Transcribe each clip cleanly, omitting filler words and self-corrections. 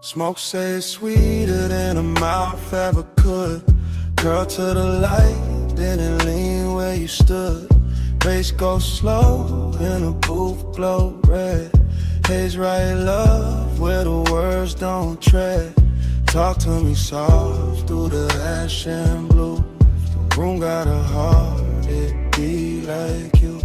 Smoke say it's sweeter than a mouth ever could. Girl to the light, didn't lean where you stood. Bass go slow, in a booth glow red. Haze right love, where the words don't tread. Talk to me soft, through the ash and blue. If the room got a heart, it be like you.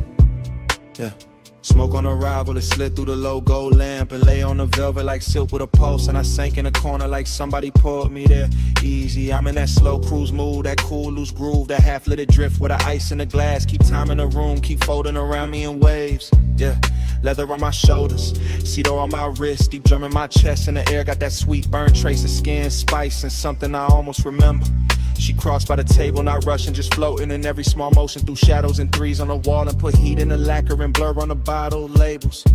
Yeah. Smoke on arrival, it slid through the low gold lamp and lay on the velvet like silk with a pulse. And I sank in a corner like somebody pulled me there. Easy, I'm in that slow cruise mood, that cool loose groove, that half-lit drift with the ice in the glass. Keep time in the room, keep folding around me in waves. Yeah, leather on my shoulders, cedar on my wrist, deep drum in my chest. In the air, got that sweet burn trace of skin, spice, and something I almost remember. She crossed by the table, not rushing, just floating in every small motion through shadows and threes on the wall and put heat in the lacquer and blur on the bottle labels.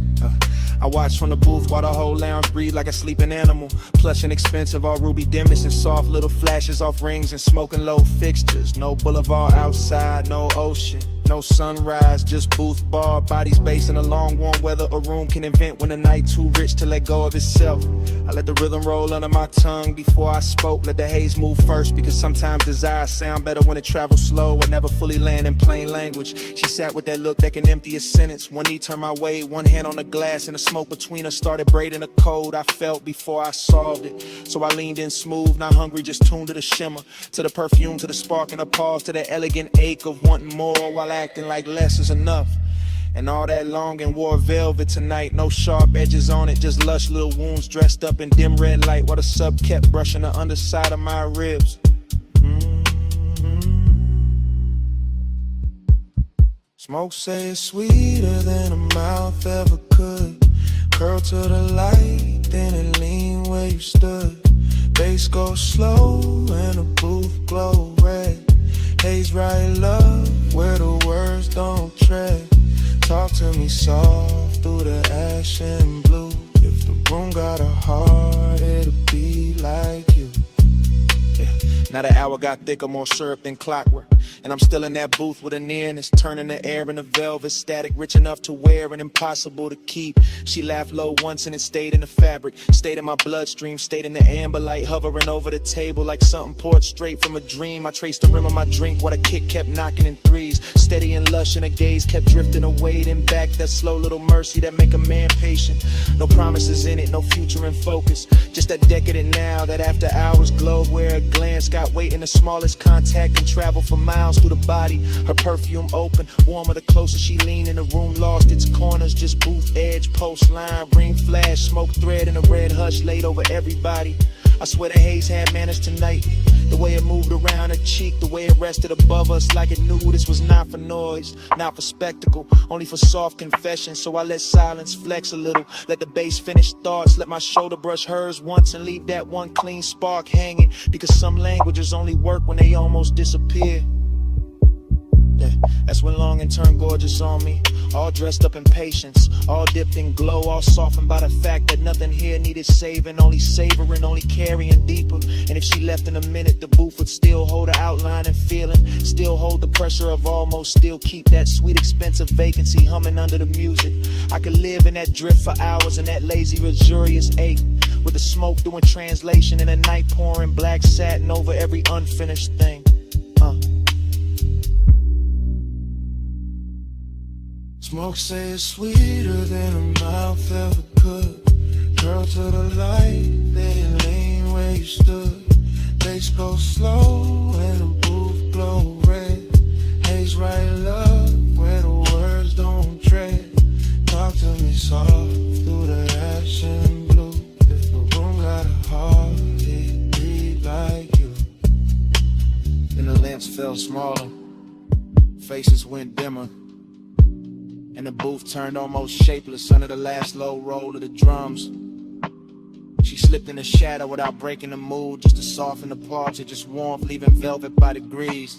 I watch from the booth while the whole lounge breathe like a sleeping animal. Plush and expensive, all ruby dimmest and soft little flashes off rings and smoking low fixtures. No boulevard outside, no ocean, no sunrise, just booth bar, bodies based in a long warm weather a room can invent when the night too rich to let go of itself. I let the rhythm roll under my tongue before I spoke, let the haze move first, because sometimes desire sound better when it travels slow or never fully land in plain language. She sat with that look that can empty a sentence. One knee turned my way, one hand on the glass, and the smoke between us started braiding the code I felt before I solved it. So I leaned in smooth, not hungry, just tuned to the shimmer, to the perfume, to the spark and the pause, to the elegant ache of wanting more while acting like less is enough. And all that long and wore velvet tonight, no sharp edges on it, just lush little wounds dressed up in dim red light while the sub kept brushing the underside of my ribs. Smoke say it's sweeter than a mouth ever could. Curl to the light, then it lean where you stood. Bass go slow and the booth glow red. Haze right love, where the words don't tread. Talk to me soft through the ash and blue. If the room got a heart, it'll be like you. Yeah. Now the hour got thicker, more syrup than clockwork, and I'm still in that booth with a nearness, turning the air into velvet, static rich enough to wear and impossible to keep. She laughed low once and it stayed in the fabric, stayed in my bloodstream, stayed in the amber light, hovering over the table like something poured straight from a dream. I traced the rim of my drink while the kick kept knocking in threes, steady and lush, and the gaze kept drifting away, then back. That slow little mercy that make a man patient. No promises in it, no future in focus, just that decadent now, that after hours glow where a glance got weight in the smallest contact and travel for miles through the body. Her perfume open, warmer the closer she leaned, in the room lost its corners, just booth edge, post line, ring flash, smoke thread in a red hush laid over everybody. I swear the haze had manners tonight, the way it moved around her cheek, the way it rested above us like it knew this was not for noise, not for spectacle, only for soft confession. So I let silence flex a little, let the bass finish thoughts, let my shoulder brush hers once and leave that one clean spark hanging, because some languages only work when they almost disappear. Yeah, that's when longing turned gorgeous on me, all dressed up in patience, all dipped in glow, all softened by the fact that nothing here needed saving, only savoring, only carrying deeper. And if she left in a minute, the booth would still hold her outline and feeling, still hold the pressure of almost, still keep that sweet expensive vacancy humming under the music. I could live in that drift for hours, in that lazy luxurious ache, with the smoke doing translation and the night pouring black satin over every unfinished thing. Smoke say it's sweeter than a mouth ever could. Curl to the light, then lean where you stood. Bass go slow and the booth glow red. Haze right love, where the words don't tread. Talk to me soft through the ash and blue. If the room got a heart, it beat like you. Then the lamps fell smaller, faces went dimmer, and the booth turned almost shapeless under the last low roll of the drums. She slipped in the shadow without breaking the mood, just to soften the parts of just warmth, leaving velvet by degrees.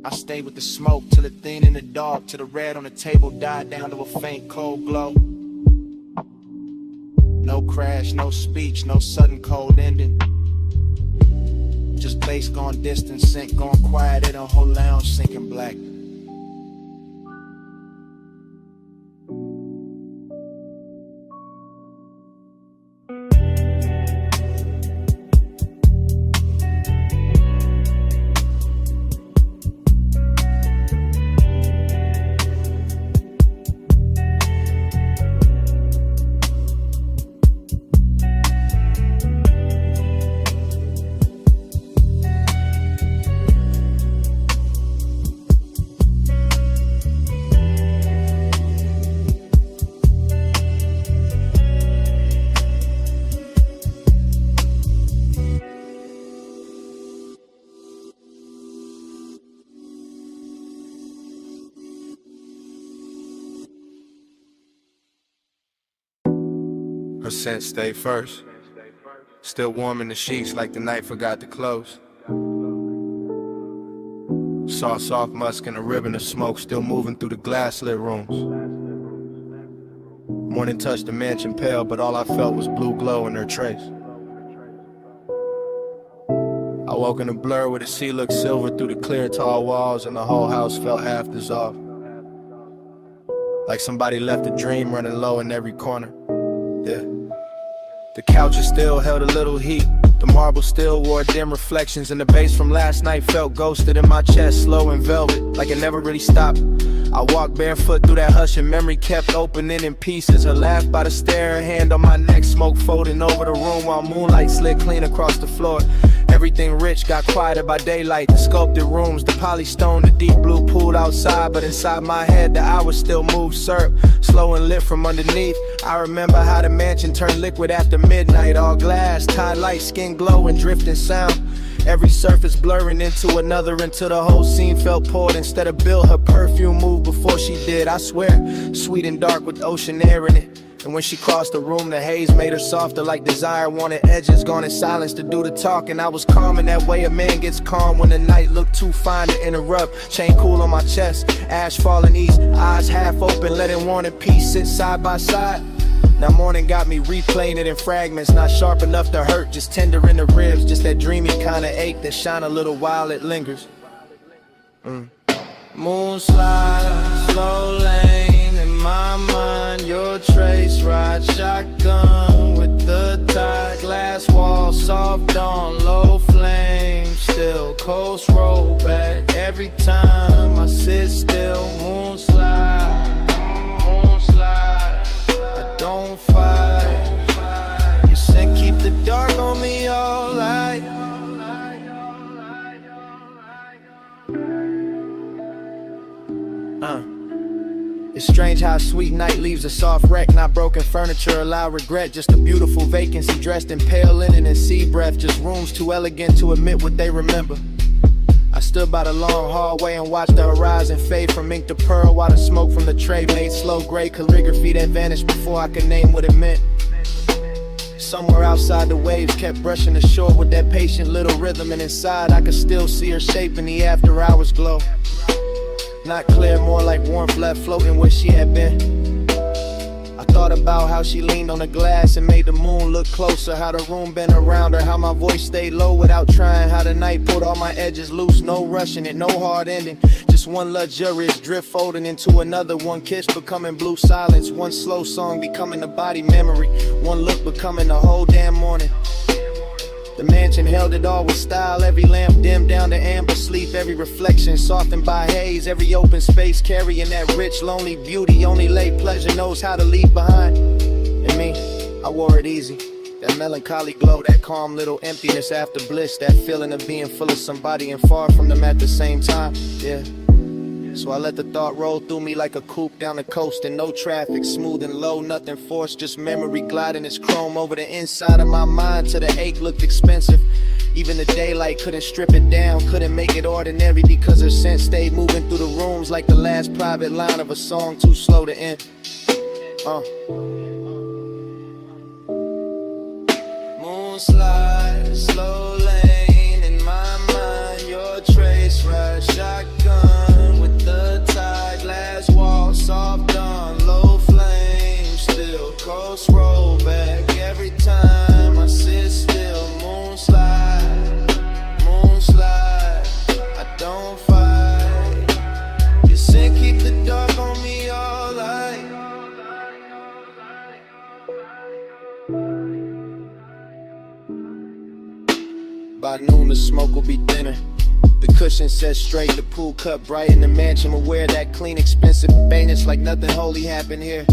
I stayed with the smoke till it thinned in the dark, till the red on the table died down to a faint cold glow. No crash, no speech, no sudden cold ending, just bass gone distant, sync gone quiet in a whole lounge sinking black. scent stay first. Still warm in the sheets like the night forgot to close. Saw soft musk and a ribbon of smoke still moving through the glass-lit rooms. Morning touched the mansion pale, but all I felt was blue glow in her trace. I woke in a blur where the sea looked silver through the clear tall walls, and the whole house felt half dissolved. Like somebody left a dream running low in every corner. Yeah. The couches still held a little heat. The marble still wore dim reflections, and the bass from last night felt ghosted in my chest, slow and velvet, like it never really stopped. I walked barefoot through that hush, and memory kept opening in pieces. Her laugh by the stair, her hand on my neck, smoke folding over the room while moonlight slid clean across the floor. Everything rich got quieter by daylight. The sculpted rooms, the polystone, the deep blue pool outside, but inside my head the hours still moved syrup, slow and lit from underneath. I remember how the mansion turned liquid after midnight, all glass, tie light, skin glow and drifting sound. Every surface blurring into another until the whole scene felt poured instead of built. Her perfume moved before she did, I swear, sweet and dark with ocean air in it. And when she crossed the room, the haze made her softer like desire wanted edges, gone in silence to do the talking. I was calm in that way a man gets calm when the night looked too fine to interrupt. Chain cool on my chest, ash falling east, eyes half open, letting War and Peace sit side by side. Now morning got me replaying it in fragments, not sharp enough to hurt, just tender in the ribs, just that dreamy kind of ache that shine a little while it lingers. Moon slide, slow lane in my mind, your trace ride shotgun with the tide, glass wall, soft dawn, low flame, still coast roll back every time I sit still. Moon slide, I don't fight. You said keep the dark on me all night. It's strange how a sweet night leaves a soft wreck. Not broken furniture, allow regret. Just a beautiful vacancy dressed in pale linen and sea breath. Just rooms too elegant to admit what they remember. I stood by the long hallway and watched the horizon fade from ink to pearl, while the smoke from the tray made slow gray calligraphy that vanished before I could name what it meant. Somewhere outside the waves kept brushing the shore with that patient little rhythm, and inside I could still see her shape in the after hours glow. Not clear, more like warmth left floating where she had been. I thought about how she leaned on the glass and made the moon look closer, how the room bent around her, how my voice stayed low without trying, how the night pulled all my edges loose, no rushing it, no hard ending, just one luxurious drift folding into another, one kiss becoming blue silence, one slow song becoming a body memory, one look becoming the whole damn morning. The mansion held it all with style, every lamp dimmed down to amber sleep, every reflection softened by haze, every open space carrying that rich, lonely beauty only late pleasure knows how to leave behind. And me, I wore it easy, that melancholy glow, that calm little emptiness after bliss, that feeling of being full of somebody and far from them at the same time, yeah. So I let the thought roll through me like a coupe down the coast, and no traffic, smooth and low, nothing forced, just memory gliding its chrome over the inside of my mind till the ache looked expensive. Even the daylight couldn't strip it down, couldn't make it ordinary, because her scent stayed moving through the rooms like the last private line of a song too slow to end. Moon slide, slow lane in my mind, your trace ride shotgun with the tide, glass wall, soft dawn, low flame, still coast roll back every time I sit still. Moon slide, I don't fight. You said keep the dark on me all night. By noon the smoke will be thinner, the cushion set straight, the pool cut bright, in the mansion will wear that clean, expensive bareness like nothing holy happened here.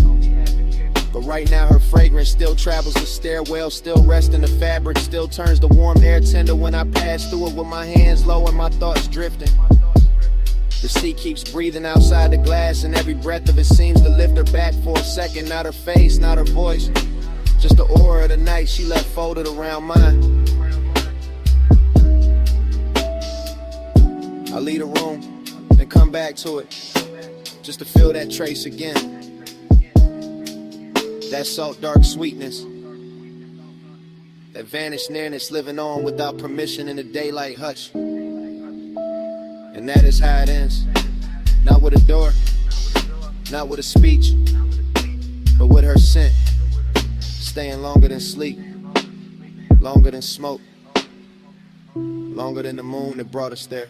But right now her fragrance still travels the stairwell, still rests in the fabric, still turns the warm air tender when I pass through it with my hands low and my thoughts drifting. The sea keeps breathing outside the glass, and every breath of it seems to lift her back for a second. Not her face, not her voice, just the aura of the night she left folded around mine. I leave the room, then come back to it, just to feel that trace again. That salt dark sweetness, that vanished nearness living on without permission in the daylight hush. And that is how it ends. Not with a door, not with a speech, but with her scent, staying longer than sleep, longer than smoke, longer than the moon that brought us there.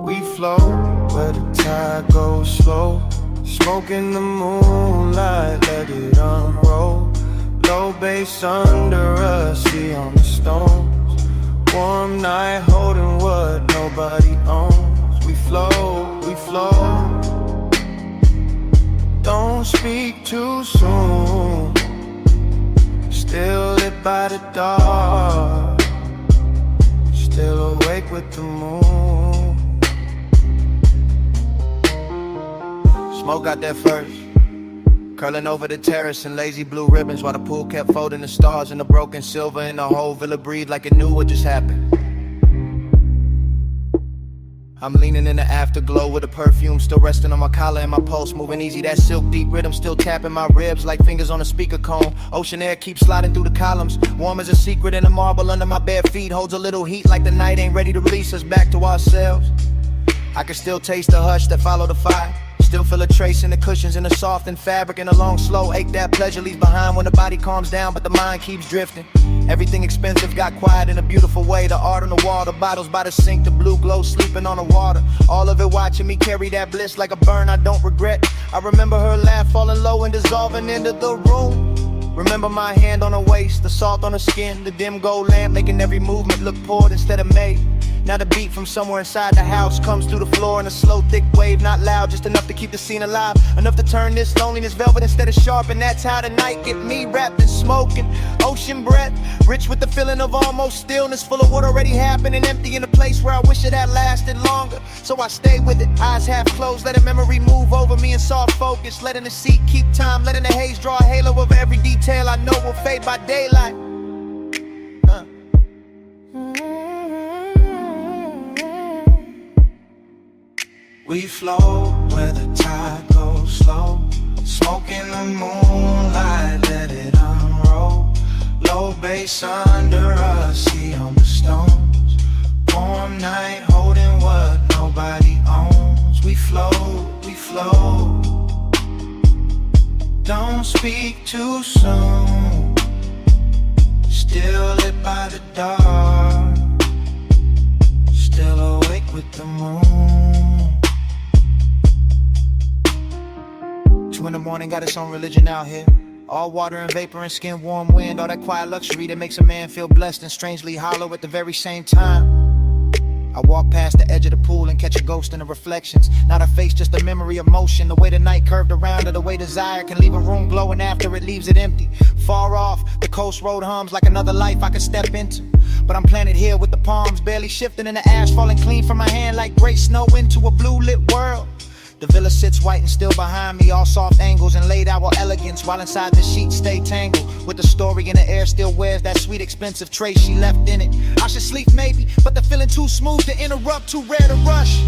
We float where the tide goes slow. Smoke in the moonlight, let it unroll. Low bass under us, see on the stones. Warm night holding what nobody owns. We float, we float. Don't speak too soon. Still lit by the dark. Still awake with the moon. Smoke got there first, curling over the terrace in lazy blue ribbons, while the pool kept folding the stars and the broken silver, and the whole villa breathed like it knew what just happened. I'm leaning in the afterglow with the perfume still resting on my collar and my pulse moving easy. That silk deep rhythm still tapping my ribs like fingers on a speaker cone. Ocean air keeps sliding through the columns, warm as a secret, and the marble under my bare feet holds a little heat like the night ain't ready to release us back to ourselves. I can still taste the hush that followed the fire. Still feel a trace in the cushions, in the softened fabric, and a long slow ache that pleasure leaves behind when the body calms down but the mind keeps drifting. Everything expensive got quiet in a beautiful way. The art on the wall, the bottles by the sink, the blue glow sleeping on the water. All of it watching me carry that bliss like a burn I don't regret. I remember her laugh falling low and dissolving into the room. Remember my hand on her waist, the salt on her skin, the dim gold lamp making every movement look poured instead of made. Now the beat from somewhere inside the house comes through the floor in a slow, thick wave, not loud, just enough to keep the scene alive, enough to turn this loneliness velvet instead of sharp. And that's how the night get me, wrapped in smoke and ocean breath, rich with the feeling of almost stillness, full of what already happened and empty in a place where I wish it had lasted longer. So I stay with it, eyes half closed, letting memory move over me in soft focus, letting the seat keep time, letting the haze draw a halo over every detail I know will fade by daylight. We float where the tide goes slow. Smoke in the moonlight, let it unroll. Low bass under us, see on the stones. Warm night holding what nobody owns. We float, we float. Don't speak too soon. Still lit by the dark. Still awake with the moon. morning got its own religion out here. All water and vapor and skin warm wind, all that quiet luxury that makes a man feel blessed and strangely hollow at the very same time. I walk past the edge of the pool and catch a ghost in the reflections. Not a face, just a memory of motion. The way the night curved around, or the way desire can leave a room glowing after it leaves it empty. Far off, the coast road hums like another life I could step into. But I'm planted here with the palms barely shifting and the ash falling clean from my hand like gray snow into a blue lit world. The villa sits white and still behind me, all soft angles and laid out with elegance, while inside the sheets stay tangled with the story in the air still wears that sweet expensive trace she left in it. I should sleep maybe, but the feeling too smooth to interrupt, too rare to rush.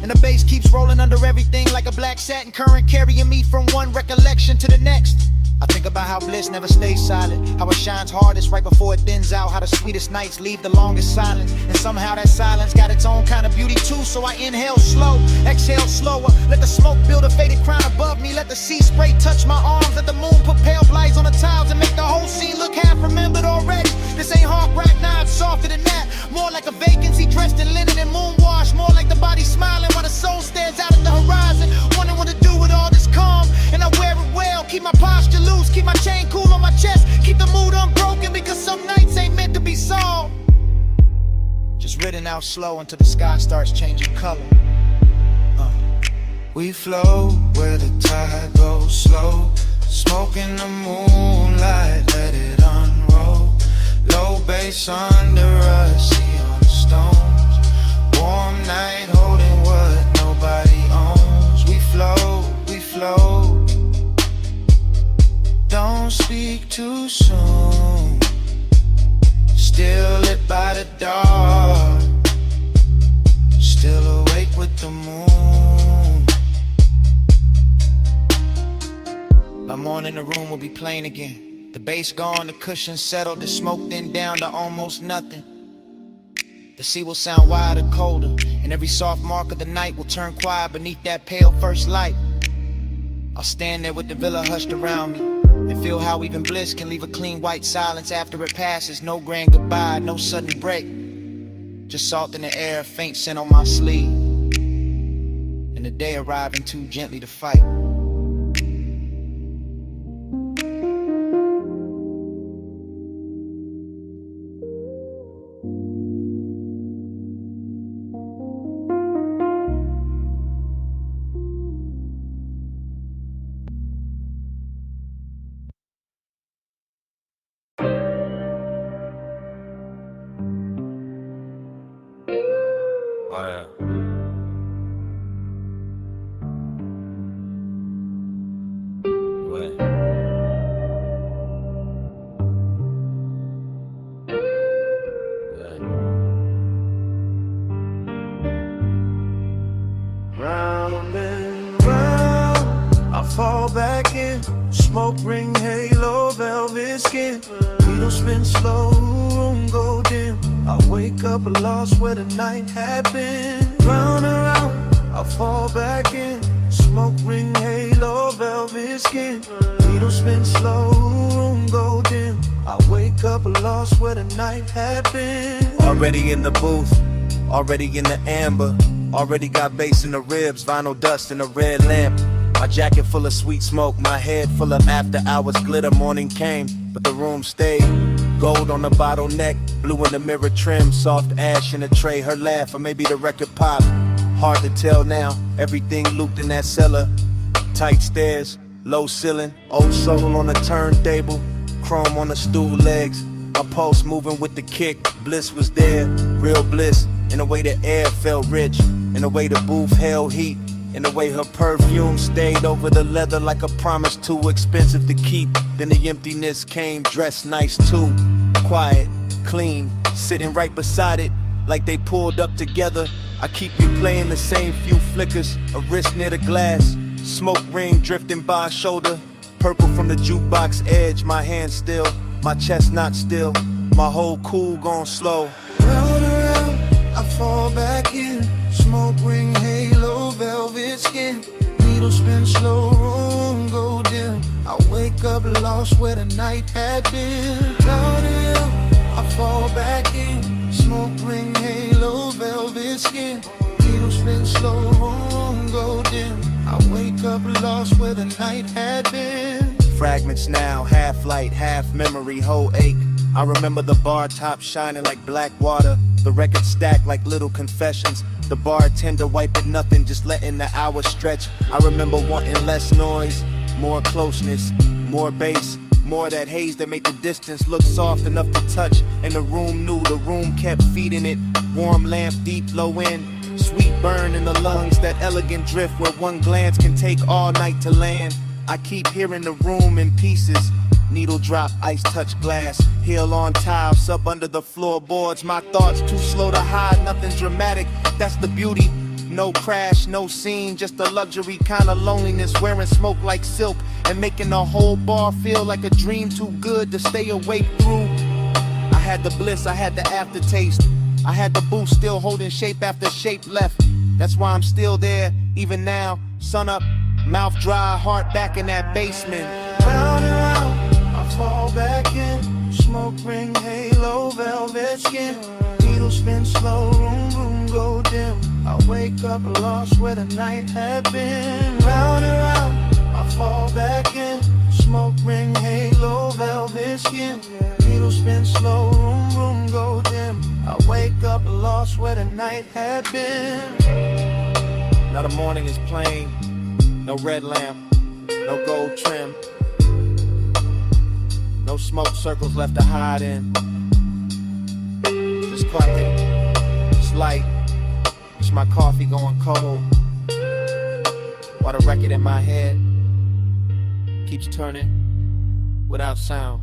And the bass keeps rolling under everything like a black satin current, carrying me from one recollection to the next. I think about how bliss never stays silent, how it shines hardest right before it thins out, how the sweetest nights leave the longest silence, and somehow that silence got its own kind of beauty too. So I inhale slow, exhale slower, let the smoke build a faded crown above me, let the sea spray touch my arms, let the moon put pale lights on the tiles and make the whole scene look half remembered already. This ain't hard rock, nah, it's softer than that, more like a vacancy dressed in linen and moon wash, more like the body smiling while the soul stares out at the horizon, wondering what to do with all this calm. And I wear it well, keep my posture loose, keep my chain cool on my chest, keep the mood unbroken, because some nights ain't meant to be solved. Just ridden out slow until the sky starts changing color. We flow where the tide goes slow, smoke in the moonlight, let it unroll. Low bass under us, see on the stones. Warm night holding what nobody owns. We flow, we flow. Don't speak too soon. Still lit by the dark, still awake with the moon. By morning the room will be plain again. The bass gone, the cushions settled, the smoke then down to almost nothing. The sea will sound wider, colder, and every soft mark of the night will turn quiet beneath that pale first light. I'll stand there with the villa hushed around me and feel how even bliss can leave a clean white silence after it passes. No grand goodbye, no sudden break, just salt in the air, faint scent on my sleeve, and the day arriving too gently to fight. Oh yeah. What? Round and round, I fall back in. Smoke ring, halo, velvet skin. Needle spin slow, room go dim. I wake up lost where the night had been. Round and round, I fall back in. Smoke ring, halo, velvet skin. Needle spin slow, room go dim. I wake up lost where the night had been. Already in the booth, already in the amber, already got bass in the ribs, vinyl dust in a red lamp. My jacket full of sweet smoke, my head full of after hours glitter. Morning came, but the room stayed. Gold on the bottleneck, blue in the mirror trim, soft ash in the tray, her laugh, or maybe the record pop. Hard to tell now, everything looped in that cellar. Tight stairs, low ceiling, old soul on the turntable, chrome on the stool legs. My pulse moving with the kick, bliss was there, real bliss. In the way the air felt rich, in the way the booth held heat, in the way her perfume stayed over the leather like a promise too expensive to keep. Then the emptiness came, dressed nice too, quiet, clean, sitting right beside it like they pulled up together. I keep replaying the same few flickers, a wrist near the glass, smoke ring drifting by shoulder, purple from the jukebox edge, my hand still, my chest not still, my whole cool gone slow. Round around, I fall back in. Smoke ring, halo, velvet skin. Needle spin slow, room go dim. I wake up lost where the night had been. Down the hill, I fall back in. Smoke ring, halo, velvet skin. Needle spin slow, room go dim. I wake up lost where the night had been. Fragments now, half light, half memory, whole ache. I remember the bar top shining like black water, the record stacked like little confessions, the bartender wiping nothing, just letting the hours stretch. I remember wanting less noise, more closeness, more bass, more that haze that made the distance look soft enough to touch. And the room knew, the room kept feeding it. Warm lamp, deep low end, sweet burn in the lungs, that elegant drift where one glance can take all night to land. I keep hearing the room in pieces. Needle drop, ice touch glass, heel on tile, sub under the floorboards. My thoughts too slow to hide, nothing dramatic, that's the beauty. No crash, no scene, just a luxury kind of loneliness. Wearing smoke like silk and making the whole bar feel like a dream too good to stay awake through. I had the bliss, I had the aftertaste, I had the boost still holding shape after shape left. That's why I'm still there, even now. Sun up, mouth dry, heart back in that basement. Round and round fall back in, smoke ring, halo, velvet skin. Needle spin slow, room, room go dim. I wake up lost where the night had been. Round and round, I fall back in, smoke ring, halo, velvet skin. Needle spin slow, room, room go dim. I wake up lost where the night had been. Now the morning is plain, no red lamp, no gold trim. No smoke circles left to hide in. Just quiet, it's light, it's my coffee going cold, while the record in my head keeps turning without sound.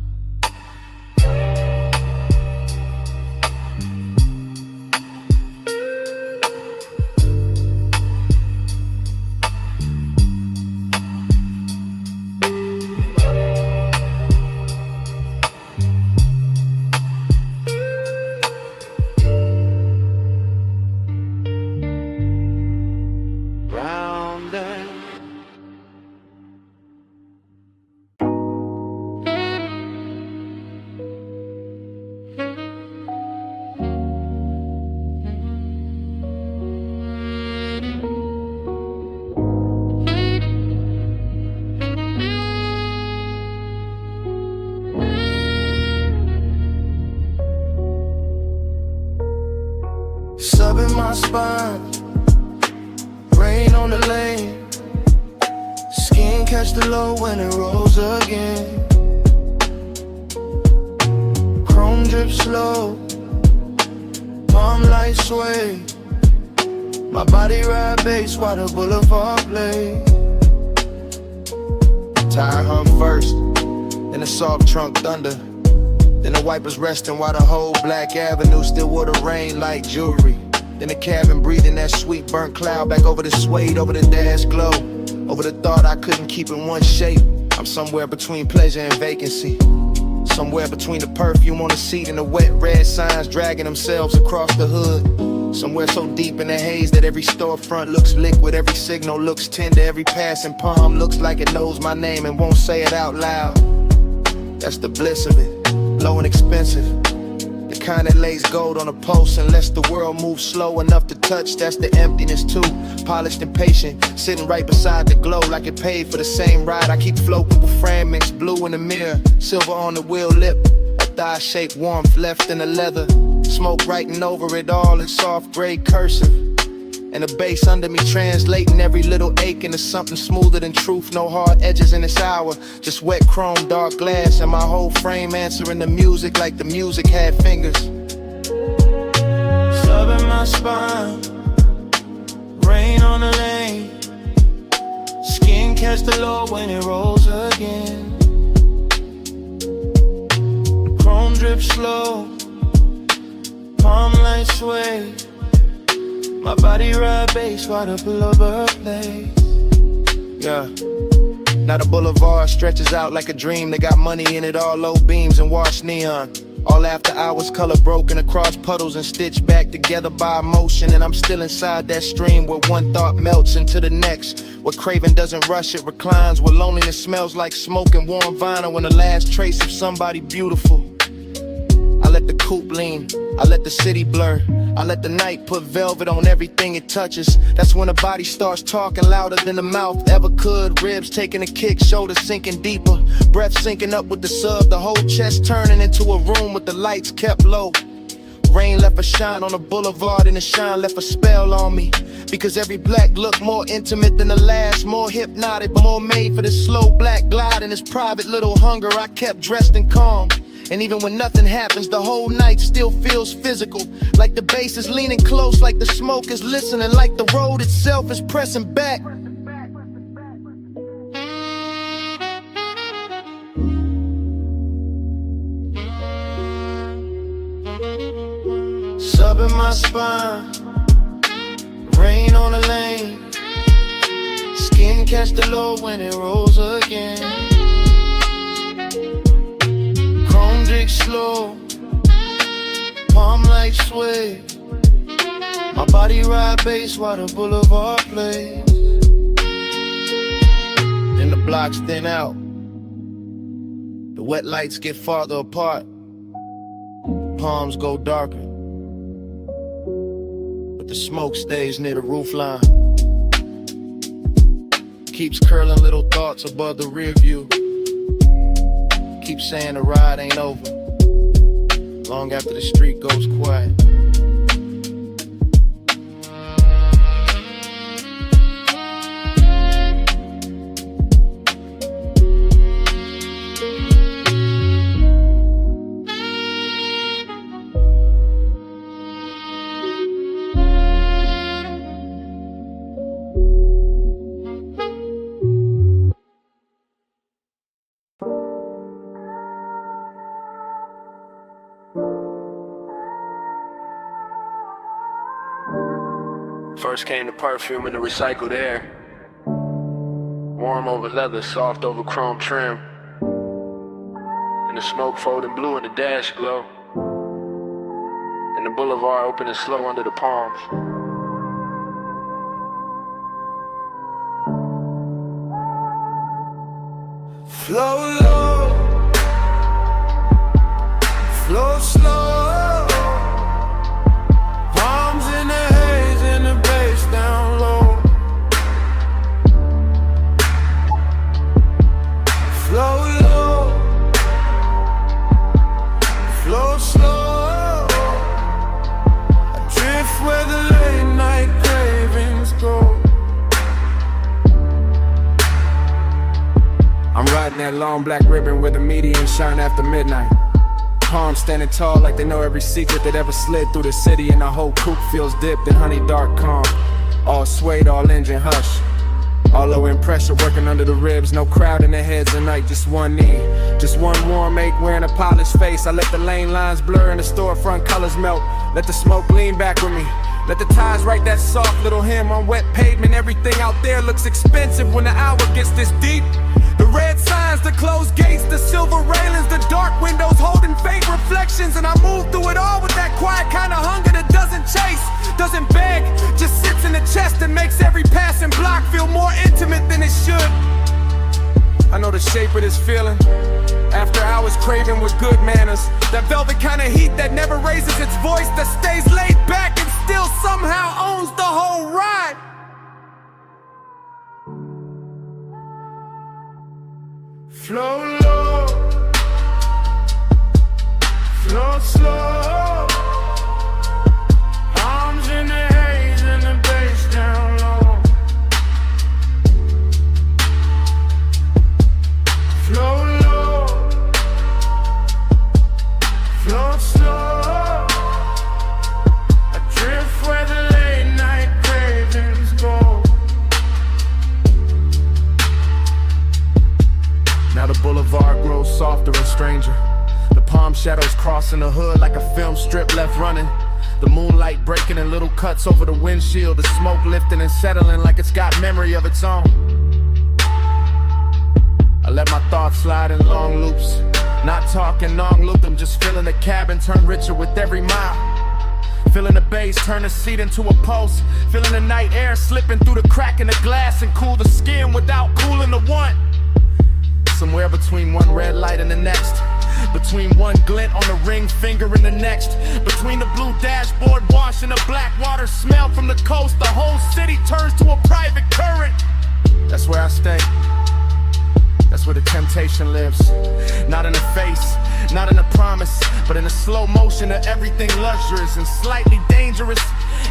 Subbing my spine, rain on the lane, skin catch the low when it rolls again. Chrome drip slow, palm light sway, my body ride bass while the boulevard play. Tire hum first, then the soft trunk thunder, then the wipers resting while the whole Black Avenue still wore the rain like jewelry. Then the cabin breathing that sweet burnt cloud back over the suede, over the dash glow, over the thought I couldn't keep in one shape. I'm somewhere between pleasure and vacancy, somewhere between the perfume on the seat and the wet red signs dragging themselves across the hood. Somewhere so deep in the haze that every storefront looks liquid, every signal looks tender, every passing palm looks like it knows my name and won't say it out loud. That's the bliss of it, low and expensive, the kind that lays gold on a pulse unless the world moves slow enough to touch. That's the emptiness too, polished and patient, sitting right beside the glow like it paid for the same ride. I keep floating with fragments, blue in the mirror, silver on the wheel lip, a thigh-shaped warmth left in the leather, smoke writing over it all in soft gray cursive, and the bass under me translating every little ache into something smoother than truth. No hard edges in this hour, just wet chrome, dark glass, and my whole frame answering the music like the music had fingers. Subbing my spine, rain on the lane, skin catch the low when it rolls again. Chrome drip slow, palm light sway, my body ride bass while the boulevard plays. Yeah. Now the boulevard stretches out like a dream. They got money in it, all low beams and washed neon. All after hours, color broken across puddles and stitched back together by emotion. And I'm still inside that stream where one thought melts into the next, where craving doesn't rush, it reclines, where loneliness smells like smoke and warm vinyl and the last trace of somebody beautiful. I let the coupe lean, I let the city blur, I let the night put velvet on everything it touches. That's when the body starts talking louder than the mouth ever could. Ribs taking a kick, shoulders sinking deeper, breath syncing up with the sub, the whole chest turning into a room with the lights kept low. Rain left a shine on the boulevard and the shine left a spell on me. Because every black look more intimate than the last, more hypnotic, but more made for this slow black glide and this private little hunger. I kept dressed and calm. And even when nothing happens, the whole night still feels physical. Like the bass is leaning close, like the smoke is listening, like the road itself is pressing back. Sub in my spine, rain on the lane, skin catch the low when it rolls again. Chrome drink slow, palm like sway, my body ride bass while the boulevard plays. Then the blocks thin out, the wet lights get farther apart, palms go darker, but the smoke stays near the roofline. Keeps curling little thoughts above the rear view. Keep saying the ride ain't over, long after the street goes quiet. First came the perfume and the recycled air. Warm over leather, soft over chrome trim. And the smoke folding blue in the dash glow. And the boulevard open and slow under the palms. Flow low, flow slow, palms in the haze and the bass down low. Flow low, flow slow, adrift where the late night cravings go. I'm riding that long black ribbon where the median shine after midnight. Palms standing tall like they know every secret that ever slid through the city. And the whole coupe feels dipped in honey dark calm. All suede, all engine hush. All low in pressure working under the ribs. No crowd in their heads tonight, just one knee. Just one warm ache wearing a polished face. I let the lane lines blur and the storefront colors melt. Let the smoke lean back with me. Let the ties write that soft little hymn on wet pavement. Everything out there looks expensive when the hour gets this deep. The red signs, the closed gates, the silver railings, the dark windows holding faint reflections. And I move through it all with that quiet kind of hunger that doesn't chase, doesn't beg, just sits in the chest and makes every passing block feel more intimate than it should. I know the shape of this feeling. After hours craving with good manners, that velvet kind of heat that never raises its voice, that stays laid back and still somehow owns the whole ride. Flow low, flow slow, arms in the haze and the bass down low. Flow low, flow slow, adrift where the late night cravings go. Now the boulevard grows softer and stranger. The palm shadows crossing the hood like a film strip left running. The moonlight breaking in little cuts over the windshield. The smoke lifting and settling like it's got memory of its own. I let my thoughts slide in long loops. Not talking non-loop, I'm just feeling the cabin turn richer with every mile. Feeling the bass turn the seat into a pulse. Feeling the night air slipping through the crack in the glass and cool the skin without cooling the one. Somewhere between one red light and the next, Between one glint on the ring finger and the next, between the blue dashboard wash and the black water smell from the coast, the whole city turns to a private current. That's where I stay. That's where the temptation lives. Not in the face, not in the promise, but in the slow motion of everything luxurious and slightly dangerous.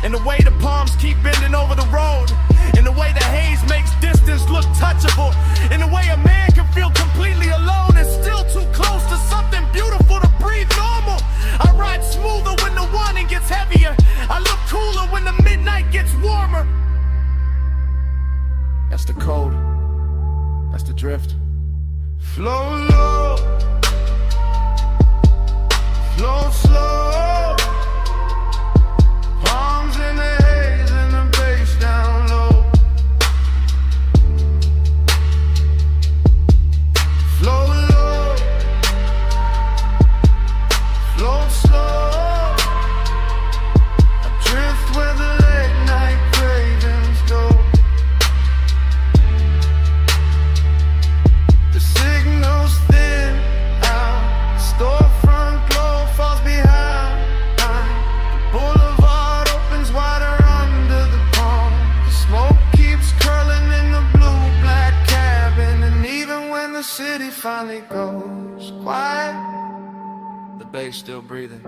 In the way the palms keep bending over the road, in the way the haze makes distance look touchable, in the way a man can feel completely alone and still too close to something beautiful to breathe normal. I ride smoother when the warning gets heavier. I look cooler when the midnight gets warmer. That's the code. That's the drift. Flow low, flow slow. Palms in the haze and the bass down low. Flow low, flow slow. I drift where the late night cravings go. The signals thin out, storefront glow falls behind. The boulevard opens wider under the palm. The smoke keeps curling in the blue-black cabin, and even when the city finally goes quiet, The bass still breathing.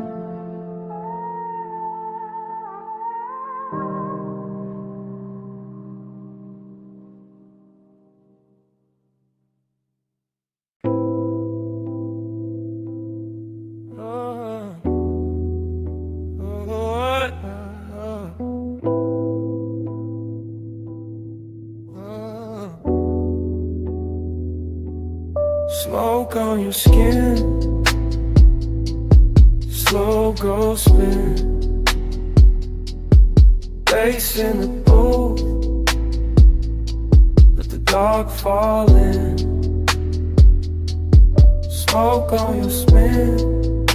smoke on your skin, slow go spin, bass in the booth, let the dark fall in. Smoke on your spin,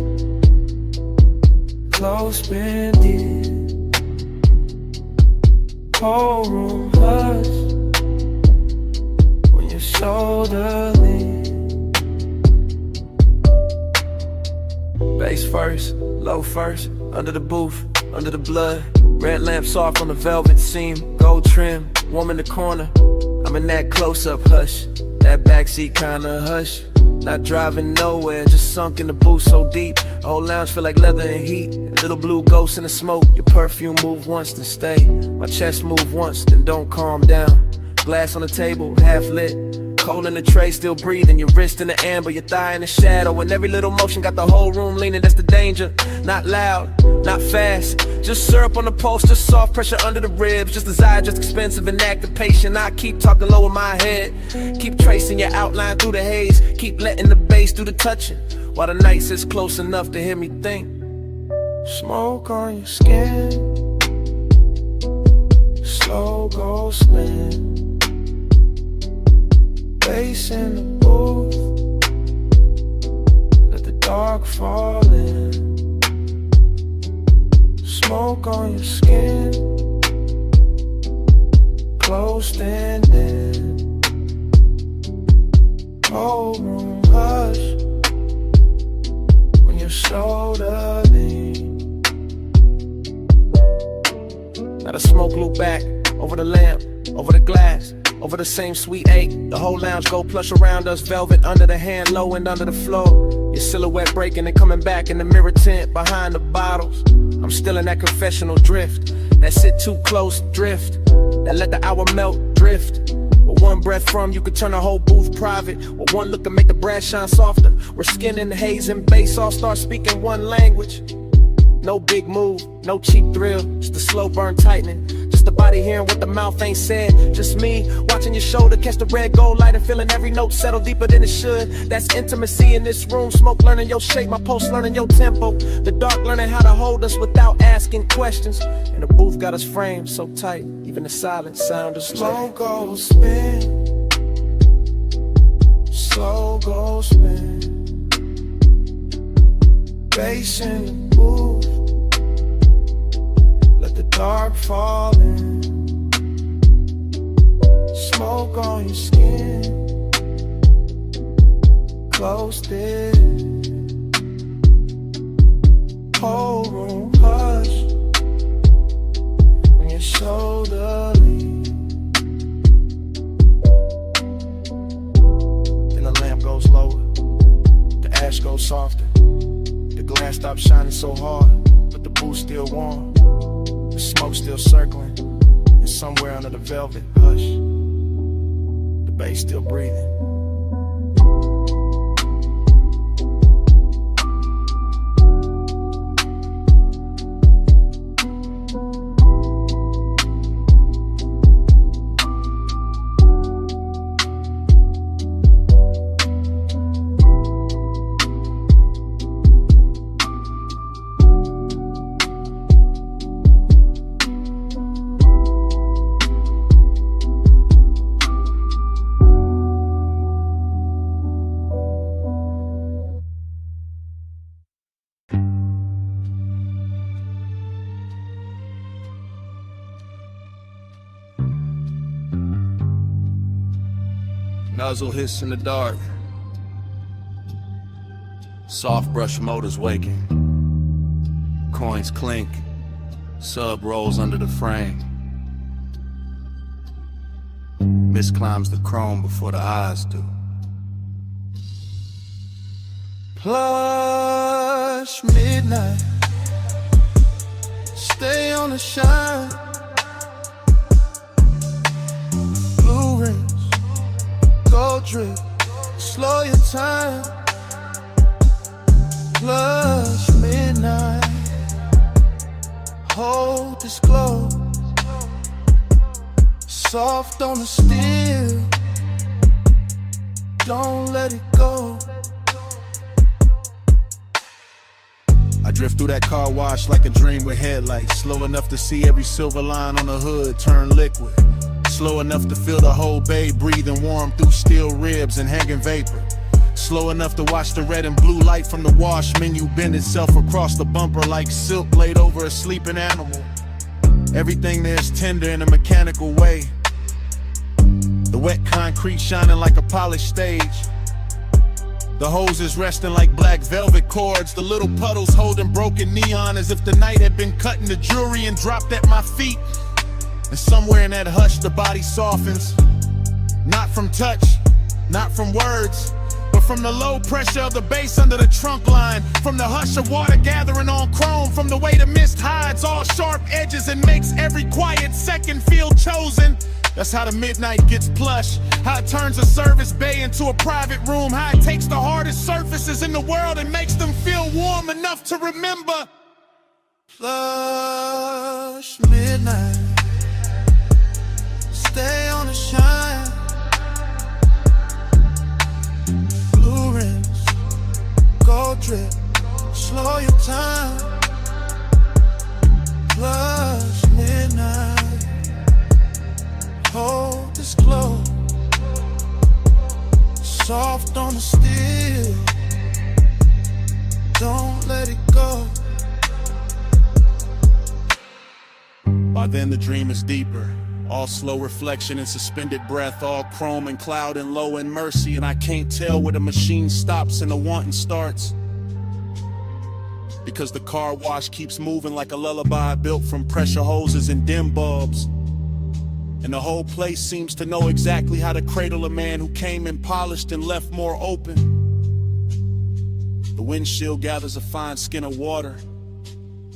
close bend in, whole room hush when your shoulder leans. Bass first, low first, under the booth, under the blood. Red lamp soft on the velvet seam, gold trim, warm in the corner. I'm in that close-up hush, that backseat kinda hush. Not driving nowhere, just sunk in the booth so deep. The whole lounge feel like leather and heat. Little blue ghosts in the smoke. Your perfume move once, then stay. My chest move once, then don't calm down. Glass on the table, half lit. Cold in the tray, still breathing. Your wrist in the amber, your thigh in the shadow. And every little motion got the whole room leaning, that's the danger. Not loud, not fast. Just syrup on the pulse, just soft pressure under the ribs. Just desire, just expensive and active patient. I keep talking low in my head. Keep tracing your outline through the haze. Keep letting the bass do the touching, while the night sits close enough to hear me think. Smoke on your skin, slow go spin, bass in the booth, let the dark fall in. Smoke on your skin, close and in, whole room hush when your shoulder leans. Now the smoke loop back, over the lamp, over the glass, over the same sweet ache. The whole lounge go plush around us, velvet under the hand, low and under the floor. Your silhouette breaking and coming back in the mirror tint behind the bottles. I'm still in that confessional drift, that sit too close drift, that let the hour melt drift. With one breath from you could turn the whole booth private. With one look can make the brass shine softer. Where skin and haze and bass all start speaking one language. No big move, no cheap thrill, just a slow burn tightening. Just the body hearing what the mouth ain't said. Just me watching your shoulder catch the red gold light and feeling every note settle deeper than it should. That's intimacy in this room. Smoke learning your shape, my pulse learning your tempo. The dark learning how to hold us without asking questions. And the booth got us framed so tight, even the silence sound is slow go spin, slow go spin, bass in the booth, let the dark fall in. Smoke on your skin, ghosted. Whole room hush when your shoulder lean. Then the lamp goes lower, the ash goes softer. The glass stops shining so hard, but the booth still warm. The smoke still circling, and somewhere under the velvet hush, the bass still breathing. Nuzzle hiss in the dark. Soft brush motors waking. Coins clink. Sub rolls under the frame. Mist climbs the chrome before the eyes do. Plush midnight. Stay on the shine. Blue rings, gold drip, slow your time. Plush midnight. Hold this glow. Soft on the steel. Don't let it go. I drift through that car wash like a dream with headlights. Slow enough to see every silver line on the hood turn liquid. Slow enough to feel the whole bay breathing warm through steel ribs and hanging vapor. Slow enough to watch the red and blue light from the wash menu bend itself across the bumper like silk laid over a sleeping animal. Everything there's tender in a mechanical way. The wet concrete shining like a polished stage. The hoses resting like black velvet cords. The little puddles holding broken neon as if the night had been cut into jewelry and dropped at my feet. And somewhere in that hush the body softens. Not from touch, not from words, but from the low pressure of the bass under the trunk line. From the hush of water gathering on chrome. From the way the mist hides all sharp edges and makes every quiet second feel chosen. That's how the midnight gets plush. How it turns a service bay into a private room. How it takes the hardest surfaces in the world and makes them feel warm enough to remember. Plush midnight. Stay on the shine. Blue rims, gold drip, slow your time. Plush midnight. Hold this glow. Soft on the steel. Don't let it go. By then the dream is deeper. All slow reflection and suspended breath. All chrome and cloud and low and mercy. And I can't tell where the machine stops and the wanting starts. Because the car wash keeps moving like a lullaby built from pressure hoses and dim bulbs. And the whole place seems to know exactly how to cradle a man who came in polished and left more open. The windshield gathers a fine skin of water.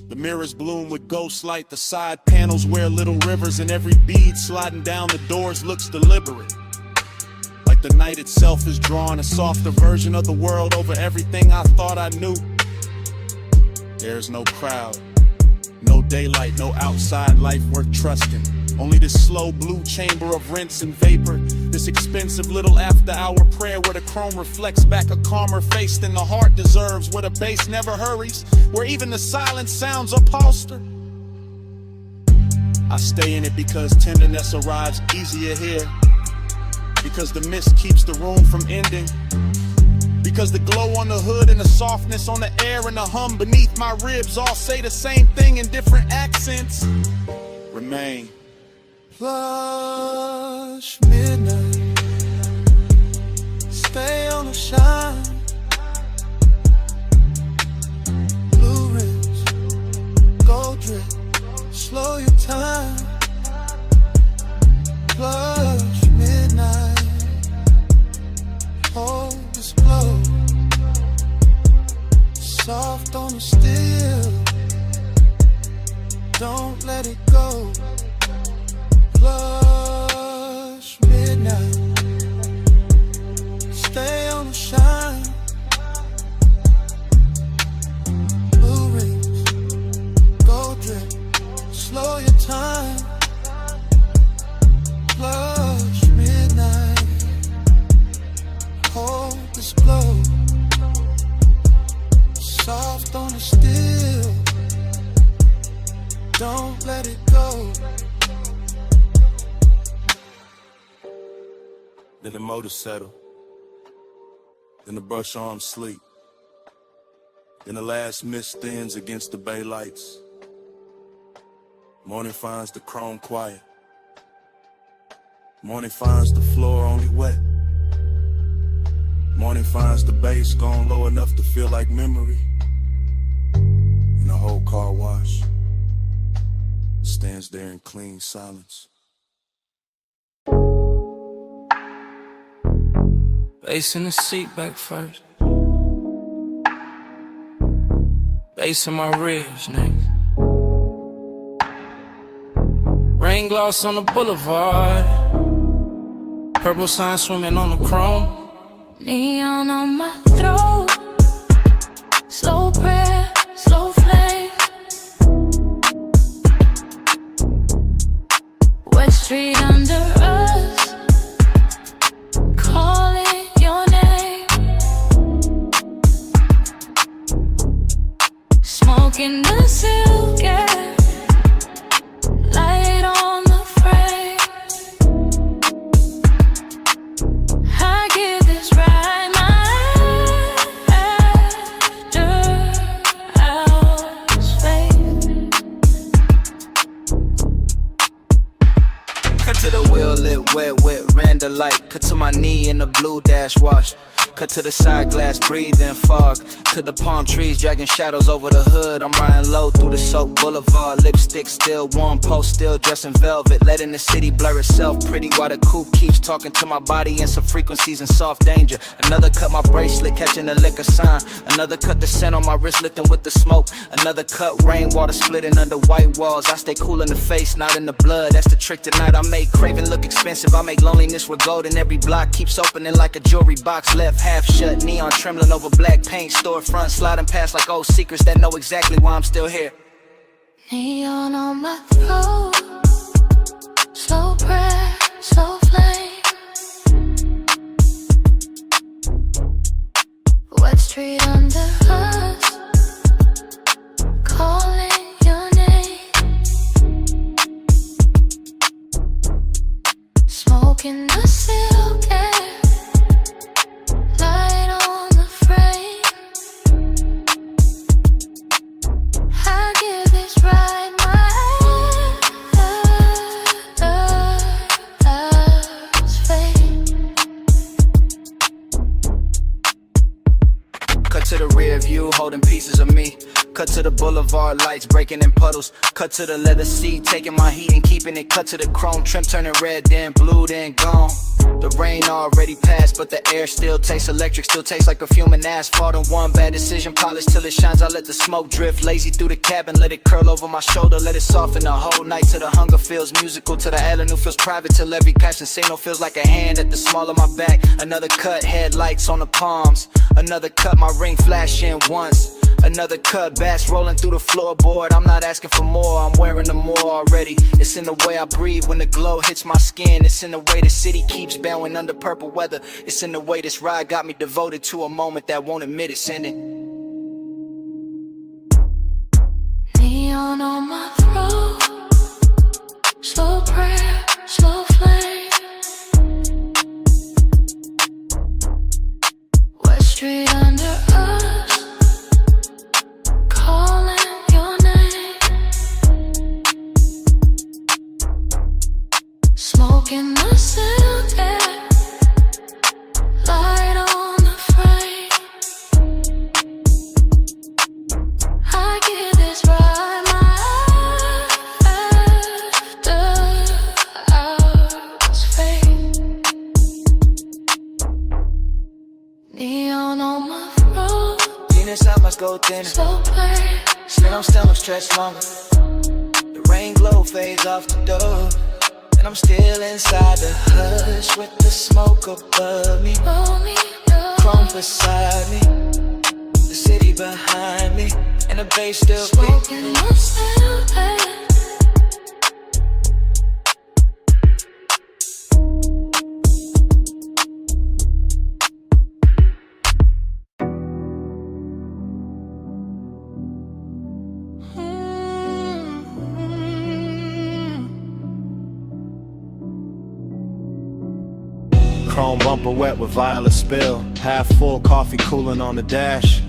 The mirrors bloom with ghost light. The side panels wear little rivers, and every bead sliding down the doors looks deliberate. Like the night itself is drawing a softer version of the world over everything I thought I knew. There's no crowd, no daylight, no outside life worth trusting. Only this slow blue chamber of rinse and vapor. This expensive little after-hour prayer where the chrome reflects back a calmer face than the heart deserves. Where the bass never hurries, where even the silence sounds upholstered. I stay in it because tenderness arrives easier here. Because the mist keeps the room from ending. Because the glow on the hood and the softness on the air and the hum beneath my ribs all say the same thing in different accents. Remain. Plush midnight. Stay on the shine. Then the motor settle. Then the brush arms sleep. Then the last mist thins against the bay lights. Morning finds the chrome quiet. Morning finds the floor only wet. Morning finds the bass gone low enough to feel like memory. And the whole car wash stands there in clean silence. Bass in the seat back first. Bass in my ribs next. Rain gloss on the boulevard. Purple sign swimming on the chrome. Neon on my throat. Slow prayer, slow flame. Wet street under us. Calling your name. Smoking the silk air. Light on the frame. I give this ride my after hours fade. Cut to the wheel lit wet with random light. Cut to my knee in the blue dash wash. Cut to the side glass, breathing fog. To the palm trees, dragging shadows over the hood. I'm riding low through the soap boulevard. Lipstick still warm, post still dressed in velvet. Letting the city blur itself pretty while the coupe keeps talking to my body in some frequencies in soft danger. Another cut my bracelet, catching the liquor sign. Another cut the scent on my wrist, lifting with the smoke. Another cut rainwater splitting under white walls. I stay cool in the face, not in the blood. That's the trick tonight. I make craving look expensive. I make loneliness with gold, and every block keeps opening like a jewelry box. Left half shut, neon trembling over black paint. Storefront sliding past like old secrets that know exactly why I'm still here. Neon on my throat. Slow prayer, slow flame. Wet street under us. Calling your name. Smoking the silk air. Light on the frame. I give this ride my hours fade. Cut to the rear view, holding pieces of me. Cut to the boulevard lights, breaking in puddles. Cut to the leather seat, taking my heat and keeping it. Cut to the chrome trim, turning red, then blue, then gone. The rain already passed, but the air still tastes electric. Still tastes like perfume and asphalt. And one bad decision, polish till it shines. I let the smoke drift, lazy through the cabin. Let it curl over my shoulder, let it soften the whole night. Till the hunger feels musical, till the avenue feels private. Till every passion signal feels like a hand at the small of my back. Another cut, headlights on the palms. Another cut, my ring flashing once. Another cut, bass rolling through the floorboard. I'm not asking for more, I'm wearing the more already. It's in the way I breathe when the glow hits my skin. It's in the way the city keeps bowing under purple weather. It's in the way this ride got me devoted to a moment that won't admit it's ending. Neon on my throat. Slow prayer, slow flame. Wet street under us. Calling your name. Smoking the silk air. Light on the frame. I give this ride my after hours fade. Neon on my throat. Venus, I must go thinner. Slow play. Slit on stomach stretch longer. The rain glow fades off the door. And I'm still inside the hush with the smoke above me. Roll me up. Chrome beside me. The city behind me. And the bass still Smoking beat. myself air. Chrome bumper wet with violet spill. Half full coffee cooling on the dash.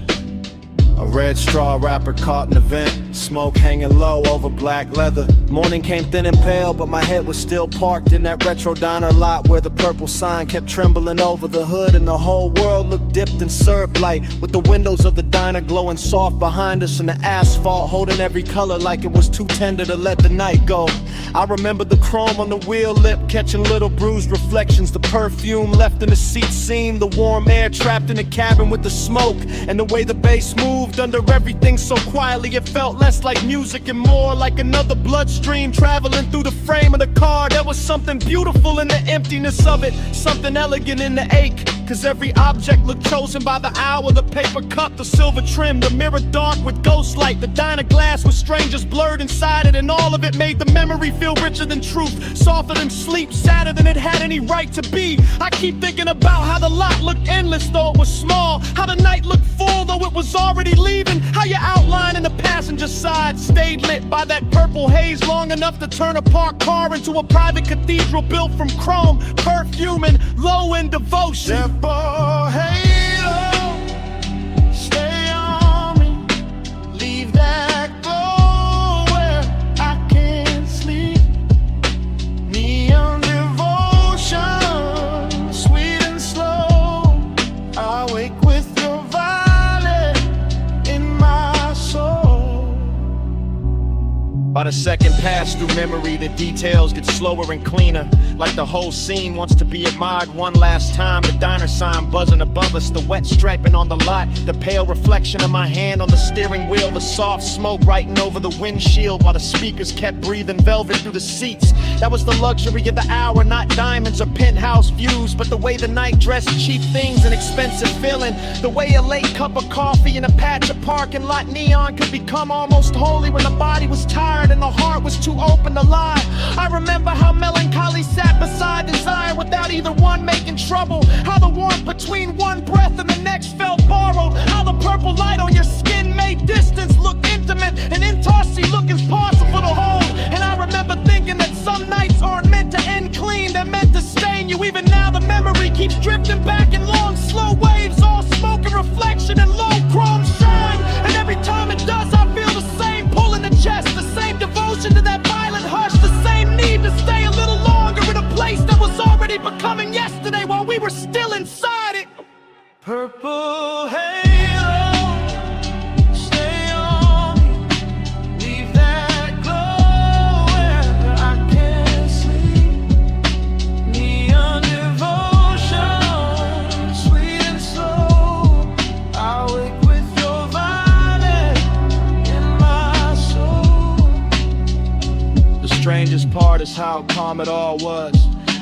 A red straw wrapper caught in the vent. Smoke hanging low over black leather. Morning came thin and pale, but my head was still parked in that retro diner lot where the purple sign kept trembling over the hood, and the whole world looked dipped in syrup light, with the windows of the diner glowing soft behind us and the asphalt holding every color like it was too tender to let the night go. I remember the chrome on the wheel lip catching little bruised reflections, the perfume left in the seat seam, the warm air trapped in the cabin with the smoke, and the way the bass moved under everything so quietly it felt less like music and more like another bloodstream traveling through the frame of the car. There was something beautiful in the emptiness of it, something elegant in the ache, cause every object looked chosen by the hour. The paper cup, the silver trim, the mirror dark with ghost light, the diner glass with strangers blurred inside it, and all of it made the memory feel richer than truth, softer than sleep, sadder than it had any right to be. I keep thinking about how the lot looked endless though it was small, how the night looked full though it was already leaving, how your outline in the passenger side stayed lit by that purple haze long enough to turn a parked car into a private cathedral built from chrome, perfume, and low-end devotion. Purple halo, stay on me, leave that glow where I can't sleep. Neon devotion, sweet and slow, I wake with your violet in my soul. By the second pass through memory, the details get slower and cleaner, like the whole scene wants to be admired one last time. The diner sign buzzing above us, the wet striping on the lot, the pale reflection of my hand on the steering wheel, the soft smoke writing over the windshield while the speakers kept breathing velvet through the seats. That was the luxury of the hour, not diamonds or penthouse views, but the way the night dressed cheap things and expensive feeling, the way a late cup of coffee in a patch of parking lot neon could become almost holy when the body was tired and the heart was too open to lie. I remember how melancholy sat beside desire without either one making trouble, how the warmth between one breath and the next felt borrowed, how the purple light on your skin made distance look intimate and intimacy look impossible to hold. And I remember thinking that some nights aren't meant to end clean, they're meant to stain you. Even now the memory keeps drifting back in long slow waves, all smoke and reflection and low chrome shine, and every time it does I feel the same pull in the chest, the same devotion to that violent hush, the same need to stay a little longer in a place that was already becoming yesterday while we were still inside it. Purple halo, stay on me, leave that glow where I can't sleep. Neon devotion, sweet and slow, I wake with your violet in my soul. The strangest part is how calm it all was,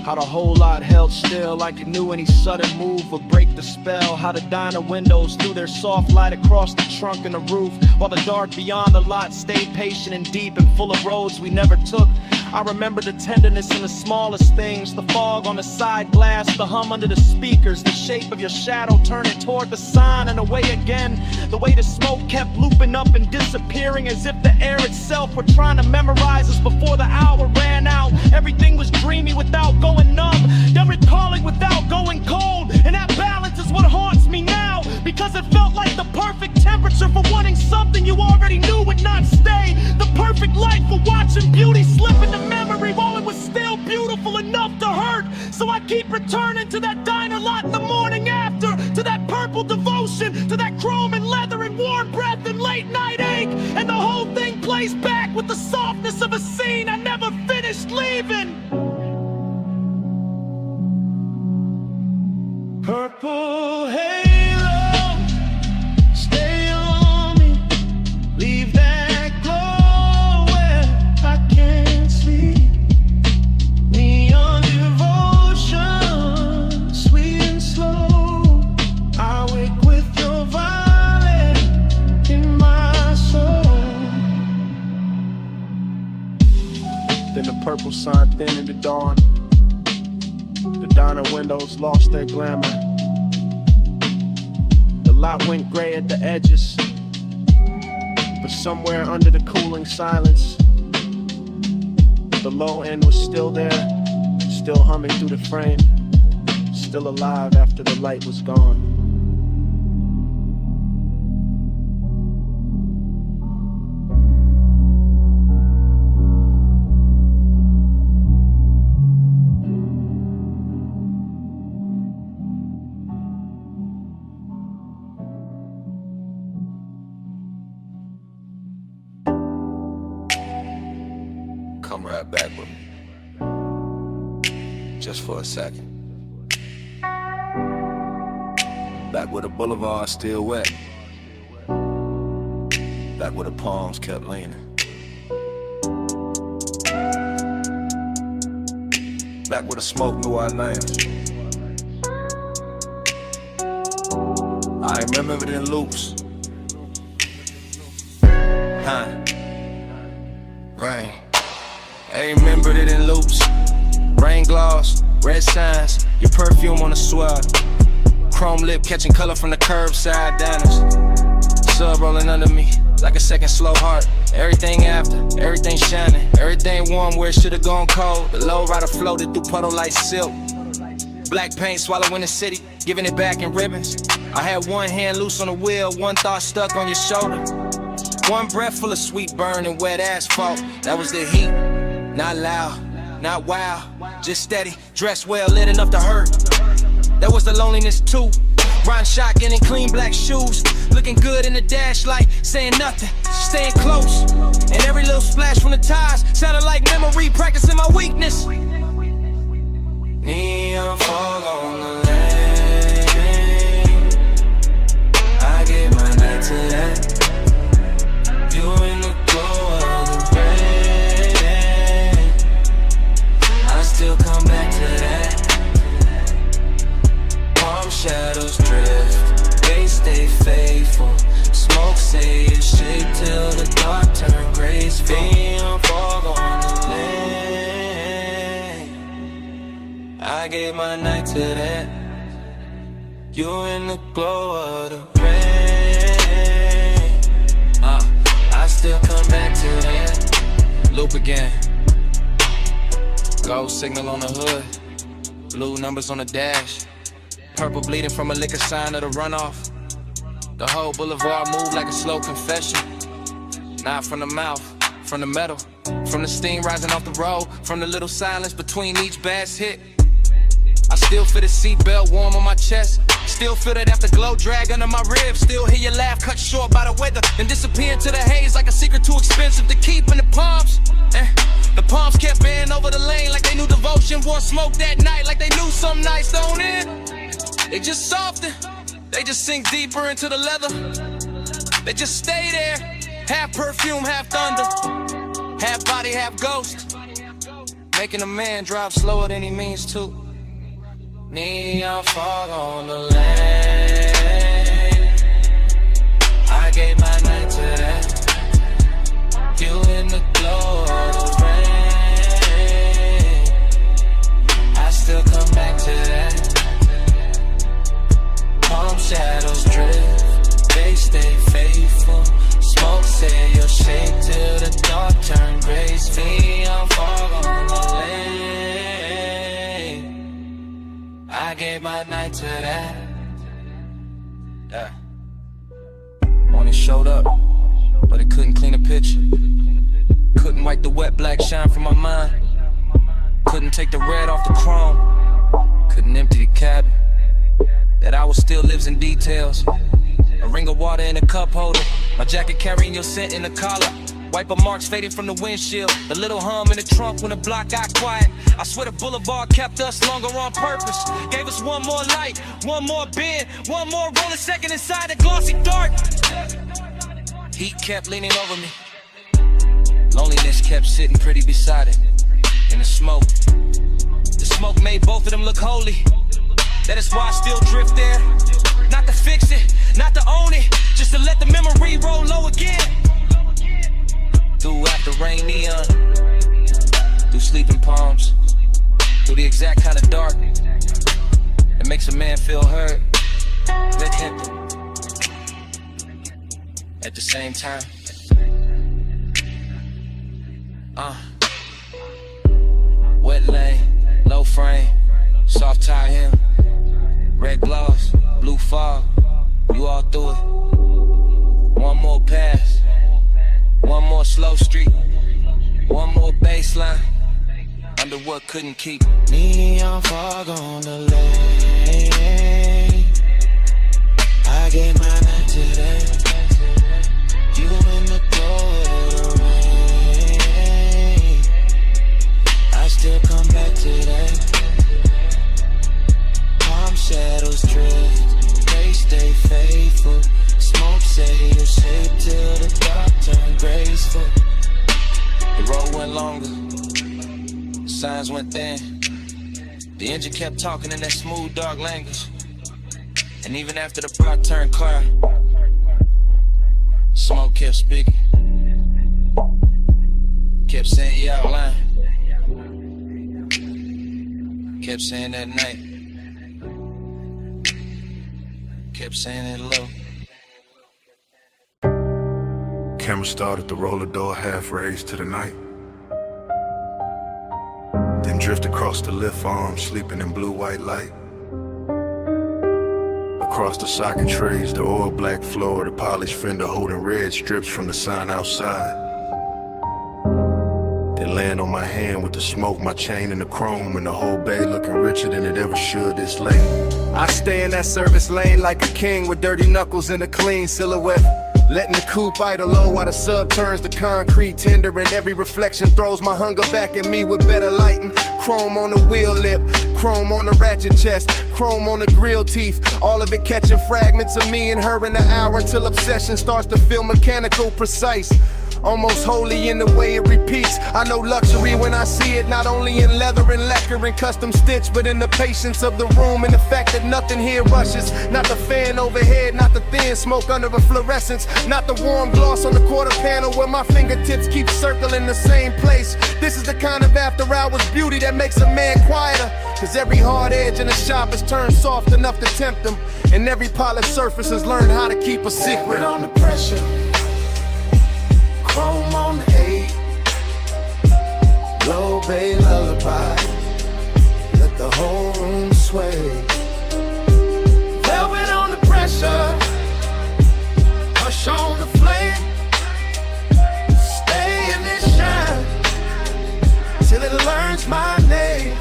how the whole lot held still like it knew any sudden move would break the spell, how the diner windows threw their soft light across the trunk and the roof, while the dark beyond the lot stayed patient and deep and full of roads we never took. I remember the tenderness in the smallest things, the fog on the side glass, the hum under the speakers, the shape of your shadow turning toward the sign and away again, the way the smoke kept looping up and disappearing as if the air itself were trying to memorize us before the hour ran out. Everything was dreamy without going numb, then recalling without going cold, and that balance is what haunts me now, because it felt like the perfect temperature for wanting something you already knew would not stay, the perfect light for watching beauty slip into memory while it was still beautiful enough to hurt. So I keep returning to that diner lot in the morning after, to that purple devotion, to that chrome and leather and warm breath and late night ache, and the whole thing plays back with the softness of a scene I never finished leaving. Purple halo, stay on me, leave that glow where I can't sleep. Neon devotion, sweet and slow, I wake with your violet in my soul. Then the purple sign thin in the dawn, the diner windows lost their glamour, the lot went gray at the edges, but somewhere under the cooling silence, the low end was still there, still humming through the frame, still alive after the light was gone. Come right back with me, just for a second. Back where the boulevard still wet, back where the palms kept leaning, back where the smoke knew our names. I remember it in loops. Rain. I remembered it in loops. Rain gloss, red signs, your perfume on the swell. Chrome lip catching color from the curbside diners. Sub rolling under me like a second slow heart. Everything after, everything shining, everything warm where it should've gone cold. The low rider floated through puddle like silk. Black paint swallowing the city, giving it back in ribbons. I had one hand loose on the wheel, one thought stuck on your shoulder. One breath full of sweet burn and wet asphalt. That was the heat. Not loud, not wild, just steady, dressed well, lit enough to hurt. That was the loneliness too. Riding shotgun in clean black shoes, looking good in the dash light, saying nothing, staying close. And every little splash from the tires sounded like memory, practicing my weakness. Neon fog on the lane, I gave my night to that. You in the glow of the rain, I still come back to that. Palm shadows drift, they stay faithful. Smoke say it's shake till the dark turn graceful. Neon fog on the lane, I gave my night to that. You in the glow of the rain, I still come back to that. Loop again. Gold signal on the hood, blue numbers on the dash, purple bleeding from a liquor sign of the runoff. The whole boulevard moved like a slow confession. Not from the mouth, from the metal, from the steam rising off the road, from the little silence between each bass hit. I still feel the seatbelt warm on my chest, still feel that afterglow drag under my ribs, still hear your laugh cut short by the weather and disappear into the haze like a secret too expensive to keep in the palms. The palms kept bending over the lane like they knew devotion. Wore smoke that night like they knew some nights don't end. They just soften, they just sink deeper into the leather. They just stay there, half perfume, half thunder, half body, half ghost, making a man drive slower than he means to. Neon fog on the lane, I gave my night to that. You in the glow of the rain, I still come back to that. Palm shadows drift, they stay faithful. Smoke say you'll shake till the dark turn graceful. Neon fog on the lane, I gave my night to that. Yeah. Morning showed up, but it couldn't clean a picture. Couldn't wipe the wet black shine from my mind. Couldn't take the red off the chrome. Couldn't empty the cabin. That hour still lives in details. A ring of water in a cup holder, my jacket carrying your scent in the collar. Wiper marks fading from the windshield, the little hum in the trunk when the block got quiet. I swear the boulevard kept us longer on purpose. Gave us one more light, one more bend, one more rolling second inside the glossy dark. Heat kept leaning over me, loneliness kept sitting pretty beside it. In the smoke made both of them look holy. That is why I still drift there. Not to fix it, not to own it, just to let the memory roll low again. Through after rain neon, through sleeping palms, through the exact kind of dark that makes a man feel heard, let him. At the same time, wet lane, low frame, soft tie him. fog, you all through it. One more pass, one more slow street, one more baseline, under what couldn't keep. Neon fog on the lane. I get mine out today. You in the glow of the rain. I still come back today. Palm shadows drift, they stay faithful. Smoke say you're safe till the dark turn graceful. The road went longer, the signs went thin. The engine kept talking in that smooth, dark language. And even after the block turned clear, smoke kept speaking. Kept saying you out line. Kept saying that night. Kept saying it low. Camera started to roll the door half raised to the night. Then drift across the lift arm, sleeping in blue-white light. Across the socket trays, the oil black floor, the polished fender holding red strips from the sign outside. Then land on my hand with the smoke, my chain and the chrome, and the whole bay looking richer than it ever should this late. I stay in that service lane like a king with dirty knuckles and a clean silhouette. Letting the coupe idle low while the sub turns to concrete tender, and every reflection throws my hunger back at me with better lighting. Chrome on the wheel lip, chrome on the ratchet chest, chrome on the grill teeth. All of it catching fragments of me and her in the hour until obsession starts to feel mechanical, precise. Almost holy in the way it repeats. I know luxury when I see it, not only in leather and lacquer and custom stitch, but in the patience of the room and the fact that nothing here rushes. Not the fan overhead, not the thin smoke under a fluorescence, not the warm gloss on the quarter panel where my fingertips keep circling the same place. This is the kind of after hours beauty that makes a man quieter, cause every hard edge in the shop is turned soft enough to tempt them, and every polished surface has learned how to keep a secret. On the pressure, chrome on the 8, low bay lullaby, let the whole room sway. Velvet on the pressure, hush on the flame, stay in this shine till it learns my name.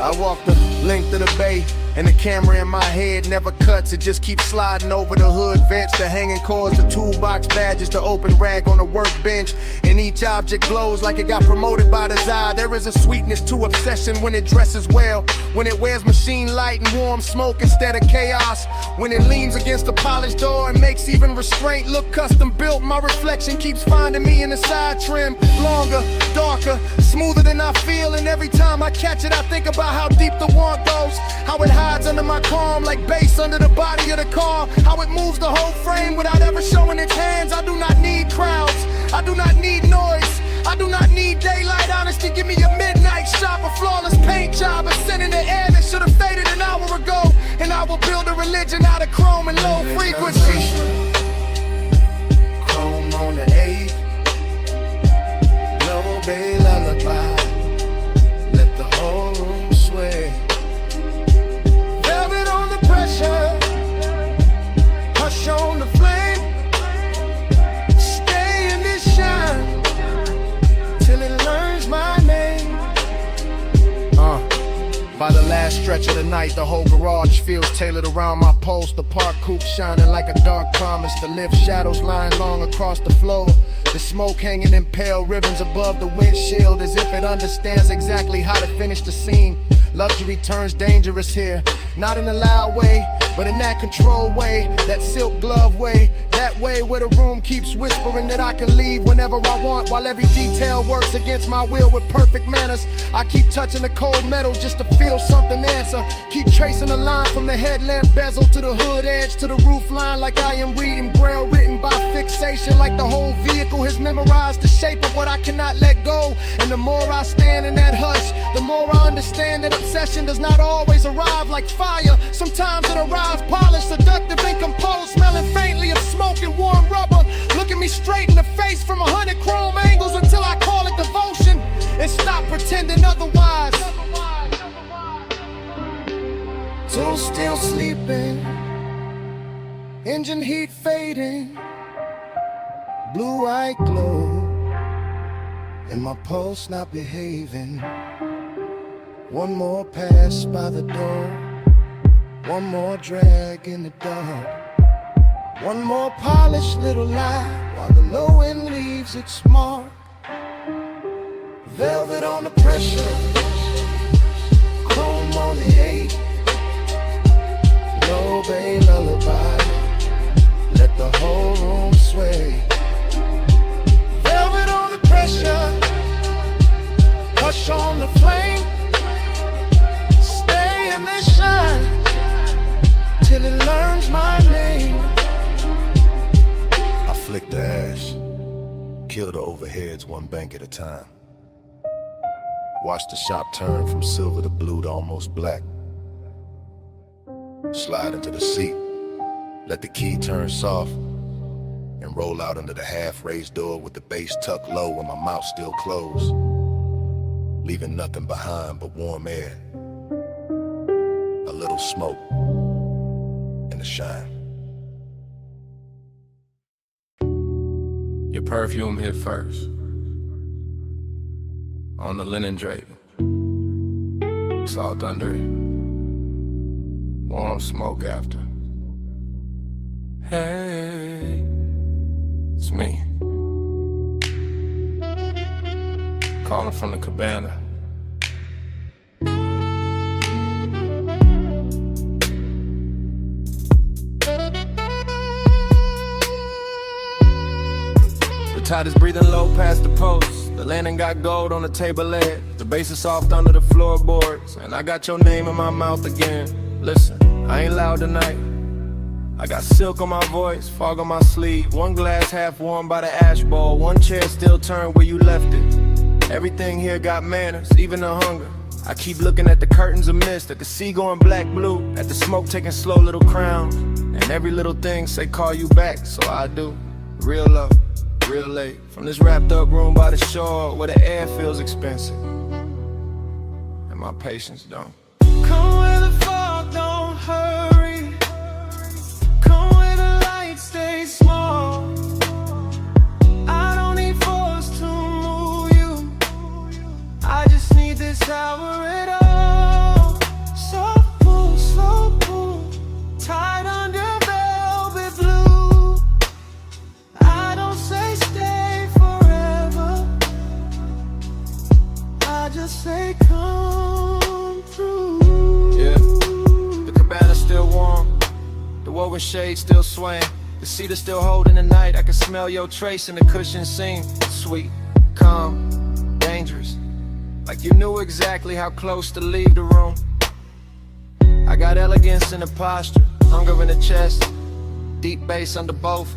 I walk the length of the bay, and the camera in my head never cuts. It just keeps sliding over the hood vents, the hanging cords, the toolbox badges, the open rag on the workbench. And each object glows like it got promoted by design. There is a sweetness to obsession when it dresses well, when it wears machine light and warm smoke instead of chaos, when it leans against the polished door and makes even restraint look custom built. My reflection keeps finding me in the side trim, longer, darker, smoother than I feel. And every time I catch it, I think about how deep the want goes, how it hides under my calm like bass under the body of the car, how it moves the whole frame without ever showing its hands. I do not need crowds, I do not need noise, I do not need daylight honesty. Give me a midnight shot, a flawless paint job, a scent in the air that should have faded an hour ago, and I will build a religion out of chrome and low frequency. Chrome on the 8, low bay lullaby, let the whole room sway. Velvet on the pressure, hush on the flame, stay in this shine till it learns my name. By the last stretch of the night, the whole garage feels tailored around my post. The park coupe shining like a dark promise. The lift shadows lying long across the floor. The smoke hanging in pale ribbons above the windshield, as if it understands exactly how to finish the scene. Luxury turns dangerous here, not in a loud way, but in that controlled way, that silk glove way, that way where the room keeps whispering that I can leave whenever I want, while every detail works against my will with perfect manners. I keep touching the cold metal just to feel something answer. Keep tracing a line from the headlamp bezel to the hood edge to the roof line, like I am reading braille written by fixation, like the whole vehicle has memorized the shape of what I cannot let go. And the more I stand in that hush, the more I understand that obsession does not always arrive like fire. Sometimes it arrives polished, seductive, and composed, smelling faintly of smoke and warm rubber. Looking me straight in the face from 100 chrome angles until I call it devotion and stop pretending otherwise. Platoon still sleeping, engine heat fading, blue eye glow, and my pulse not behaving. One more pass by the door, one more drag in the dark, one more polished little lie while the low end leaves its mark. Velvet on the pressure, chrome on the 8, low bay lullaby, let the whole room sway. Velvet on the pressure, hush on the flame, stay in this shine till it learns my name. I flick the ash, kill the overheads one bank at a time. Watch the shop turn from silver to blue to almost black. Slide into the seat, let the key turn soft, and roll out under the half-raised door with the bass tucked low and my mouth still closed, leaving nothing behind but warm air, a little smoke, and a shine. Your perfume hit first, on the linen draping. It's all thundery, warm smoke after. Hey, it's me, calling from the cabana. The tide is breathing low past the post. The landing got gold on the table leg. The bass is soft under the floorboards, and I got your name in my mouth again. Listen, I ain't loud tonight. I got silk on my voice, fog on my sleeve. One glass half warm by the ash bowl, one chair still turned where you left it. Everything here got manners, even the hunger. I keep looking at the curtains of mist, at the sea going black blue, at the smoke taking slow little crowns, and every little thing say call you back, so I do. Real love, real late, from this wrapped up room by the shore where the air feels expensive and my patience don't. Come where the fog don't hurry, come where the lights stay small. I don't need force to move you, I just need this hour at all. Soft pull, slow pull, tied under velvet blue. I don't say stay forever, I just say come through. Yeah, the cabana's still warm, the woven shade still swaying, the cedar still holding the night. I can smell your trace in the cushion seam. Sweet, calm, dangerous, like you knew exactly how close to leave the room. I got elegance in the posture, hunger in the chest, deep bass under both,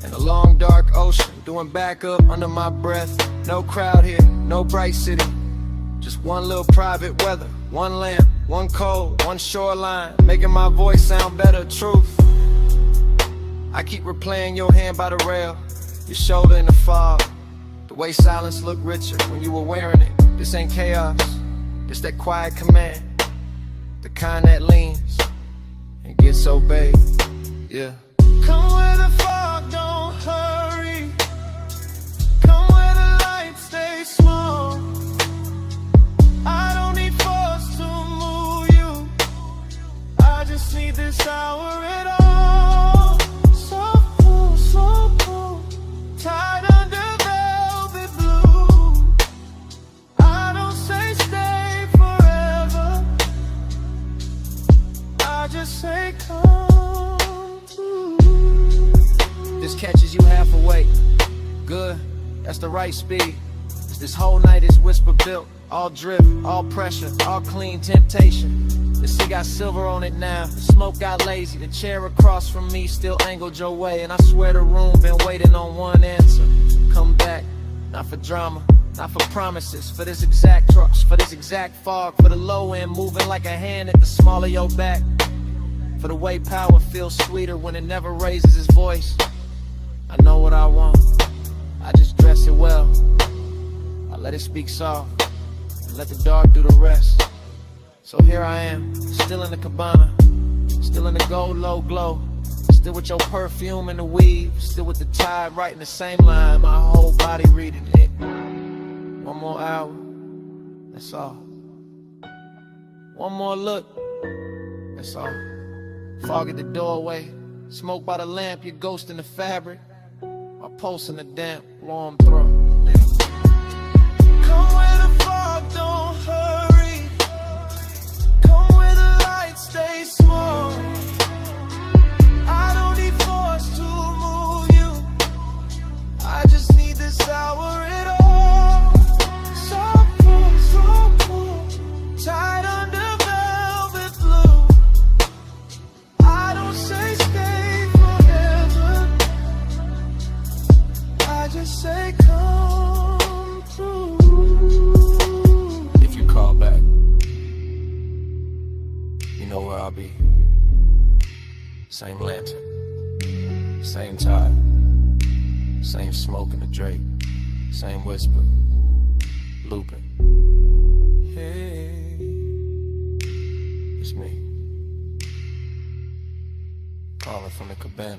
and a long dark ocean doing back up under my breath. No crowd here, no bright city, just one little private weather, one lamp, one cold, one shoreline, making my voice sound better. Truth, I keep replaying your hand by the rail, your shoulder in the fog, the way silence looked richer when you were wearing it. This ain't chaos, this that quiet command, the kind that leans and gets obeyed. Yeah. Come where the fog don't hurry, come where the lights stay small. I don't need force to move you, I just need this hour at all. Soft pull, slow pull, tied under velvet blue. I don't say stay forever, I just say come through. This catches you half awake, good, that's the right speed. This whole night is whisper built, all drift, all pressure, all clean temptation. The sea got silver on it now, the smoke got lazy, the chair across from me still angled your way, and I swear the room been waiting on one answer. Come back, not for drama, not for promises, for this exact trucks, for this exact fog, for the low end moving like a hand at the small of your back, for the way power feels sweeter when it never raises its voice. I know what I want, I just dress it well, I let it speak soft, and let the dark do the rest. So here I am, still in the cabana, still in the gold low glow, still with your perfume and the weave, still with the tide writing the same line, my whole body reading it. One more hour, that's all. One more look, that's all. Fog at the doorway, smoke by the lamp, your ghost in the fabric, my pulse in the damp, warm throat. Come where the fog don't hurry. Come where the lights stay small. I don't need force to move you. I just need this hour at all. So cool, tied under velvet blue. I don't say stay forever. I just say come through. If you call back, you know where I'll be. Same lantern, same tide, same smoke in the Drake, same whisper, looping. Hey, it's me, calling from the cabana.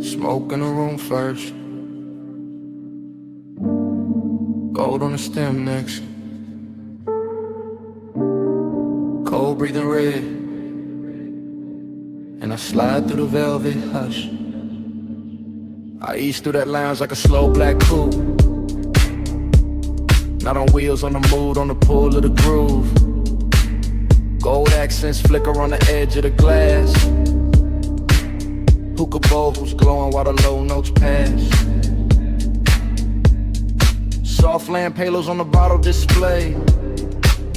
Smoke in the room first, gold on the stem next, cold breathing red, and I slide through the velvet hush. I ease through that lounge like a slow black coupe, not on wheels, on the mood, on the pull of the groove. Gold accents flicker on the edge of the glass. Hookah bowls glowing while the low notes pass. Soft lamp halos on the bottle display.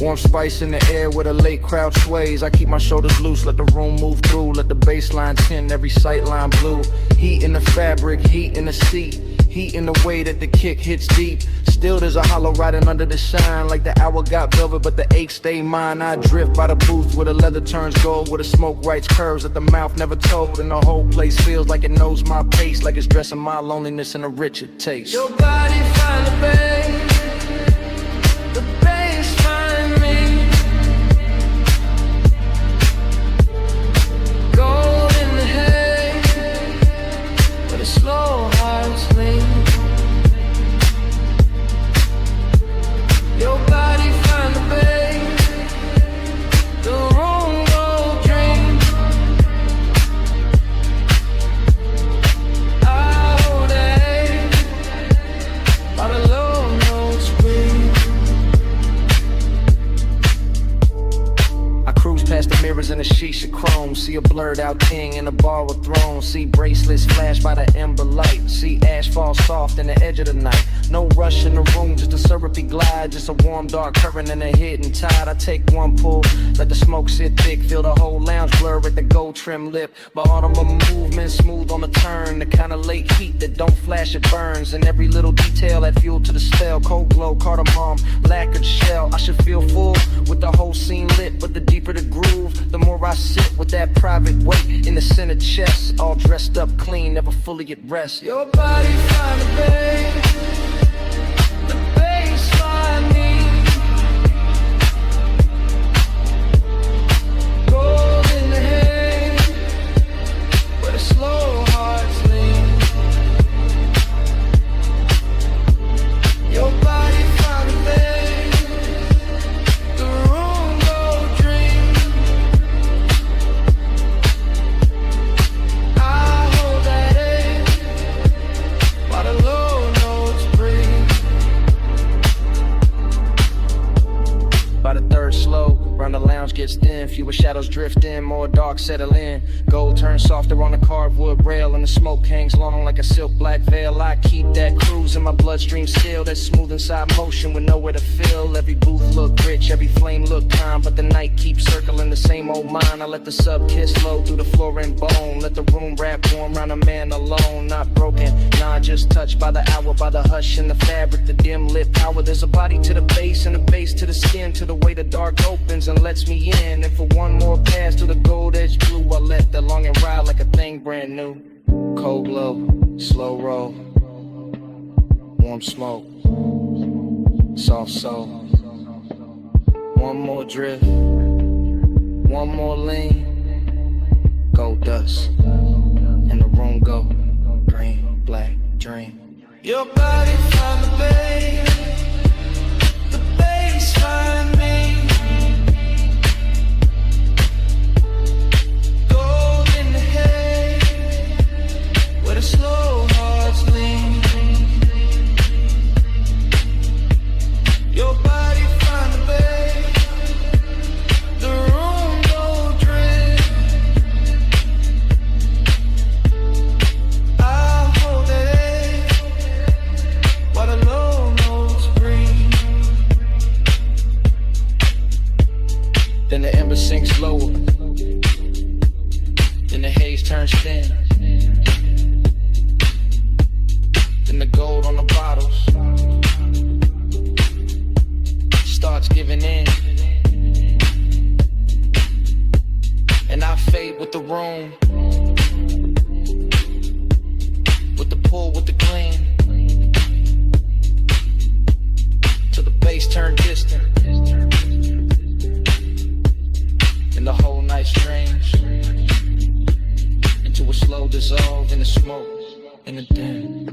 Warm spice in the air where the late crowd sways. I keep my shoulders loose, let the room move through. Let the baseline tint every sightline blue. Heat in the fabric, heat in the seat. Heat in the way that the kick hits deep. Still there's a hollow riding under the shine. Like the hour got velvet but the ache stay mine. I drift by the booth where the leather turns gold, where the smoke writes curves that the mouth never told. And the whole place feels like it knows my pace, like it's dressing my loneliness in a richer taste. Your body find the bass find me. Gold in the hay, where the slow hearts lean. Your body find the bass, the room go dream. I hold a by the low notes breathe. I cruise past the mirrors in a shisha chrome. See a blurred out king in a bar with thrones. See bracelets flash by the ember light. See ash fall soft in the edge of the night. No rush in the room, just a syrupy glide. Just a warm dark current in a hidden tide. I take one pull, let the smoke sit thick. Feel the whole lounge blur with the gold trim lip. But autumn movement smooth on the turn. The kind of late heat that don't flash, it burns. And every little detail add fuel to the spell. Cold glow, cardamom, lacquered shell. I should feel full with the whole scene lit. But the deeper the groove, the more I sit with that private weight in the center chest. All dressed up clean, never fully at rest. Your body find the bass find me. Gold in the hay, where the slow hearts lean. Your body find the bass, the room go dream. I hold that A while the low notes breathe. By the third slow, Round the lounge gets thin, fewer shadows drift in, more dark settle in. Gold turns softer on the carved rail, and the smoke hangs long like a silk black veil. I keep that cruise in my bloodstream still, that smooth inside motion with nowhere to fill. Every booth look rich, every flame look calm, but the night keeps circling the same old mind. I let the sub kiss low through the floor and bone, let the room wrap warm round a man alone. Not broken, nah, just touched by the hour, by the hush and the fabric, the dim lit power. There's a body to the base and a base to the skin, to the way the dark opens and lets me in. And for one more pass through the gold edge blue, I let the longing ride like a thing brand new. Cold glow, slow roll, warm smoke, soft soul. One more drift, one more lean, gold dust, and the room go green, black dream. Your body found the bass find me. Gold in the hay, where the slow hearts lean. Your body find the bay, the room go drip. I'll hold that A while the low notes breathe. Then the ember sinks lower, then the haze turns thin, then the gold on the bottles starts giving in, and I fade with the room, with the pull, with the gleam, till the bass turn distant, and the whole night strange into a slow dissolve in the smoke, in the dim.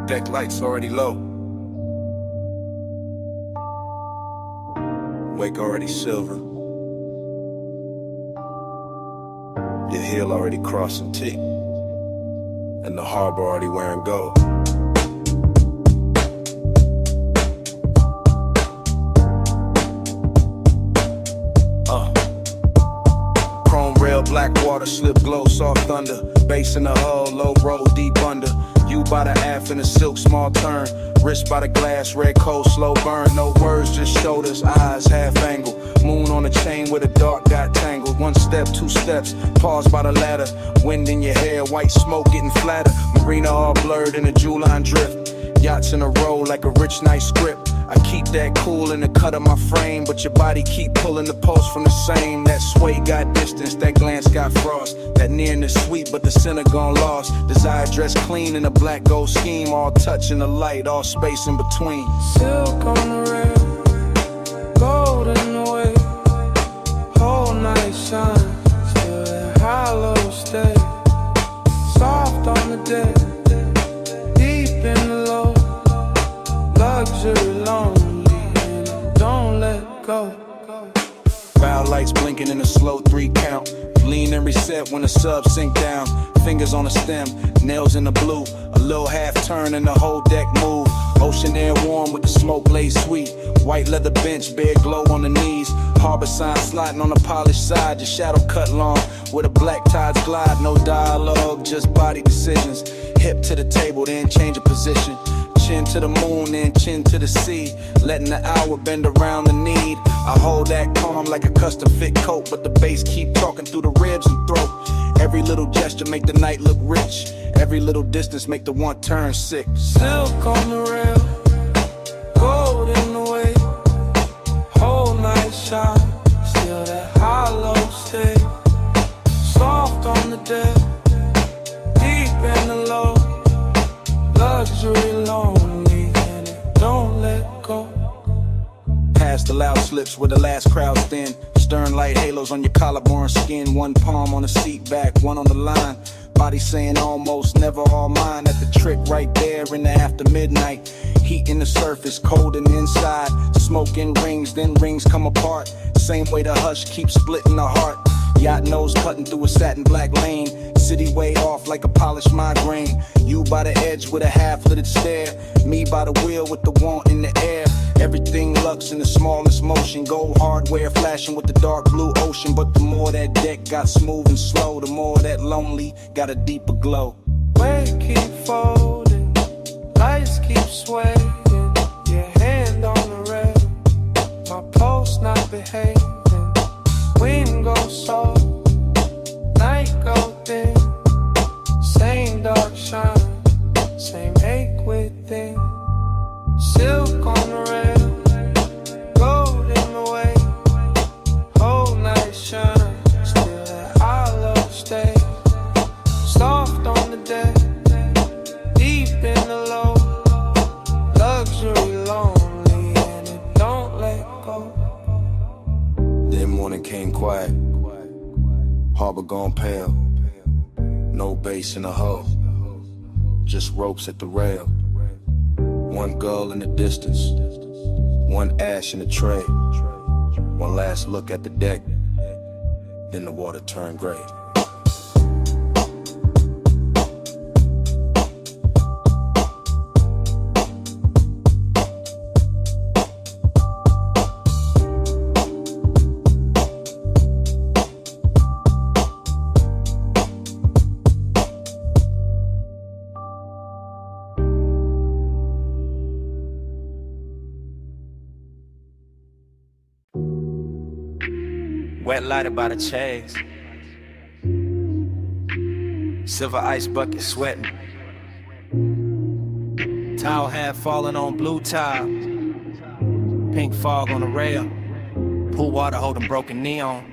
Deck lights already low. Wake already silver. Your heel already crossing T. And the harbor already wearing gold. Chrome rail, black water, slip glow, soft thunder. Bass in the hull, low roll, deep under. You by the aft in a silk small turn. Wrist by the glass, red cold, slow burn. No words, just shoulders, eyes half angle. Moon on the chain where the dark got tangled. One step, two steps, pause by the ladder. Wind in your hair, white smoke getting flatter. Marina all blurred in a jewel line drift. Yachts in a row like a rich night script. I keep that cool in the cut of my frame, but your body keep pulling the pulse from the same. That sway got distance, that glance got frost. That nearness sweet, but the center gone lost. Desire dressed clean in a black gold scheme. All touch in the light, all space in between. Silk on the rail, gold in the way. Whole night shine, still that hollow stay. Soft on the deck, deep in the low. Luxury lonely, and don't let go. Bow lights blinking in a slow 3 count. Lean and reset when the subs sink down. Fingers on the stem, nails in the blue. A little half turn and the whole deck move. Ocean air warm with the smoke laid sweet. White leather bench, bare glow on the knees. Harbor sign sliding on the polished side. Your shadow cut long where the black tides glide. No dialogue, just body decisions. Hip to the table, then change of position. Chin to the moon, then chin to the sea. Letting the hour bend around the need. I hold that calm like a custom fit coat, but the bass keep talking through the ribs and throat. Every little gesture make the night look rich. Every little distance make the one turn sick. Silk on the rail, gold in the way. Whole night shine, still that hollow stay. Soft on the deck, deep in the low. Luxury lonely, and it don't let go. Past the loud slips where the last crowd's thin. Stern light halos on your collarbone skin. One palm on the seat back, one on the line. Body Everybody saying almost, never all mine. At the trick right there in the after midnight. Heat in the surface, cold in the inside. Smoke in rings, then rings come apart. Same way the hush keeps splitting the heart. Yacht nose cutting through a satin black lane. City way off like a polished migraine. You by the edge with a half-littered stare. Me by the wheel with the want in the air. Everything lux in the smallest motion. Gold hardware flashing with the dark blue ocean. But the more that deck got smooth and slow, the more that lonely got a deeper glow. Weight keep folding, lights keep swaying. Your hand on the rail, my pulse not behaving. Wind goes soft, night go thin. Same dark shine, same ache within. Silk on the rail, gold in the way. Whole night shine, still that I love stay. Soft on the deck, deep in the low. Luxury lonely and it don't let go. Then morning came quiet, harbor gone pale. No bass in the hull, just ropes at the rail. One gull in the distance, one ash in the tray. One last look at the deck, then the water turned gray. Wet lighted by the chase. Silver ice bucket sweating. Towel hat falling on blue tile. Pink fog on the rail. Pool water holding broken neon.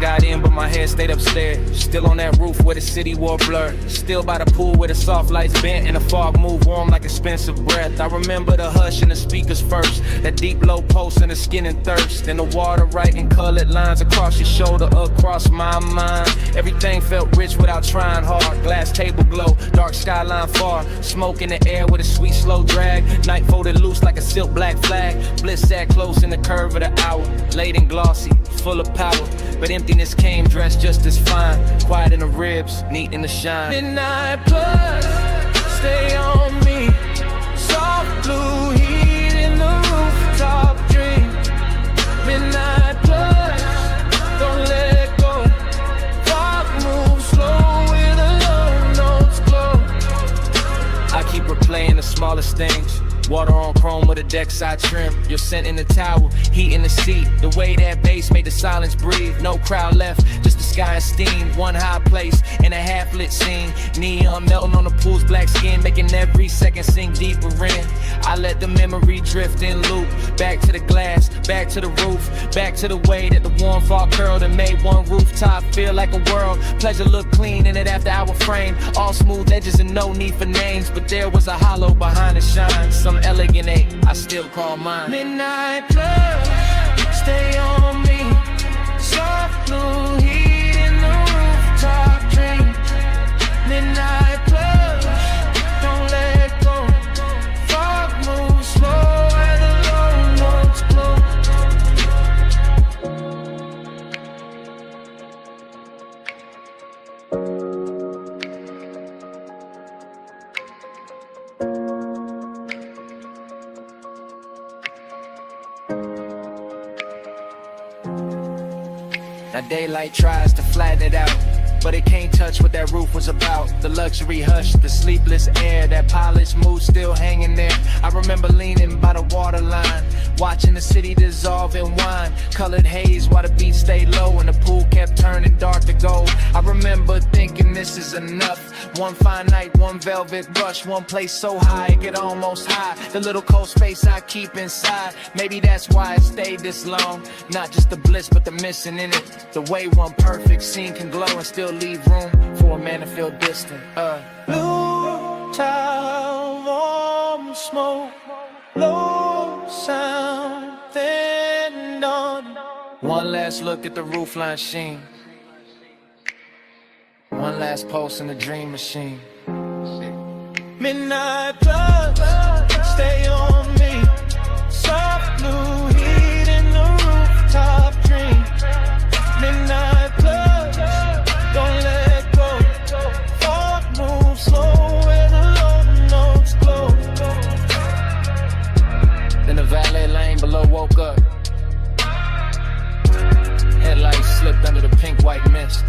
Got in, but my head stayed upstairs. Still on that roof where the city wore blur. Still by the pool where the soft lights bent and the fog moved warm like expensive breath. I remember the hush and the speakers first. That deep low pulse and the skin and thirst. And the water writing colored lines across your shoulder, across my mind. Everything felt rich without trying hard. Glass table glow, dark skyline far. Smoke in the air with a sweet slow drag. Night folded loose like a silk black flag. Bliss sat close in the curve of the hour. Late and glossy, full of power. But emptiness came dressed just as fine. Quiet in the ribs, neat in the shine. Midnight plus, stay on me. Soft blue heat in the rooftop dream. Midnight plus, don't let go. Fog moves slow with the low notes glow. I keep replaying the smallest things. Water on chrome with a deck side trim. Your scent in the towel, heat in the seat. The way that bass made the silence breathe. No crowd left, just the sky and steam. One high place in a half-lit scene. Neon melting on the pool's black skin, making every second sink deeper in. I let the memory drift in loop. Back to the glass, back to the roof. Back to the way that the warm fall curled and made one rooftop feel like a world. Pleasure looked clean in it after our frame. All smooth edges and no need for names. But there was a hollow behind the shine. Some elegant ache, I still call mine. Midnight plus, stay on me. Soft blue heat in the rooftop dream. Midnight plus, don't let go. Fog moves slow where the low notes glow. Now daylight tries to flatten it out, but it can't touch what that roof was about. The luxury hush, the sleepless air, that polished mood still hanging there. I remember leaning by the waterline, watching the city dissolve in wine. Colored haze while the beat stayed low and the pool kept turning dark to gold. I remember thinking this is enough, One fine night, one velvet brush, one place so high it get almost high. The little cold space I keep inside, maybe that's why it stayed this long. Not just the bliss, but the missing in it. The way one perfect scene can glow and still leave room for a man to feel distant. Blue tile, warm smoke, low sound, thin dawn. One last look at the roofline sheen. One last pulse in the dream machine. Midnight blood, stay on me. Soft blue heat in the rooftop dream. Midnight blood, don't let go. Thought move slow where the low notes glow. Then the valet lane below woke up. Headlights slipped under the pink-white mist.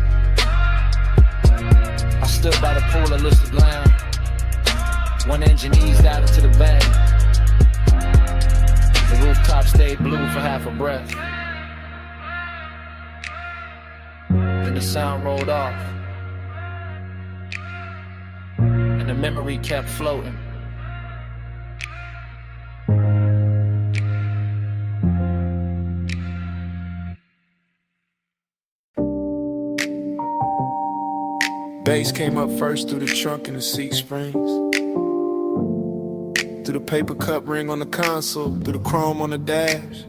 I stood by the pool of Lucid Lounge. One engine eased out into the bay. The rooftop stayed blue for half a breath. Then the sound rolled off. And the memory kept floating. Bass came up first through the trunk and the seat springs. Through the paper cup ring on the console, through the chrome on the dash.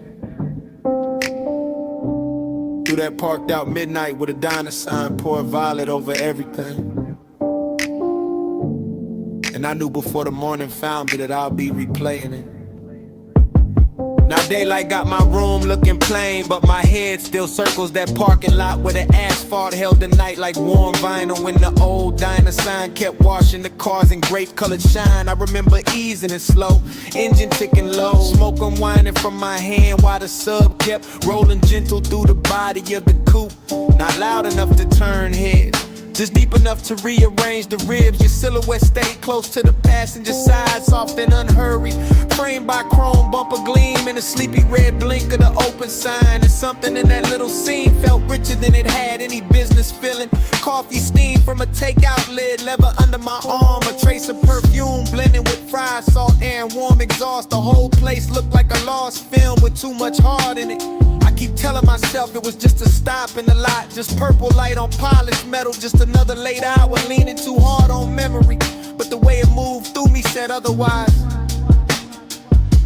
Through that parked out midnight with a diner sign, pour violet over everything. And I knew before the morning found me that I'll be replaying it. Now daylight got my room looking plain, but my head still circles that parking lot where the asphalt held the night like warm vinyl. When the old diner sign kept washing the cars in grape colored shine. I remember easing it slow, engine ticking low, smoke unwinding from my hand while the sub kept rolling gentle through the body of the coupe. Not loud enough to turn heads, just deep enough to rearrange the ribs. Your silhouette stayed close to the passenger side, soft and unhurried, framed by chrome bumper gleam and a sleepy red blink of the open sign. And something in that little scene felt richer than it had any business feeling. Coffee steam from a takeout lid, leather under my arm, a trace of perfume blending with fried salt air and warm exhaust. The whole place looked like a lost film with too much heart in it. I keep telling myself it was just a stop in the lot, just purple light on polished metal, just another late hour leaning too hard on memory. But the way it moved through me said otherwise.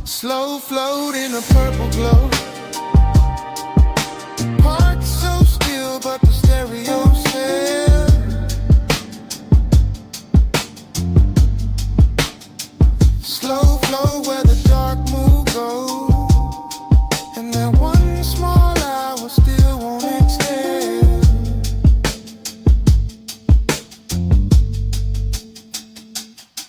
Slow float in a purple glow, heart so still but the stereo said. Slow flow where the dark mood goes. And that one small hour still won't extend.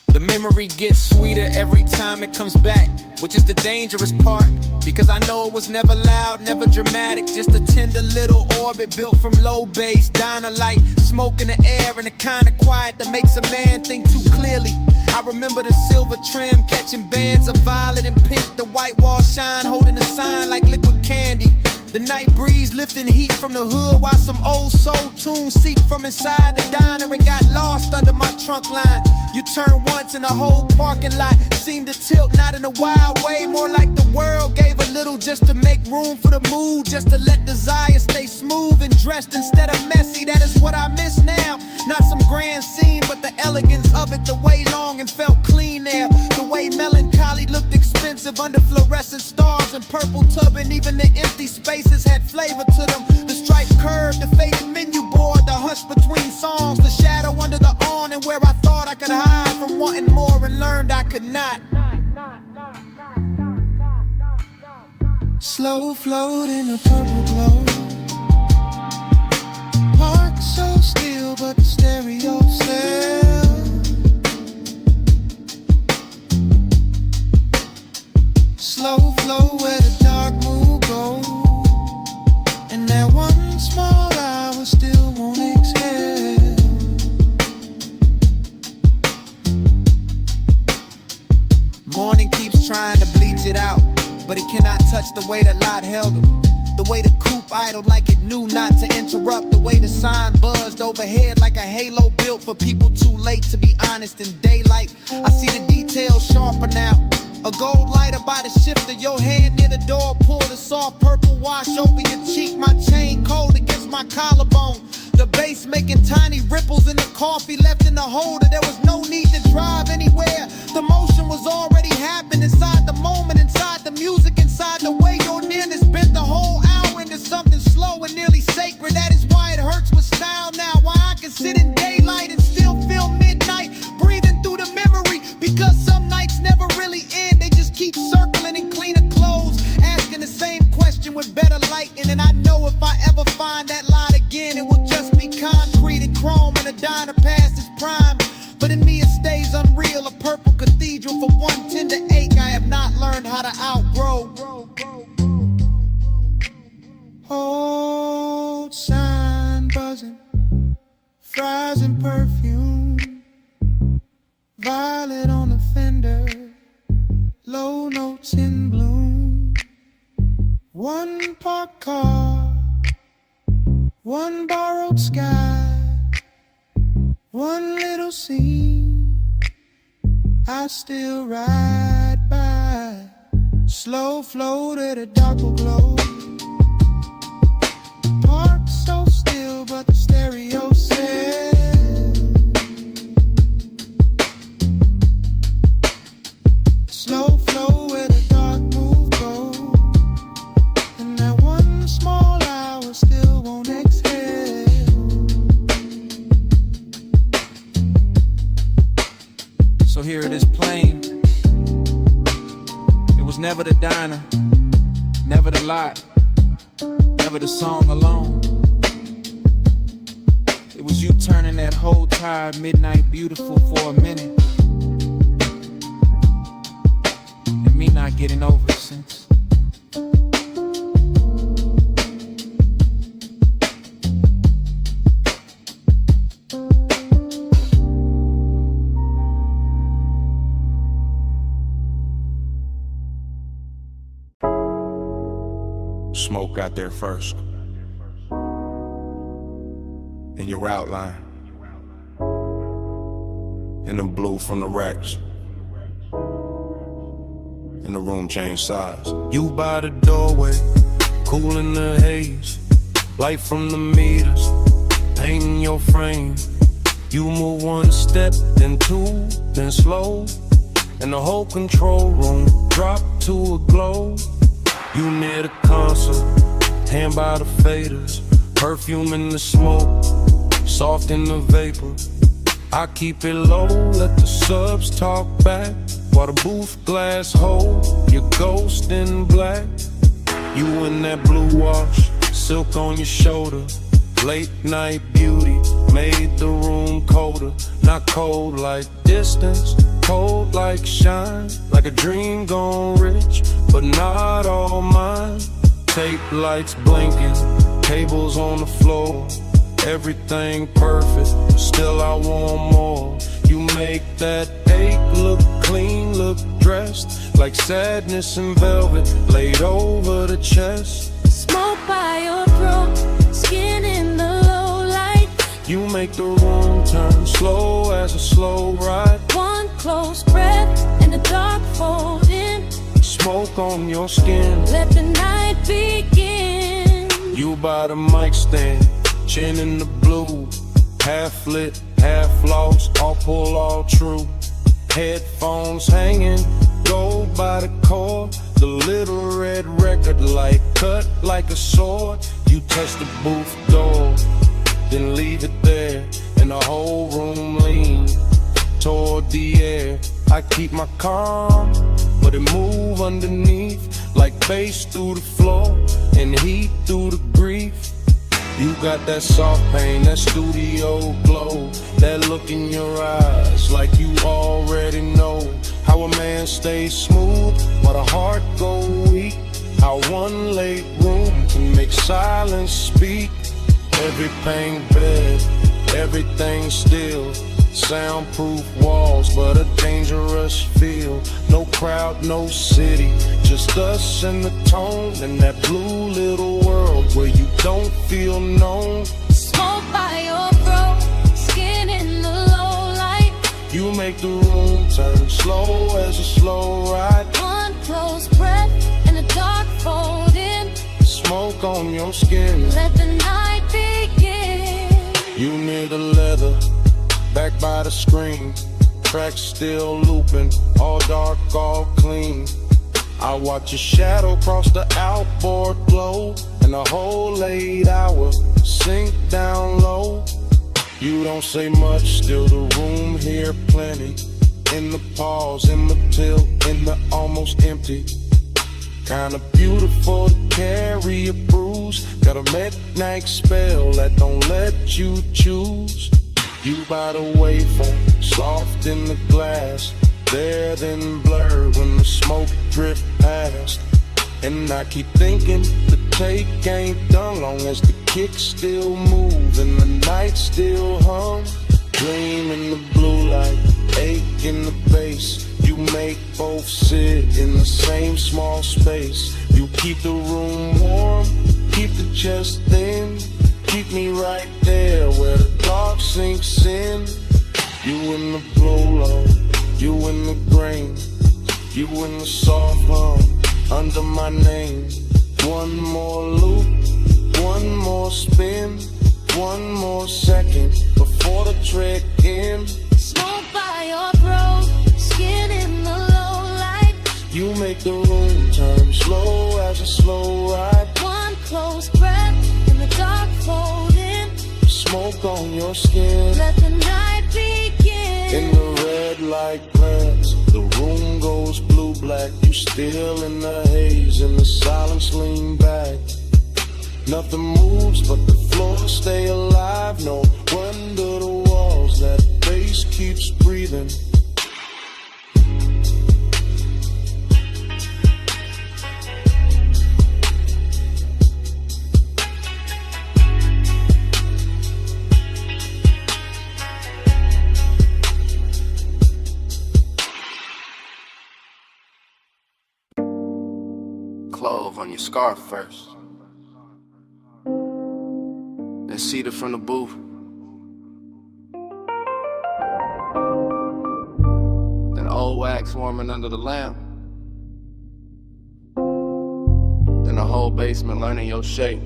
The memory gets sweeter every time it comes back, which is the dangerous part, because I know it was never loud, never dramatic, just a tender little orbit built from low bass, diner light, smoke in the air, and the kind of quiet that makes a man think too clearly. I remember the silver trim catching bands of violet and pink, the white wall shine holding a sign like liquid candy. The night breeze lifting heat from the hood while some old soul tunes seeped from inside the diner and got lost under my trunk line. You turn once and the whole parking lot seemed to tilt, not in a wild way, more like the world gave a little just to make room for the mood, just to let desire stay smooth and dressed instead of messy. That is what I miss now. Not some grand scene, but the elegance of it, the way long and felt clean there, the way melancholy looked expensive under fluorescent stars and purple tubbing. Even the empty spaces had flavor to them. The striped curve, the faded menu board, the hush between songs, the shadow under the awning where I thought I could hide from wanting more and learned I could not. Slow float in a purple glow, heart so still but the stereo still. Slow flow where the dark mood goes, and that one small hour still won't exhale. Morning keeps trying to bleach it out, but it cannot touch the way that light held him. The way the coupe idled like it knew not to interrupt. The way the sign buzzed overhead like a halo built for people too late to be honest in daylight. I see the details sharper now. A gold lighter by the shifter, your hand near the door, pull the soft purple wash over your cheek. My chain cold against my collarbone. The bass making tiny ripples in the coffee left in the holder. There was no need to drive anywhere. The motion was already happening inside the moment, inside the music, inside the way your nearness bent the whole hour into something slow and nearly sacred. That is why it hurts with style now. Why I can sit in daylight and still feel midnight, breathing through the memory. Because some nights never really end. They just keep circling in cleaner clothes, asking the same question with better lighting. And I know if I ever find that light again, it will just be concrete and chrome and a diner past its prime. But in me it stays unreal, a purple cathedral for one tender ache I have not learned how to outgrow. Old sign buzzing, fries and perfume, violet on the fender, low notes in bloom. One parked car, one borrowed sky, one little scene I still ride by. Slow flow to the dark will glow. Park so still, but the stereo says slow flow where the dark move goes. And that one small hour still won't exhale. So here it is plain. It was never the diner, never the lot, never the song alone. It was you turning that whole tired midnight beautiful for a minute, and me not getting over it since. Smoke got there first. In your outline. In the blue from the racks. And the room changed size. You by the doorway, cool in the haze. Light from the meters, painting your frame. You move one step, then two, then slow. And the whole control room dropped to a glow. You near the console, hand by the faders. Perfume in the smoke, soft in the vapor. I keep it low, let the subs talk back. While the booth glass hold your ghost in black. You in that blue wash, silk on your shoulder. Late night beauty made the room colder. Not cold like distance, cold like shine. Like a dream gone rich, but not all mine. Tape lights blinking, tables on the floor. Everything perfect, still I want more. You make that ache look clean, look dressed. Like sadness in velvet, laid over the chest. Smoke by your throat, skin in the low light. You make the room turn slow as a slow ride. One close breath and the dark fold in. Smoke on your skin, let the night begin. You by the mic stand, chin in the blue. Half lit, half lost, all pull, all true. Headphones hanging, gold by the cord. The little red record light cut like a sword. You touch the booth door, then leave it there. And the whole room leans toward the air. I keep my calm, but it move underneath. Like bass through the floor and heat through the grief. You got that soft pain, that studio glow. That look in your eyes like you already know. How a man stays smooth while the heart go weak. How one late room can make silence speak. Every pain bed, everything still. Soundproof walls, but a dangerous feel. No crowd, no city, just us and the tone. In that blue little world where you don't feel known. Smoke by your throat, skin in the low light. You make the room turn slow as a slow ride. One close breath and the dark fold in. Smoke on your skin. Let the night begin. You near the leather, back by the screen. Tracks still looping, all dark, all clean. I watch your shadow cross the outboard glow, and the whole 8 hour sink down low. You don't say much, still the room here plenty. In the pause, in the tilt, in the almost empty. Kinda beautiful to carry a bruise. Got a midnight spell that don't let you choose. You by the waveform, soft in the glass. There then blurred when the smoke drift past. And I keep thinking the take ain't done, long as the kick still move and the night still hum. Dream in the blue light, ache in the bass. You make both sit in the same small space. You keep the room warm, keep the chest thin. Keep me right there where the dark sinks in. You in the blow, you in the grain. You in the soft hum under my name. One more loop, one more spin, one more second before the trek ends. Smoke by your throat, skin in the low light. You make the room turn slow as a slow ride. One close breath and the dark fold in. Smoke on your skin. Let the night begin. In the red light glance, the room goes blue-black. You still in the haze, and the silence lean back. Nothing moves but the floor stay alive. No wonder the walls, that bass keeps breathing. Clove on your scarf first, then cedar from the booth, then old wax warming under the lamp, then the whole basement learning your shape.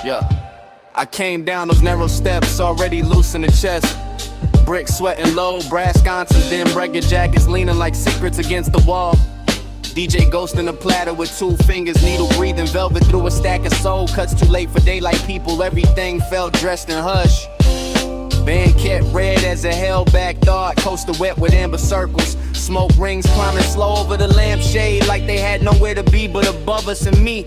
Yeah, I came down those narrow steps already loose in the chest. Brick sweating low, brass sconces, then breaking jackets leaning like secrets against the wall. DJ Ghost in a platter with 2 fingers, needle breathing velvet through a stack of soul cuts. Too late for daylight people, everything felt dressed in hush. Band kept red as a held back thought, coaster wet with amber circles. Smoke rings climbing slow over the lampshade like they had nowhere to be but above us and me.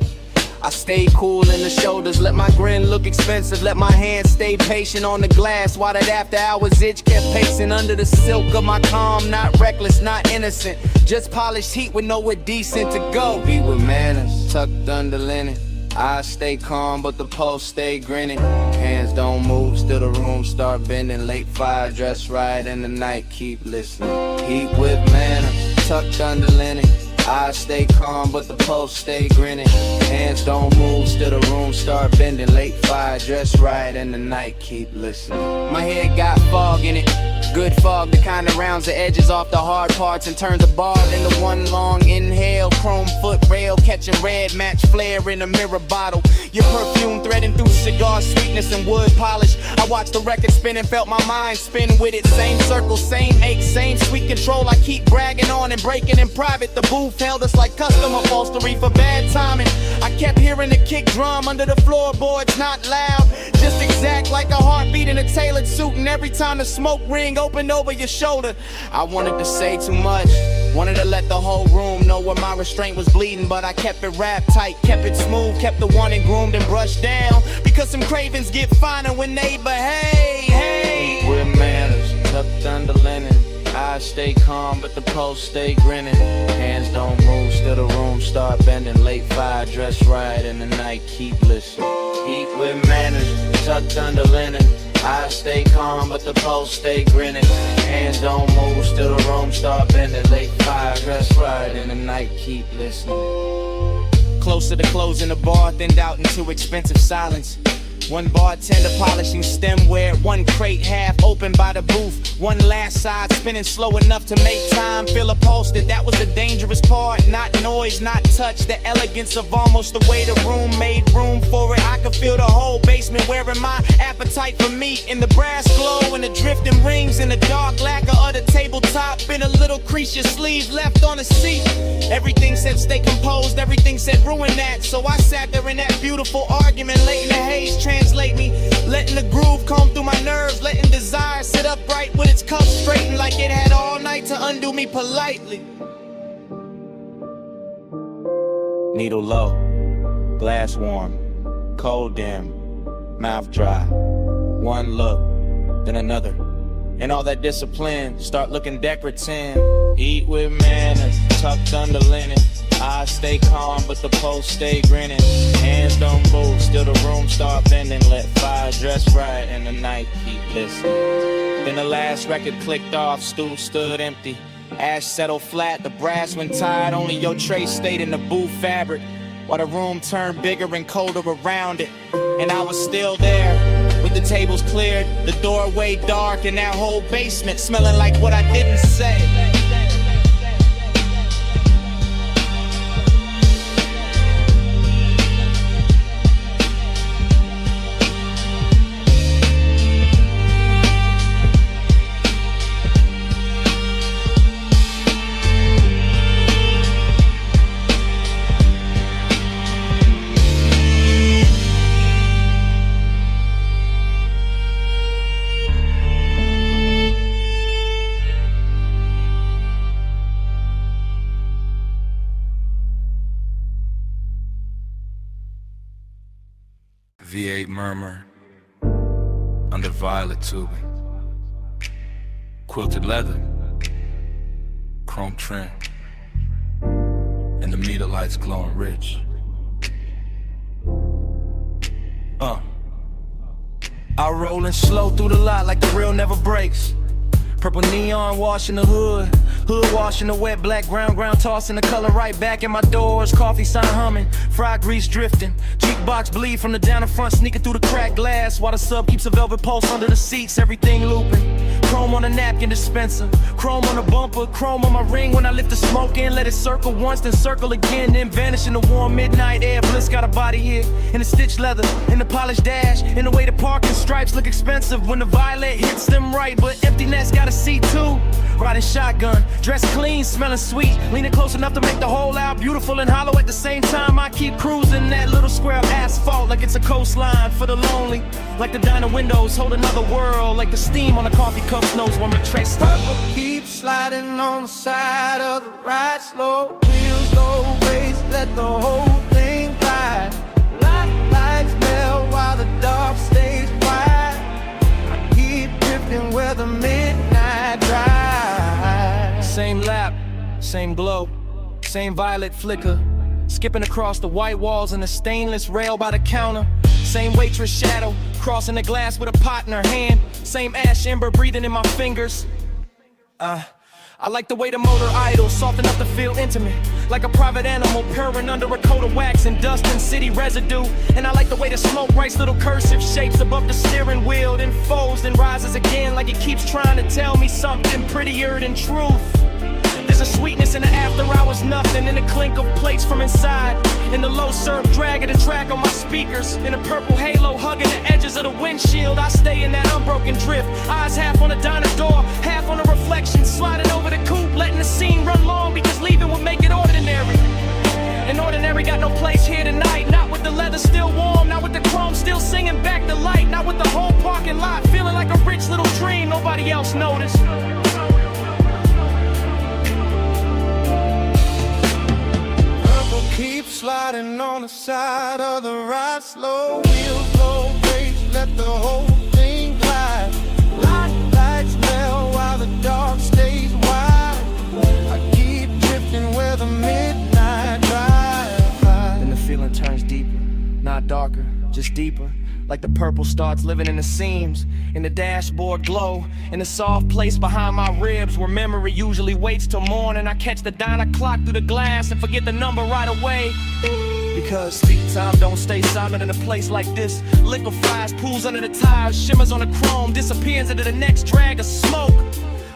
I stayed cool in the shoulders, let my grin look expensive, let my hands stay patient on the glass while that after hours itch kept pacing under the silk of my calm. Not reckless, not innocent, just polished heat with nowhere decent to go. Be with manners, tucked under linen. I stay calm, but the pulse stay grinning. Hands don't move, still the room start bending. Late fire, dress right, and the night keep listening. Heat with manners, tucked under linen. I stay calm, but the pulse stay grinning. Hands don't move, still the room start bending. Late fire, dress right, and the night keep listening. My head got fog in it, good fog, the kind that rounds the edges off the hard parts and turns a bar into one long inhale. Chrome foot rail, catching red, match flare in a mirror bottle. Your perfume threading through cigar sweetness and wood polish. I watched the record spin and felt my mind spin with it. Same circle, same ache, same sweet control. I keep bragging on and breaking in private. The booth held us like custom upholstery for bad timing. I kept hearing the kick drum under the floorboards, not loud, just exact like a heartbeat in a tailored suit. And every time the smoke ring opened over your shoulder, I wanted to say too much, wanted to let the whole room know where my restraint was bleeding, but I kept it wrapped tight, kept it smooth, kept the wanted groomed and brushed down, because some cravings get finer when they behave. Hey, with manners, tucked under linen. I stay calm, but the pulse stay grinning. Hands don't move, still the room start bending. Late fire, dress right, and the night keep listening. Heat with manners, tucked under linen. I stay calm, but the pulse stay grinning. Hands don't move, still the room start bending. Late 5, dress right, in the night keep listening. Closer to closing the bar, thinned out into expensive silence. One bartender polishing stemware, one crate half open by the booth. One last side spinning slow enough to make time feel upholstered. That was the dangerous part, not noise, not touch. The elegance of almost the way the room made room for it. I could feel the whole basement wearing my appetite for meat. In the brass glow and the drifting rings in the dark lacquer of the tabletop. Been a little crease your sleeve left on the seat. Everything said stay composed, everything said ruin that. So I sat there in that beautiful argument, late in the haze, translate me, letting the groove comb through my nerves, letting desire sit upright with its cuffs straightened like it had all night to undo me politely. Needle low, glass warm, cold dim, mouth dry. One look, then another. And all that discipline, start looking decorative. Eat with manners, tucked under linen. I stay calm, but the pulse stay grinning. Hands don't move, still the room start bending. Let fire dress right, and the night keep listening. Then the last record clicked off, stool stood empty. Ash settled flat, the brass went tired. Only your tray stayed in the booth fabric, while the room turned bigger and colder around it. And I was still there, with the tables cleared, the doorway dark, and that whole basement smelling like what I didn't say. V8 murmur under violet tubing, quilted leather, chrome trim, and the meter lights glowing rich. I rollin' slow through the lot like the real never breaks. Purple neon washing the hood washing the wet black ground tossing the color right back in my doors. Coffee sign humming, fried grease drifting, jukebox bleed from the down in front, sneaking through the cracked glass while the sub keeps a velvet pulse under the seats. Everything looping, chrome on a napkin dispenser, chrome on the bumper, chrome on my ring when I lift the smoke in. Let it circle once, then circle again, then vanish in the warm midnight air. Bliss got a body here in the stitched leather, in the polished dash, in the way the parking stripes look expensive when the violet hits them right, but emptiness got a seat too. Riding shotgun, dressed clean, smelling sweet, leaning close enough to make the whole out beautiful and hollow at the same time. I keep cruising that little square of asphalt like it's a coastline for the lonely, like the diner windows hold another world, like the steam on a coffee cup knows when my tray stops. Purple keeps sliding on the side of the ride, slow wheels, low race, let the whole thing glide. Lights melt while the dark stays quiet. I keep drifting where the midnight drive. Same lap, same glow, same violet flicker, skipping across the white walls and the stainless rail by the counter. Same waitress shadow, crossing the glass with a pot in her hand. Same ash ember breathing in my fingers. I like the way the motor idles, soft enough to feel intimate, like a private animal purring under a coat of wax and dust and city residue. And I like the way the smoke writes little cursive shapes above the steering wheel, then folds and rises again like it keeps trying to tell me something prettier than truth. There's a sweetness in the after hours, nothing in the clink of plates from inside, in the low surf drag of the track on my speakers, in a purple halo hugging the edges of the windshield. I stay in that unbroken drift, eyes half on the diner door, half on the reflection, sliding over the coupe, letting the scene run long because leaving would make it ordinary. And ordinary got no place here tonight, not with the leather still warm, not with the chrome still singing back the light, not with the whole parking lot feeling like a rich little dream nobody else noticed. Keep sliding on the side of the ride, slow wheels, low race, let the whole thing glide. Lights melt while the dark stays wide. I keep drifting where the midnight drive. Then the feeling turns deeper, not darker, just deeper. like the purple starts living in the seams, in the dashboard glow, in the soft place behind my ribs where memory usually waits till morning. I catch the diner clock through the glass and forget the number right away. Because time don't stay silent in a place like this. Liquefies, pools under the tires, shimmers on the chrome, disappears into the next drag of smoke.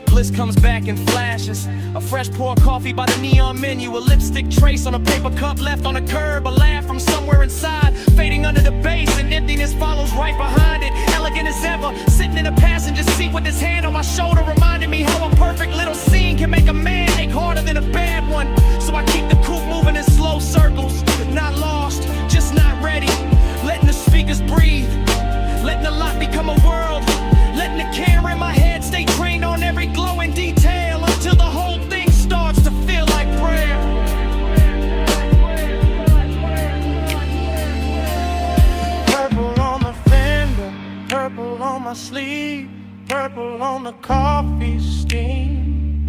Bliss comes back in flashes. A fresh pour coffee by the neon menu. A lipstick trace on a paper cup left on a curb. A laugh from somewhere inside, fading under the bass, and emptiness follows right behind it. Elegant as ever, sitting in a passenger seat with his hand on my shoulder, reminding me how a perfect little scene can make a man ache harder than a bad one. So I keep the coupe moving in slow circles, not lost, just not ready. Letting the speakers breathe, letting the lot become a world, letting the camera in my head stay trained on every glowing detail until the whole thing starts to feel like prayer. Purple on the fender, purple on my sleeve, purple on the coffee steam.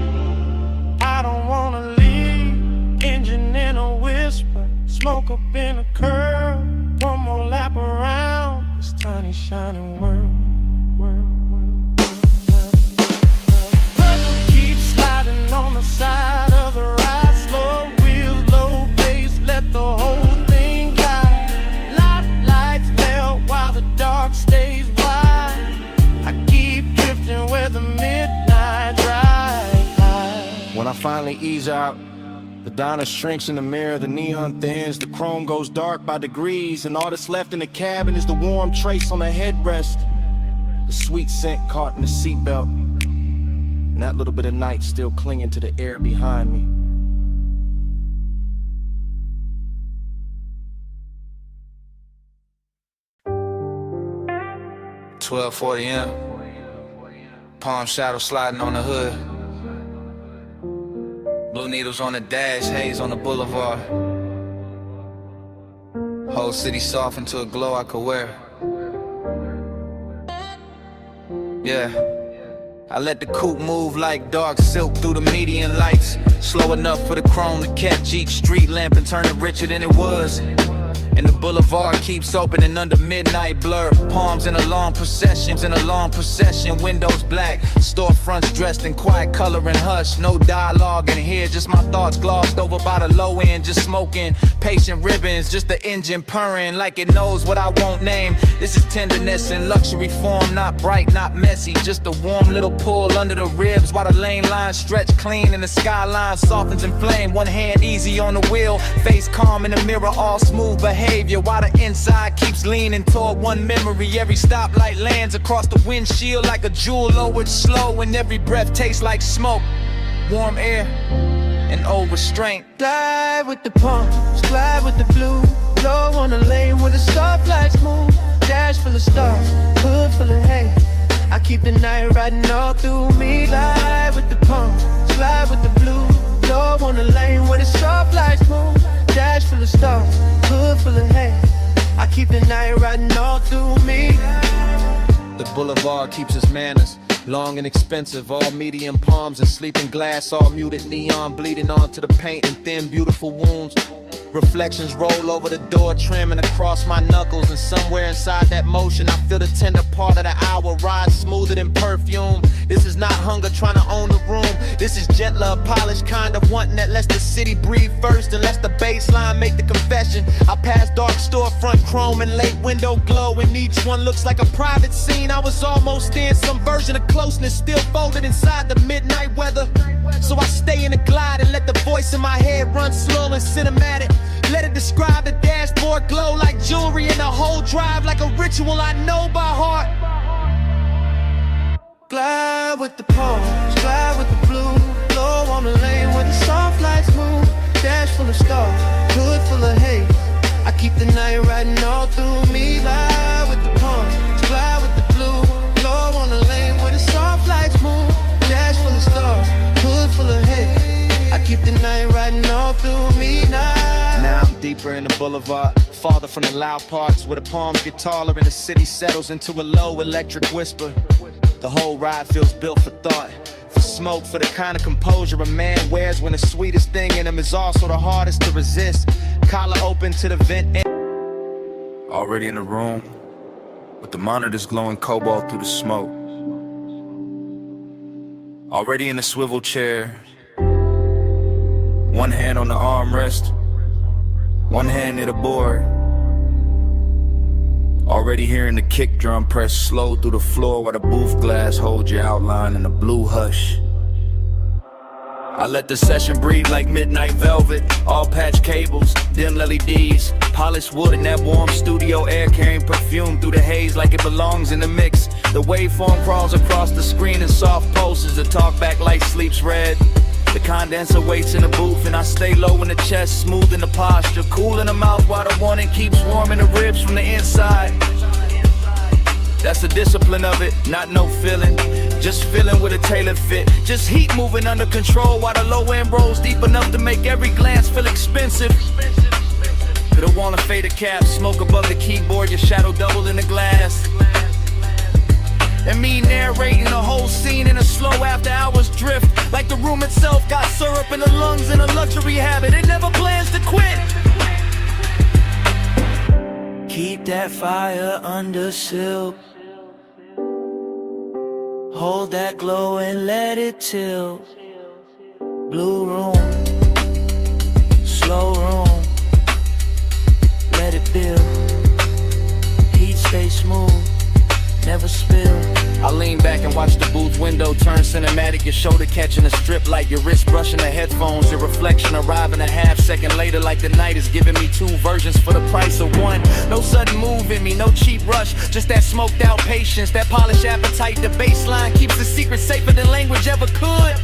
I don't wanna leave, engine in a whisper, smoke up in a curl. One more lap around this tiny shining world. Purple keeps sliding on the side of the ride. Slow wheels, low bass, let the whole thing glide. Lights melt while the dark stays wide. I keep drifting where the midnight drive. When I finally ease out, the diner shrinks in the mirror, the neon thins, the chrome goes dark by degrees, and all that's left in the cabin is the warm trace on the headrest, the sweet scent caught in the seatbelt, and that little bit of night still clinging to the air behind me. $12:40 palm shadow sliding on the hood. Blue needles on the dash, haze on the boulevard. Whole city soft into a glow I could wear. Yeah, I let the coupe move like dark silk through the median lights. Slow enough for the chrome to catch each street lamp and turn it richer than it was. And the boulevard keeps opening under midnight blur. Palms in a long procession, windows black, storefronts dressed in quiet color and hush. No dialogue in here, just my thoughts glossed over by the low end. Just smoking, patient ribbons, just the engine purring like it knows what I won't name. This is tenderness in luxury form, not bright, not messy. Just a warm little pull under the ribs while the lane lines stretch clean and the skyline softens in flame. One hand easy on the wheel, face calm in the mirror, all smooth behavior. While the inside keeps leaning toward one memory. Every stoplight lands across the windshield like a jewel lowered slow, and every breath tastes like smoke, warm air, and old restraint. Glide with the palms, glide with the blue. Low on the lane where the stoplights move. Dash full of stars, hood full of hay. I keep the night riding all through me. Glide with the palms, glide with the blue. Low on the lane where the stoplights move. Dash full of stars, hood full of hay. I keep the night riding all through me. The boulevard keeps its manners, long and expensive, all medium palms and sleeping glass, all muted neon bleeding onto the paint and thin beautiful wounds. Reflections roll over the door trim and across my knuckles, and somewhere inside that motion I feel the tender part of the hour ride smoother than perfume. This is not hunger trying to own the room. This is gentler, polished kind of wanting that lets the city breathe first and lets the baseline make the confession. I pass dark storefront chrome and late window glow, and each one looks like a private scene. I was almost in some version of closeness, still folded inside the midnight weather. So I stay in the glide and let the voice in my head run slow and cinematic. Let it describe the dashboard glow like jewelry, and the whole drive like a ritual I know by heart. Glide with the palms, glide with the blue. Low on the lane where the soft lights move. Dash full of stars, hood full of hay. I keep the night riding all through me. Glide with the palms, glide with the blue. Low on the lane where the soft lights move. Dash full of stars, hood full of hay. I keep the night riding all through me now. Now I'm deeper in the boulevard, farther from the loud parts where the palms get taller and the city settles into a low electric whisper. The whole ride feels built for thought, for smoke, for the kind of composure a man wears when the sweetest thing in him is also the hardest to resist. Collar open to the vent. Already in the room, with the monitors glowing cobalt through the smoke. Already in the swivel chair, one hand on the armrest, one hand near the board. Already hearing the kick drum press slow through the floor while the booth glass holds your outline in a blue hush. I let the session breathe like midnight velvet. All patch cables, dim LEDs, polished wood and that warm studio air carrying perfume through the haze like it belongs in the mix. The waveform crawls across the screen in soft pulses. The talkback light sleeps red. The condenser waits in the booth and I stay low in the chest, smooth in the posture, cool in the mouth while the warning keeps warming the ribs from the inside. That's the discipline of it, not no feeling, just feeling with a tailored fit. Just heat moving under control while the low end rolls deep enough to make every glance feel expensive. Could've worn a fader cap, smoke above the keyboard, your shadow doubled in the glass. And me narrating the whole scene in a slow after hours drift, like the room itself got syrup in the lungs and a luxury habit. It never plans to quit. Keep that fire under silk. Hold that glow and let it tilt. Blue room, slow room, let it build. Heat stay smooth, never spill. I lean back and watch the booth window turn cinematic. Your shoulder catching a strip light, your wrist brushing the headphones. Your reflection arriving a half second later, like the night is giving me two versions for the price of one. No sudden move in me, no cheap rush, just that smoked out patience, that polished appetite. The baseline keeps the secret safer than language ever could.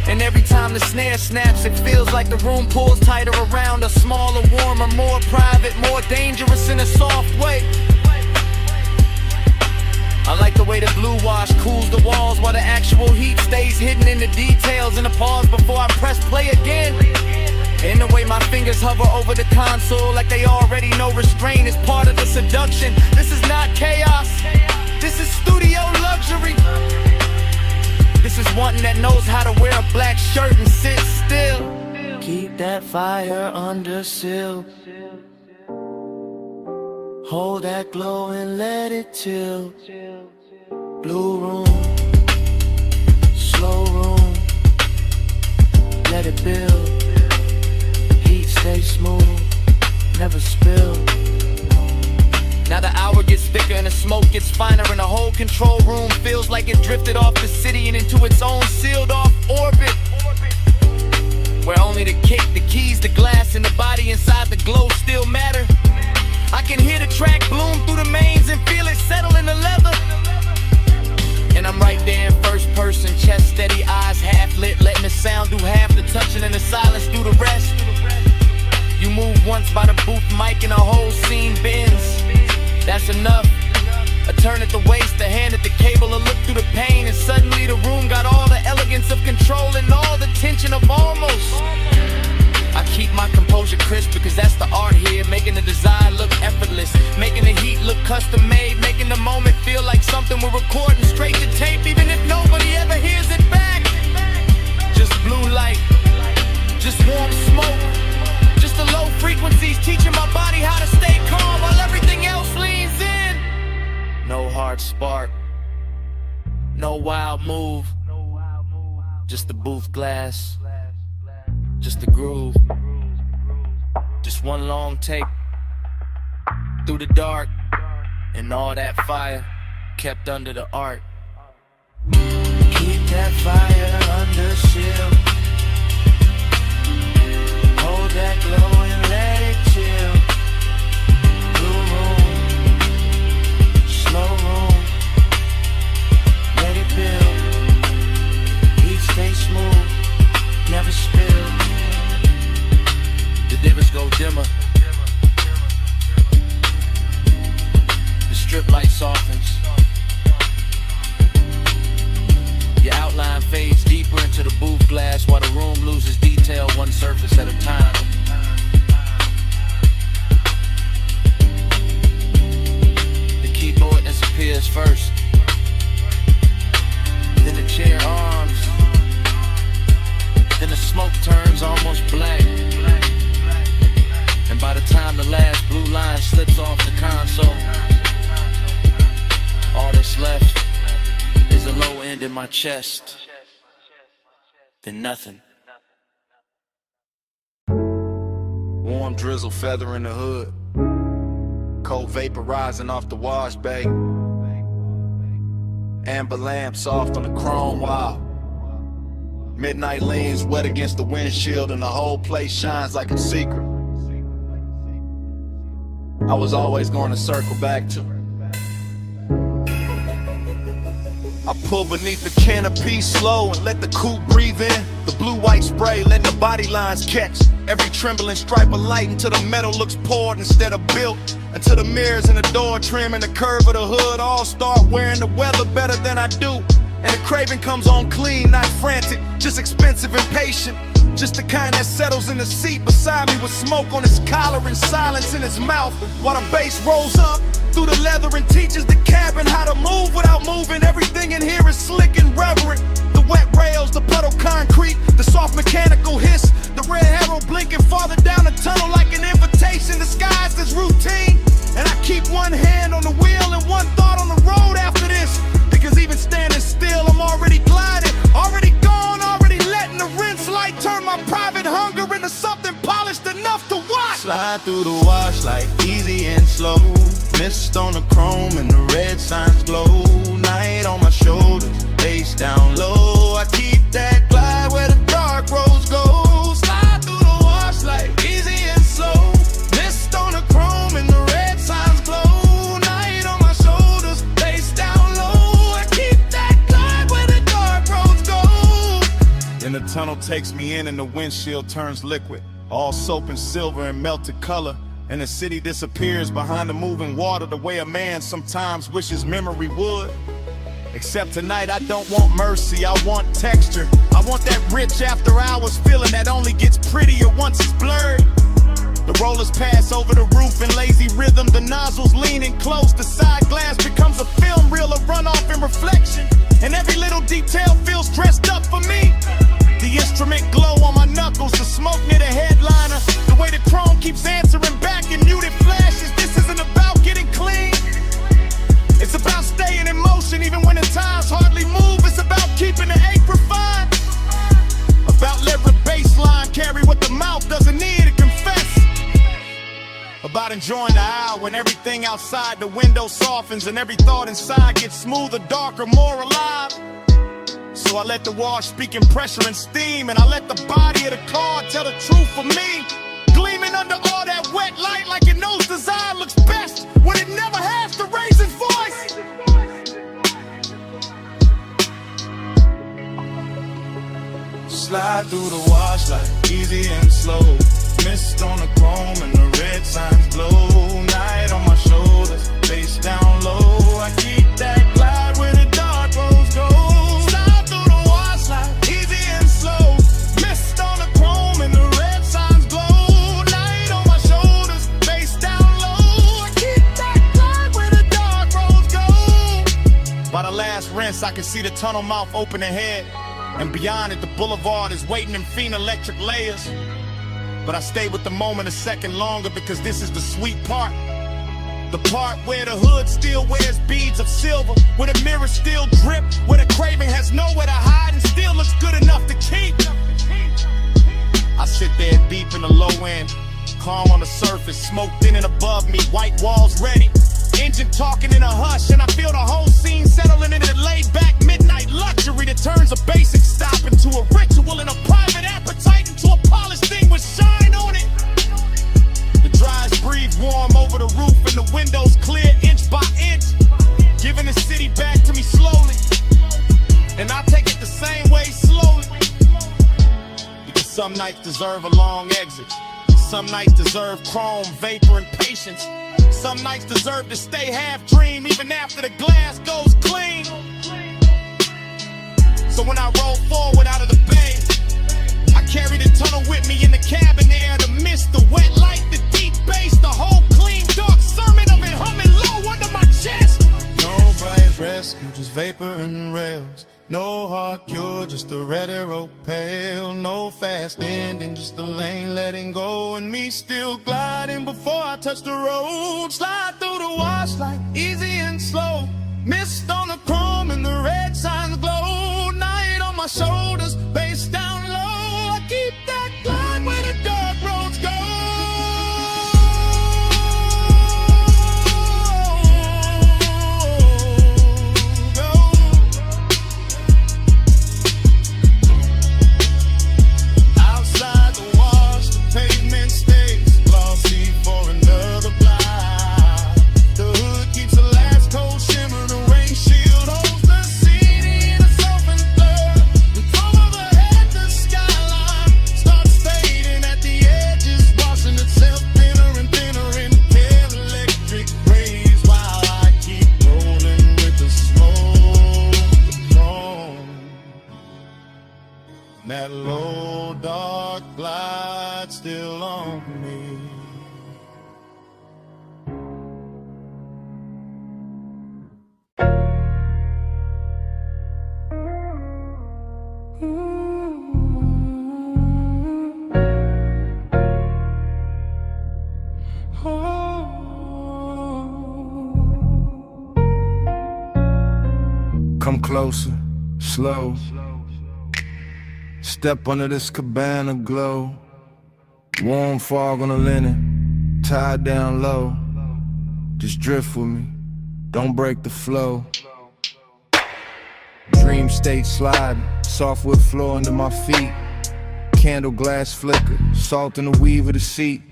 And every time the snare snaps, it feels like the room pulls tighter around us. Smaller, warmer, more private, more dangerous in a soft way. I like the way the blue wash cools the walls while the actual heat stays hidden in the details. And a pause before I press play again. And the way my fingers hover over the console like they already know restraint is part of the seduction. This is not chaos, this is studio luxury. This is one that knows how to wear a black shirt and sit still. Keep that fire under seal. Hold that glow and let it tilt. Blue room, slow room, let it build. Heat stay smooth, never spill. Now the hour gets thicker and the smoke gets finer, and the whole control room feels like it drifted off the city and into its own sealed off orbit, where only the kick, the keys, the glass, and the body inside the glow still matter. I can hear the track bloom through the mains and feel it settle in the leather. And I'm right there in first person, chest steady, eyes half lit, letting the sound do half the touching and the silence do the rest. You move once by the booth mic and the whole scene bends. That's enough. A turn at the waist, a hand at the cable, a look through the pain, and suddenly the room got all the elegance of control and all the tension of almost. I keep my composure crisp because that's the art here, making the design look effortless, making the heat look custom made, making the moment feel like something we're recording straight to tape, even if nobody ever hears it back. Just blue light, just warm smoke, just the low frequencies teaching my body how to stay calm while everything else leans in. No hard spark, no wild move, just the booth glass, just the groove, just one long take through the dark, and all that fire kept under the art. Keep that fire under seal. Hold that glow and let it chill. Blue room, slow room, let it build. Heat stay smooth, never spill. The divas go dimmer, the strip light softens, your outline fades deep. my chest, then nothing. Warm drizzle feather in the hood, cold vapor rising off the wash bay, amber lamp soft on the chrome wall. Midnight leans wet against the windshield and the whole place shines like a secret I was always going to circle back to. I pull beneath the canopy slow and let the coupe breathe in. The blue-white spray letting the body lines catch every trembling stripe of light until the metal looks poured instead of built. Until the mirrors and the door trim and the curve of the hood all start wearing the weather better than I do. And the craving comes on clean, not frantic, just expensive and patient. Just the kind that settles in the seat beside me with smoke on his collar and silence in his mouth while the bass rolls up through the leather and teaches the cabin how to move without moving. Everything in here is slick and reverent. The wet rails, the puddle concrete, the soft mechanical hiss, the red arrow blinking farther down the tunnel like an invitation disguised as routine. And I keep one hand on the wheel and one thought on the road after this, because even standing still I'm already gliding, already gone, already letting the rinse light turn my private hunger into something polished enough to watch. Slide through the wash like easy and slow, mist on the chrome and the red signs glow. Night on my shoulders, face down low. I keep that glide where the dark roads go. Slide through the wash like easy and slow, mist on the chrome and the red signs glow. Night on my shoulders, face down low. I keep that glide where the dark roads go. Then the tunnel takes me in and the windshield turns liquid, all soap and silver and melted color. And the city disappears behind the moving water the way a man sometimes wishes memory would. Except tonight I don't want mercy, I want texture. I want that rich after hours feeling that only gets prettier once it's blurred. The rollers pass over the roof in lazy rhythm, the nozzles leaning close, the side glass becomes a film reel of runoff and reflection. And every little detail feels dressed up for me. The instrument glow on my knuckles, the smoke near the headliner, the way the chrome keeps answering back in muted flashes. This isn't about getting clean, it's about staying in motion even when the times hardly move. It's about keeping the ache refined, about letting the baseline carry what the mouth doesn't need to confess, about enjoying the hour when everything outside the window softens and every thought inside gets smoother, darker, more alive. So I let the wash speak in pressure and steam, and I let the body of the car tell the truth for me. Gleaming under all that wet light like it knows design looks best when it never has to raise its voice. Slide through the wash like easy and slow, mist on the chrome and the red signs glow. Night on my shoulders, face down low. I keep that glide where the dark roads go. I can see the tunnel mouth open ahead, and beyond it the boulevard is waiting in fiend electric layers. But I stay with the moment a second longer because this is the sweet part. The part where the hood still wears beads of silver, where the mirrors still drip, where the craving has nowhere to hide and still looks good enough to keep. I sit there deep in the low end, calm on the surface, smoke thin and above me, white walls ready, engine talking in a hush, and I feel the whole scene settling into laid-back midnight luxury that turns a basic stop into a ritual and a private appetite into a polished thing with shine on it. The dries breathe warm over the roof and the windows clear inch by inch, giving the city back to me slowly, and I take it the same way slowly. Because some nights deserve a long exit, some nights deserve chrome, vapor, and patience. Some nights deserve to stay half dream even after the glass goes clean. So when I roll forward out of the bay, I carry the tunnel with me in the cabin air, the mist, the wet light, the deep bass, the whole clean dark sermon of it humming low under my chest. No bright rescue, just vapor and rails. No hard cure, just a red arrow pale. No fast ending, just a lane letting go, and me still gliding before I touch the road. Slide through the wash like easy and slow, mist on the chrome and the red signs glow. my shoulders, bass down low. I keep that glide where the dark roads go. Outside the wash, the pavement stays glossy for another block. The hood keeps the last cold shimmer, the rain shield holds the city in a softened blur. We come overhead, the skyline starts fading at the edges, washing itself thinner and thinner in pale electric rays, while I keep rolling with the smoke, the chrome. That low dark glide still on me. Come closer, slow. Step under this cabana glow. Warm fog on the linen, tied down low. Just drift with me, don't break the flow. Dream state sliding, softwood floor under my feet. Candle glass flicker, salt in the weave of the seat.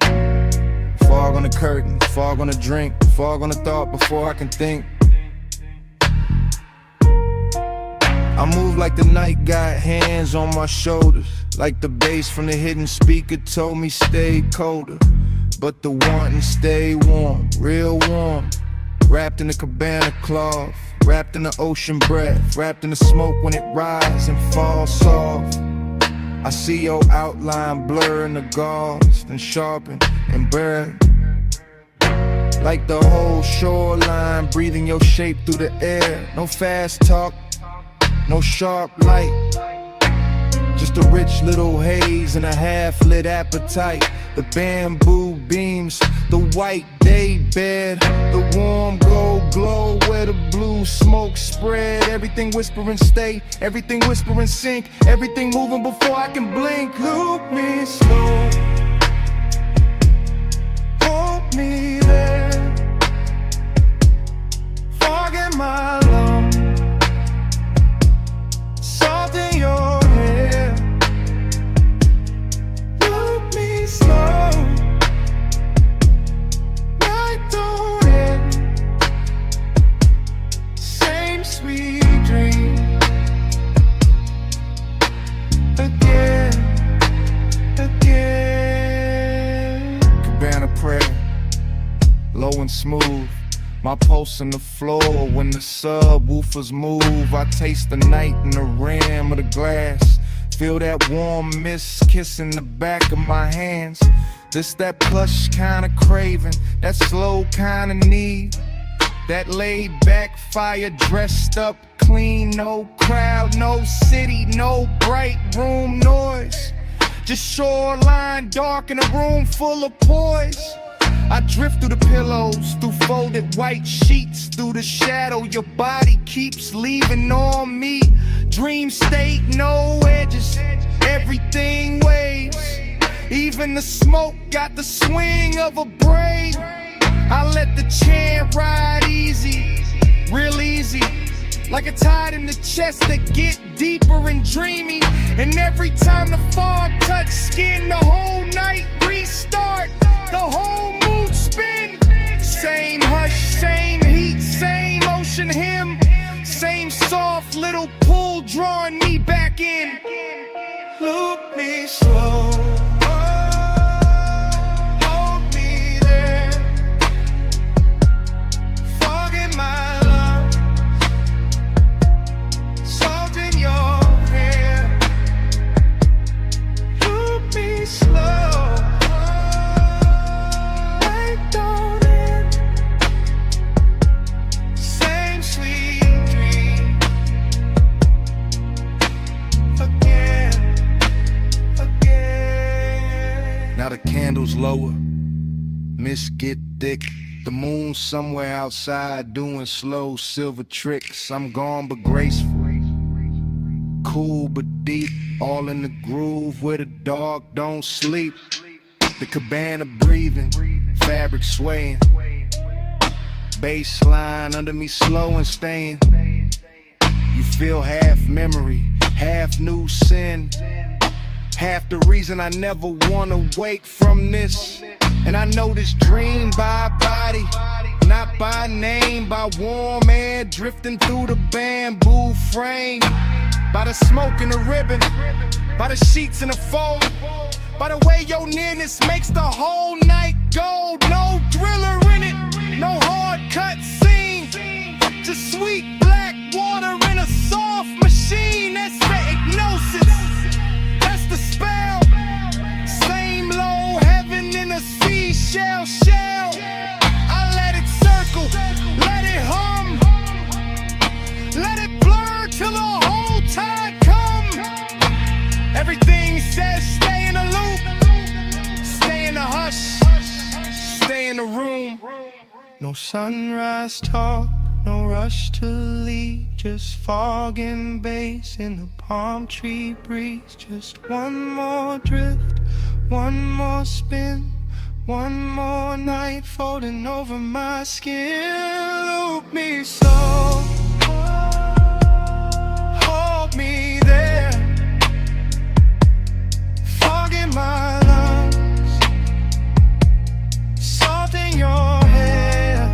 Fog on the curtain, fog on the drink, fog on the thought before I can think. I move like the night got hands on my shoulders, like the bass from the hidden speaker told me stay colder. But the wanting stay warm, real warm. Wrapped in a cabana cloth, wrapped in the ocean breath, wrapped in the smoke when it rises and falls soft. I see your outline blur in the gauze, then sharpen and burn. Like the whole shoreline, breathing your shape through the air. No fast talk, no sharp light, just a rich little haze and a half-lit appetite. The bamboo beams, the white day bed, the warm gold glow where the blue smoke spread. Everything whispering stay, everything whispering sink, everything moving before I can blink. Loop me slow, hold me there, fog in my lungs, salt in your hair. Look me slow, night don't end. Same sweet dream again, again. Cabana prayer, low and smooth. My pulse on the floor when the subwoofers move. I taste the night in the rim of the glass. Feel that warm mist kissing the back of my hands. This that plush kind of craving, that slow kind of need. That laid back fire dressed up clean. No crowd, no city, no bright room noise. Just shoreline dark in a room full of poise. I drift through the pillows, through folded white sheets, through the shadow your body keeps leaving on me. Dream state, no edges, everything waves. Even the smoke got the swing of a braid. I let the chant ride easy, real easy, like a tide in the chest that get deeper and dreamy. And every time the fog touch skin, the whole night restart, the whole mood spin. Same hush, same heat, same ocean hymn, same soft little pull drawing me back in. Look me slow, hold me there, fog in my lungs, salt in your hair. Look me slow, night don't end. Same sweet dream again, again. Now the candles lower, mist get thick. The moon somewhere outside doing slow silver tricks. I'm gone but graceful, cool but deep, all in the groove where the dog don't sleep. The cabana breathing, fabric swaying, bass line under me slow and staying. You feel half memory, half new sin, half the reason I never wanna wake from this. And I know this dream by body, not by name, by warm air drifting through the bamboo frame, by the smoke in the ribbon, by the sheets in the fold, by the way your nearness makes the whole night gold. No thriller in it, no hard cut scene, just sweet black water in a soft machine. That's the hypnosis, that's the spell. Same low heaven in a seashell shell. I let it circle, let it hum, let it blur till the whole tide come. Everything says stay in the loop, stay in the hush, stay in the room. No sunrise talk, no rush to leave, just fog and bass in the palm tree breeze. Just one more drift, one more spin, one more night folding over my skin. Loop me slow, hold me there, fog in my lungs, salt in your hair.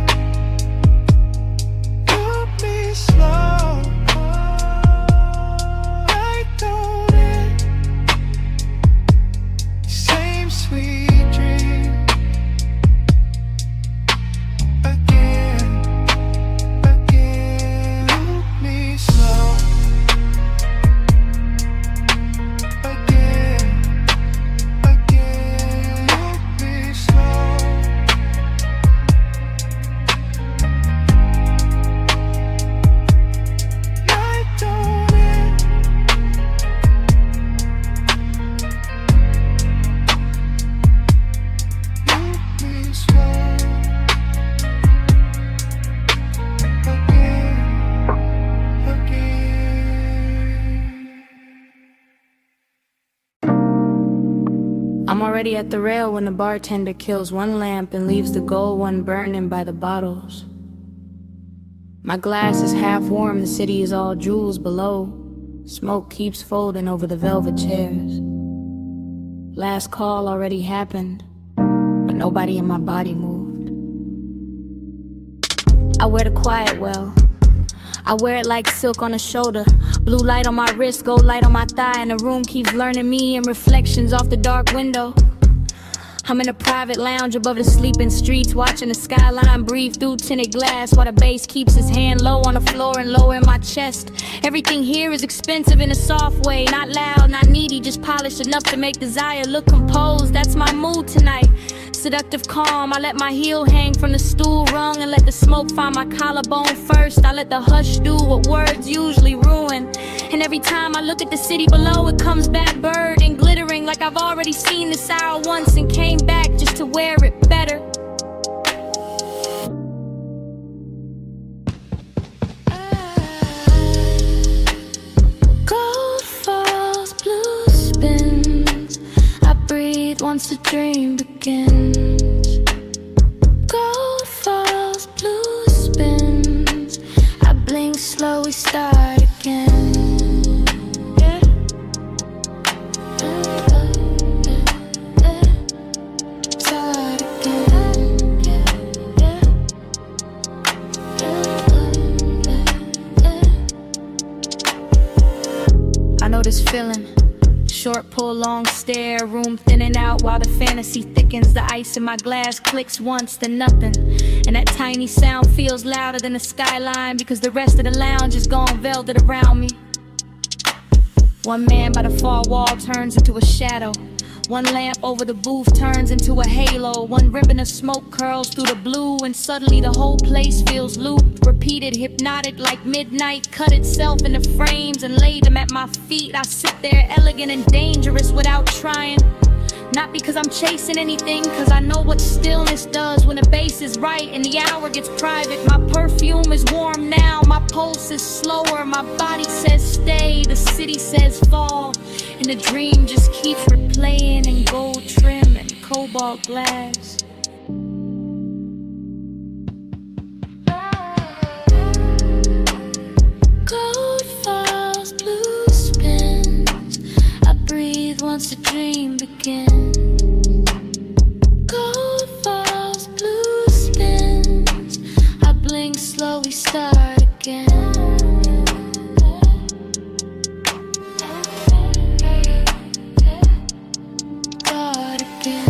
Loop me slow, right through it, same sweet dream. Again, loop me slow. Again, loop me slow. Night through it, loop me slow. I'm already at the rail when the bartender kills one lamp and leaves the gold one burning by the bottles. My glass is half warm, the city is all jewels below. Smoke keeps folding over the velvet chairs. Last call already happened, but nobody in my body moved. I wear the quiet well, I wear it like silk on the shoulder. Blue light on my wrist, gold light on my thigh, and the room keeps learning me in reflections off the dark window. I'm in a private lounge above the sleeping streets, watching the skyline breathe through tinted glass, while the bass keeps his hand low on the floor and lower in my chest. Everything here is expensive in a soft way, not loud, not needy, just polished enough to make desire look composed. That's my mood tonight. Seductive calm, I let my heel hang from the stool rung and let the smoke find my collarbone first. I let the hush do what words usually ruin. And every time I look at the city below, it comes back bird and glittering like I've already seen this hour once and came back just to wear it better. Gold falls, blue spins, I breathe once the dream begins. Gold falls, blue spins, I blink slow, we start again. Yeah. Start again. Yeah. I know this feeling. Short pull, long stare, room thinning out while the fantasy thickens. The ice in my glass clicks once, then nothing. And that tiny sound feels louder than the skyline because the rest of the lounge is gone velvet around me. One man by the far wall turns into a shadow. One lamp over the booth turns into a halo. One ribbon of smoke curls through the blue, and suddenly the whole place feels looped, repeated, hypnotic like midnight. Cut itself into frames and laid them at my feet. I sit there elegant and dangerous without trying. Not because I'm chasing anything, cause I know what stillness does when the bass is right and the hour gets private. My perfume is warm now, my pulse is slower. My body says stay, the city says fall, and the dream just keeps replaying in gold trim and cobalt glass. Gold falls, blue spins. I breathe once the dream begins. Gold falls, blue spins. I blink slow, we start again. Start again.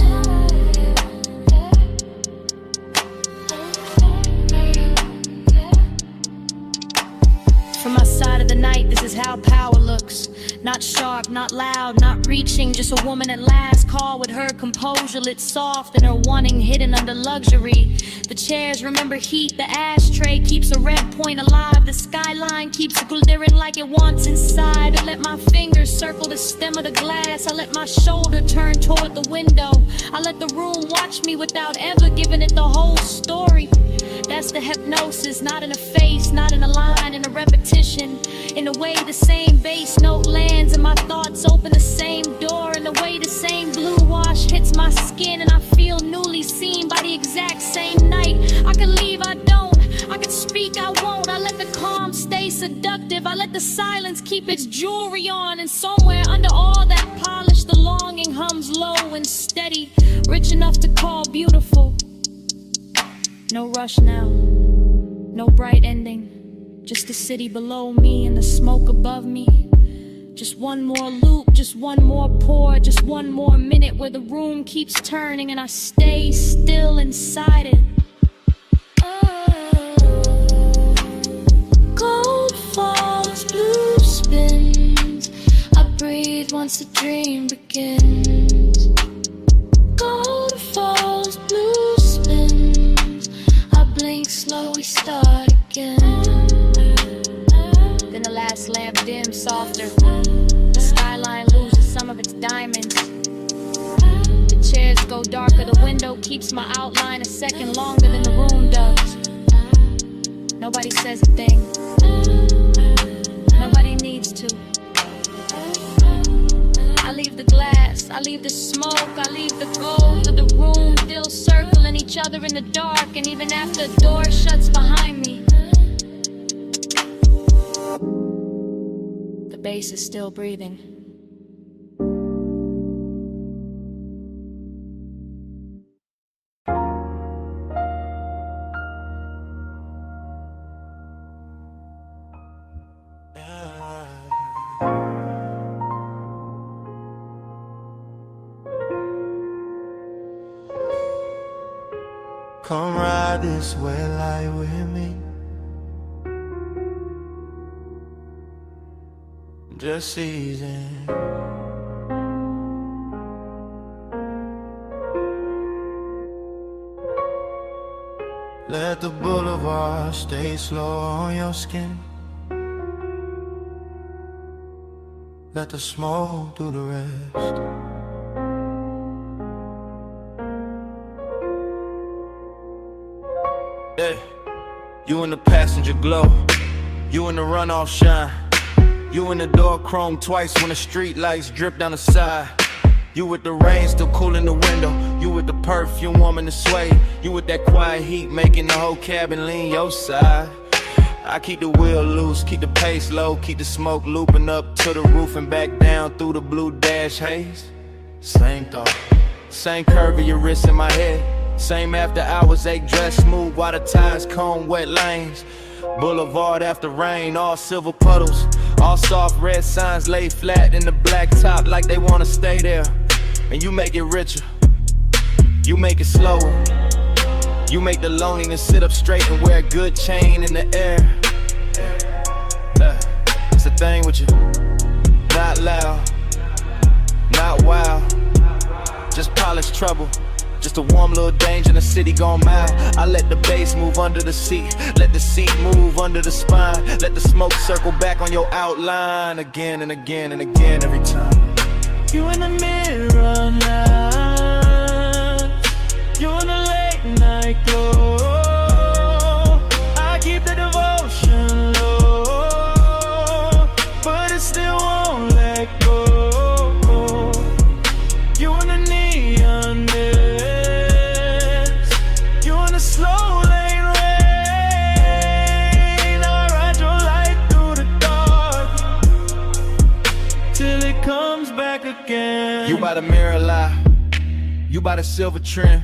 From my side of the night, this is how power looks. Not sharp, not loud, not reaching, just a woman at last call with her composure lit soft and her wanting hidden under luxury. The chairs remember heat, the ashtray keeps a red point alive. The skyline keeps glittering like it wants inside. I let my fingers circle the stem of the glass. I let my shoulder turn toward the window. I let the room watch me without ever giving it the whole story. That's the hypnosis, not in a face, not in a line, in a repetition. In the way the same bass note lands and my thoughts open the same door. In the way the same blue wash hits my skin and I feel newly seen by the exact same night. I could leave, I don't. I could speak, I won't. I let the calm stay seductive. I let the silence keep its jewelry on. And somewhere under all that polish, the longing hums low and steady, rich enough to call beautiful. No rush now, no bright ending, just the city below me and the smoke above me. Just one more loop, just one more pour, just one more minute where the room keeps turning and I stay still inside it. Gold falls, blue spins. I breathe once the dream begins. Gold falls, blue spins. I blink slow, we start again. Then the last lamp dims softer. The skyline loses some of its diamonds. The chairs go darker. The window keeps my outline a second longer than the room does. Nobody says a thing. Nobody needs to. I leave the glass, I leave the smoke, I leave the gold of the room still circling each other in the dark. And even after the door shuts behind me, the bass is still breathing. Come ride this red light with me. Just easing. Let the boulevard stay slow on your skin. Let the smoke do the rest. Yeah. You in the passenger glow, you in the runoff shine, you in the door chrome twice when the street lights drip down the side. You with the rain still cool in the window, you with the perfume warming the sway, you with that quiet heat making the whole cabin lean your side. I keep the wheel loose, keep the pace low, keep the smoke looping up to the roof and back down through the blue dash haze. Same thought, same curve of your wrist in my head. Same after hours, ache dress smooth while the tires comb wet lanes. Boulevard after rain, all silver puddles, all soft red signs laid flat in the black top like they wanna stay there. And you make it richer, you make it slower, you make the loneliness sit up straight and wear a good chain in the air. It's a thing with you, not loud, not wild, just polished trouble. Just a warm little danger in the city gone mild. I let the bass move under the seat, let the seat move under the spine. Let the smoke circle back on your outline again and again and again every time. You in the mirror now. comes back again. You by the mirror lie, you by the silver trim,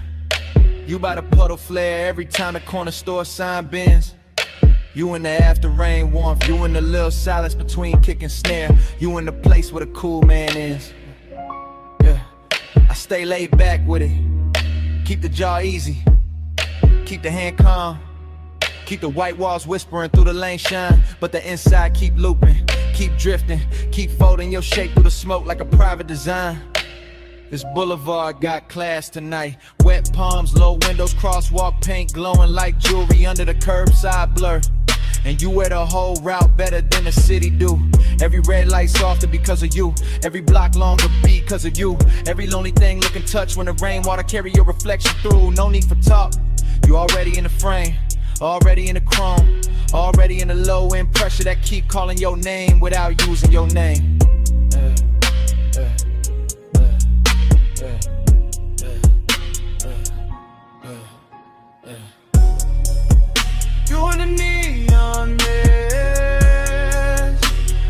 you by the puddle flare every time the corner store sign bends. You in the after rain warmth, you in the little silence between kick and snare, you in the place where the cool man is. Yeah, I stay laid back with it, keep the jaw easy, keep the hand calm, keep the white walls whispering through the lane shine, but the inside keep looping, keep drifting, keep folding your shape through the smoke like a private design. This boulevard got class tonight. Wet palms, low windows, crosswalk paint glowing like jewelry under the curbside blur. And you wear the whole route better than the city do. Every red light softer because of you. Every block longer because of you. Every lonely thing looking touch when the rainwater carry your reflection through. No need for talk, you already in the frame, already in the chrome, already in the low end pressure that keep calling your name without using your name. You in the neon mist,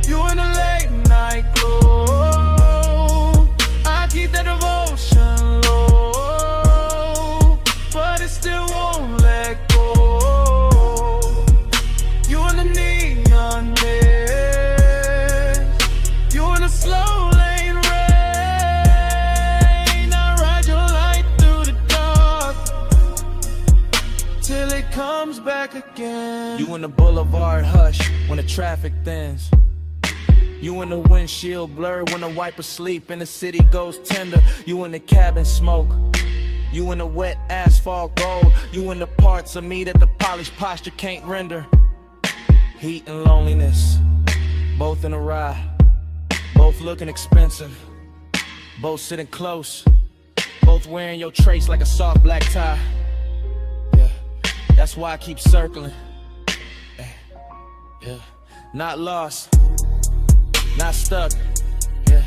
you in the late night glow. I keep that devotion low, but it still won't let go. You in the neon mist, you in the slow lane rain. I ride your light through the dark till it comes back again. You in the boulevard hush when the traffic thins. You in the windshield blur when the wipers sleep and the city goes tender. You in the cabin smoke, you in the wet asphalt gold. You in the parts of me that the polished posture can't render. Heat and loneliness, both in a ride, both looking expensive, both sitting close, both wearing your trace like a soft black tie. Yeah, that's why I keep circling. Yeah, not lost, not stuck. Yeah,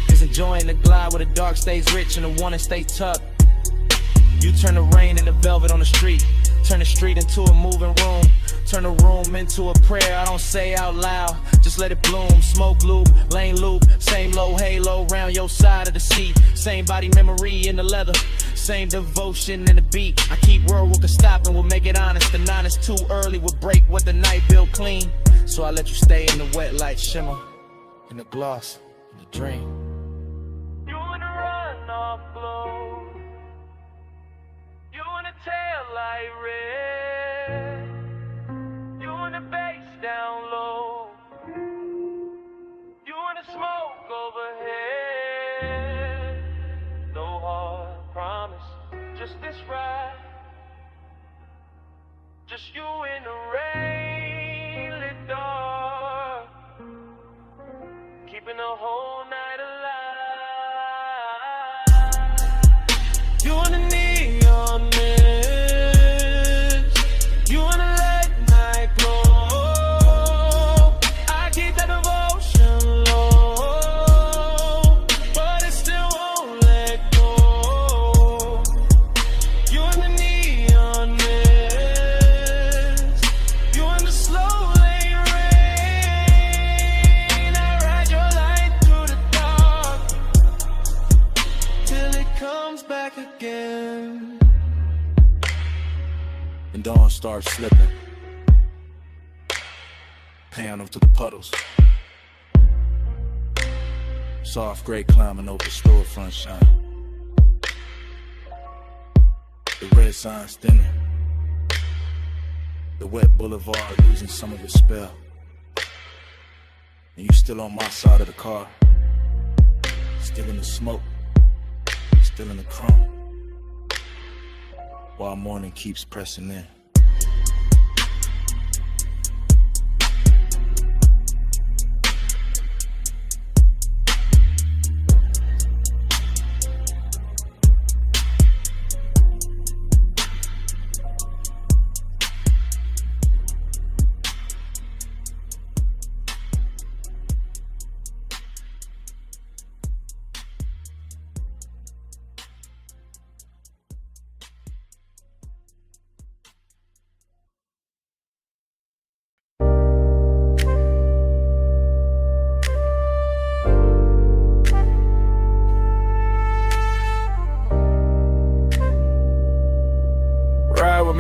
just enjoying the glide where the dark stays rich and the one that stays tucked. You turn the rain into velvet on the street, turn the street into a moving room, turn the room into a prayer I don't say out loud, just let it bloom. Smoke loop, lane loop, same low halo round your side of the seat, same body memory in the leather, same devotion in the beat. I keep world we can stop and we'll make it honest. The 9 is too early, we'll break what the night built clean. So I let you stay in the wet light shimmer, in the gloss, in the dream. You in the runoff glow, you in the tail light red, you in the bass down low, you in the smoke overhead. No hard promise, just this ride, just you in the rain lit dark, keeping the whole night alive. You in the neon mist, you in the late night glow. I keep that devotion low, but it still won't let go. You in the neon mist, you in the slow lane rain. I ride your light through the dark till it comes back again. And dawn starts slipping, paying them through the puddles. Soft gray climbing over the storefront shine. The red signs thinning, the wet boulevard losing some of its spell. And you still on my side of the car, still in the smoke, still in the chrome, while morning keeps pressing in.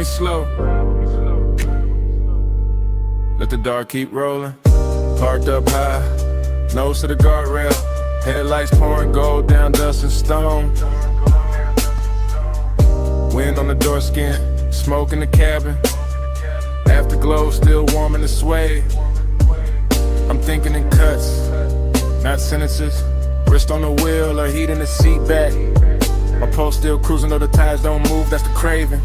me slow. Let the dark keep rolling. Parked up high, nose to the guardrail. Headlights pouring gold down dust and stone. Wind on the door skin, smoke in the cabin. Afterglow still warm in the suede. I'm thinking in cuts, not sentences. Wrist on the wheel or heat in the seat back. My pulse still cruising though the tires don't move, that's the craving.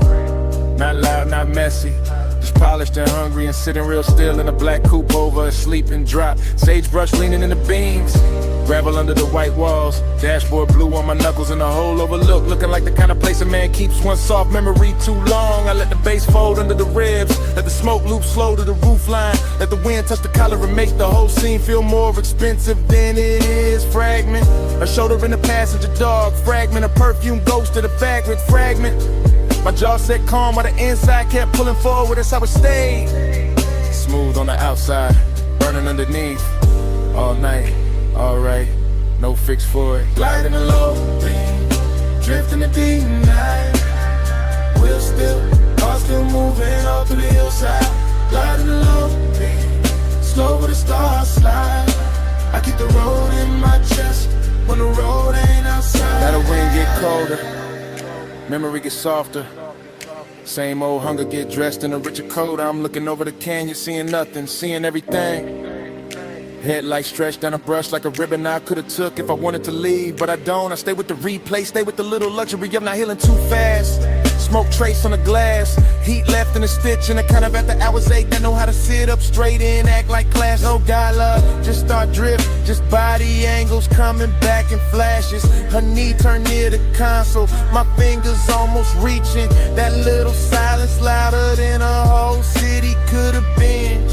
Not loud, not messy. Just polished and hungry and sitting real still in a black coupe over a sleeping drop. Sagebrush leaning in the beams. Gravel under the white walls. Dashboard blue on my knuckles and the whole overlook. Looking like the kind of place a man keeps one soft memory too long. I let the bass fold under the ribs. Let the smoke loop slow to the roof line. Let the wind touch the collar and make the whole scene feel more expensive than it is. Fragment, a shoulder in the passenger dog. Fragment, a perfume ghost to the vagrant. Fragment, my jaw set calm while the inside kept pulling forward. That's how it stayed. Smooth on the outside, burning underneath. All night, alright, no fix for it. Gliding a low beam, drifting the deep night. We're still, car still moving up to the hillside. Gliding a low beam, slow with the stars slide. I keep the road in my chest when the road ain't outside. Let the wind get colder, memory get softer. Same old hunger get dressed in a richer coat. I'm looking over the canyon, seeing nothing, seeing everything. Headlights stretched down a brush like a ribbon I could've took if I wanted to leave, but I don't. I stay with the replay, stay with the little luxury of not healing too fast. Smoke trace on the glass, heat left in a stitch, and I kind of at the hours 8 that know how to sit up straight and act like class. No dialogue, just start drift, just body angles coming back in flashes. Her knee turned near the console, my fingers almost reaching. That little silence louder than a whole city could've been.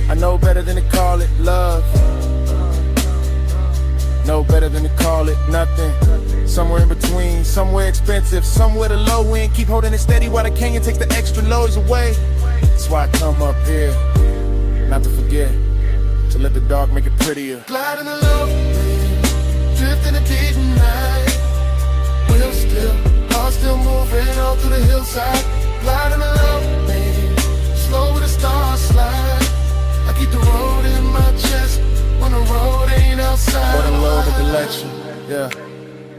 I know better than to call it love. Know better than to call it nothing. Somewhere in between, somewhere expensive, somewhere the low end. Keep holding it steady while the canyon takes the extra loads away. That's why I come up here, not to forget, to let the dark make it prettier. Gliding the low, drifting the deep night. We're still, car still moving all through the hillside. Gliding the low, slow with the stars slide. I keep the road in my chest when the road ain't outside. What a load of collection, yeah,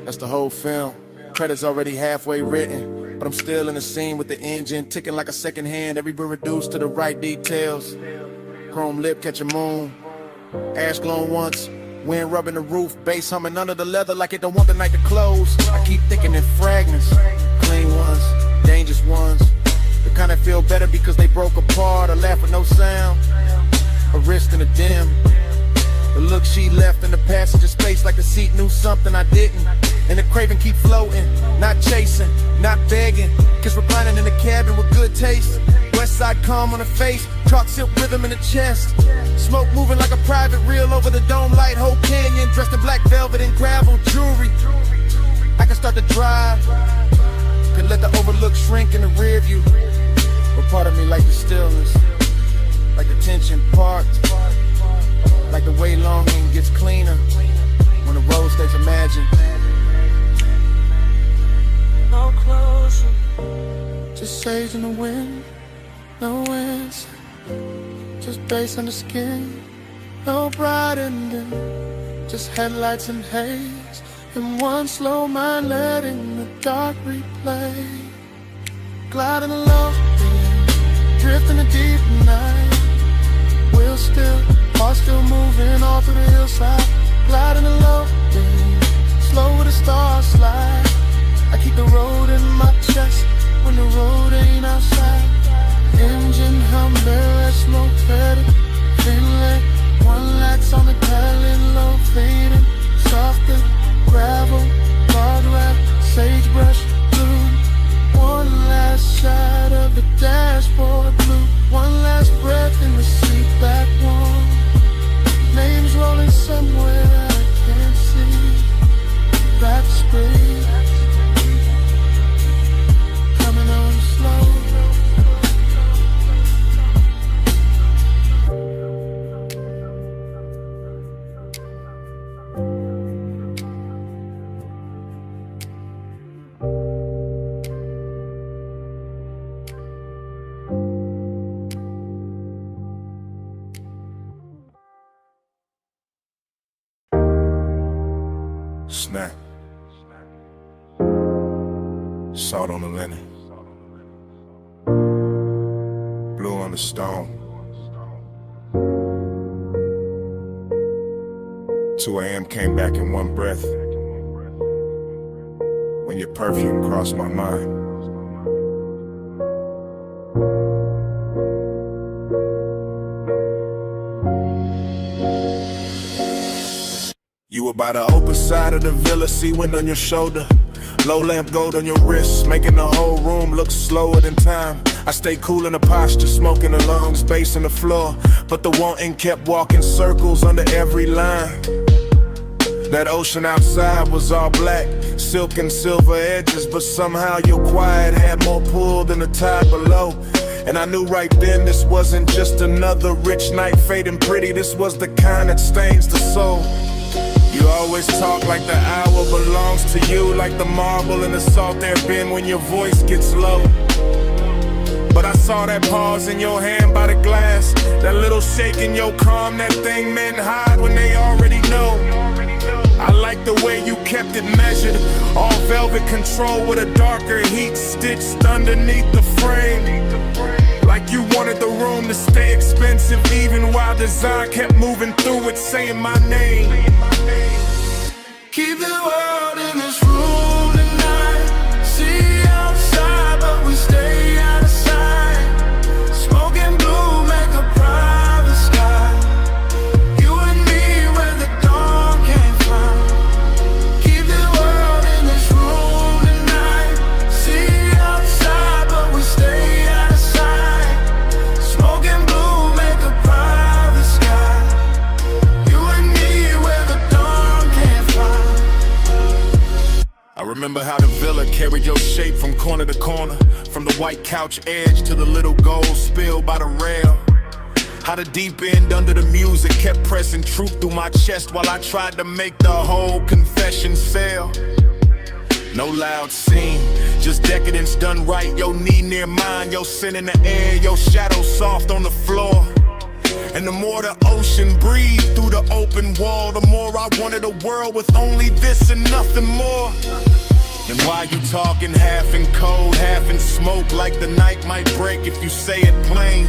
that's the whole film. Credits already halfway written, but I'm still in the scene with the engine ticking like a second hand. Every bit reduced to the right details. Chrome lip catching moon, ash glowing once, wind rubbing the roof, bass humming under the leather like it don't want the night to close. I keep thinking in fragments, clean ones, dangerous ones. The kind that feel better because they broke apart or laugh with no sound. A wrist in a dim. The look she left in the passenger space like the seat knew something I didn't. And the craving keep floating, not chasing, not begging. Kiss reclining in the cabin with good taste. West side calm on the face, chalk silk rhythm in the chest. Smoke moving like a private reel over the dome light. Whole canyon dressed in black velvet and gravel jewelry. I can start to drive, can let the overlook shrink in the rear view. But part of me like the stillness, like the tension parked, like the way longing gets cleaner when the road stays imagined. No closer, just sage in the wind, no answer, just bass on the skin, no bright ending, just headlights and haze, and one slow mind letting the dark replay. Gliding along, drifting the deep night. We're still, car still moving all through the hillside. Gliding along, slow with the stars slide. I keep the road in my chest when the road ain't outside. Engine hum, barrel smoke better. Finland, one lights on the pedal, low fading. Softer, gravel, guardrail, sagebrush, blue. One last shot of the dashboard blue. One last breath in the seat back warm. Names rolling somewhere I can't see. snack. Salt on the linen. Blue on the stone. 2 a.m. came back in one breath. When your perfume crossed my mind. You were by the open side of the villa, sea wind on your shoulder. Low lamp gold on your wrist, making the whole room look slower than time. I stay cool in the posture, smoking the lungs, bass in the floor. But the wanting kept walking circles under every line. That ocean outside was all black, silk and silver edges, but somehow your quiet had more pull than the tide below. And I knew right then this wasn't just another rich night fading pretty, this was the kind that stains the soul. You always talk like the hour belongs to you, like the marble in the salt there been when your voice gets low. But I saw that pause in your hand by the glass, that little shake in your calm, that thing men hide when they already know. I like the way you kept it measured, all velvet control with a darker heat stitched underneath the frame. Like you wanted the room to stay expensive, even while design kept moving through it, saying my name. Keep the world in this room tonight. See outside, but we stay out of sight. Smoking blue, make a private sky. You and me where the dawn can't find. Keep the world in this room tonight. See outside, but we stay out of sight. Smoking blue, make a private sky. You and me where the dawn can't find. I remember how the villa carried your shape from corner to corner, from the white couch edge to the little gold spill by the rail. How the deep end under the music kept pressing truth through my chest while I tried to make the whole confession sell. No loud scene, just decadence done right. Your knee near mine, your sin in the air, your shadow soft on the floor. And the more the ocean breathed through the open wall, the more I wanted a world with only this and nothing more. And why you talking half in cold, half in smoke, like the night might break if you say it plain?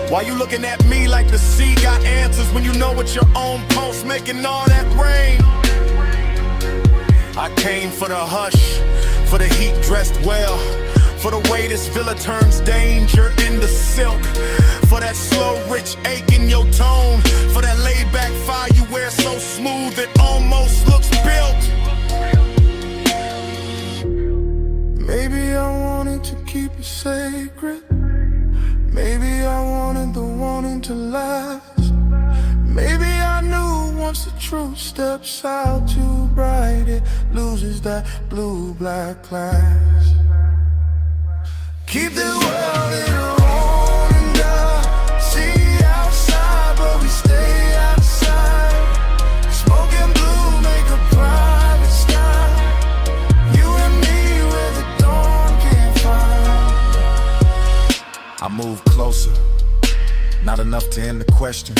Why you looking at me like the sea got answers when you know it's your own pulse making all that rain? I came for the hush, for the heat dressed well, for the way this villa turns danger into silk, for that slow rich ache in your tone, for that laid back fire you wear so smooth it almost looks built. Maybe I wanted to keep it sacred. Maybe I wanted the wanting to last. Maybe I knew once the truth steps out too bright, it loses that blue-black class. Keep the world in a roll and die. See outside, but we stay outside. Smoking blue, make a private sky. You and me where the dawn can't find. I moved closer, not enough to end the question,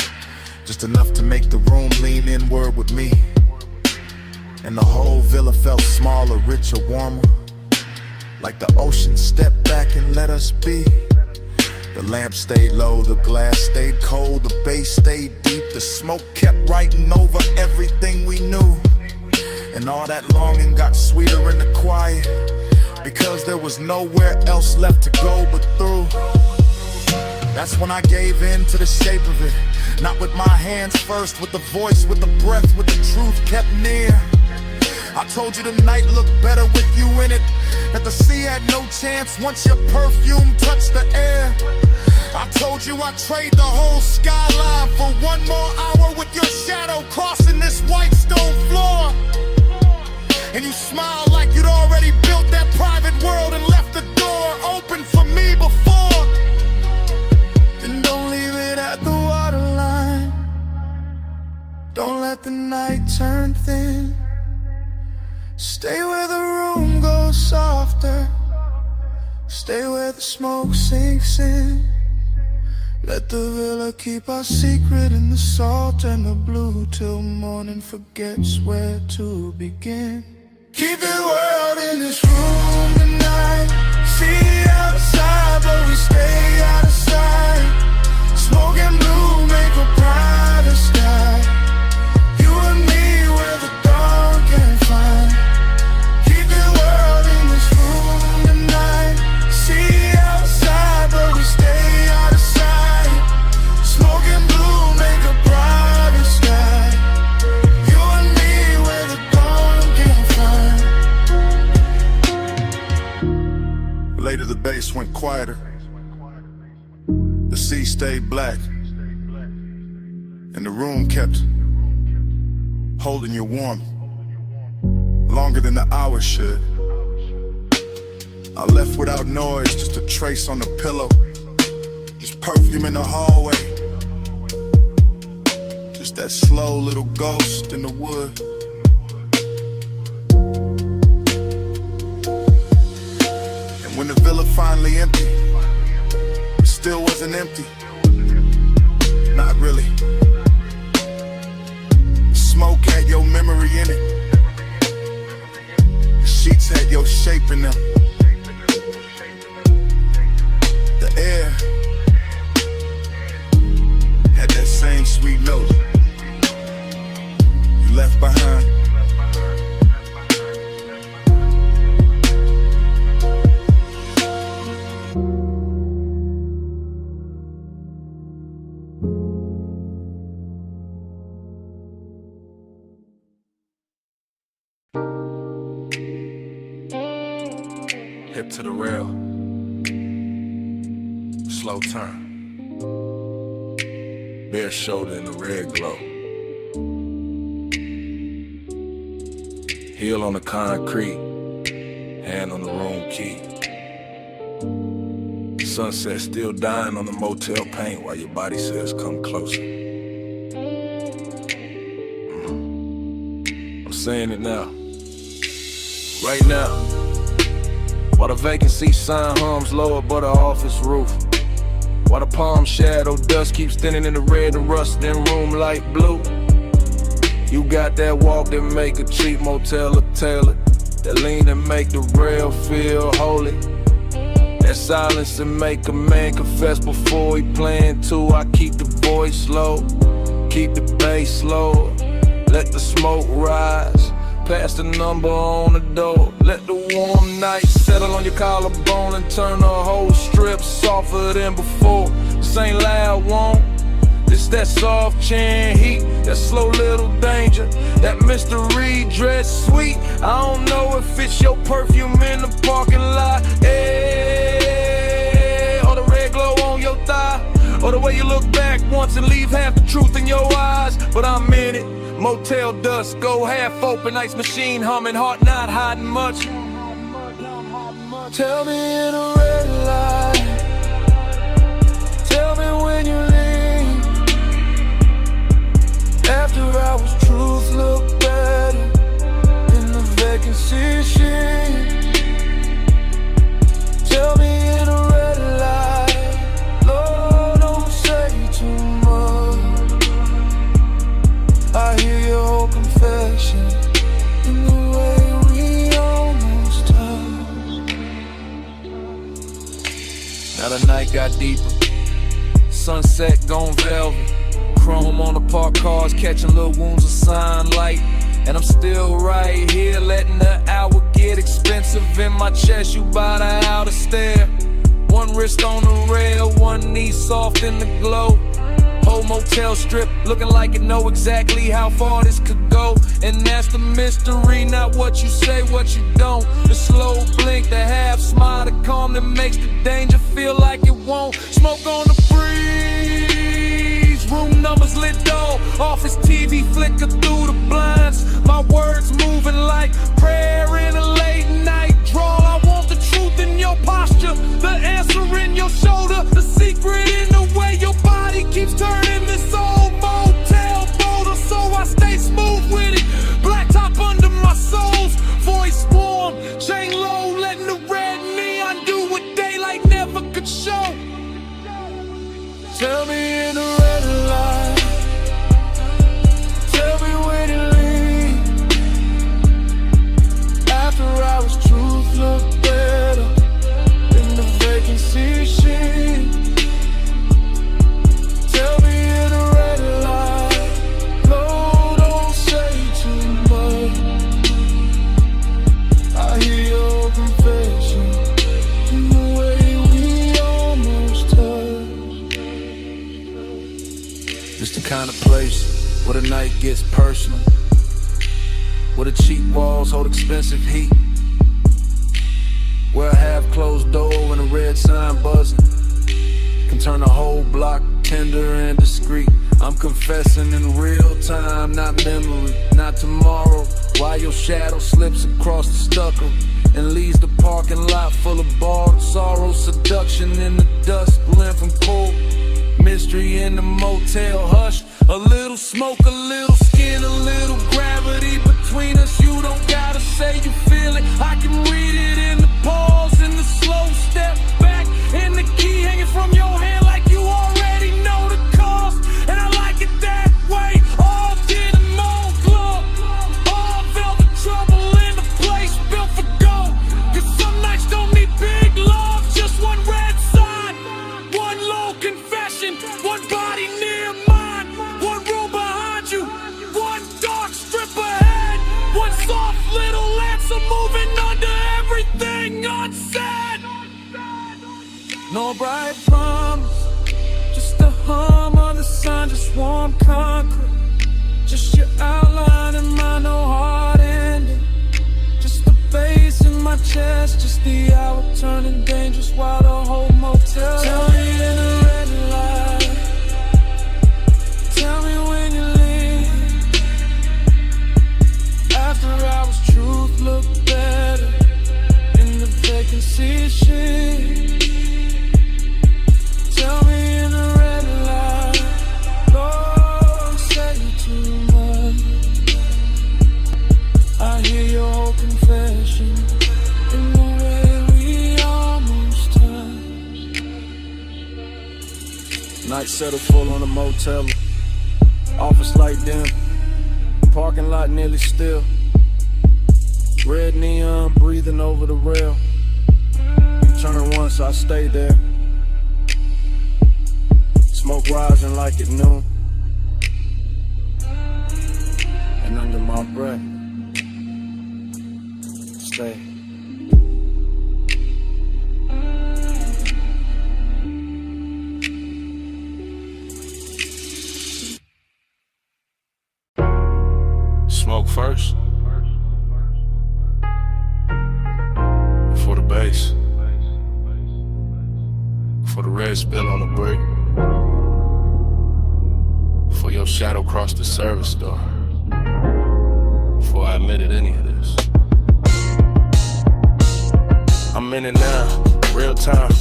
just enough to make the room lean inward with me. And the whole villa felt smaller, richer, warmer, like the ocean stepped back and let us be. The lamp stayed low, the glass stayed cold, the bass stayed deep, the smoke kept writing over everything we knew. And all that longing got sweeter in the quiet, because there was nowhere else left to go but through. That's when I gave in to the shape of it, not with my hands first, with the voice, with the breath, with the truth kept near. I told you the night looked better with you in it, that the sea had no chance once your perfume touched the air. I told you I'd trade the whole skyline for one more hour with your shadow crossing this white stone floor. And you smiled like you'd already built that private world and left the door open for me before. Then don't leave it at the waterline. Don't let the night turn thin. Stay where the room goes softer. Stay where the smoke sinks in. Let the villa keep our secret in the salt and the blue till morning forgets where to begin. Keep the world in this room tonight. See outside, but we stay out of sight. Smoke and blue make a brighter sky. You and me where the dawn can't find. Keep the world in this room tonight. See outside, but we stay out of sight. Smoke and blue make a brighter sky. You and me where the dawn can't find. Later the bass went quieter. The sea stayed black, and the room kept holding you warm, longer than the hours should. I left without noise, just a trace on the pillow, just perfume in the hallway, just that slow little ghost in the wood. And when the villa finally emptied, it still wasn't empty. Not really. Smoke had your memory in it. The sheets had your shape in them. The air had that same sweet note you left behind. Hip to the rail, slow turn, bare shoulder in the red glow, heel on the concrete, hand on the room key. Sunset still dying on the motel paint while your body says come closer. I'm saying it now, right now. While the vacancy sign hums low above the office roof. While the palm shadow dust keeps thinning in the red and rust in room light blue. You got that walk that make a cheap motel look tailored. That lean that make the rail feel holy. That silence that make a man confess before he playing too. I keep the voice low, keep the bass low. Let the smoke rise. Pass the number on the door. Let the warm night settle on your collarbone and turn the whole strip softer than before. This ain't loud, won't. This that soft chin heat, that slow little danger, that mystery dress sweet. I don't know if it's your perfume in the parking lot, or the red glow on your thigh, or the way you look back once and leave half the truth in your eyes. But I'm in it. Motel dust, go half open, ice machine humming, heart not hiding much. Tell me in a red light. Tell me when you leave. After hours, truth look better in the vacancy sheen. Tell me in a red light. Lord, don't say too much. I hear your whole confession in the way we almost touched. Now the night got deeper, sunset gone velvet. Chrome on the parked cars, catching little wounds of sunlight. And I'm still right here, letting the hour get expensive in my chest. You by the outer stair. One wrist on the rail, one knee soft in the glow. Whole motel strip, looking like it know exactly how far this could go. And that's the mystery, not what you say, what you don't. The slow blink, the half smile, the calm that makes the danger feel like it won't. Smoke on the breeze, room numbers lit dull. Office TV flicker through the blinds. My words moving like prayer in a late night drawl. I want the truth in your posture, the answer in your shoulder, the secret in the way your body keeps turning this old motel motor. So I stay smooth with it, black top under my soles, voice warm, chain low, letting the red neon do what daylight never could show. Tell where the cheap walls hold expensive heat, where a half-closed door and a red sign buzzing can turn a whole block tender and discreet. I'm confessing in real time, not memory, not tomorrow. While your shadow slips across the stucco and leaves the parking lot full of borrowed sorrow. Seduction in the dust, blend from cold mystery in the motel hush. A little smoke, a little skin, a little gravity between us. You don't gotta say you feel it, I can read it in the pause, in the slow step back, in the key hanging from your hand like you already know the cost. And I like it that way, all denim mold glove, all velvet trouble in the place built for gold. Cause some nights don't need big love, just one red sign, one low confession, one body near mine, one room behind you, one dark strip ahead, one soft little answer moving under everything unsaid. No bright promise, just the hum of the sun, just warm concrete, just your outline in my no hard ending, just the bass in my chest, just the hour turning dangerous while the whole motel. Tell me in the red light, tell me when you leave. After hours, truth look better in the vacancy shit. Tell me in the red light, Lord, say too much. I hear your whole confession in the way we almost touched. Night settle full on the motel, office light dim, parking lot nearly still. Red neon breathing over the rail. Turn once, I stay there. Smoke rising like at noon, and under my breath, stay. Smoke first, for the bass, for the red spill on the brick, for your shadow crossed the service door, before I admitted any of this. I'm in it now, real time,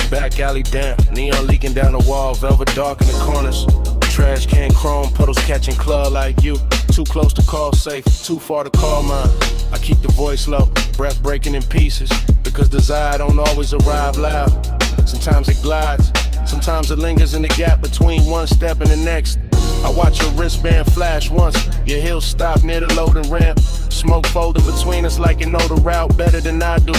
back alley damp, neon leaking down the wall, velvet dark in the corners, trash can chrome, puddles catching club like you, too close to call safe, too far to call mine. I keep the voice low, breath breaking in pieces, because desire don't always arrive loud. Sometimes it glides, sometimes it lingers in the gap between one step and the next. I watch your wristband flash once, your heels stop near the loading ramp. Smoke folded between us like you know the route better than I do.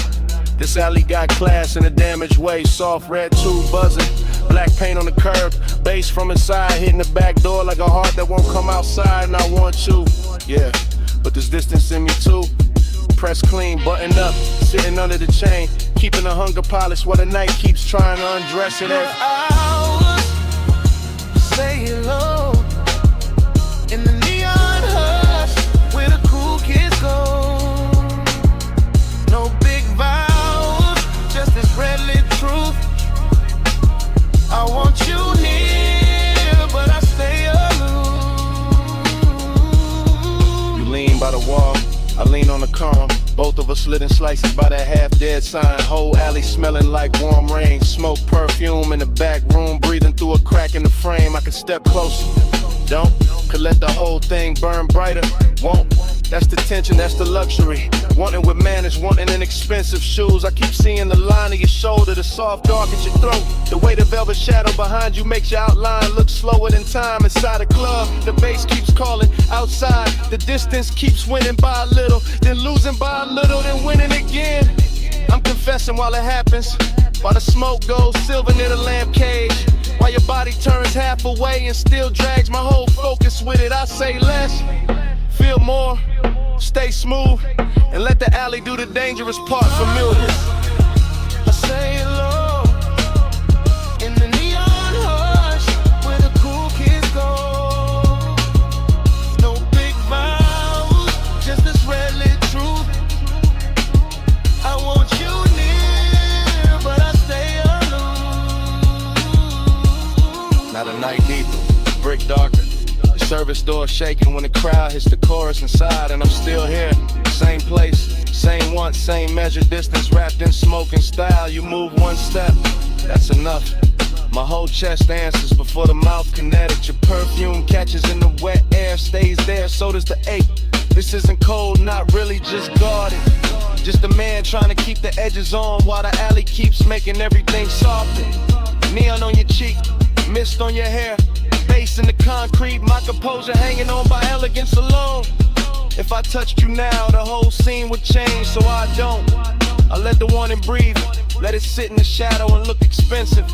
This alley got class in a damaged way, soft red tube buzzing, black paint on the curb, bass from inside hitting the back door like a heart that won't come outside, and I want you, yeah, but there's distance in me too. Press clean, button up, sitting under the chain, keeping the hunger polished while the night keeps trying to undress it. Hours, say hello in the neon hush where the cool kids go. No big vows, just this red lit truth. I want you near, but I stay aloof. You lean by the wall, I lean on the calm. Both of us lit in slices by that half-dead sign. Whole alley smelling like warm rain. Smoke perfume in the back room, breathing through a crack in the frame. I can step closer, don't, could let the whole thing burn brighter. Won't, that's the tension, that's the luxury. Wanting with manners, wanting in expensive shoes. I keep seeing the line of your shoulder, the soft dark at your throat. The way the velvet shadow behind you makes your outline look slower than time inside a club. The bass keeps calling outside. The distance keeps winning by a little, then losing by a little, then winning again. I'm confessing while it happens, while the smoke goes silver near the lamp cage, while your body turns half away and still drags my whole focus with it. I say less, feel more, stay smooth, and let the alley do the dangerous part familiar. I say hello in the neon hush where the cool kids go. No big vows, just the service door shaking when the crowd hits the chorus inside, and I'm still here. Same place, same want, same measure, distance wrapped in smoke and style. You move one step, that's enough. My whole chest answers before the mouth kinetic. Your perfume catches in the wet air, stays there, so does the ache. This isn't cold, not really, just guarded. Just a man trying to keep the edges on while the alley keeps making everything softer. Neon on your cheek, mist on your hair, bass in the concrete, my composure hanging on by elegance alone. If I touched you now, the whole scene would change, so I don't. I let the warning breathe, let it sit in the shadow and look expensive.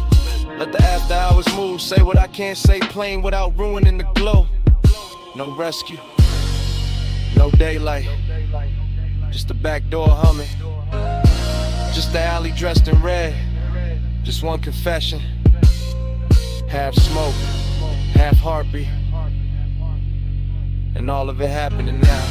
Let the after hours move, say what I can't say plain without ruining the glow. No rescue, no daylight, just the back door humming. Just the alley dressed in red, just one confession. Half smoke, half heartbeat, and all of it happening now.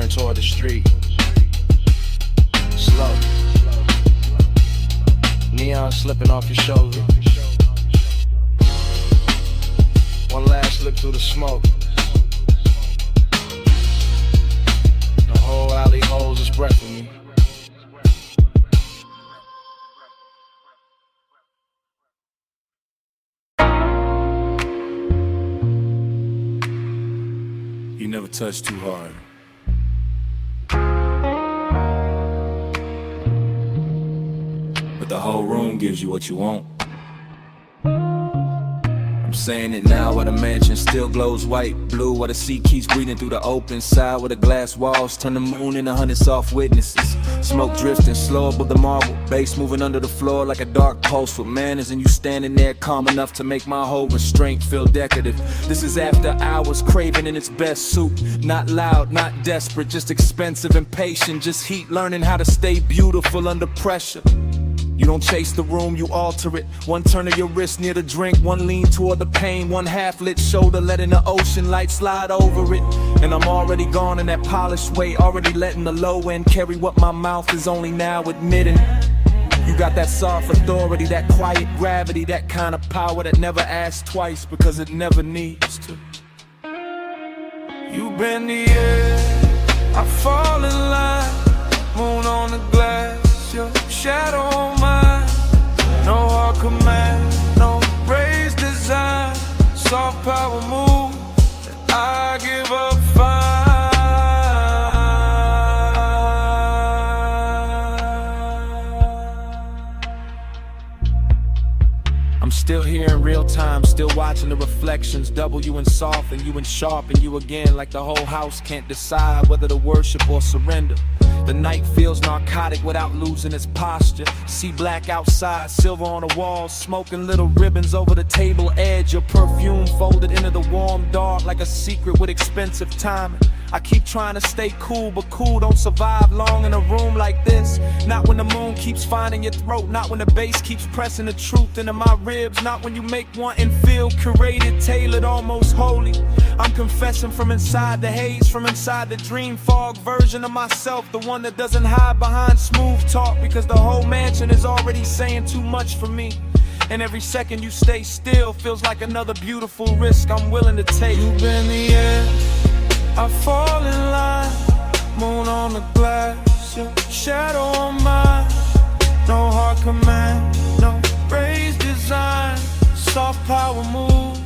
Toward the street, slow, neon slipping off your shoulder. One last look through the smoke. The whole alley holds its breath in me. You never touch too hard. But the whole room gives you what you want. I'm saying it now where the mansion still glows white, blue, where the sea keeps breathing through the open side, where the glass walls turn the moon into 100 soft witnesses. Smoke drifting slow above the marble, bass moving under the floor like a dark pulse with manners, and you standing there calm enough to make my whole restraint feel decorative. This is after hours, craving in its best suit. Not loud, not desperate, just expensive and patient, just heat, learning how to stay beautiful under pressure. You don't chase the room, you alter it. One turn of your wrist near the drink, one lean toward the pain, one half-lit shoulder letting the ocean light slide over it. And I'm already gone in that polished way, already letting the low end carry what my mouth is only now admitting. You got that soft authority, that quiet gravity, that kind of power that never asks twice because it never needs to. You bend the air, I fall in line, moon on the glass. Your shadow on mine, no hard command, no raised design, soft power move, I give up fine. I'm still here in real time, still watching the reflections, double you and soft and you and sharp and you again, like the whole house can't decide whether to worship or surrender. The night feels narcotic without losing its posture. See black outside, silver on the walls, smoking little ribbons over the table edge. Your perfume folded into the warm dark like a secret with expensive timing. I keep trying to stay cool, but cool don't survive long in a room like this. Not when the moon keeps finding your throat, not when the bass keeps pressing the truth into my ribs, not when you make one and feel curated, tailored, almost holy. I'm confessing from inside the haze, from inside the dream fog version of myself, the one that doesn't hide behind smooth talk, because the whole mansion is already saying too much for me. And every second you stay still feels like another beautiful risk I'm willing to take. You bend the air, I fall in line, moon on the glass, your shadow on mine, no hard command, no raised design, soft power move,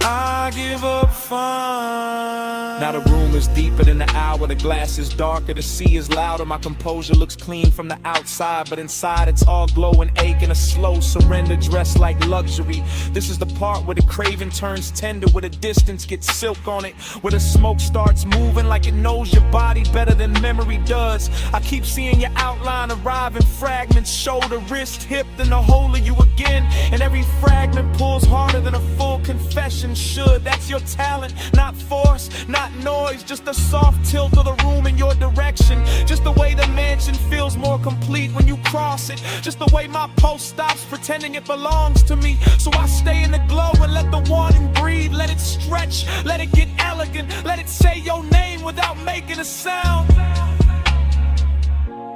I give up fine. Now the room is is deeper than the hour, the glass is darker, the sea is louder. My composure looks clean from the outside, but inside it's all glow and ache and a slow surrender dressed like luxury. This is the part where the craving turns tender, where the distance gets silk on it, where the smoke starts moving like it knows your body better than memory does. I keep seeing your outline arrive in fragments, shoulder, wrist, hip, then the whole of you again. And every fragment pulls harder than a full confession should. That's your talent, not force, not noise, just a soft tilt of the room in your direction. Just the way the mansion feels more complete when you cross it. Just the way my pulse stops pretending it belongs to me. So I stay in the glow and let the wanting breathe. Let it stretch, let it get elegant, let it say your name without making a sound.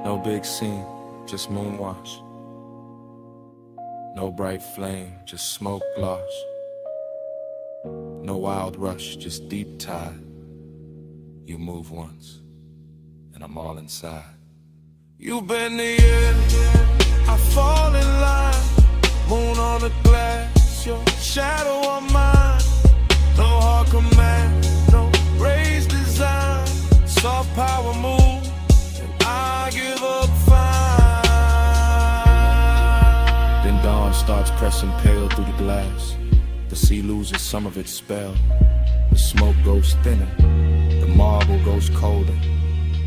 No big scene, just moonwash. No bright flame, just smoke gloss. No wild rush, just deep tide. You move once, and I'm all inside. You bend the air, I fall in line. Moon on the glass, your shadow on mine. No hard command, no raised design. Soft power move, and I give up fine. Then dawn starts pressing pale through the glass. The sea loses some of its spell. The smoke goes thinner, the marble goes colder.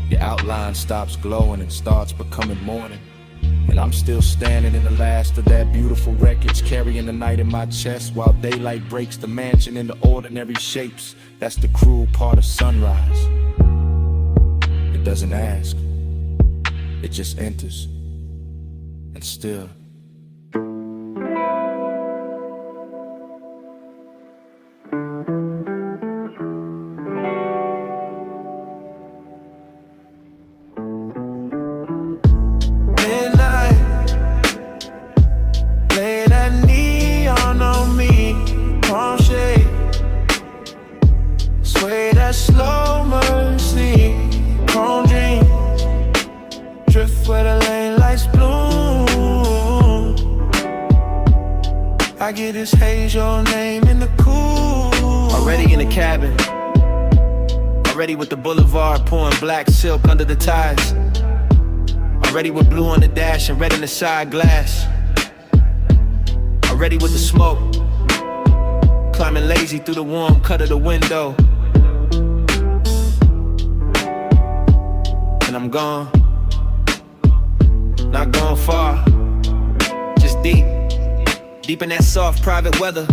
Your outline stops glowing and starts becoming morning. And I'm still standing in the last of that beautiful wreckage, carrying the night in my chest while daylight breaks the mansion into ordinary shapes. That's the cruel part of sunrise. It doesn't ask, it just enters. And still slow mercy, chrome dream, drift where the lane lights bloom. I get this haze, your name in the cool. Already in the cabin, already with the boulevard pouring black silk under the ties. Already with blue on the dash and red in the side glass. Already with the smoke, climbing lazy through the warm cut of the window. And I'm gone, not gone far, just deep, deep in that soft private weather,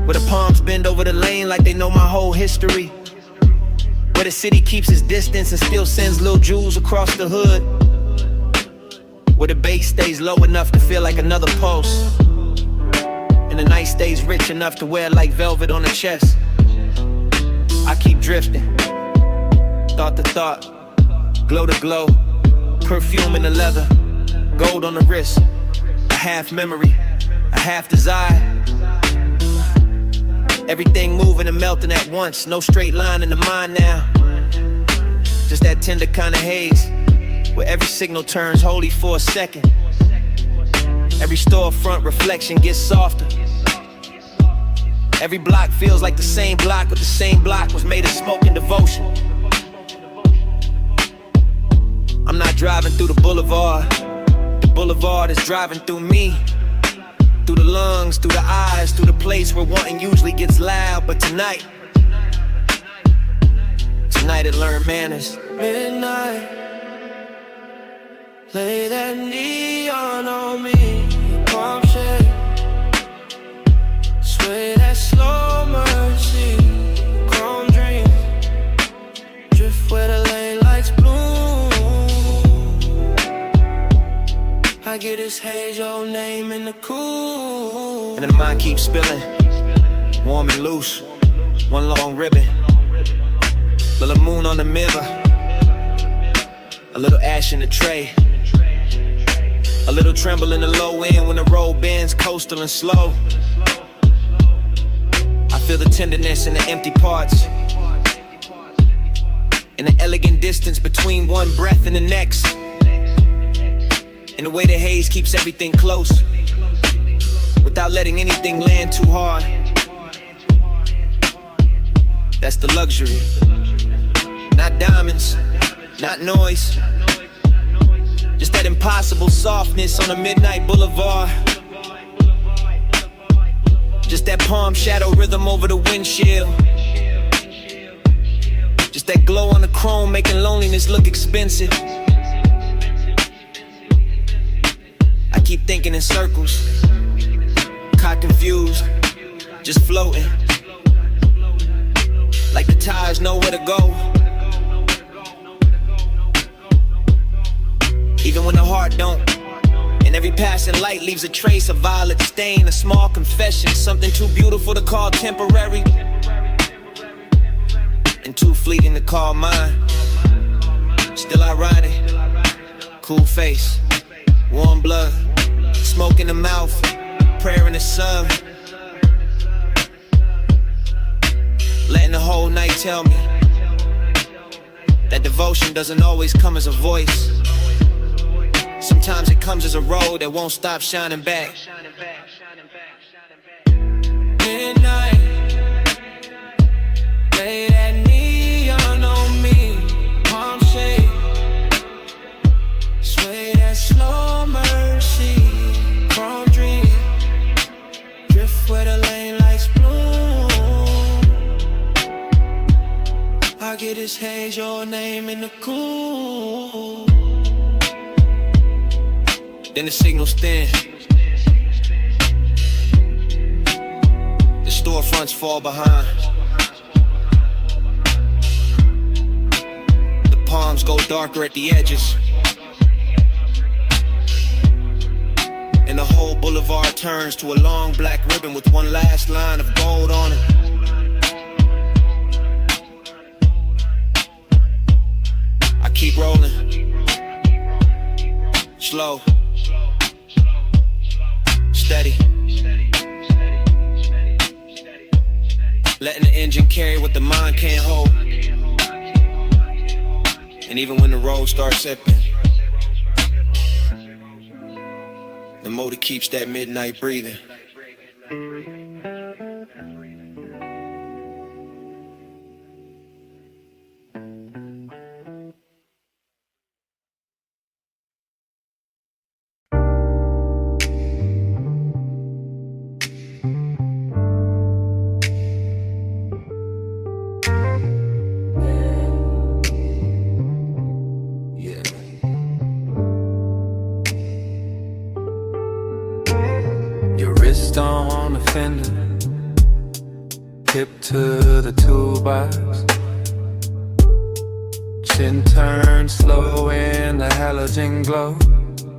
where the palms bend over the lane like they know my whole history, where the city keeps its distance and still sends little jewels across the hood, where the bass stays low enough to feel like another pulse, and the night stays rich enough to wear like velvet on the chest. I keep drifting, thought to thought, glow to glow, perfume in the leather, gold on the wrist, a half memory, a half desire. Everything moving and melting at once, no straight line in the mind now. Just that tender kind of haze, where every signal turns holy for a second. Every storefront reflection gets softer. Every block feels like the same block, but the same block was made of smoke and devotion. I'm not driving through the boulevard is driving through me. Through the lungs, through the eyes, through the place where wanting usually gets loud. But tonight it learned manners. Midnight, lay that neon on me, palm shade, sway that slow mercy, chrome dream, drift where the lane lights bloom. I get this haze, your name in the cool. And the mind keeps spilling, warm and loose, one long ribbon, little moon on the mirror, a little ash in the tray, a little tremble in the low end when the road bends coastal and slow. I feel the tenderness in the empty parts, in the elegant distance between one breath and the next, and the way the haze keeps everything close without letting anything land too hard. That's the luxury. Not diamonds, not noise. Just that impossible softness on a midnight boulevard. Just that palm shadow rhythm over the windshield. Just that glow on the chrome making loneliness look expensive. I keep thinking in circles, caught confused, just floating. Like the tires know where to go. Even when the heart don't. And every passing light leaves a trace, a violet stain, a small confession, something too beautiful to call temporary, and too fleeting to call mine. Still ironic, cool face, warm blood, smoke in the mouth, prayer in the sun. Letting the whole night tell me that devotion doesn't always come as a voice. Sometimes it comes as a road that won't stop shining back. Midnight, lay that neon on me, palm shade, sway that slow mercy, chrome dream, drift where the lane lights bloom. I get this haze, your name in the cool. Then the signals thin. The storefronts fall behind. The palms go darker at the edges. And the whole boulevard turns to a long black ribbon with one last line of gold on it. I keep rolling. Slow. Steady. Letting the engine carry what the mind can't hold. And even when the road starts ebbing, the motor keeps that midnight breathing. On the fender, hip to the toolbox, chin turned slow in the halogen glow,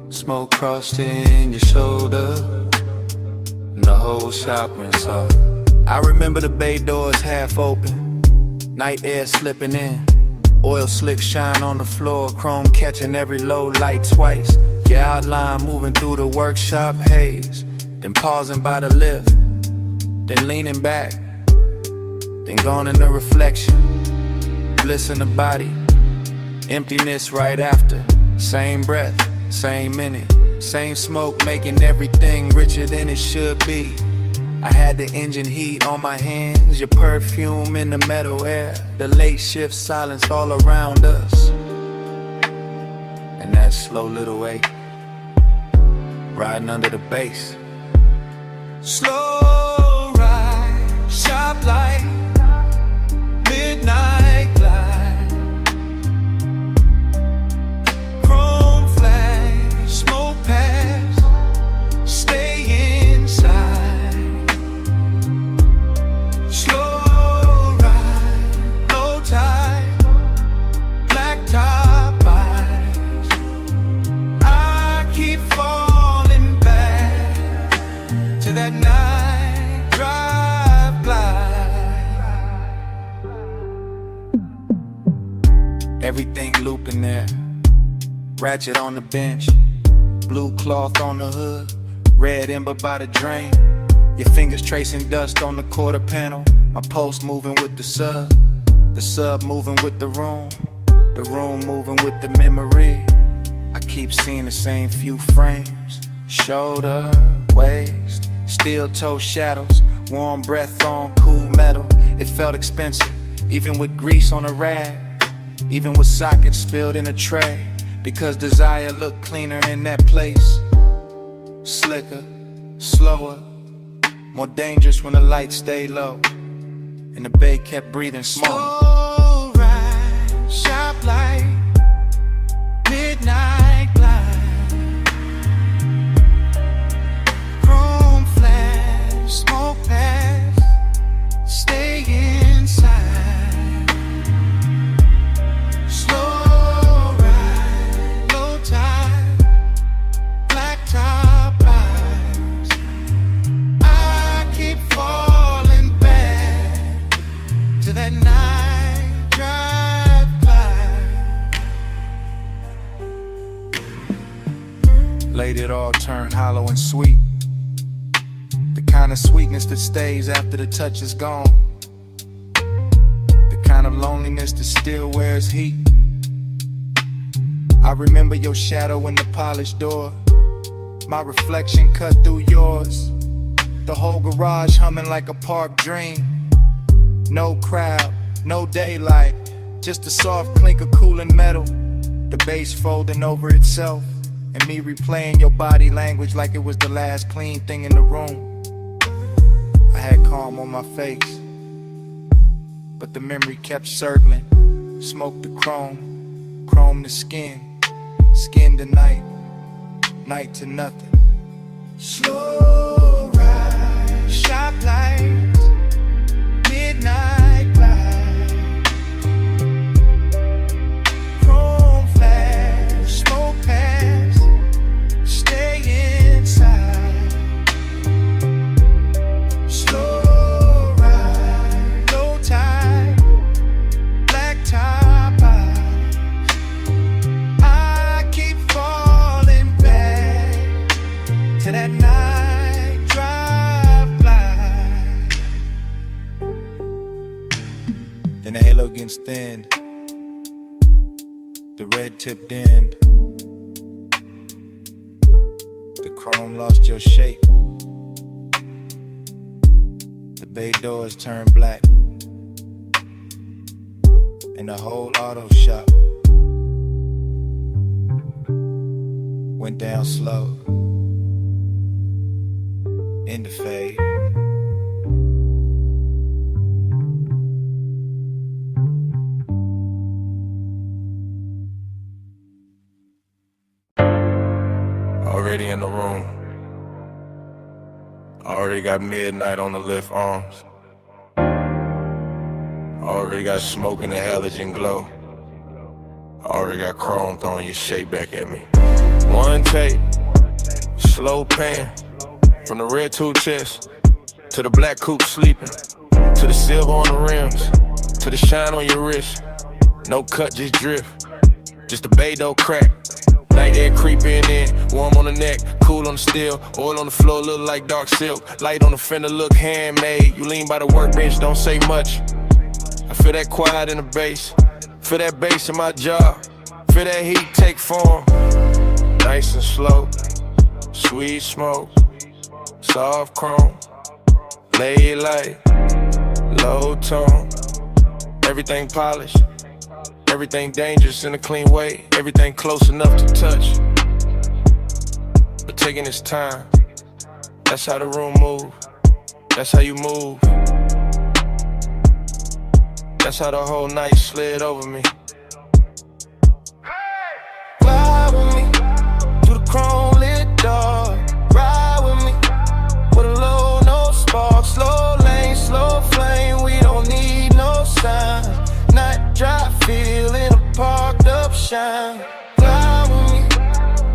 smoke crossed in your shoulder, and the whole shop went soft. I remember the bay doors half open, night air slipping in, oil slick shine on the floor, chrome catching every low light twice, your outline moving through the workshop haze. Then pausing by the lift, then leaning back, then gone in the reflection, bliss in the body, emptiness right after, same breath, same minute, same smoke making everything richer than it should be. I had the engine heat on my hands, your perfume in the metal air, the late shift silence all around us, and that slow little wake, riding under the bass. Slow ride, sharp light, midnight glide, chrome flash, smoke pass, stay inside. Slow ride, low tide, black top eyes. I keep falling back to that night drive glide. Everything looping there, ratchet on the bench, blue cloth on the hood, red ember by the drain, your fingers tracing dust on the quarter panel, my pulse moving with the sub moving with the room moving with the memory. I keep seeing the same few frames, shoulder, waist, steel toe shadows, warm breath on cool metal. It felt expensive, even with grease on a rag. even with sockets spilled in a tray, because desire looked cleaner in that place. Slicker, slower, more dangerous when the lights stayed low, and the bay kept breathing smoke. Slow ride, shop light, midnight glide, chrome flash, smoke pass, stay inside. Slow ride, low tide, black top eyes. I keep falling back to that night drive by. Late it all turned hollow and sweet, the kind of sweetness that stays after the touch is gone, the kind of loneliness that still wears heat. I remember your shadow in the polished door, my reflection cut through yours, the whole garage humming like a park dream. No crowd, no daylight, just a soft clink of cooling metal, the bass folding over itself, and me replaying your body language like it was the last clean thing in the room. I had calm on my face, but the memory kept circling. Smoke to chrome, chrome to skin, skin to night, night to nothing. Slow ride, shop lights, midnight glide, chrome flash, smoke pass, stay inside. Slow ride, low tide, black top eyes. I keep falling back to that night drive by. Then the halo gets thinned, the red tip dimmed, the chrome lost your shape, the bay doors turned black, and the whole auto shop went down slow, in the fade. Already in the room. Already got midnight on the lift arms. Already got smoke in the halogen glow. Already got chrome throwing your shape back at me. One take, slow pan, from the red two chest to the black coupe sleeping, to the silver on the rims, to the shine on your wrist. No cut, just drift, just the bay dough crack. Night air creeping in, warm on the neck, cool on the steel, oil on the floor, look like dark silk. Light on the fender, look handmade. You lean by the workbench, don't say much. I feel that quiet in the bass, feel that bass in my jaw, feel that heat take form. Nice and slow, sweet smoke, soft chrome, lay light, low tone. Everything polished, everything dangerous in a clean way, everything close enough to touch, but taking its time. That's how the room move, that's how you move. That's how the whole night slid over me. Fly with me through the chrome lit door. Ride with me with a low, no spark. Slow lane, slow flame. We don't need no sign. Night drive, feeling a parked up shine. Fly with me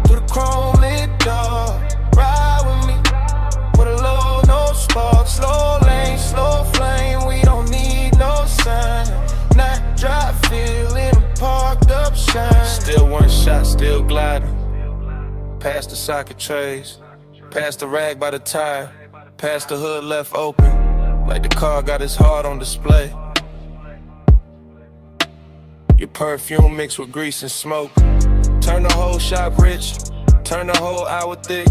through the chrome lit door. Ride with me with a low, no spark. Slow lane, slow flame. We don't need no sign. Night drive, feeling a parked up shine. Still one shot, still gliding. Past the socket trays, past the rag by the tire, past the hood left open, like the car got its heart on display. Your perfume mixed with grease and smoke. Turn the whole shop rich, turn the whole hour thick.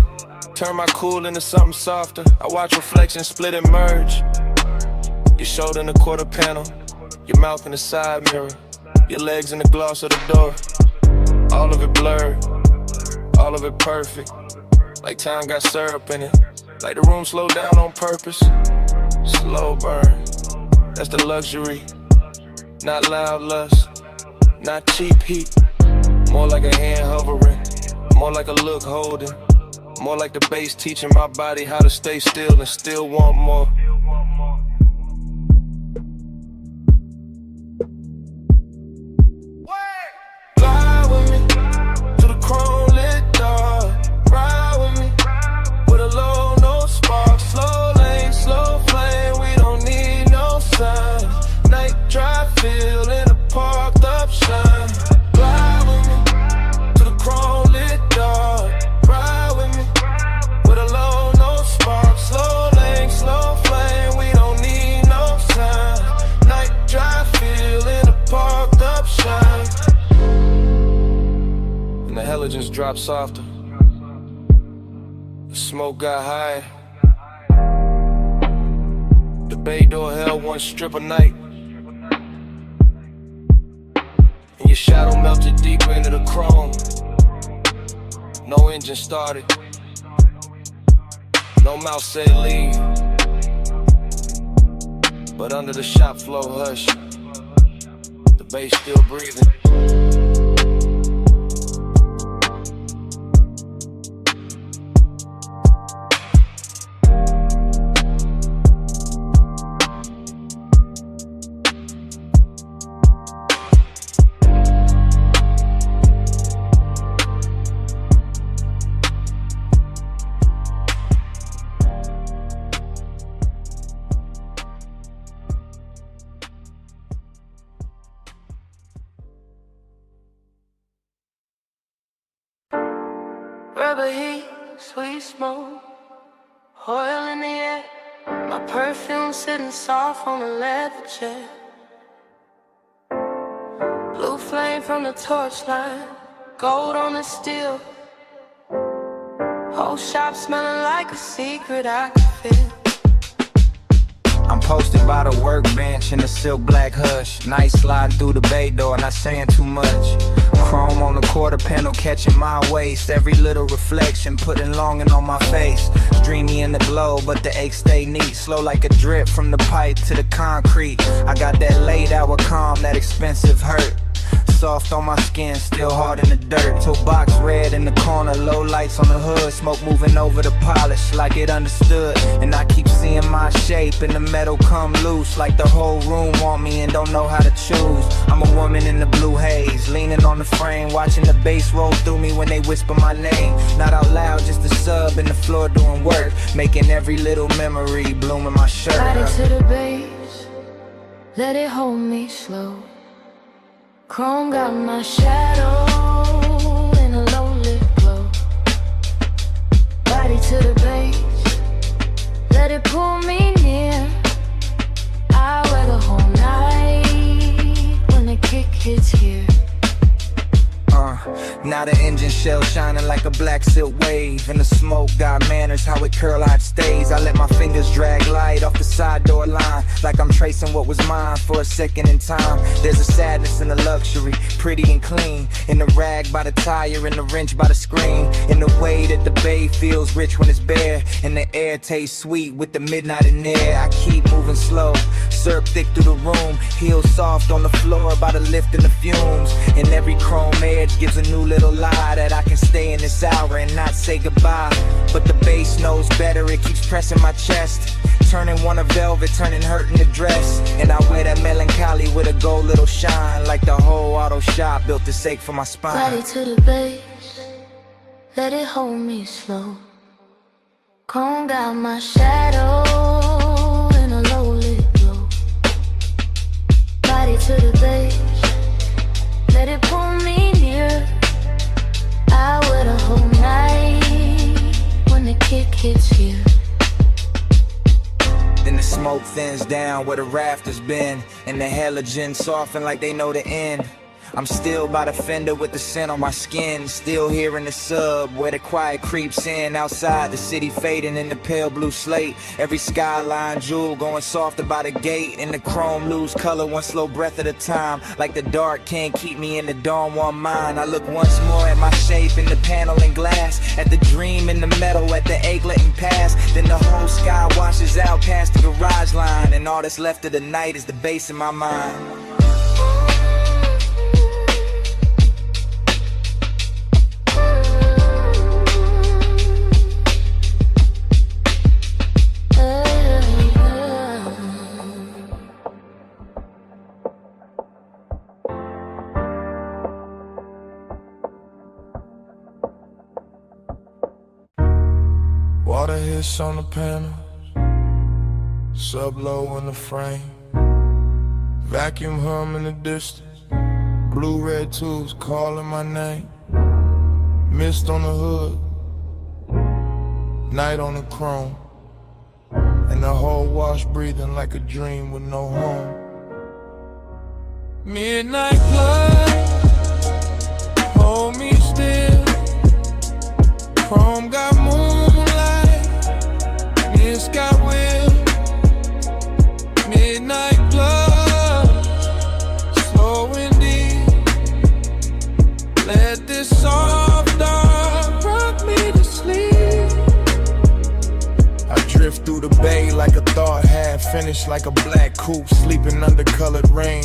Turn my cool into something softer. I watch reflections split and merge. Your shoulder in the quarter panel, your mouth in the side mirror. Your legs in the gloss of the door. All of it blurred, all of it perfect. Like time got syrup in it. Like the room slowed down on purpose. Slow burn, that's the luxury. Not loud lust, not cheap heat. More like a hand hovering, more like a look holding. More like the bass teaching my body how to stay still and still want more. Fly with me to the chrome lit door. Ride with me with a low, no spark. Slow lane, slow flame, we don't need no sign. Night drive, feel in a parked up shine. Fly with me to the chrome lit door. Ride with me with a low, no spark. Slow lane, slow flame, we don't need no sign. Night drive, feel in a parked up shine. And the halogens dropped softer. The smoke got higher. The bay door held one strip a night. And your shadow melted deeper into the chrome. No engine started. No mouth said leave. But under the shop floor hush, the bass still breathing. Rubber heat, sweet smoke, oil in the air. My perfume sitting soft on a leather chair. Blue flame from the torchlight, gold on the steel. Whole shop smelling like a secret I can feel. I'm posted by the workbench in the silk black hush. Night sliding through the bay door, not saying too much. Chrome on the quarter panel catching my waist. Every little reflection putting longing on my face. Dreamy in the glow, but the aches stay neat. Slow like a drip from the pipe to the concrete. I got that late hour calm, that expensive hurt. Soft on my skin, still hard in the dirt. Toe box red in the corner, low lights on the hood. Smoke moving over the polish like it understood. And I keep seeing my shape and the metal come loose. Like the whole room want me and don't know how to choose. I'm a woman in the blue haze, leaning on the frame, watching the bass roll through me when they whisper my name. Not out loud, just a sub in the floor doing work, making every little memory bloom in my shirt. Body to the base, let it hold me slow. Chrome got my shadow in a low lit glow. Body to the base, let it pull me near. I wear the whole night when the kick hits here. Now the engine shell shining like a black silk wave. And the smoke got manners, how it curl out stays. I let my fingers drag light off the side door line, like I'm tracing what was mine for a second in time. There's a sadness in the luxury, pretty and clean. In the rag by the tire, in the wrench by the screen. In the way that the bay feels rich when it's bare. And the air tastes sweet with the midnight in there. I keep moving slow, syrup thick through the room. Heels soft on the floor by the lift and the fumes. And every chrome edge gives a new little lie that I can stay in this hour and not say goodbye. But the bass knows better, it keeps pressing my chest, turning one of velvet, turning hurt in the dress. And I wear that melancholy with a gold little shine, like the whole auto shop built to sake for my spine. Body to the base, let it hold me slow. Chrome got my shadow in a low lit glow. Body to the base, let it pull me near. I wear the whole night when the kick hits here. Then the smoke thins down where the rafters been, and the halogens soften like they know the end. I'm still by the fender with the scent on my skin. Still here in the sub where the quiet creeps in. Outside the city fading in the pale blue slate. Every skyline jewel going softer by the gate. And the chrome lose color one slow breath at a time. Like the dark can't keep me in the dawn one mind. I look once more at my shape in the panel and glass. At the dream in the metal, at the ache letting pass. Then the whole sky washes out past the garage line. And all that's left of the night is the bass in my mind. Water hits on the panels, sub low in the frame, vacuum hum in the distance, blue red tubes calling my name, mist on the hood, night on the chrome, and the whole wash breathing like a dream with no home. Midnight blood, hold me still, chrome got moonlight, mist got will, midnight blood, slow and deep, let this soft dark rock me to sleep. I drift through the bay like a thought half finished, like a black coupe sleeping under colored rain.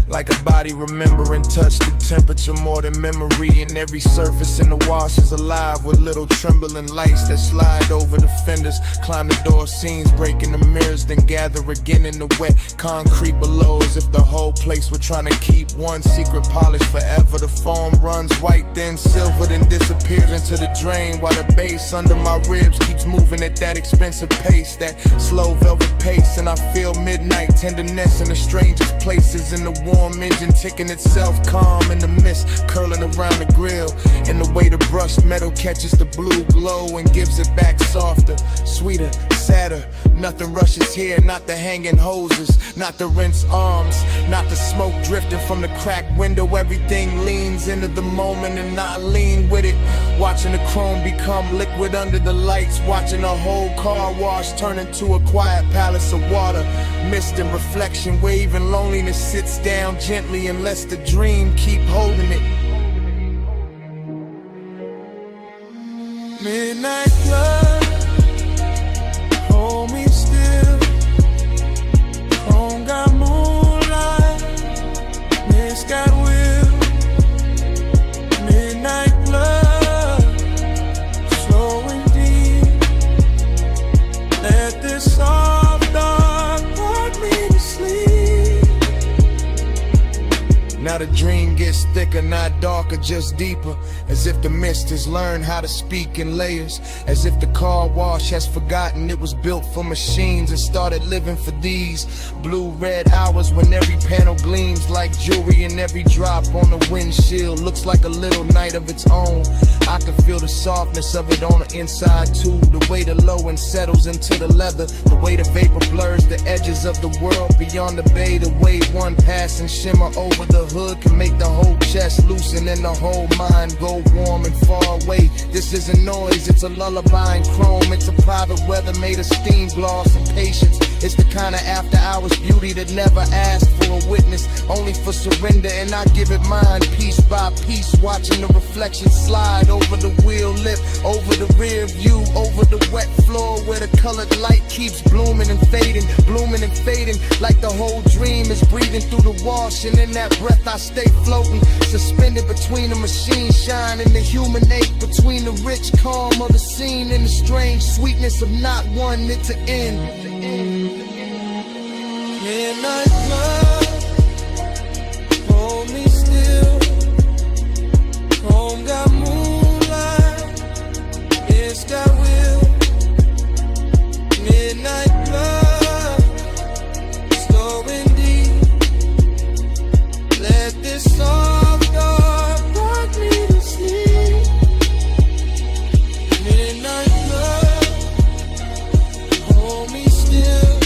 Like a body remembering touch the temperature more than memory. And every surface in the wash is alive with little trembling lights that slide over the fenders. Climb the door seams, breaking the mirrors, then gather again in the wet concrete below. As if the whole place were trying to keep one secret polish forever. The foam runs white, then silver, then disappears into the drain. While the bass under my ribs keeps moving at that expensive pace, that slow velvet pace. And I feel midnight tenderness in the strangest places. In the warm engine ticking itself calm in the mist curling around the grill. And the way the brushed metal catches the blue glow and gives it back softer, sweeter, sadder. Nothing rushes here, not the hanging hoses, not the rinse arms, not the smoke drifting from the cracked window. Everything leans into the moment and I lean with it. Watching the chrome become liquid under the lights. Watching a whole car wash turn into a quiet palace of water. Mist and reflection where even loneliness sits down gently and lets the dream keep holding it. Midnight blood, hold me still, chrome got moonlight, mist got will, midnight blood, slow and deep, let this soft dark rock me to sleep. Now the dream gets thicker, not darker, just deeper. As if the mist has learned how to speak in layers. As if the car wash has forgotten it was built for machines and started living for these blue-red hours when every panel gleams like jewelry and every drop on the windshield looks like a little night of its own. I can feel the softness of it on the inside too. The way the low end settles into the leather. The way the vapor blurs the edges of the world beyond the bay. The way one pass and shimmer over the hood can make the whole chest loosen and the whole mind go warm and far away. This isn't noise, it's a lullaby in chrome. It's a private weather made of steam gloss and patience. It's the kind of after hours beauty that never asked for a witness, only for surrender, and I give it mine piece by piece. Watching the reflection slide over the wheel lip, over the rear view, over the wet floor where the colored light keeps blooming and fading, like the whole dream is breathing through the wash. And in that breath I stay floating, suspended between the machine shine and the human ache, between the rich calm of the scene and the strange sweetness of not wanting it to end. Midnight blood, hold me still, home got moonlight, it's got will. Midnight blood, slow and deep, let this soft dark rock me to sleep. Midnight blood, hold me still,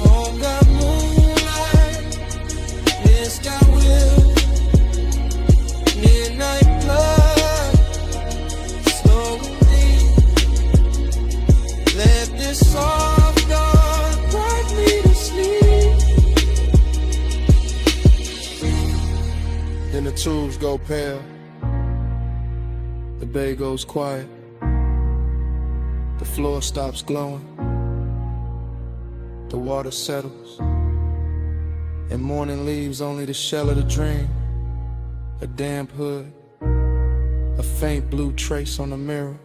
home got moonlight. tubes go pale. The bay goes quiet. The floor stops glowing. The water settles. And morning leaves only the shell of the dream. A damp hood. A faint blue trace on the mirror.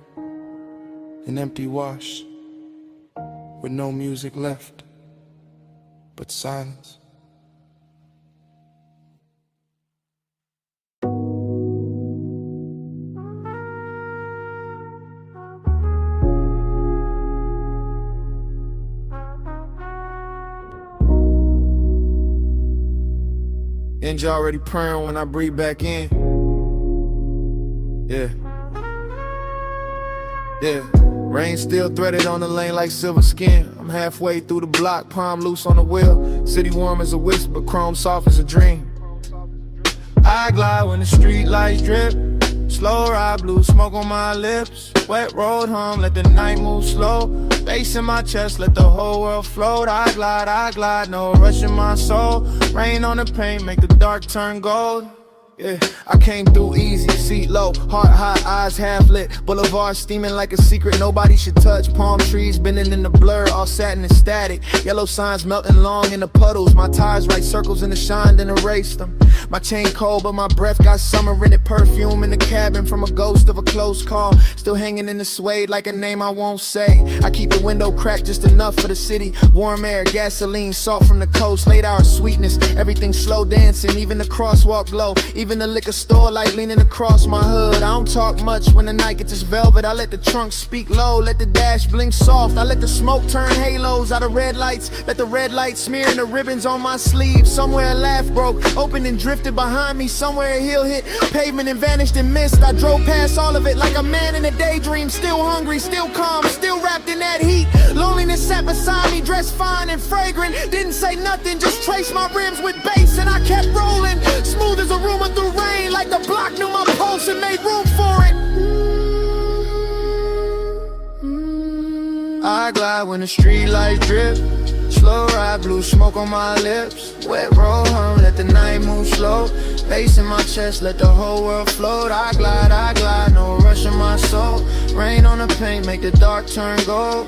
An empty wash. With no music left. But silence. Inj already praying when I breathe back in. Yeah. Rain still threaded on the lane like silver skin. I'm halfway through the block, palm loose on the wheel. City warm as a whisper, chrome soft as a dream. I glide when the street lights drip. Slow ride, blue smoke on my lips. Wet road home, let the night move slow. Bass in my chest, let the whole world float. I glide, no rush in my soul. Rain on the paint, make the dark turn gold. Yeah, I came through easy, seat low, heart hot, eyes half lit. Boulevard steaming like a secret nobody should touch. Palm trees bending in the blur, all satin and static. Yellow signs melting long in the puddles. My tires write circles in the shine, then erase them. My chain cold, but my breath got summer in it. Perfume in the cabin from a ghost of a close call. Still hanging in the suede like a name I won't say. I keep the window cracked just enough for the city. Warm air, gasoline, salt from the coast. Late hour sweetness, everything slow dancing. Even the crosswalk glow. Even the liquor store light leaning across my hood. I don't talk much when the night gets this velvet. I let the trunk speak low, let the dash blink soft. I let the smoke turn halos out of red lights. Let the red lights smear the ribbons on my sleeve. Somewhere a laugh broke, opened and drifted behind me. Somewhere a hill hit pavement and vanished in mist. I drove past all of it like a man in a daydream. Still hungry, still calm, still wrapped in that heat. Loneliness sat beside me, dressed fine and fragrant. Didn't say nothing, just traced my rims with bass. And I kept rolling, smooth as a rumor through rain. Like the block knew my pulse and made room for it. I glide when the street lights drip. Slow ride, blue smoke on my lips. Wet roll home, let the night move slow. Bass in my chest, let the whole world float. I glide, no rush in my soul. Rain on the paint, make the dark turn gold.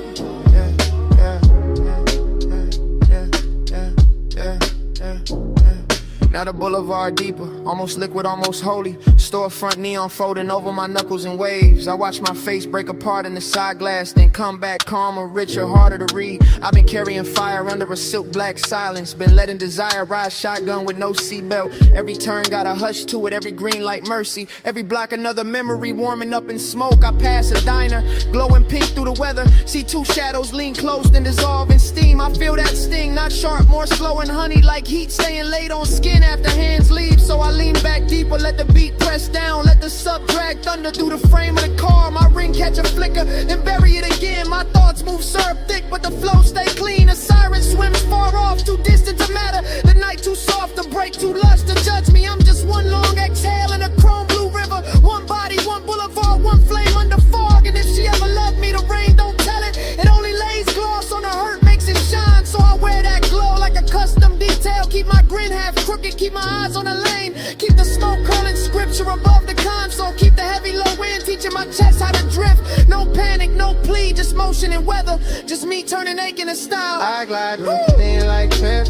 Now the boulevard deeper, almost liquid, almost holy. Storefront neon folding over my knuckles in waves. I watch my face break apart in the side glass, then come back calmer, richer, harder to read. I've been carrying fire under a silk black silence. Been letting desire ride shotgun with no seatbelt. Every turn got a hush to it, every green light mercy. Every block another memory warming up in smoke. I pass a diner, glowing pink through the weather. See two shadows lean close, then dissolve in steam. I feel that sting, not sharp, more slow and honey. Like heat staying late on skin after hands leave. So I lean back deeper, let the beat press down. Let the sub drag thunder through the frame of the car. My ring catch a flicker, then bury it again. My thoughts move syrup thick, but the flow stay clean. A siren swims far off, too distant to matter. The night too soft to break, too lush to judge me. I'm just one long exhale in a chrome blue river. One body, one boulevard, one flame under fog. And if she ever loved me, the rain don't tell it. It only lays gloss on the hurt, makes it shine. So I wear that glow like a custom detail. Keep my grin half crooked, keep my eyes on the lane. Keep the smoke curling scripture above the console. Keep the heavy low wind, teaching my chest how to drift. No panic, no plea, just motion and weather. Just me turning aching to style. I glide thin like cliff.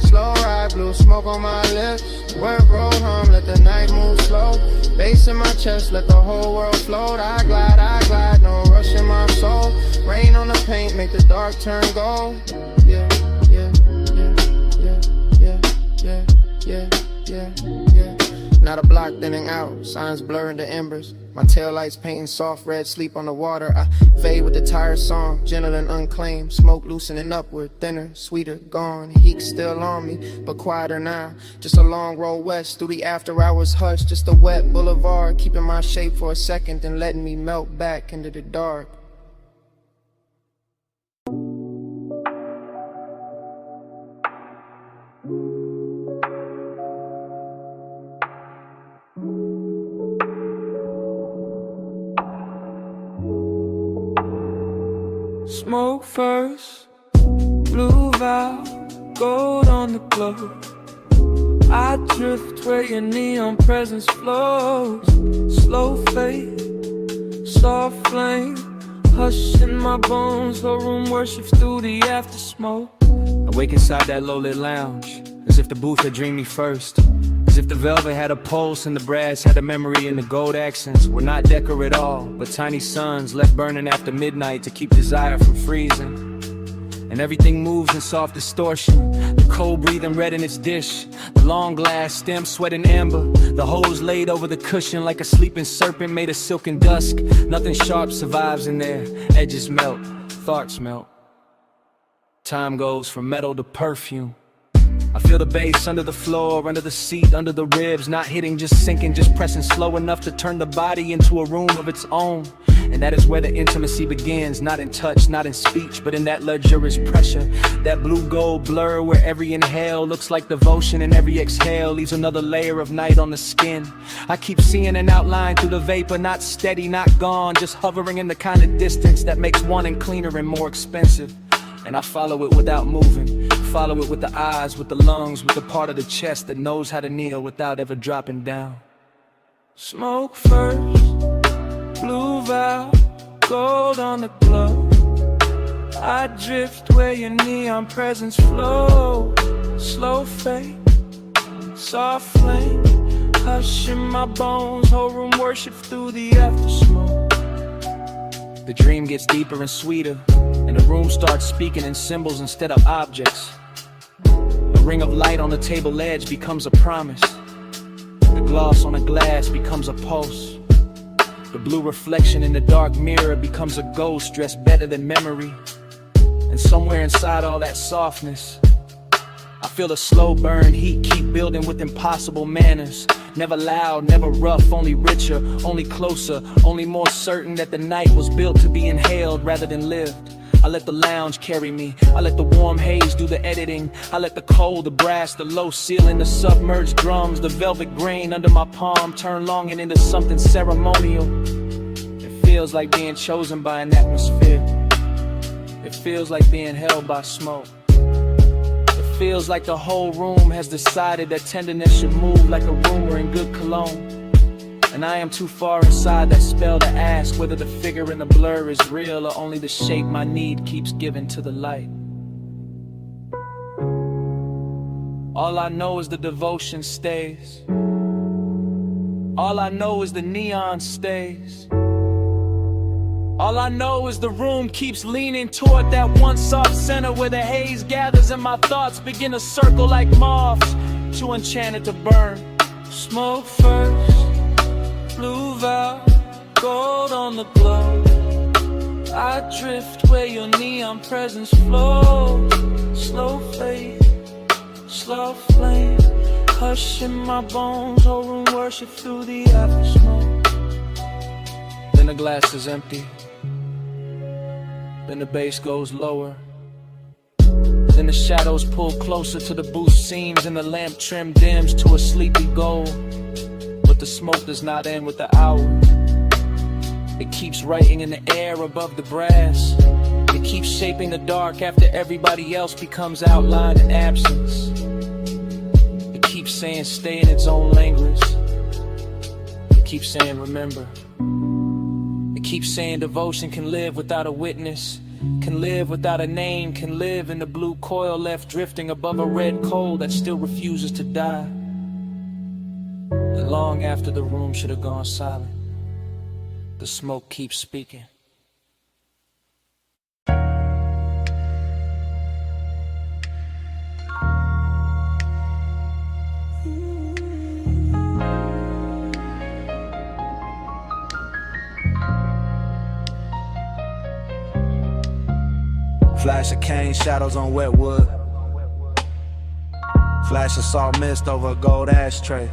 Slow ride, blue smoke on my lips. Wet road home, let the night move slow. Bass in my chest, let the whole world float. I glide, no rush in my soul. Rain on the paint, make the dark turn gold. Yeah. Now the block thinning out, signs blurring the embers. My taillights painting soft red sleep on the water. I fade with the tired song, gentle and unclaimed. Smoke loosening upward, thinner, sweeter, gone. Heat still on me, but quieter now. Just a long roll west through the after hours hush. Just a wet boulevard, keeping my shape for a second, then letting me melt back into the dark. Smoke first, blue valve, gold on the globe. I drift where your neon presence flows. Slow fade, soft flame, hush in my bones. Whole room worships through the after smoke. I wake inside that low-lit lounge, as if the booth had dreamed me first. As if the velvet had a pulse and the brass had a memory, and the gold accents were not decor at all, but tiny suns left burning after midnight to keep desire from freezing. And everything moves in soft distortion, the cold breathing red in its dish, the long glass stem sweating amber, the hose laid over the cushion like a sleeping serpent made of silken dusk. Nothing sharp survives in there, edges melt, thoughts melt. Time goes from metal to perfume. I feel the bass under the floor, under the seat, under the ribs, not hitting, just sinking, just pressing slow enough to turn the body into a room of its own. And that is where the intimacy begins, not in touch, not in speech, but in that luxurious pressure, that blue-gold blur where every inhale looks like devotion and every exhale leaves another layer of night on the skin. I keep seeing an outline through the vapor, not steady, not gone, just hovering in the kind of distance that makes wanting cleaner and more expensive. And I follow it without moving, follow it with the eyes, with the lungs, with the part of the chest that knows how to kneel without ever dropping down. Smoke first, blue valve, gold on the glove. I drift where your neon presence flows. Slow fade, soft flame, hush in my bones. Whole room worship through the after smoke. The dream gets deeper and sweeter, and the room starts speaking in symbols instead of objects. A ring of light on the table edge becomes a promise. The gloss on a glass becomes a pulse. The blue reflection in the dark mirror becomes a ghost dressed better than memory. And somewhere inside all that softness, I feel a slow burn heat keep building with impossible manners. Never loud, never rough, only richer, only closer, only more certain that the night was built to be inhaled rather than lived. I let the lounge carry me, I let the warm haze do the editing, I let the cold, the brass, the low ceiling, the submerged drums, the velvet grain under my palm turn longing into something ceremonial. It feels like being chosen by an atmosphere. It feels like being held by smoke. It feels like the whole room has decided that tenderness should move like a rumor in good cologne. And I am too far inside that spell to ask whether the figure in the blur is real or only the shape my need keeps giving to the light. All I know is the devotion stays. All I know is the neon stays. All I know is the room keeps leaning toward that one soft center where the haze gathers and my thoughts begin to circle like moths, too enchanted to burn. Smoke first, blue valve, gold on the glove. I drift where your neon presence flows. Slow fade, slow flame, hush in my bones. Whole room worship through the after smoke. Then the glass is empty. Then the bass goes lower. Then the shadows pull closer to the booth seams and the lamp trim dims to a sleepy gold. But the smoke does not end with the hour. It keeps writing in the air above the brass. It keeps shaping the dark after everybody else becomes outline in absence. It keeps saying stay in its own language. It keeps saying remember. It keeps saying devotion can live without a witness, can live without a name, can live in the blue coil left drifting above a red coal that still refuses to die. And long after the room should have gone silent, the smoke keeps speaking. Flash of cane shadows on wet wood. Flash of salt mist over a gold ashtray.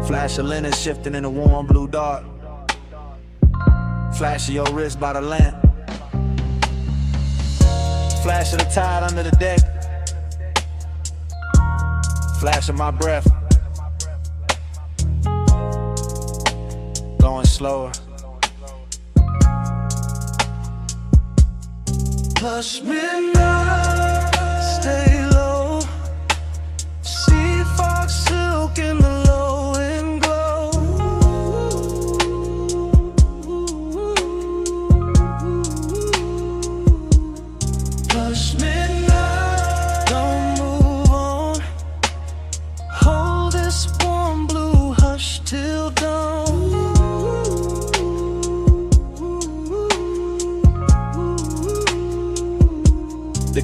Flash of linen shifting in a warm blue dark. Flash of your wrist by the lamp. Flash of the tide under the deck. Flash of my breath. Going slower. Hush midnight, stay low. See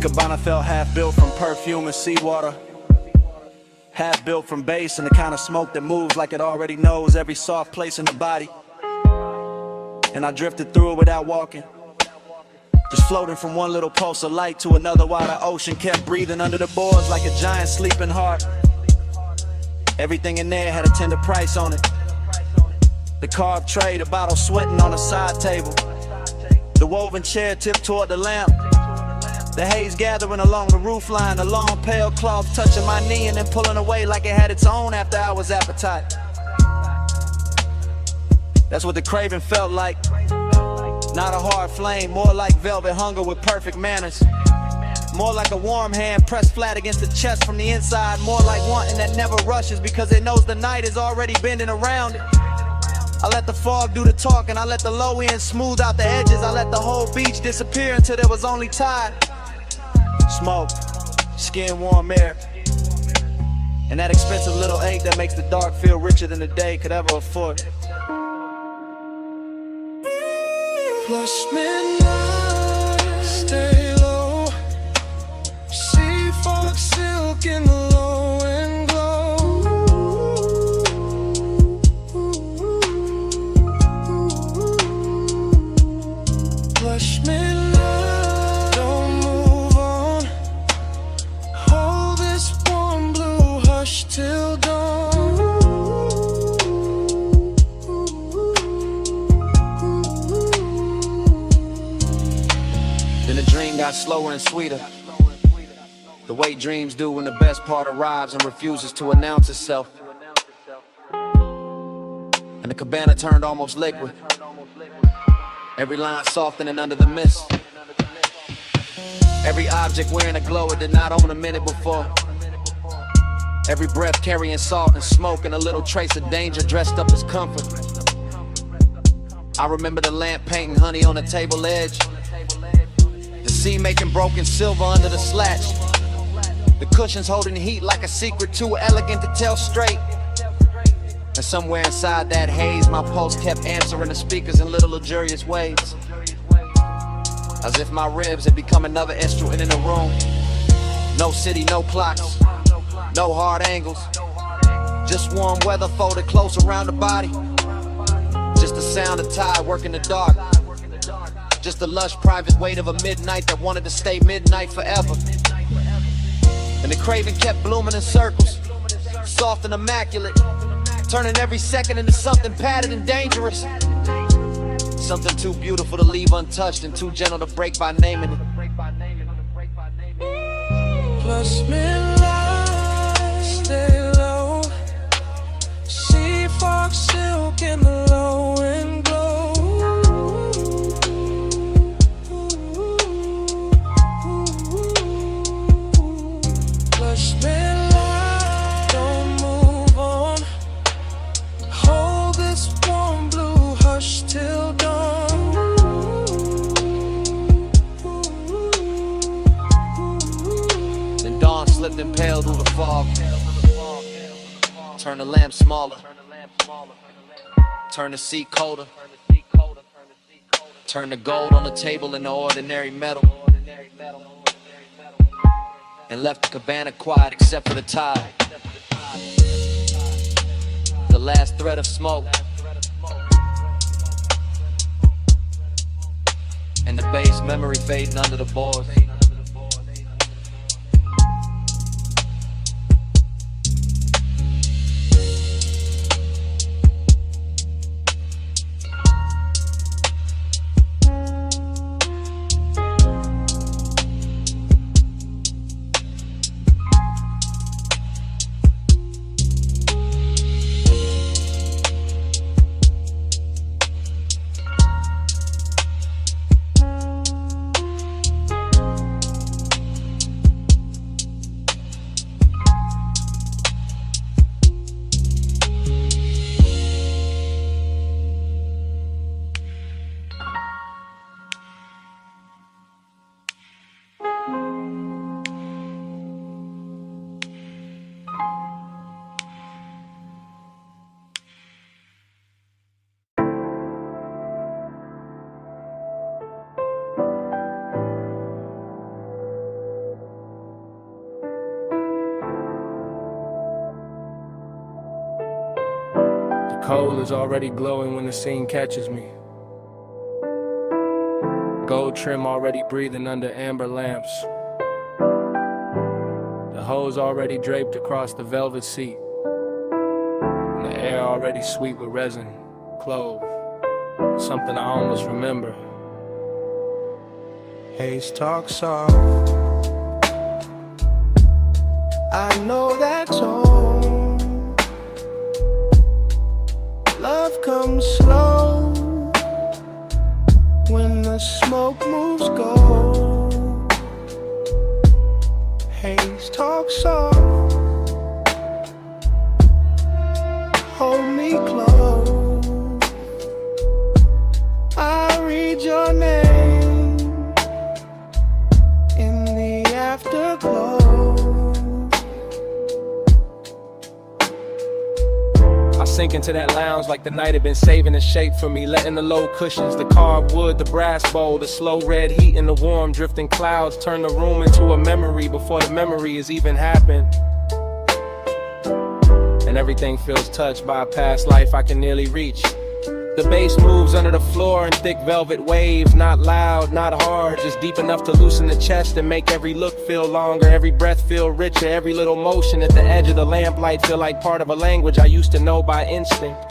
Cabana felt half built from perfume and seawater, half built from bass and the kind of smoke that moves like it already knows every soft place in the body. And I drifted through it without walking, just floating from one little pulse of light to another while the ocean kept breathing under the boards like a giant sleeping heart. Everything in there had a tender price on it. The carved tray, the bottle sweating on the side table, the woven chair tipped toward the lamp, the haze gathering along the roofline, the long pale cloth touching my knee and then pulling away like it had its own after hours appetite. That's what the craving felt like. Not a hard flame, more like velvet hunger with perfect manners. More like a warm hand pressed flat against the chest from the inside. More like wanting that never rushes because it knows the night is already bending around it. I let the fog do the talking, I let the low end smooth out the edges, I let the whole beach disappear until there was only tide. Smoke, skin warm air, and that expensive little ache that makes the dark feel richer than the day could ever afford. Plush midnight, stay low. Sea fog silk in the low and glow. Plush midnight, don't move on. Hold this warm blue hush till dawn. Then the dream got slower and sweeter, the way dreams do when the best part arrives and refuses to announce itself. And the cabana turned almost liquid, every line softening under the mist, every object wearing a glow it did not own a minute before, every breath carrying salt and smoke and a little trace of danger dressed up as comfort. I remember the lamp painting honey on the table edge, the sea making broken silver under the slats, the cushions holding heat like a secret too elegant to tell straight. And somewhere inside that haze, my pulse kept answering the speakers in little luxurious ways, as if my ribs had become another instrument in the room. No city, no clocks, no hard angles, just warm weather folded close around the body, just the sound of tide working the dark, just the lush private weight of a midnight that wanted to stay midnight forever. And the craving kept blooming in circles, soft and immaculate, turning every second into something padded and dangerous, something too beautiful to leave untouched and too gentle to break by naming it. Plush midnight, stay low. Sea fog silk in the low and glow. Plush midnight, don't move on. Hold this warm blue hush till dawn. Then dawn slipped and paled through the fog, turned the lamp smaller, turned the sea colder, turned the gold on the table into ordinary metal, and left the cabana quiet except for the tide, the last thread of smoke, and the bass memory fading under the boards. Coal is already glowing when the scene catches me. Gold trim already breathing under amber lamps. The hose already draped across the velvet seat. And the air already sweet with resin, clove. Something I almost remember. Haze talk soft. I know that tone. Love comes slow when the smoke moves gold. Haze talk soft. Hold me close. I read your name in the afterglow. I sink into that lounge like the night had been saving a shape for me, letting the low cushions, the carved wood, the brass bowl, the slow red heat and the warm drifting clouds turn the room into a memory before the memory has even happened. And everything feels touched by a past life I can nearly reach. The bass moves under the floor in thick velvet waves, not loud, not hard, just deep enough to loosen the chest and make every look feel longer, every breath feel richer, every little motion at the edge of the lamplight feel like part of a language I used to know by instinct.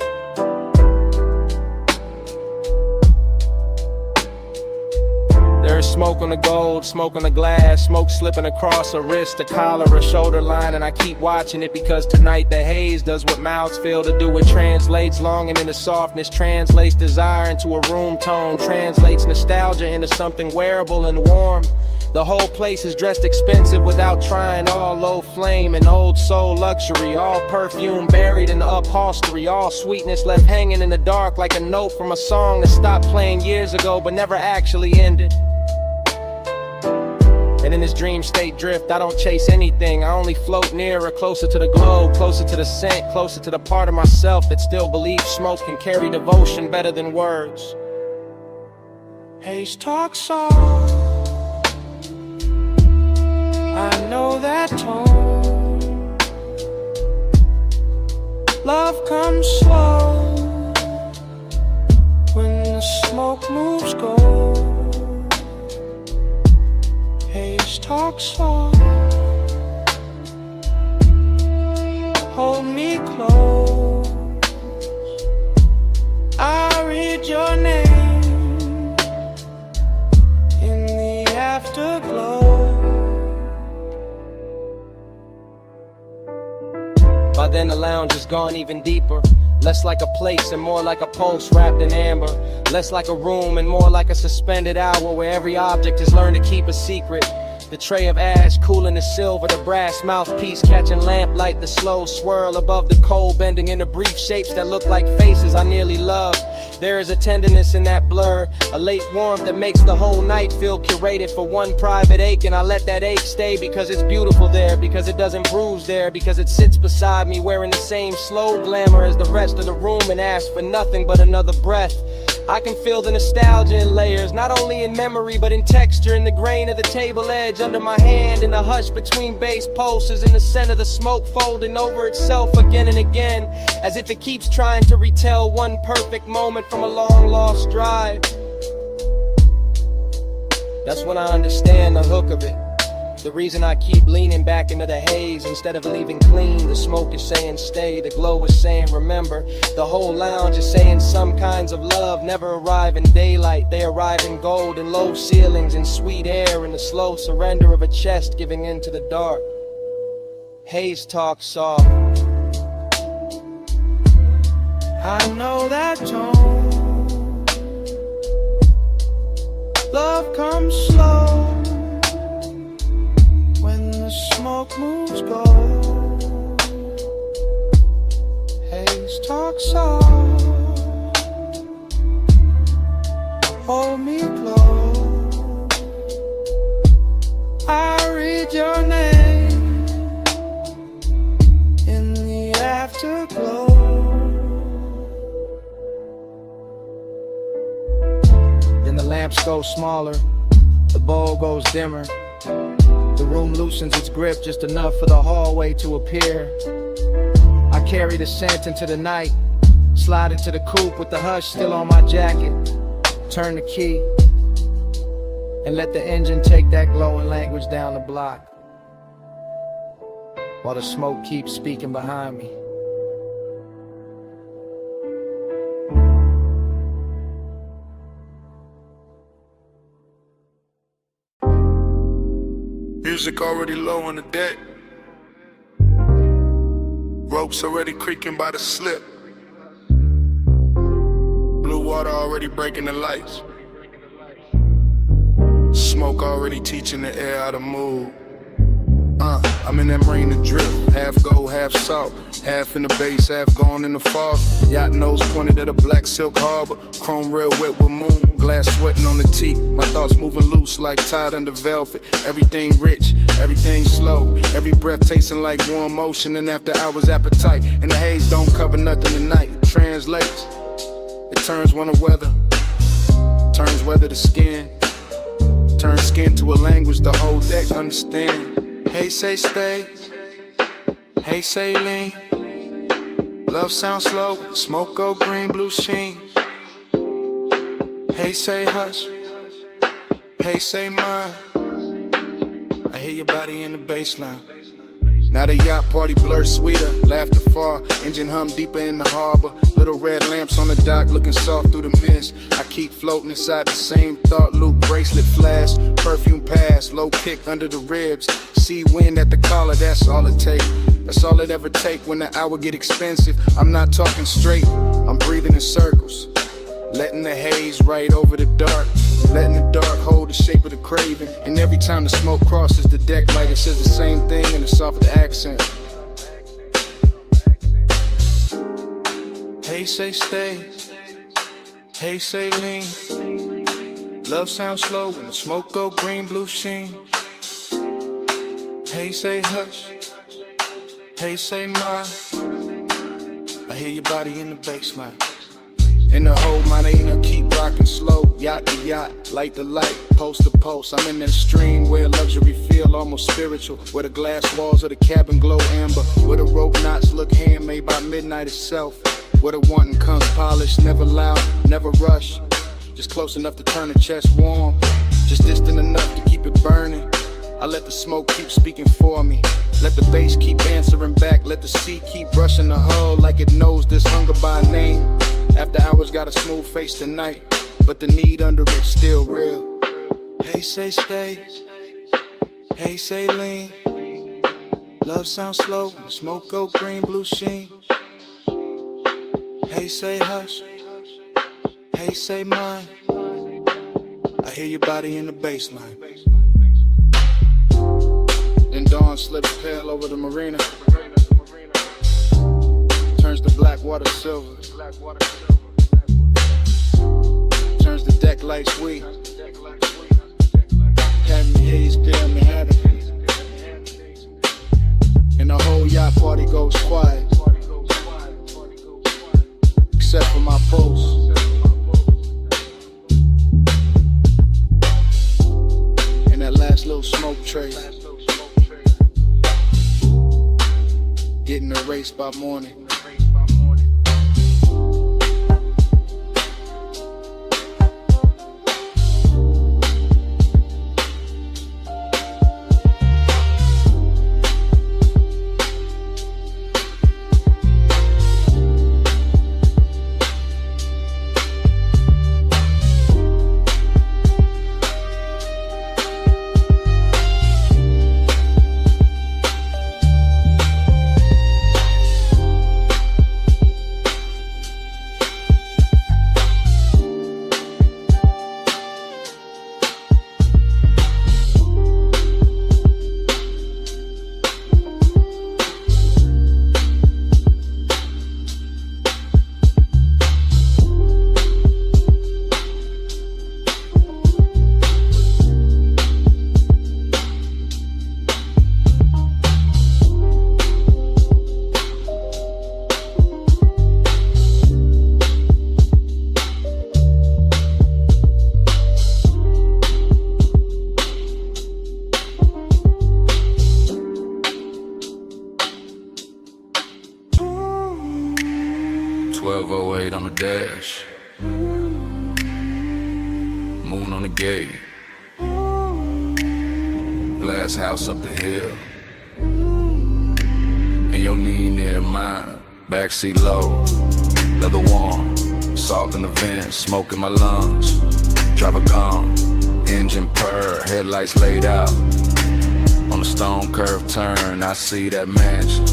There's smoke on the gold, smoke on the glass, smoke slipping across a wrist, a collar, a shoulder line, and I keep watching it because tonight the haze does what mouths fail to do. It translates longing into softness, translates desire into a room tone, translates nostalgia into something wearable and warm. The whole place is dressed expensive without trying, all low flame and old soul luxury, all perfume buried in the upholstery, all sweetness left hanging in the dark like a note from a song that stopped playing years ago but never actually ended. And in this dream state drift, I don't chase anything. I only float nearer, closer to the glow, closer to the scent, closer to the part of myself that still believes smoke can carry devotion better than words. Haze talk soft. I know that tone. Love comes slow when the smoke moves gold. Haze talk soft. Hold me close. I read your name in the afterglow. By then the lounge has gone even deeper. Less like a place and more like a pulse wrapped in amber. Less like a room and more like a suspended hour where every object has learned to keep a secret. The tray of ash cooling the silver, the brass mouthpiece catching lamplight, the slow swirl above the coal bending into brief shapes that look like faces I nearly love. There is a tenderness in that blur, a late warmth that makes the whole night feel curated for one private ache, and I let that ache stay because it's beautiful there, because it doesn't bruise there, because it sits beside me wearing the same slow glamour as the rest of the room and asks for nothing but another breath. I can feel the nostalgia in layers, not only in memory but in texture, in the grain of the table edge under my hand, in the hush between bass pulses, in the scent of the smoke folding over itself again and again, as if it keeps trying to retell one perfect moment from a long lost drive. That's when I understand the hook of it. The reason I keep leaning back into the haze instead of leaving clean. The smoke is saying stay, the glow is saying remember. The whole lounge is saying some kinds of love never arrive in daylight. They arrive in gold and low ceilings and sweet air, and the slow surrender of a chest giving in to the dark. Haze talk soft. I know that tone. Love comes slow when the smoke moves gold. Haze talk soft. Hold me close. I read your name in the afterglow. Then the lamps go smaller, the bowl goes dimmer. The room loosens its grip just enough for the hallway to appear. I carry the scent into the night, Slide into the coupe with the hush still on my jacket. Turn the key and let the engine take that glowing language down the block, while the smoke keeps speaking behind me. Music already low on the deck. Ropes already creaking by the slip. Blue water already breaking the lights. Smoke already teaching the air how to move. I'm in that marine to drift. Half gold, half salt. Half in the base, half gone in the fog. Yacht nose pointed at a black silk harbor. Chrome rail wet with moon. Glass sweating on the teeth. My thoughts moving loose like tied under velvet. Everything rich, everything slow. Every breath tasting like warm motion. And after hours appetite. And the haze don't cover nothing tonight. It translates. It turns winter weather. Turns weather to skin. Turns skin to a language the whole deck understand. Hey, say stay. Hey, say lean. Love sounds slow. Smoke go green, blue sheen. Hey, say hush. Hey, say mine. I hear your body in the baseline. Now the yacht party blur sweeter, laughter far, engine hum deeper in the harbor. Little red lamps on the dock looking soft through the mist. I keep floating inside the same thought loop, bracelet flash, perfume pass, low kick under the ribs. Sea wind at the collar, that's all it take. That's all it ever take when the hour get expensive. I'm not talking straight, I'm breathing in circles. Letting the haze right over the dark. Letting the dark hold the shape of the craving. And every time the smoke crosses the deck light, it says the same thing in a softer accent. Hey, say stay. Hey, say lean. Love sounds slow when the smoke go green, blue sheen. Hey, say hush. Hey, say mine. I hear your body in the baseline. In the whole Montana, keep rocking slow. Yacht to yacht, light to light, post to post. I'm in that stream where luxury feel almost spiritual. Where the glass walls of the cabin glow amber. Where the rope knots look handmade by midnight itself. Where the wanting comes polished, never loud, never rush. Just close enough to turn the chest warm. Just distant enough to keep it burning. I let the smoke keep speaking for me. Let the bass keep answering back. Let the sea keep brushing the hull like it knows this hunger by name. After hours got a smooth face tonight, but the need under it still real. Hey, say stay. Hey, say lean. Love sounds slow, smoke go green, blue sheen. Hey, say hush. Hey, say mine. I hear your body in the baseline. Then dawn slips pale over the marina. Turns the black water silver. Turns the deck like sweet. Having haze, damn Manhattan. And the whole yacht party goes quiet. Except for my pulse. And that last little smoke trace. Getting erased by morning. 1208 on the dash. Moon on the gate. Glass house up the hill. And your knee near mine. Backseat low, leather warm. Salt in the vent, smoke in my lungs. Driver gone, engine purr, headlights laid out. On the stone curve turn, I see that mansion.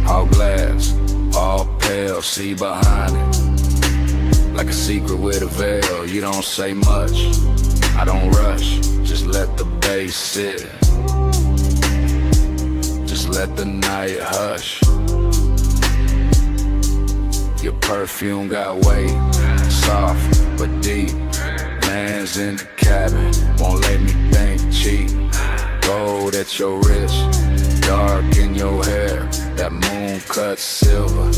All glass, all pale, see behind it. Like a secret with a veil, you don't say much. I don't rush, just let the bass sit. Just let the night hush. Your perfume got weight, soft but deep. Lands in the cabin, won't let me think cheap. Gold at your wrist, dark in your hair. That moon cut silver,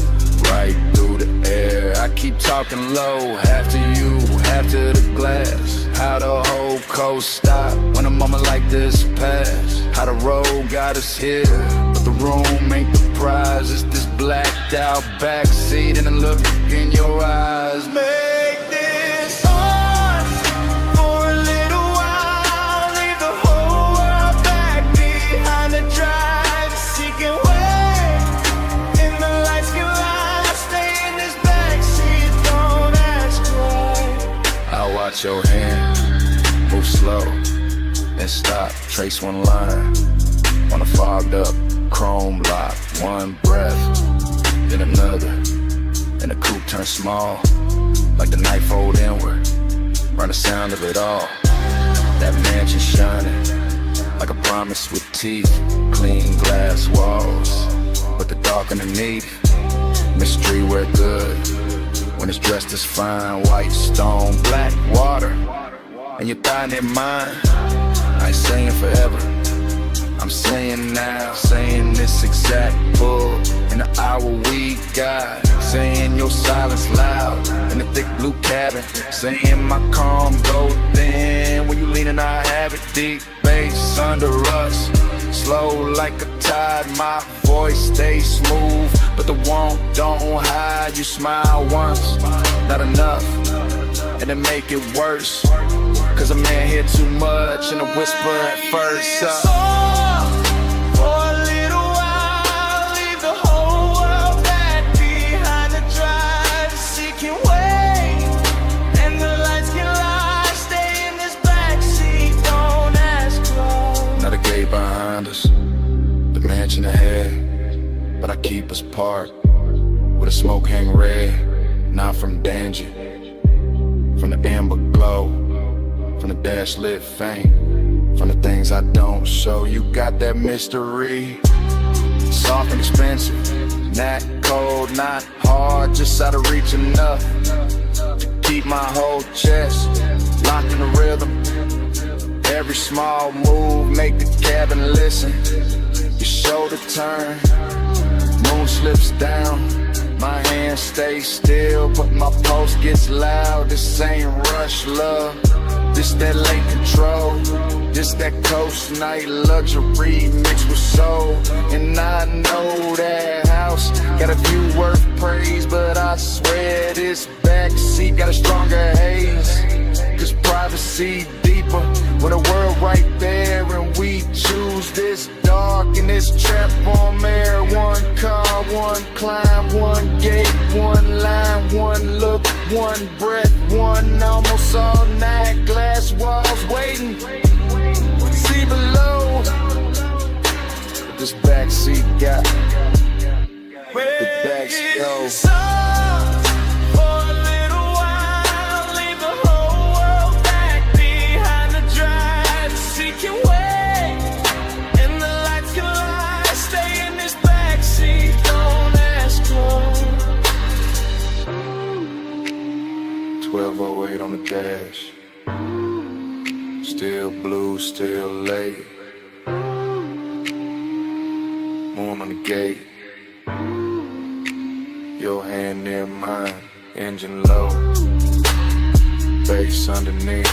right through the air. I keep talking low, half to you, half to the glass. How the whole coast stop when a moment like this pass. How the road got us here, but the room ain't the prize. It's this blacked out backseat and the look in your eyes. Make this ours for a little while. Leave the whole world back behind the drive. Seeking way, and the lights can lie. Stay in this backseat, don't ask why. I'll watch your hand move slow, then stop, trace one line on a fogged up chrome lock. One breath, then another, and the coupe turns small, like the night fold inward. Run the sound of it all. That mansion shining like a promise with teeth. Clean glass walls, but the dark underneath. Mystery wear good when it's dressed as fine. White stone, black water, and your thigh near mine. I ain't saying forever, I'm saying now. Saying this exact bull in the hour we got. Saying your silence loud in the thick blue cabin. Saying my calm go thin when you lean and I have it. Deep bass under us, slow like a tide. My voice stays smooth, but the want don't hide. You smile once, not enough, and then make it worse. Cause a man hear too much and a whisper at first. For a little while, leave the whole world back behind the drive. Seeking way, and the lights can lie. Stay in this backseat, don't ask why. Now the gate behind us, the mansion ahead, but I keep us parked with a smoke hang red. Not from danger, from the amber glow, from the dash lit fame, from the things I don't show. You got that mystery, soft and expensive, not cold, not hard, just out of reach enough to keep my whole chest locked in the rhythm. Every small move make the cabin listen. Your shoulder turn, moon slips down. My hand stays still, but my pulse gets loud. This ain't rush love, this that late control. This that coast night luxury mixed with soul. And I know that house got a view worth praise, but I swear this backseat got a stronger haze. Cause privacy deeper when the world right there, and we choose this dark and this trap on air. One car, one climb, one gate, one line, one look, one breath, one almost all night. Glass walls waiting, see below. But this backseat got the backseat. On the dash, still blue, still late. Moon on the gate, your hand near mine, engine low, bass underneath,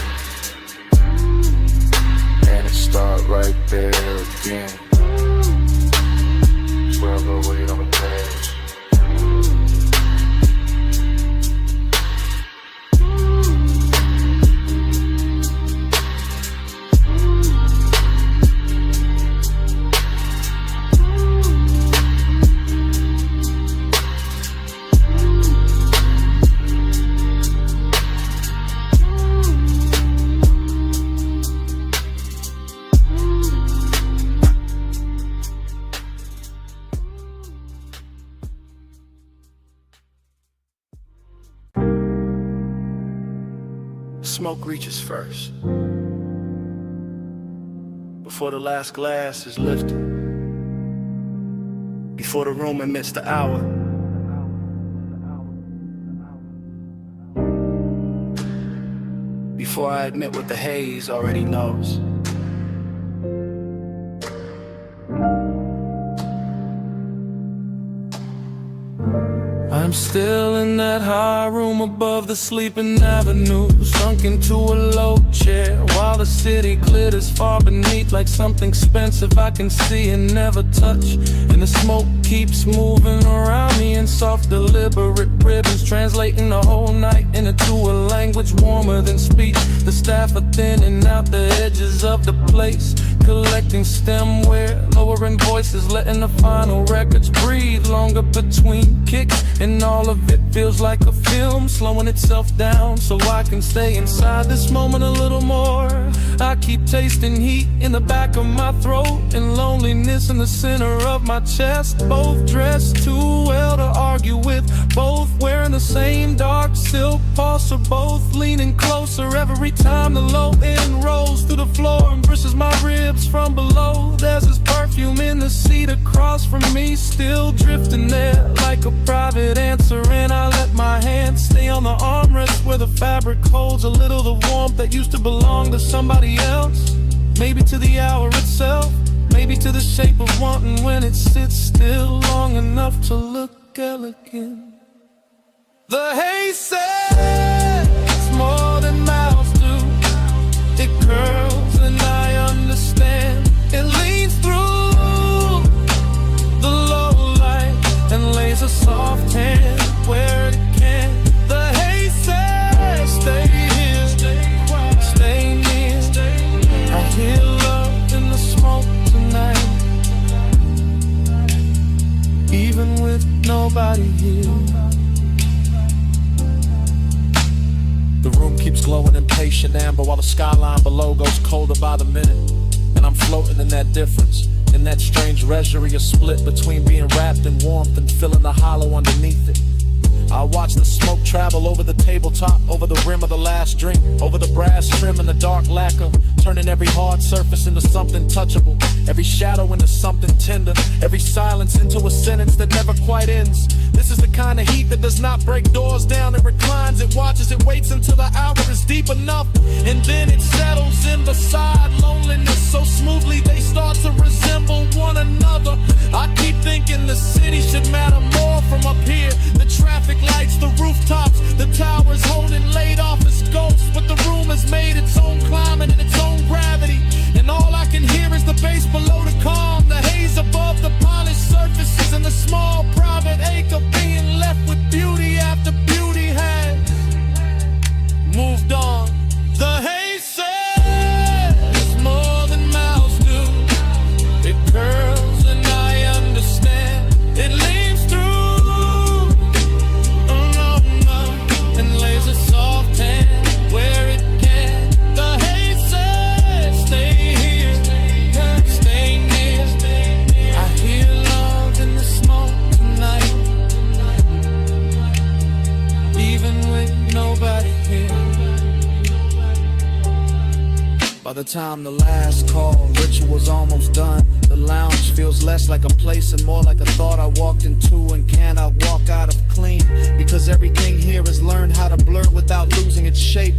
and it start right there again. 1208 on the dash. smoke reaches first, before the last glass is lifted, before the room admits the hour, before I admit what the haze already knows. I'm still in that high room above the sleeping avenue, sunk into a low chair while the city glitters far beneath like something expensive I can see and never touch. And the smoke keeps moving around me in soft deliberate ribbons, translating the whole night into a language warmer than speech. The staff are thinning out the edges of the place, collecting stemware, lowering voices, letting the final records breathe longer between kicks. And all of it feels like a film, slowing itself down so I can stay inside this moment a little more. I keep tasting heat in the back of my throat and loneliness in the center of my chest. Both dressed too well to argue with, both wearing the same dark silk pulse, or both leaning closer every time the low end rolls through the floor and brushes my ribs from below. There's this perfume in the seat across from me, still drifting there like a private answer, and I let my hand stay on the armrest where the fabric holds a little the warmth that used to belong to somebody else. Maybe to the hour itself, maybe to the shape of wanting when it sits still long enough to look elegant. The haze says more than mouths do. It curls and I understand. It leans through the low light and lays a soft hand where it can. The haze says stay here, stay near. I hear love in the smoke tonight, even with nobody here. The room keeps glowing impatient amber while the skyline below goes colder by the minute. And I'm floating in that difference, in that strange reverie, a split between being wrapped in warmth and feeling the hollow underneath it. I watch the smoke travel over the tabletop, over the rim of the last drink, over the brass trim and the dark lacquer, turning every hard surface into something touchable, every shadow into something tender, every silence into a sentence that never quite ends. This is the kind of heat that does not break doors down. It reclines, it watches, it waits until the hour is deep enough, and then it settles in beside loneliness so smoothly they start to resemble one another. I keep thinking the city should matter more from up here. The traffic lights, the rooftops, the towers holding laid office ghosts, but the room has made its own climate and its own gravity, and all I can hear is the bass below the calm, the haze above the polished surfaces, and the small private ache of being left with beauty after beauty has moved on. The haze says more than mouths do. It curls and I understand. It leaves through and lays a soft hand where it can. The haze says stay here, stay near. I hear love in the smoke tonight, even with nobody here. By the time the last call ritual's almost done, the lounge feels less like a place and more like a thought I walked into and cannot walk out of clean, because everything here has learned how to blur without losing its shape.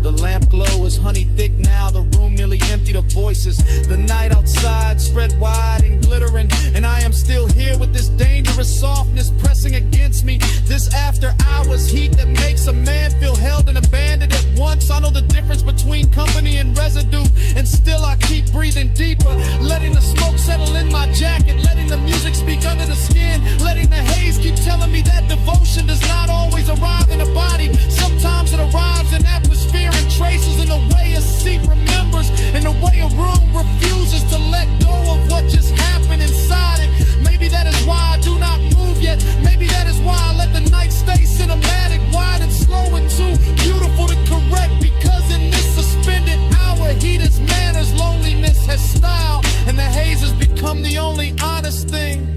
The lamp glow is honey thick now, the room nearly emptied of voices. The night outside spread wide and glittering, and I am still here with this dangerous softness pressing against me. This after hours heat that makes a man feel held and abandoned at once. I know the difference between company and residue, and still I keep breathing deeper, letting the smoke settle in my jacket, letting the music speak under the skin, letting the haze keep telling me that devotion does not always arrive in a body. Sometimes it arrives in atmosphere and traces, in the way a seat remembers, in the way a room refuses to let go of what just happened inside it. Maybe that is why I do not move yet. Maybe that is why I let the night stay cinematic, wide and slow and too beautiful to correct, because in this suspended hour heat is manners, loneliness has style, and the haze has become the only honest thing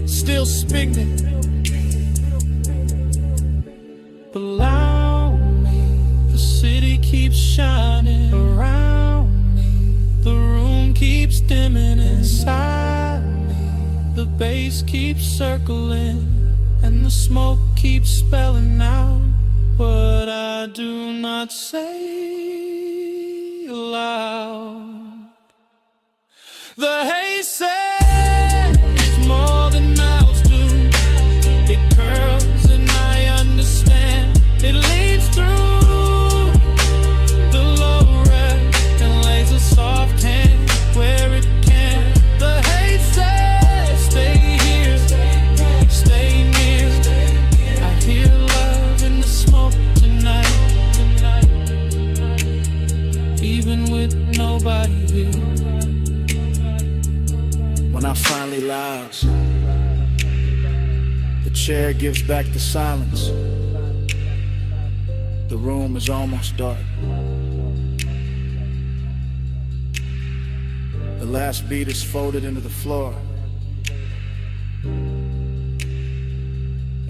still spinning. dimming inside me. The bass keeps circling, and the smoke keeps spelling out what I do not say aloud. The haze says more than mouths do. It curls and I understand. It leads through the low red and lays a soft hand where it can. The haze says stay here, stay near. I hear love in the smoke tonight, even with nobody here. When I finally lounge, the chair gives back the silence. The room is almost dark. The last beat is folded into the floor.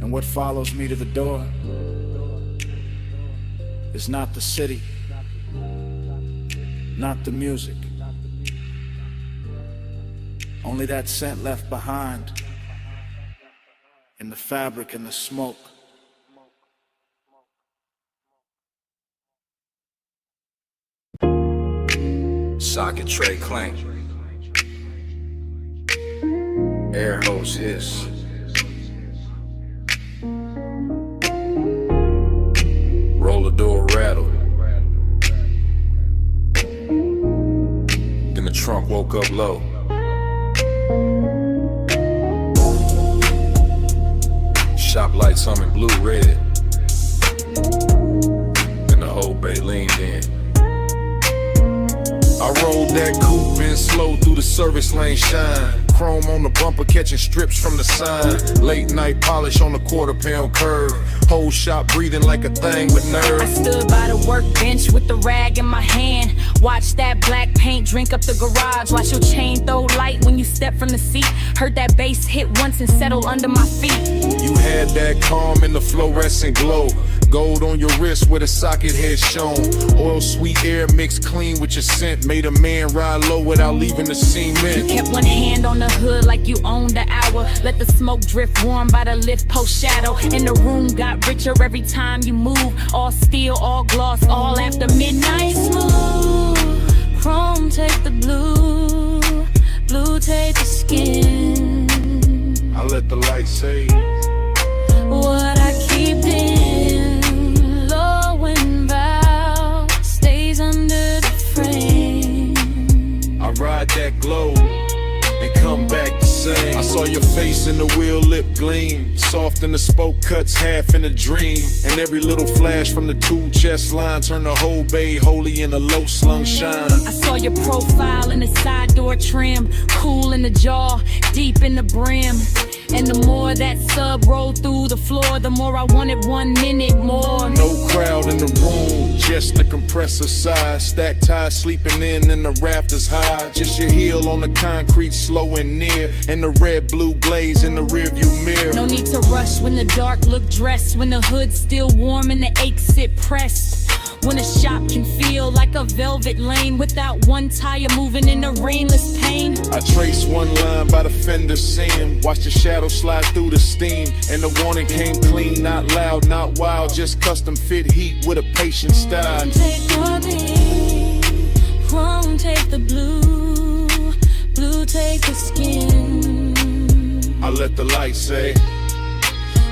And what follows me to the door is not the city, not the music. Only that scent left behind in the fabric and the smoke. Socket tray clank. Air hose hiss. Roller door rattle. Then the trunk woke up low. Shop lights humming blue red. And the whole bay leaned in. I rolled that coupe in slow through the service lane shine. Chrome on the bumper catching strips from the sign. Late night polish on the quarter-pound curve. Whole shop breathing like a thing with nerve. I stood by the workbench with the rag in my hand. Watch that black paint drink up the garage. Watch your chain throw light when you step from the seat. Heard that bass hit once and settle under my feet. You had that calm in the fluorescent glow. Gold on your wrist where the socket head shown. Oil sweet air mixed clean with your scent. Made a man ride low without leaving the cement. You kept one hand on the hood like you owned the hour. Let the smoke drift warm by the lift post shadow. And the room got richer every time you move. All steel, all gloss, all after midnight. Smooth, chrome take the blue. Blue take the skin. I let the light say what I keep in, low and bow, stays under the frame. I ride that glow and come back the same. I saw your face in the wheel lip gleam. Soft in the spoke cuts, half in a dream. And every little flash from the two chest line turned the whole bay holy in a low slung shine. I saw your profile in the side door trim. Cool in the jaw, deep in the brim. And the more that sub rolled through the floor, the more I wanted 1 minute more. No crowd in the room, just the compressor side. Stacked tie sleeping in and the rafters high. Just your heel on the concrete slow and near. And the red blue glaze in the rearview mirror. No need to rush when the dark look dressed. When the hood's still warm and the aches sit pressed. When a shop can feel like a velvet lane without one tire moving in the rainless pain. I trace one line by the fender seam. Watch the shadow slide through the steam. And the warning came clean, not loud, not wild. Just custom fit heat with a patient style. Take your beat, chrome take the blue. Blue take the skin. I let the light say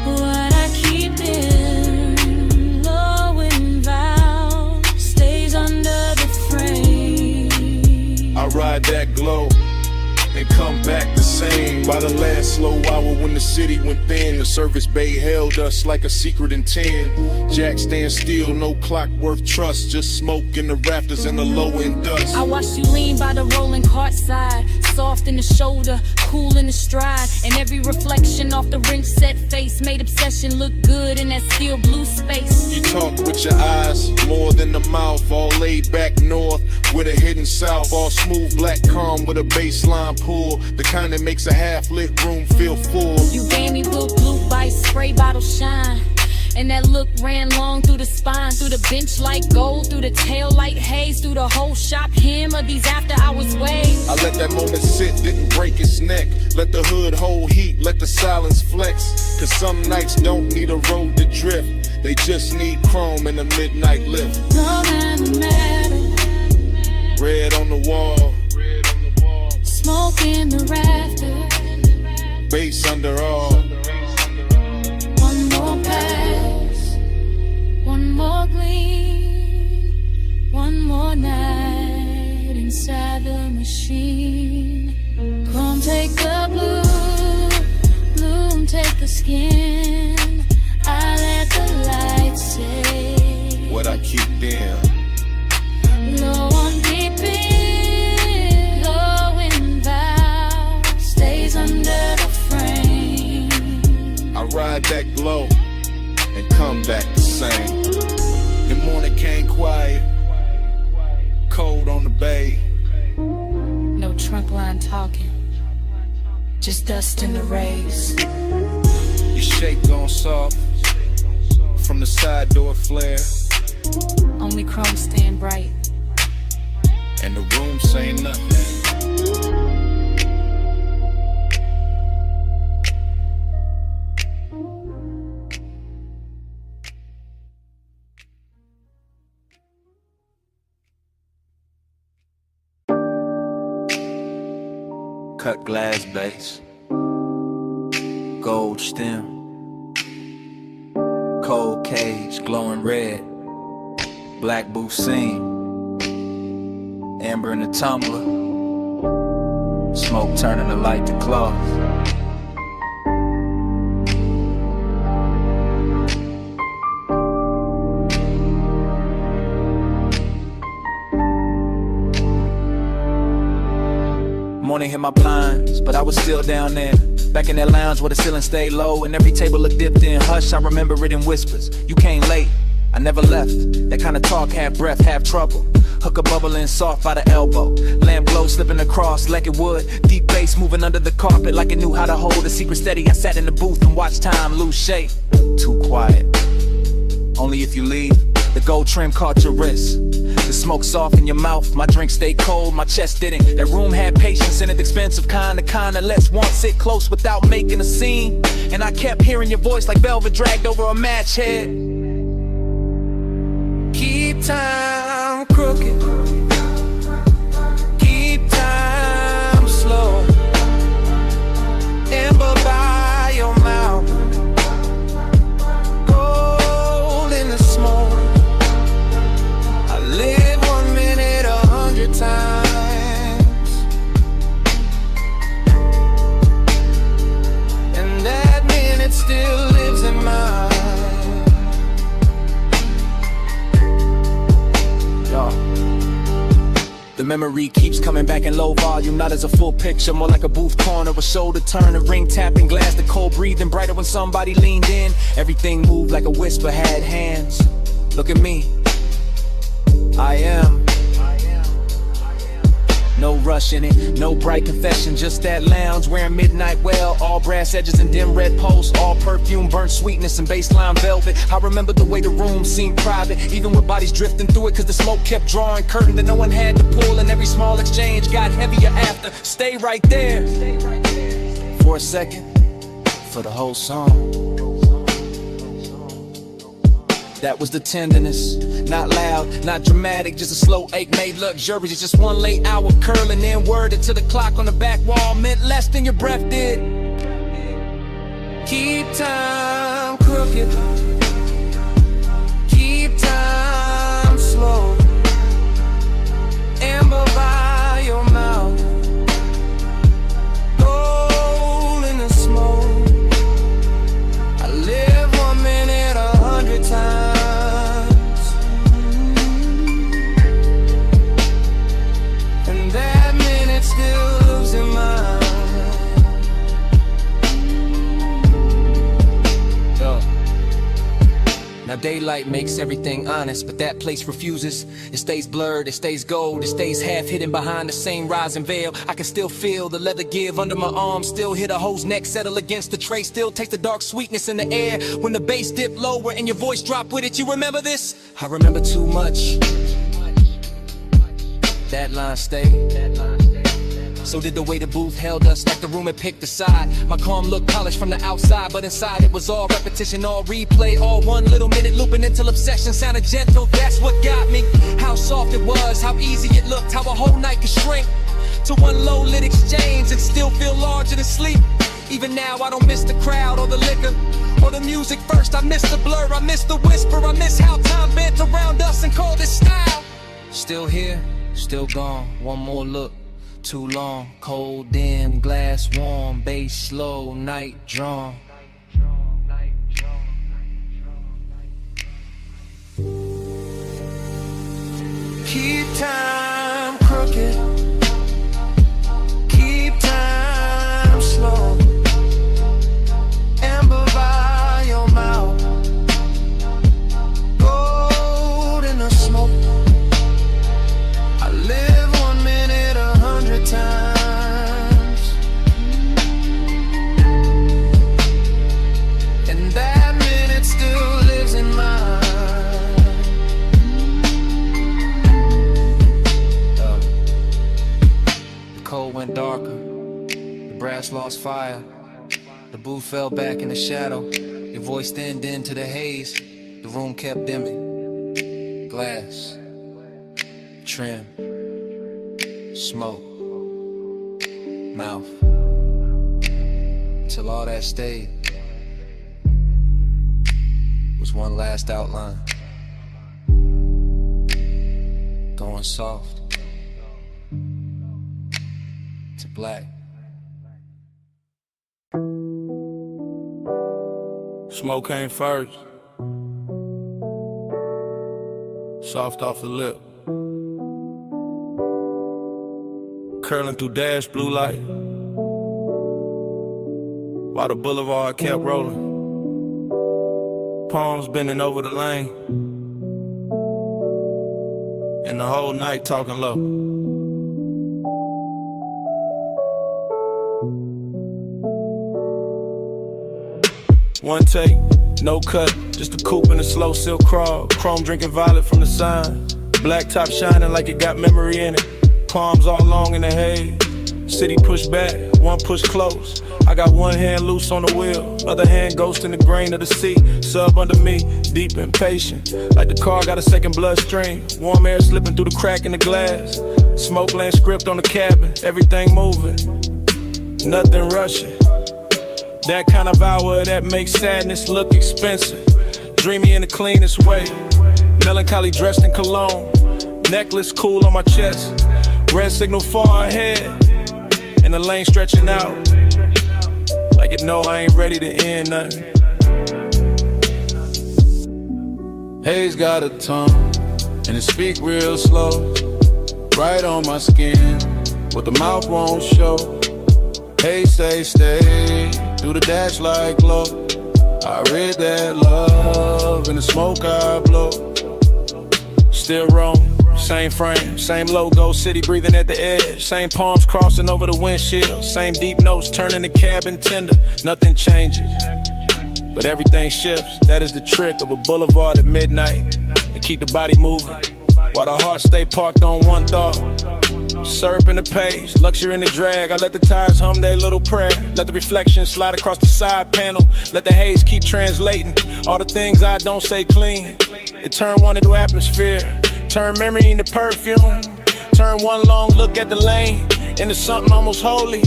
what I keep in, low and vow, stays under the frame. I ride that glow and come back the same. By the last slow hour when the city went thin, the service bay held us like a secret in 10. Jack stand still, no clock worth trust. Just smoke in the rafters and the low end dust. I watched you lean by the rolling cart side. Soft in the shoulder, cool in the stride. And every reflection off the ring set face made obsession look good in that steel blue space. You talk with your eyes, more than the mouth. All laid back north with a hidden south. All smooth black calm with a baseline pull. The kind that makes a half lit room feel full. You gave me blue by spray bottle shine. And that look ran long through the spine, through the bench like gold, through the tail like haze, through the whole shop. Him of these after hours ways. I let that moment sit, didn't break its neck. Let the hood hold heat, let the silence flex. Cause some nights don't need a road to drift. They just need chrome and a midnight lift. No matter. Red on the wall. Smoke in the rafters. Bass under all. One more pass. One more gleam. One more night inside the machine. Come take the blue. Bloom take the skin. I let the light say What I keep dim. low on deep in, low in vow, stays under the frame. I ride that glow and come back the same. The morning came quiet, cold on the bay. No trunk line talking, just dust in the rays. Your shake gone soft from the side door flare. Only chrome stand bright. And the room say nothing. Cut glass base, gold stem, cold cage glowing red, black booth seam, amber in the tumbler, smoke turning the light to cloth. Morning hit my blinds, but I was still down there. Back in that lounge where the ceiling stayed low and every table looked dipped in hush. I remember it in whispers. You came late, I never left. That kind of talk, half breath, half trouble. Hooker bubbling soft by the elbow. Lamp glow slipping across like it would. Deep bass moving under the carpet like it knew how to hold a secret steady. I sat in the booth and watched time lose shape. Too quiet. Only if you leave. The gold trim caught your wrist. The smoke soft in your mouth. My drink stayed cold, my chest didn't. That room had patience in it, expensive kinda lets one sit close without making a scene. And I kept hearing your voice like velvet dragged over a match head. Keep time crooked. Keep time slow. Amber by your mouth. Gold in the smoke. Live 1 minute 100 times, and that minute still lives in mine. The memory keeps coming back in low volume, not as a full picture, more like a booth corner, a shoulder turn, a ring tapping glass, the cold breathing brighter when somebody leaned in. Everything moved like a whisper had hands. Look at me. I am. No rush in it, no bright confession, just that lounge wearing midnight well, all brass edges and dim red posts, all perfume, burnt sweetness and baseline velvet. I remember the way the room seemed private, even with bodies drifting through it, cause the smoke kept drawing curtain that no one had to pull, and every small exchange got heavier after. Stay right there for a second, for the whole song. That was the tenderness, not loud, not dramatic, just a slow ache made luxurious. Just one late hour curling in, worded to the clock on the back wall, meant less than your breath did. Keep time crooked, keep time slow. Amber by your mouth, gold in the smoke. I live 1 minute 100 times. daylight makes everything honest, but that place refuses. It stays blurred, it stays gold, it stays half hidden behind the same rising veil. I can still feel the leather give under my arm, still hear the hoe's neck settle against the tray, still taste the dark sweetness in the air when the bass dip lower and your voice drop with it. You remember this? I remember too much. That line stayed. So did the way the booth held us, like the room had picked a side. My calm looked polished from the outside, but inside it was all repetition, all replay, all 1 little minute looping until obsession sounded gentle. That's what got me. How soft it was, how easy it looked, how a whole night could shrink to one low lit exchange and still feel larger than sleep. Even now I don't miss the crowd or the liquor or the music first. I miss the blur, I miss the whisper, I miss how time bent around us and called it style. Still here, still gone, one more look. Too long, cold dim, glass warm, bass slow, night drawn. Keep time crooked, keep time slow. Amber by your mouth, gold in the smoke. I live 1 minute 100 times, and that minute still lives in mine. The cold went darker, the brass lost fire, the booth fell back in the shadow. Your voice thinned into the haze, the room kept dimming. Glass, trim, smoke, mouth, till all that stayed was one last outline, going soft to black. Smoke came first, soft off the lip, curling through dash blue light, while the boulevard kept rolling, palms bending over the lane, and the whole night talking low. One take, no cut, just a coupe and a slow silk crawl. Chrome drinking violet from the sign, black top shining like it got memory in it. Palms all long in the haze, city push back, one push close. I got one hand loose on the wheel, other hand ghost in the grain of the sea. Sub under me, deep and patient, like the car got a second bloodstream. Warm air slipping through the crack in the glass, smoke land script on the cabin. Everything moving, nothing rushing. That kind of hour that makes sadness look expensive. Dreamy in the cleanest way, melancholy dressed in cologne. Necklace cool on my chest, red signal far ahead, and the lane stretching out like it know I ain't ready to end nothing. Haze got a tongue, and it speak real slow, right on my skin, what the mouth won't show. Hey, stay, do the dash like glow. I read that love in the smoke I blow. Still wrong, same frame, same logo, city breathing at the edge. Same palms crossing over the windshield, same deep notes turning the cabin tender. Nothing changes, but everything shifts. That is the trick of a boulevard at midnight, to keep the body moving, while the heart stay parked on one thought. Syrup in the page, luxury in the drag. I let the tires hum their little prayer. Let the reflection slide across the side panel. Let the haze keep translating all the things I don't say clean. It turn one into atmosphere, turn memory into perfume, turn one long look at the lane into something almost holy.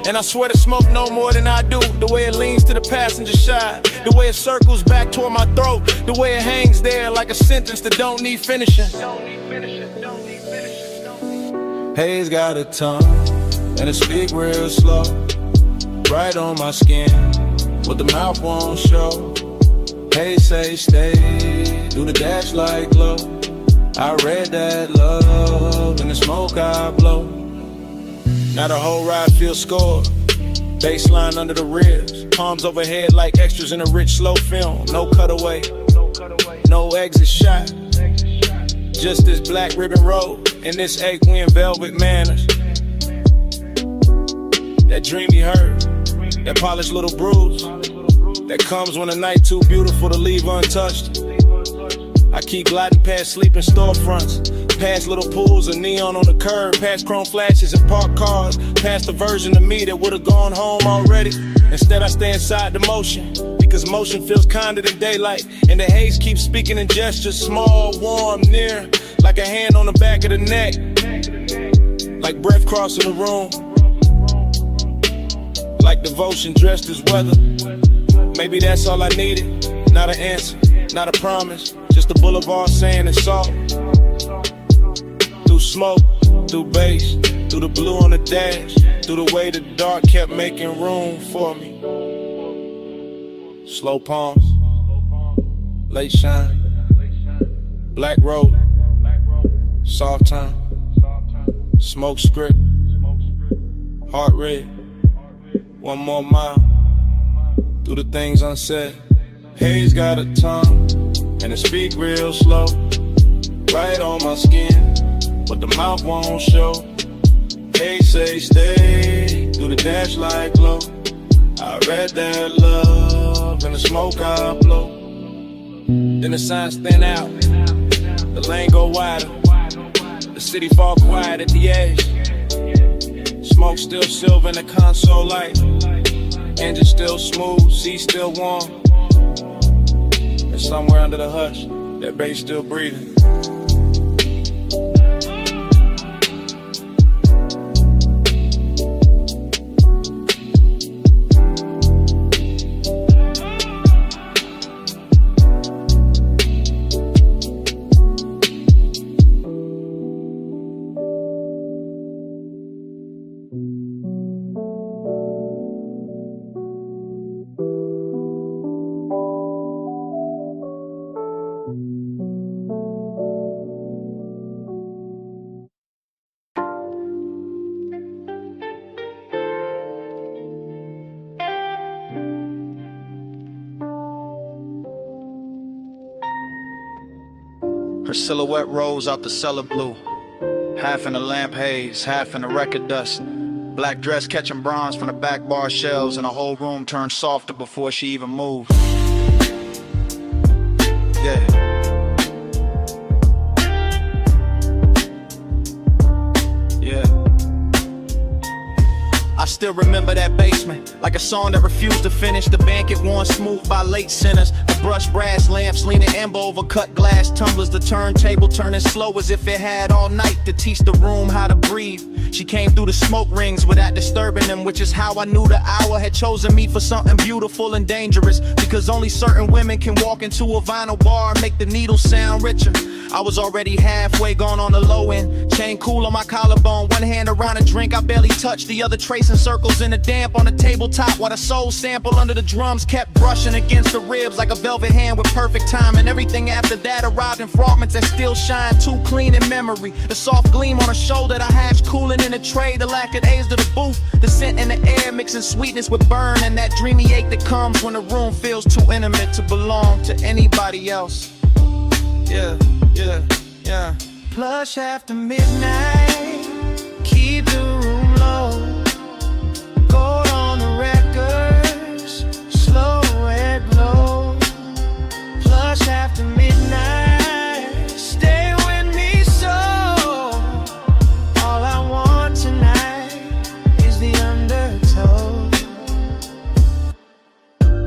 And I swear to smoke no more than I do. The way it leans to the passenger side, the way it circles back toward my throat, the way it hangs there like a sentence that don't need finishing. Haze got a tongue, and it speak real slow, right on my skin, what the mouth won't show. Hey, stay, do the dash like glow. I read that love in the smoke I blow. Now the whole ride feels scored, baseline under the ribs, palms overhead like extras in a rich slow film. No cutaway, exit shot. Just this black ribbon road and this aqueous velvet manners. That dreamy hurt, that polished little bruise that comes when a night too beautiful to leave untouched. I keep gliding past sleeping storefronts, past little pools of neon on the curb, past chrome flashes and parked cars, past the version of me that would've gone home already. Instead I stay inside the motion, because motion feels kinder than daylight, and the haze keeps speaking in gestures, small, warm, near, like a hand on the back of the neck, like breath crossing the room, like devotion dressed as weather. Maybe that's all I needed, not an answer, not a promise, just a boulevard sand and salt. Through smoke, through bass, through the blue on the dash, through the way the dark kept making room for me. Slow palms, late shine, black road, soft time, smoke script, heart red, one more mile, through the things unsaid. Haze got a tongue, and it speak real slow, right on my skin, but the mouth won't show. Haze say stay, through the dash light glow. I read that love in the smoke I blow. Then the signs thin out, the lane go wider, the city fall quiet at the edge. Smoke still silver in the console light, engine still smooth, seat still warm. And somewhere under the hush, that bass still breathing. Her silhouette rose out the cellar blue, half in the lamp haze, half in the record dust. Black dress catching bronze from the back bar shelves, and the whole room turned softer before she even moved. Yeah. I still remember that basement, like a song that refused to finish. The banquet worn smooth by late sinners. The brushed brass lamps leaning amber over cut glass tumblers. The turntable turning slow as if it had all night to teach the room how to breathe. She came through the smoke rings without disturbing them, which is how I knew the hour had chosen me for something beautiful and dangerous. Because only certain women can walk into a vinyl bar and make the needle sound richer. I was already halfway gone on the low end, chain cool on my collarbone, one hand around a drink I barely touched, the other tracing circles in the damp on the tabletop, while the soul sample under the drums kept brushing against the ribs like a velvet hand with perfect time. And everything after that arrived in fragments that still shine too clean in memory. The soft gleam on a shoulder, the hash cooling in the tray, the lack of days to the booth, the scent in the air mixing sweetness with burn, and that dreamy ache that comes when the room feels too intimate to belong to anybody else. Yeah. Plush after midnight, keep the room low. Gold on the records, slow red glow. Plush after midnight, stay with me so. All I want tonight is the undertow.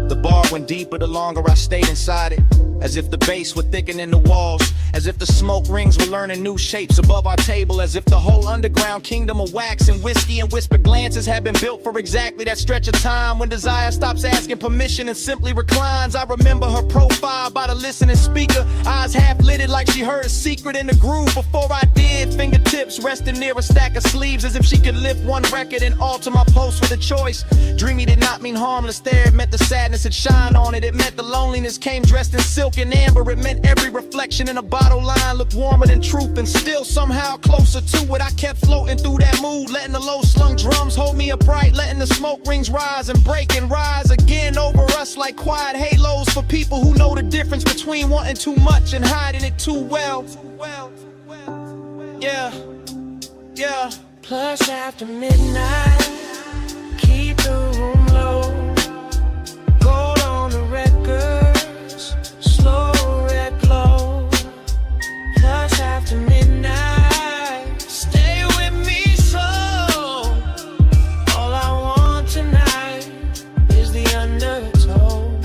The bar went deeper the longer I stayed inside it, as if the bass were thickening the walls, as if the smoke rings were learning new shapes above our table, as if the whole underground kingdom of wax and whiskey and whispered glances had been built for exactly that stretch of time when desire stops asking permission and simply reclines. I remember her profile by the listening speaker, eyes half lidded like she heard a secret in the groove before I did. naked fingertips resting near a stack of sleeves, as if she could lift one record and alter my post with a choice. Dreamy did not mean harmless there, it meant the sadness had shine on it. It meant the loneliness came dressed in silk and amber. It meant every reflection in a bottle line looked warmer than truth, and still somehow closer to it. I kept floating through that mood, letting the low slung drums hold me upright, letting the smoke rings rise and break and rise again over us like quiet halos for people who know the difference between wanting too much and hiding it too well. Yeah, yeah. Plus after midnight, keep the room low. Gold on the records, slow red glow. Plus after midnight, stay with me so. All I want tonight is the undertow.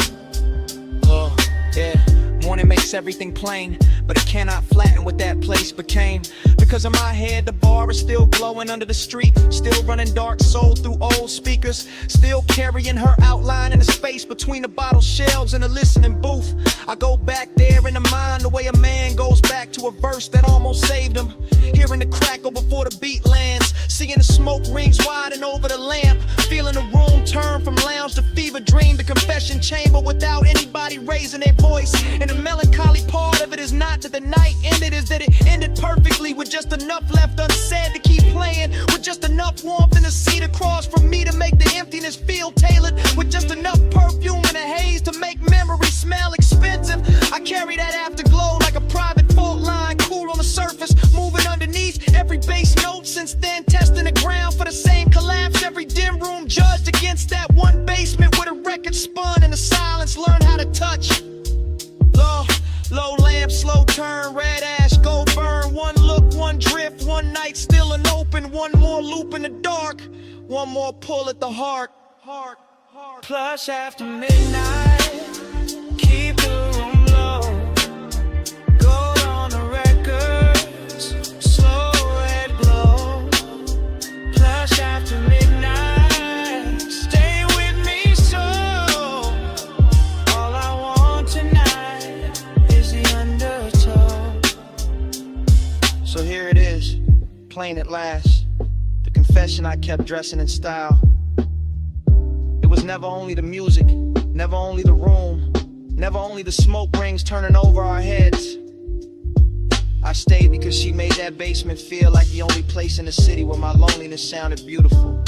Oh, yeah. Morning makes everything plain, but it cannot flatten what that place became. Because in my head, the bar is still glowing under the street, still running dark soul through old speakers, still carrying her outline in the space between the bottle shelves and the listening booth. I go back there in the mind the way a man goes back to a verse that almost saved him. Hearing the crackle before the beat lands, seeing the smoke rings widen over the lamp, feeling the room turn from lounge to fever dream to confession chamber without anybody raising their voice. And the melancholy part of it is not that the night ended, is that it ended perfectly with just enough left unsaid to keep playing, with just enough warmth in the seat across from me to make the emptiness feel tailored, with just enough perfume and a haze to make memory smell expensive. I carry that afterglow like a private fault line, cool on the surface, moving underneath every bass note. Since then, testing the ground for the same collapse. Every dim room judged against that one basement where the record spun and the silence learned how to touch. Low lamp, slow turn, red ash, go burn. One look, one drift, one night still an open. One more loop in the dark, one more pull at the heart. Plus after midnight, keep the room low. Gold on the records, slow red glow. Plus after midnight, stay with me so. All I want tonight is the undertow. So here it is, plain at last, the confession I kept dressing in style. It was never only the music, never only the room, never only the smoke rings turning over our heads. I stayed because she made that basement feel like the only place in the city where my loneliness sounded beautiful.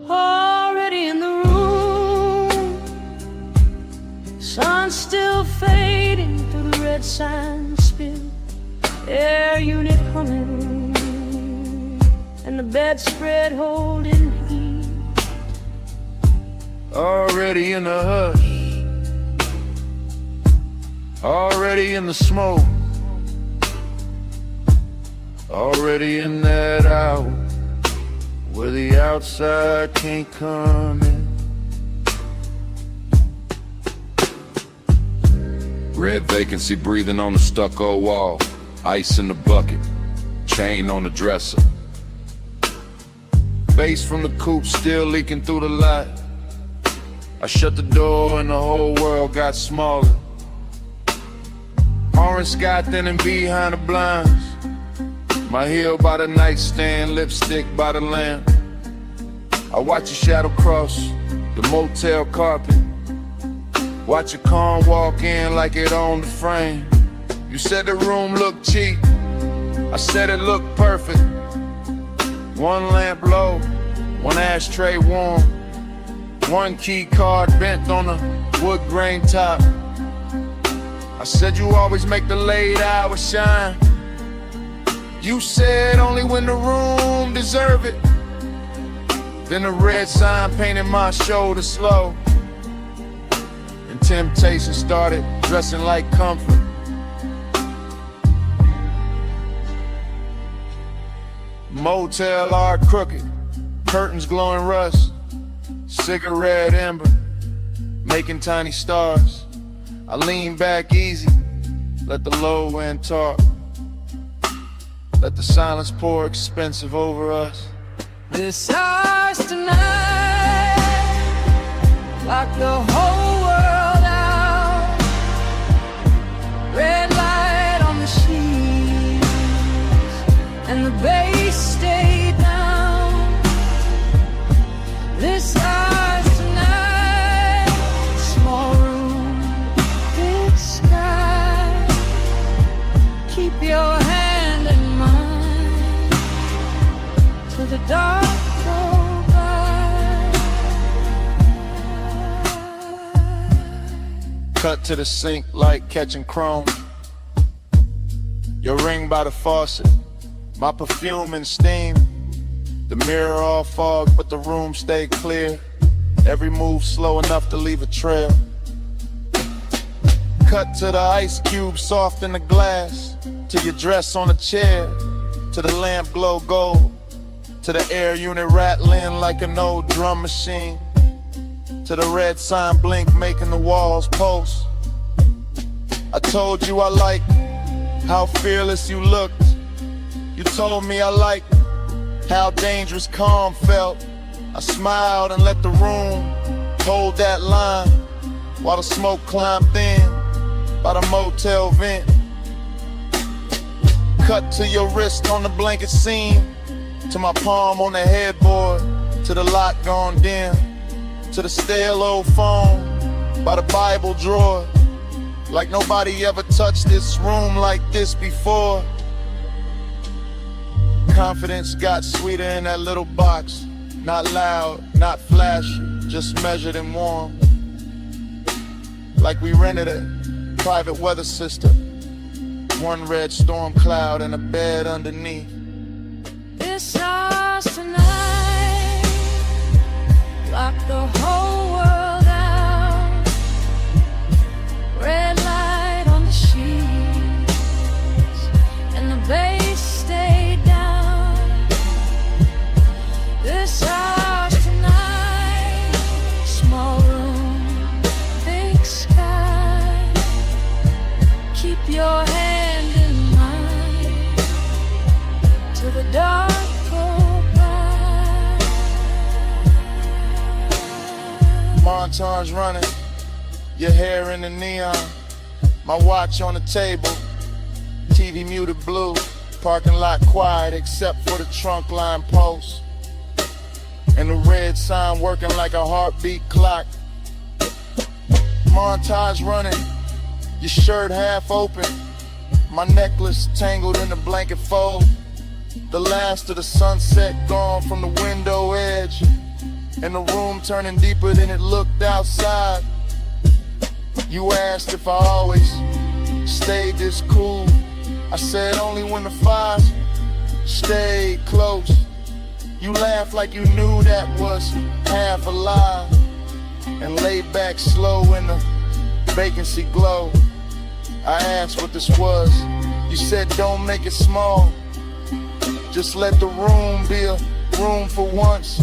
Already in the room, sun still fading through the red sign spill. Air unit humming, and the bedspread holding heat. Already in the hush, already in the smoke, already in that hour where the outside can't come in. Red vacancy breathing on the stucco wall, ice in the bucket, chain on the dresser. Bass from the coupe still leaking through the light. I shut the door and the whole world got smaller. Orange sky thinning behind the blinds. My heel by the nightstand, lipstick by the lamp. I watch your shadow cross the motel carpet. Watch your car walk in like it owned the frame. You said the room looked cheap, I said it looked perfect. One lamp low, one ashtray warm, one key card bent on a wood grain top. I said you always make the late hours shine. You said only when the room deserve it. Then the red sign painted my shoulder slow, and temptation started dressing like comfort. Motel art crooked, curtains glowing rust, cigarette ember, making tiny stars. I lean back easy, let the low end talk. Let the silence pour expensive over us. This house tonight, lock the whole world out. Red light on the sheets, and the bass stay down. This house tonight, small room, big sky. Keep your hand in mine till the dark go by. Cut to the sink like catching chrome. Your ring by the faucet, my perfume and steam. The mirror all fog, but the room stay clear. Every move slow enough to leave a trail. Cut to the ice cube soft in the glass, to your dress on a chair, to the lamp glow gold, to the air unit rattling like an old drum machine, to the red sign blink making the walls pulse. I told you I liked how fearless you looked. You told me I liked how dangerous calm felt. I smiled and let the room hold that line while the smoke climbed thin by the motel vent. Cut to your wrist on the blanket seam, to my palm on the headboard, to the light gone dim, to the stale old phone by the Bible drawer. Like nobody ever touched this room like this before. Confidence got sweeter in that little box. Not loud, not flashy, just measured and warm. Like we rented a private weather system. One red storm cloud and a bed underneath. This house tonight, lock the whole world out. Red light on the sheets, and the bass stay down. This house tonight, small room, big sky. Keep your hand in mine till the dark go by. Montage running, your hair in the neon, my watch on the table, TV muted blue, parking lot quiet except for the trunk line post, and the red sign working like a heartbeat clock. Montage running, your shirt half open, my necklace tangled in the blanket fold. The last of the sunset gone from the window edge, and the room turning deeper than it looked outside. You asked if I always stayed this cool. I said only when the fires stayed close. You laughed like you knew that was half a lie, and laid back slow in the vacancy glow. I asked what this was. You said don't make it small, just let the room be a room for once.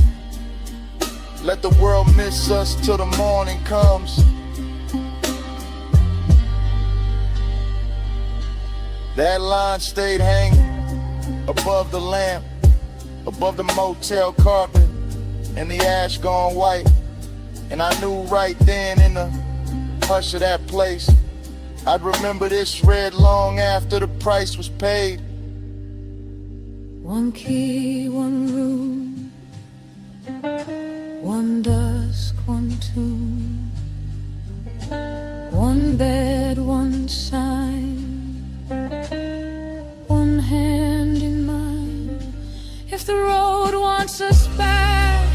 Let the world miss us till the morning comes. That line stayed hanging above the lamp, above the motel carpet, and the ash gone white. And I knew right then in the hush of that place, I'd remember this red long after the price was paid. One key, one room, one dusk, one tune, one bed, one sign, one hand in mine. If the road wants us back,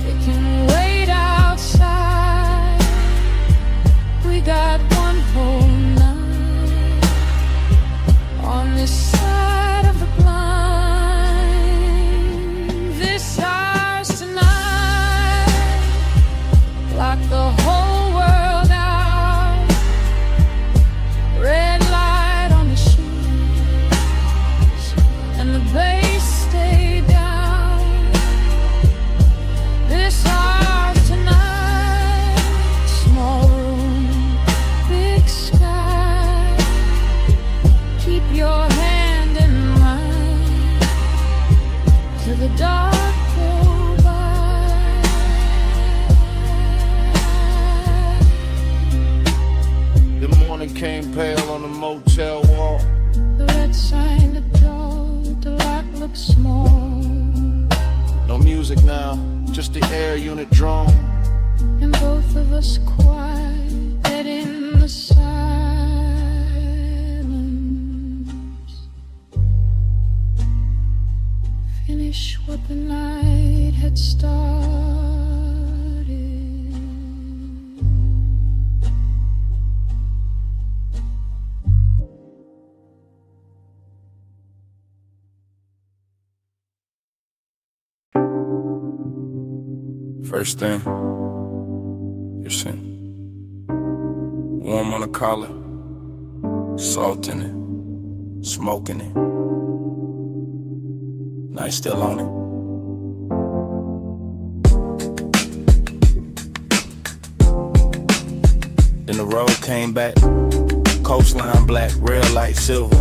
it can wait outside. We got one whole night on this side of the blind. This ours tonight, lock the whole world out. Red light on the shoes and the bass stay down. This ours tonight, small room, big sky. Keep your hand in mine till the dark go by. The morning came pale on the motel wall. The red sign, the door, the lock looks small, No music now, just the air unit drone. and both of us quiet in the silence. Finish what the night had started. First thing, your sin. Warm on the collar, salt in it, smoking it. Night still on it. Then the road came back, coastline black, rail light silver.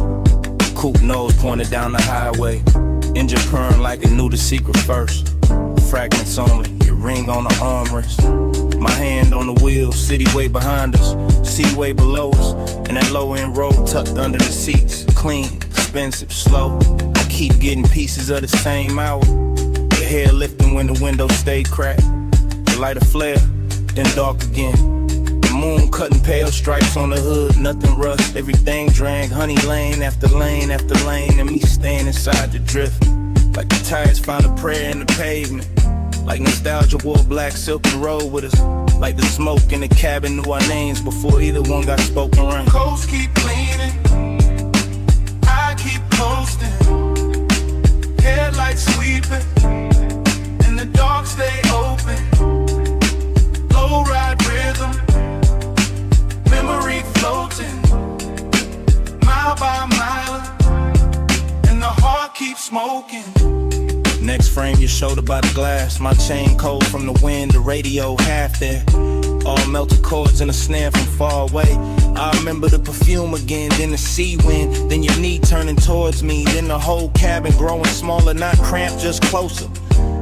Coupe nose pointed down the highway, engine purring like it knew the secret first. Fragments only, your ring on the armrest. My hand on the wheel, city way behind us, sea way below us, and that low end road tucked under the seats. Clean, expensive, slow. I keep getting pieces of the same hour. Your hair lifting when the window stay cracked. The light a flare, then dark again. The moon cutting pale stripes on the hood, nothing rust. Everything drank, honey lane after lane after lane, and me staying inside the drift. Like the tires found a prayer in the pavement. Like nostalgia wore black silk and rolled with us. Like the smoke in the cabin knew our names before either one got spoken right. Coast keep cleaning, I keep coasting. Headlights sweeping, and the dark stay open. Low ride rhythm, memory floating, mile by mile, and the heart keeps smoking. Next frame, your shoulder by the glass. My chain cold from the wind, the radio half there. All melted chords and a snare from far away. I remember the perfume again, then the sea wind, then your knee turning towards me, then the whole cabin growing smaller, not cramped, just closer.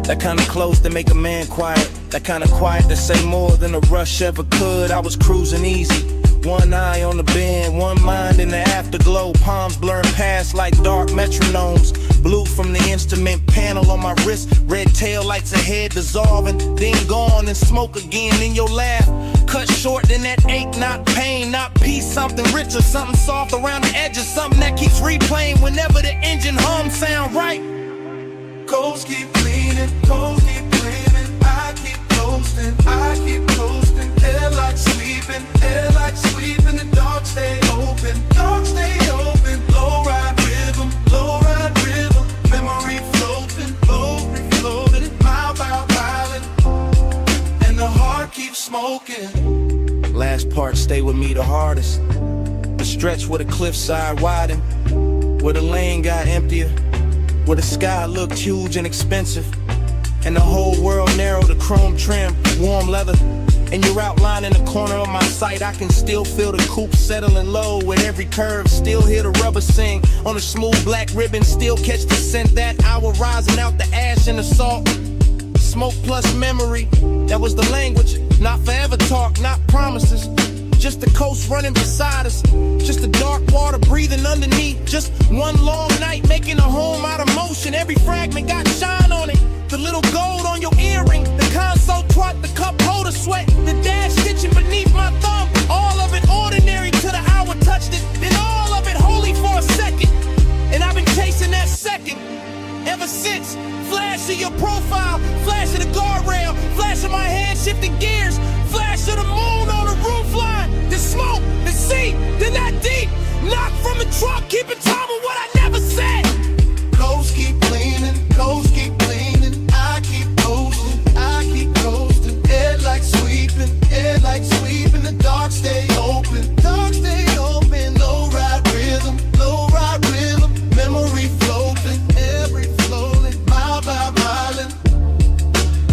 That kind of close to make a man quiet, that kind of quiet to say more than a rush ever could. I was cruising easy, one eye on the bend, one mind in the afterglow, palms blurring past like dark metronomes. Blue from the instrument panel on my wrist, red tail lights ahead dissolving, then gone and smoke again in your laugh. Cut short, then that ache, not pain, not peace, something richer, something soft around the edges, something that keeps replaying whenever the engine hum sound right. Coast keep cleaning, coast keep cleaning, I keep coasting, I keep coasting. Headlights sweeping, the dark stay open, low ride rhythm, memory floating, mile by mile, and the heart keeps smoking. Last part stay with me the hardest. The stretch where the cliffside widened, where the lane got emptier, where the sky looked huge and expensive, and the whole world narrow to chrome trim, warm leather. And you're outlined in the corner of my sight. I can still feel the coupe settling low with every curve. Still hear the rubber sing on the smooth black ribbon. Still catch the scent that hour rising out the ash and the salt. Smoke plus memory, that was the language. Not forever talk, not promises. just the coast running beside us. Just the dark water breathing underneath. Just one long night making a home out of motion. Every fragment got shine on it. The little gold on your earring, the console twat, the cup holder sweat, the dash stitching beneath my thumb. All of it ordinary till the hour touched it. Then all of it holy for a second. And I've been chasing that second ever since. Flash of your profile, flash of the guardrail, flash of my head shifting gears, flash of the moon on the roof line, the smoke, the sea, then that deep knock from the truck, keeping time with what I never said. Coast keep cleaning, coast keep cleaning. I keep coasting. Headlights sweeping. The dark stay open. Low ride rhythm. Memory floating, every flowing, mile by mile,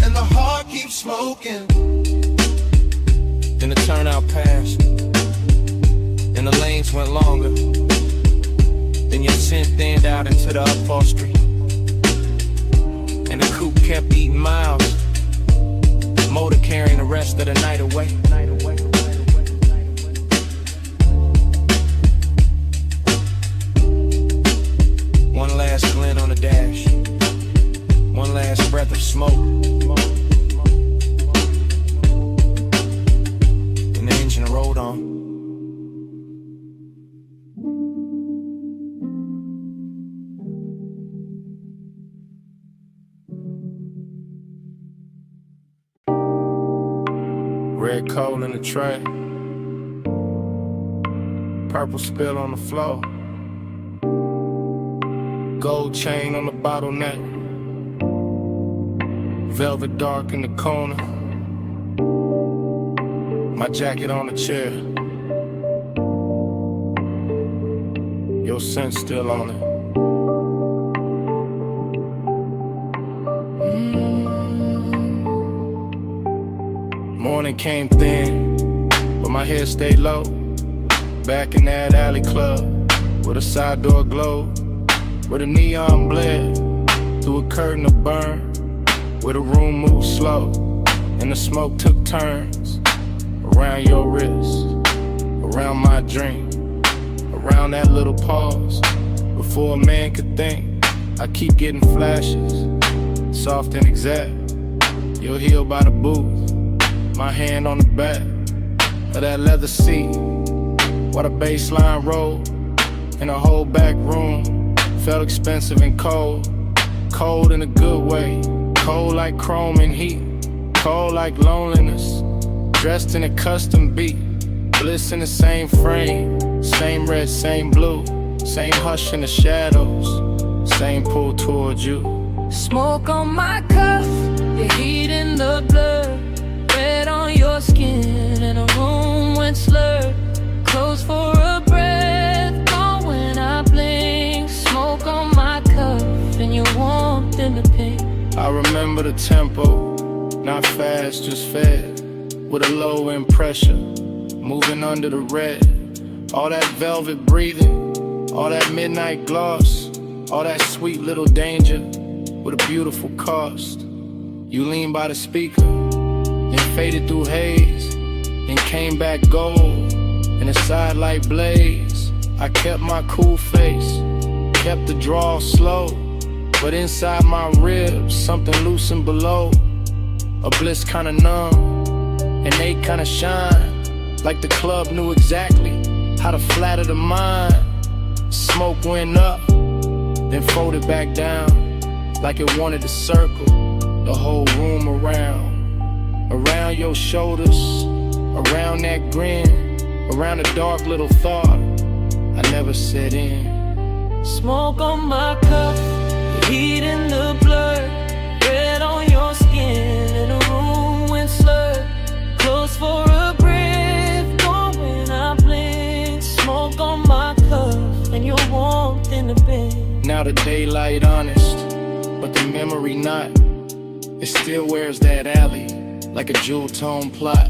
and the heart keeps smoking. Then the turnout passed, and the lanes went longer. Then your scent thinned out into the upholstery, and the coupe kept eating miles. Motor carrying the rest of the night away. One last glint on the dash, one last breath of smoke, and the engine rolled on. Red coal in the tray, purple spill on the floor, gold chain on the bottleneck, velvet dark in the corner, my jacket on the chair, your scent still on it. Morning came thin, but my head stayed low. Back in that alley club, with a side door glowed, where the neon bled through a curtain of burn, where the room moved slow, and the smoke took turns. Around your wrist, around my drink, around that little pause. Before a man could think, I keep getting flashes, soft and exact. Your heel by the booth, my hand on the back of that leather seat, while the bass line rolled, and the whole back room felt expensive and cold. Cold in a good way, cold like chrome and heat, cold like loneliness, dressed in a custom beat, bliss in the same frame, same red, same blue, same hush in the shadows, same pull towards you. Smoke on my cuff, the heat in the blood, red on your skin, and the room went slurred. Close for a breath, gone when I blink. Smoke on my cuff, and your warmth in the pink. I remember the tempo, not fast, just fed, with a low end pressure, moving under the red. All that velvet breathing, all that midnight gloss, all that sweet little danger, with a beautiful cost. You lean by the speaker, then faded through haze, then came back gold, in a sidelight blaze. I kept my cool face, kept the draw slow, but inside my ribs, something loosened below. A bliss kinda numb, and they kinda shine, like the club knew exactly how to flatter the mind. Smoke went up, then folded back down, like it wanted to circle the whole room around. Around your shoulders, around that grin, around a dark little thought I never set in. Smoke on my cuff, the heat in the blood, red on your skin, and the room went slurred. Close for a breath, gone when I blink. Smoke on my cuff, and your warmth in the bed. Now the daylight honest, but the memory not. It still wears that alley, like a jewel tone plot.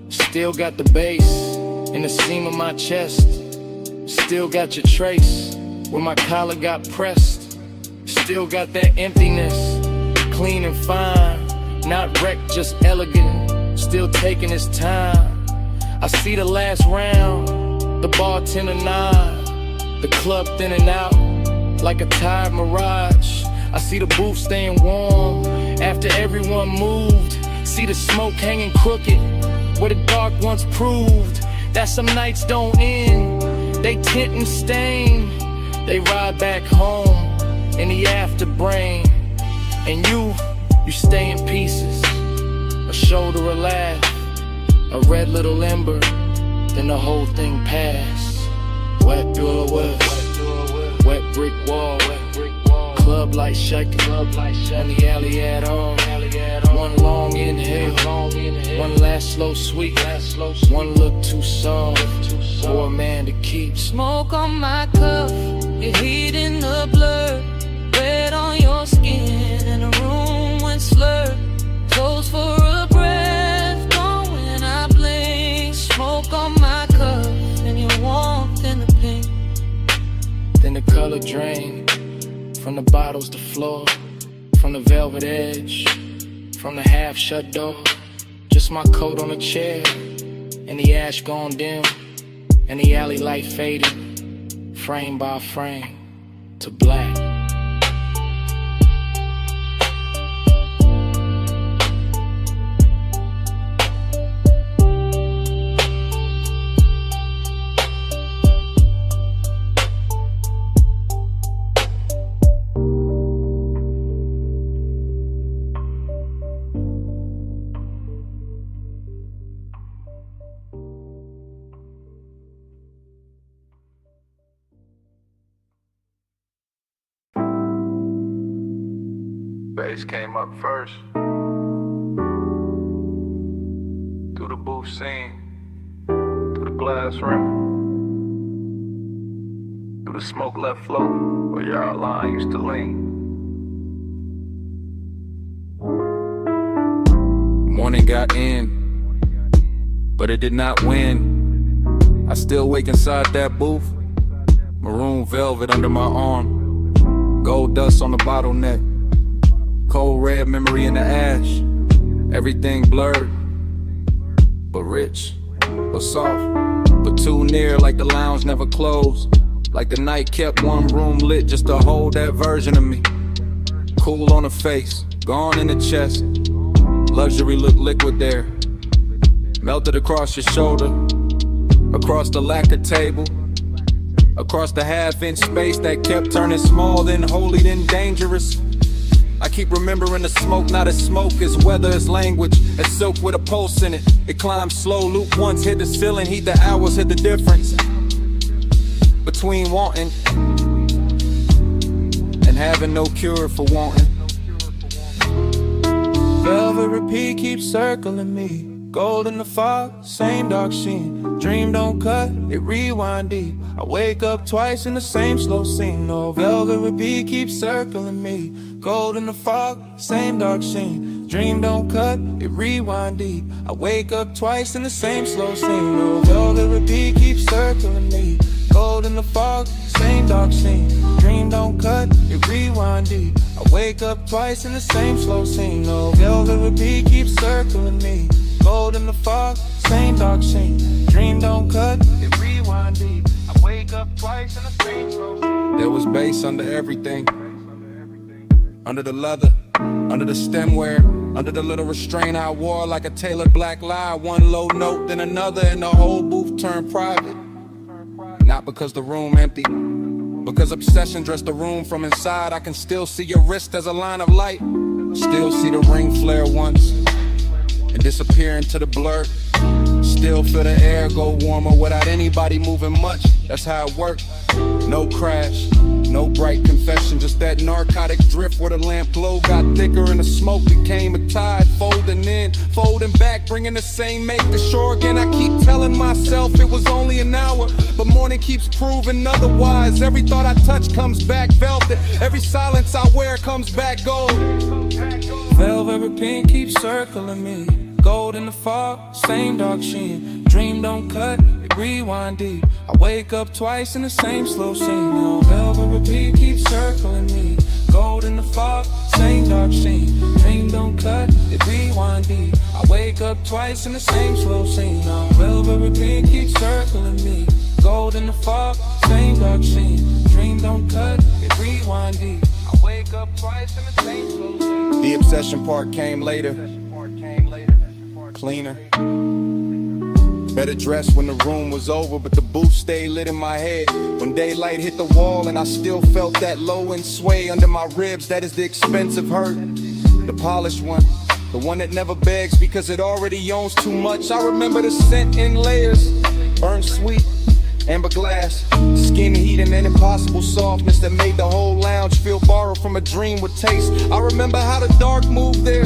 Still got the bass in the seam of my chest. Still got your trace where my collar got pressed. Still got that emptiness, clean and fine, not wrecked, just elegant. Still taking its time. I see the last round, the bartender nod, the club thin and out like a tired mirage. I see the booth staying warm after everyone moved. See the smoke hanging crooked where the dark once proved that some nights don't end. They tint and stain. They ride back home in the afterbrain. And you stay in pieces. A shoulder, a laugh, a red little ember, then the whole thing passed. Wet door west, wet brick wall, club light shaking, on the alley at all. One long inhale, one last slow sweet, one look too soft for a man to keep. Smoke on my cuff, your heat in the blur, red on your skin, and the room went slurred. Close for a breath, gone when I blink. Smoke on my cuff, and your warmth in the pink. Then the color drained from the bottles to floor, from the velvet edge, from the half-shut door. Just my coat on a chair, and the ash gone dim, and the alley light faded, frame by frame, to black. Bass came up first. Through the booth scene, through the glass rim, through the smoke left float where your outline used to lean. Morning got in, but it did not win. I still wake inside that booth, maroon velvet under my arm, gold dust on the bottleneck, cold red memory in the ash. Everything blurred, but rich, but soft, but too near like the lounge never closed. Like the night kept one room lit just to hold that version of me. Cool on the face, gone in the chest. Luxury looked liquid there. Melted across your shoulder, across the lacquer table, across the half-inch space that kept turning small, then holy, then dangerous. I keep remembering the smoke, not as smoke, as weather, as language, as silk with a pulse in it. It climbed slow, loop once, hit the ceiling, heat the hours, hit the difference between wanting and having no cure for wanting. Velvet repeat keeps circling me. Gold in the fog, same dark sheen. Dream don't cut, it rewind deep. I wake up twice in the same slow scene. No, velvet repeat keeps circling me. Gold in the fog, same dark sheen. Dream don't cut, it rewind deep. I wake up twice in the same slow scene. No, velvet repeat keeps circling me. Gold in the fog, same dark scene. Dream don't cut, it rewind deep. I wake up twice in the same slow scene. No, velvet repeat keeps circling me. Gold in the fog, same dark scene. Dream don't cut, it rewind deep. I wake up twice in the same slow scene. There was bass under everything, under the leather, under the stemware, under the little restraint I wore like a tailored black lie. One low note, then another, and the whole booth turned private. Not because the room empty, because obsession dressed the room from inside. I can still see your wrist as a line of light, still see the ring flare once and disappear into the blur. Still feel the air go warmer without anybody moving much. That's how it worked. No crash, no bright confession, just that narcotic drift where the lamp glow got thicker and the smoke became a tide, folding in, folding back, bringing the same make to shore again. I keep telling myself it was only an hour, but morning keeps proving otherwise. Every thought I touch comes back velvet, every silence I wear comes back gold. Velvet pink keeps circling me. Gold in the fog, same dark sheen. Dream don't cut, it rewind deep. I wake up twice in the same slow scene. No, velvet repeat keeps circling me. Gold in the fog, same dark sheen. Dream don't cut, it rewind deep. I wake up twice. twice in the same slow scene. Now velvet repeat keeps circling me. Gold in the fog, same dark scene. Dream don't cut, it rewind deep. I wake up twice in the same slow scene. The obsession part came later. Cleaner. Better dressed when the room was over, but the booth stayed lit in my head. When daylight hit the wall and I still felt that low end sway under my ribs, that is the expensive hurt. The polished one, the one that never begs because it already owns too much. I remember the scent in layers, burnt sweet, amber glass, skin heat and an impossible softness that made the whole lounge feel borrowed from a dream with taste. I remember how the dark moved there,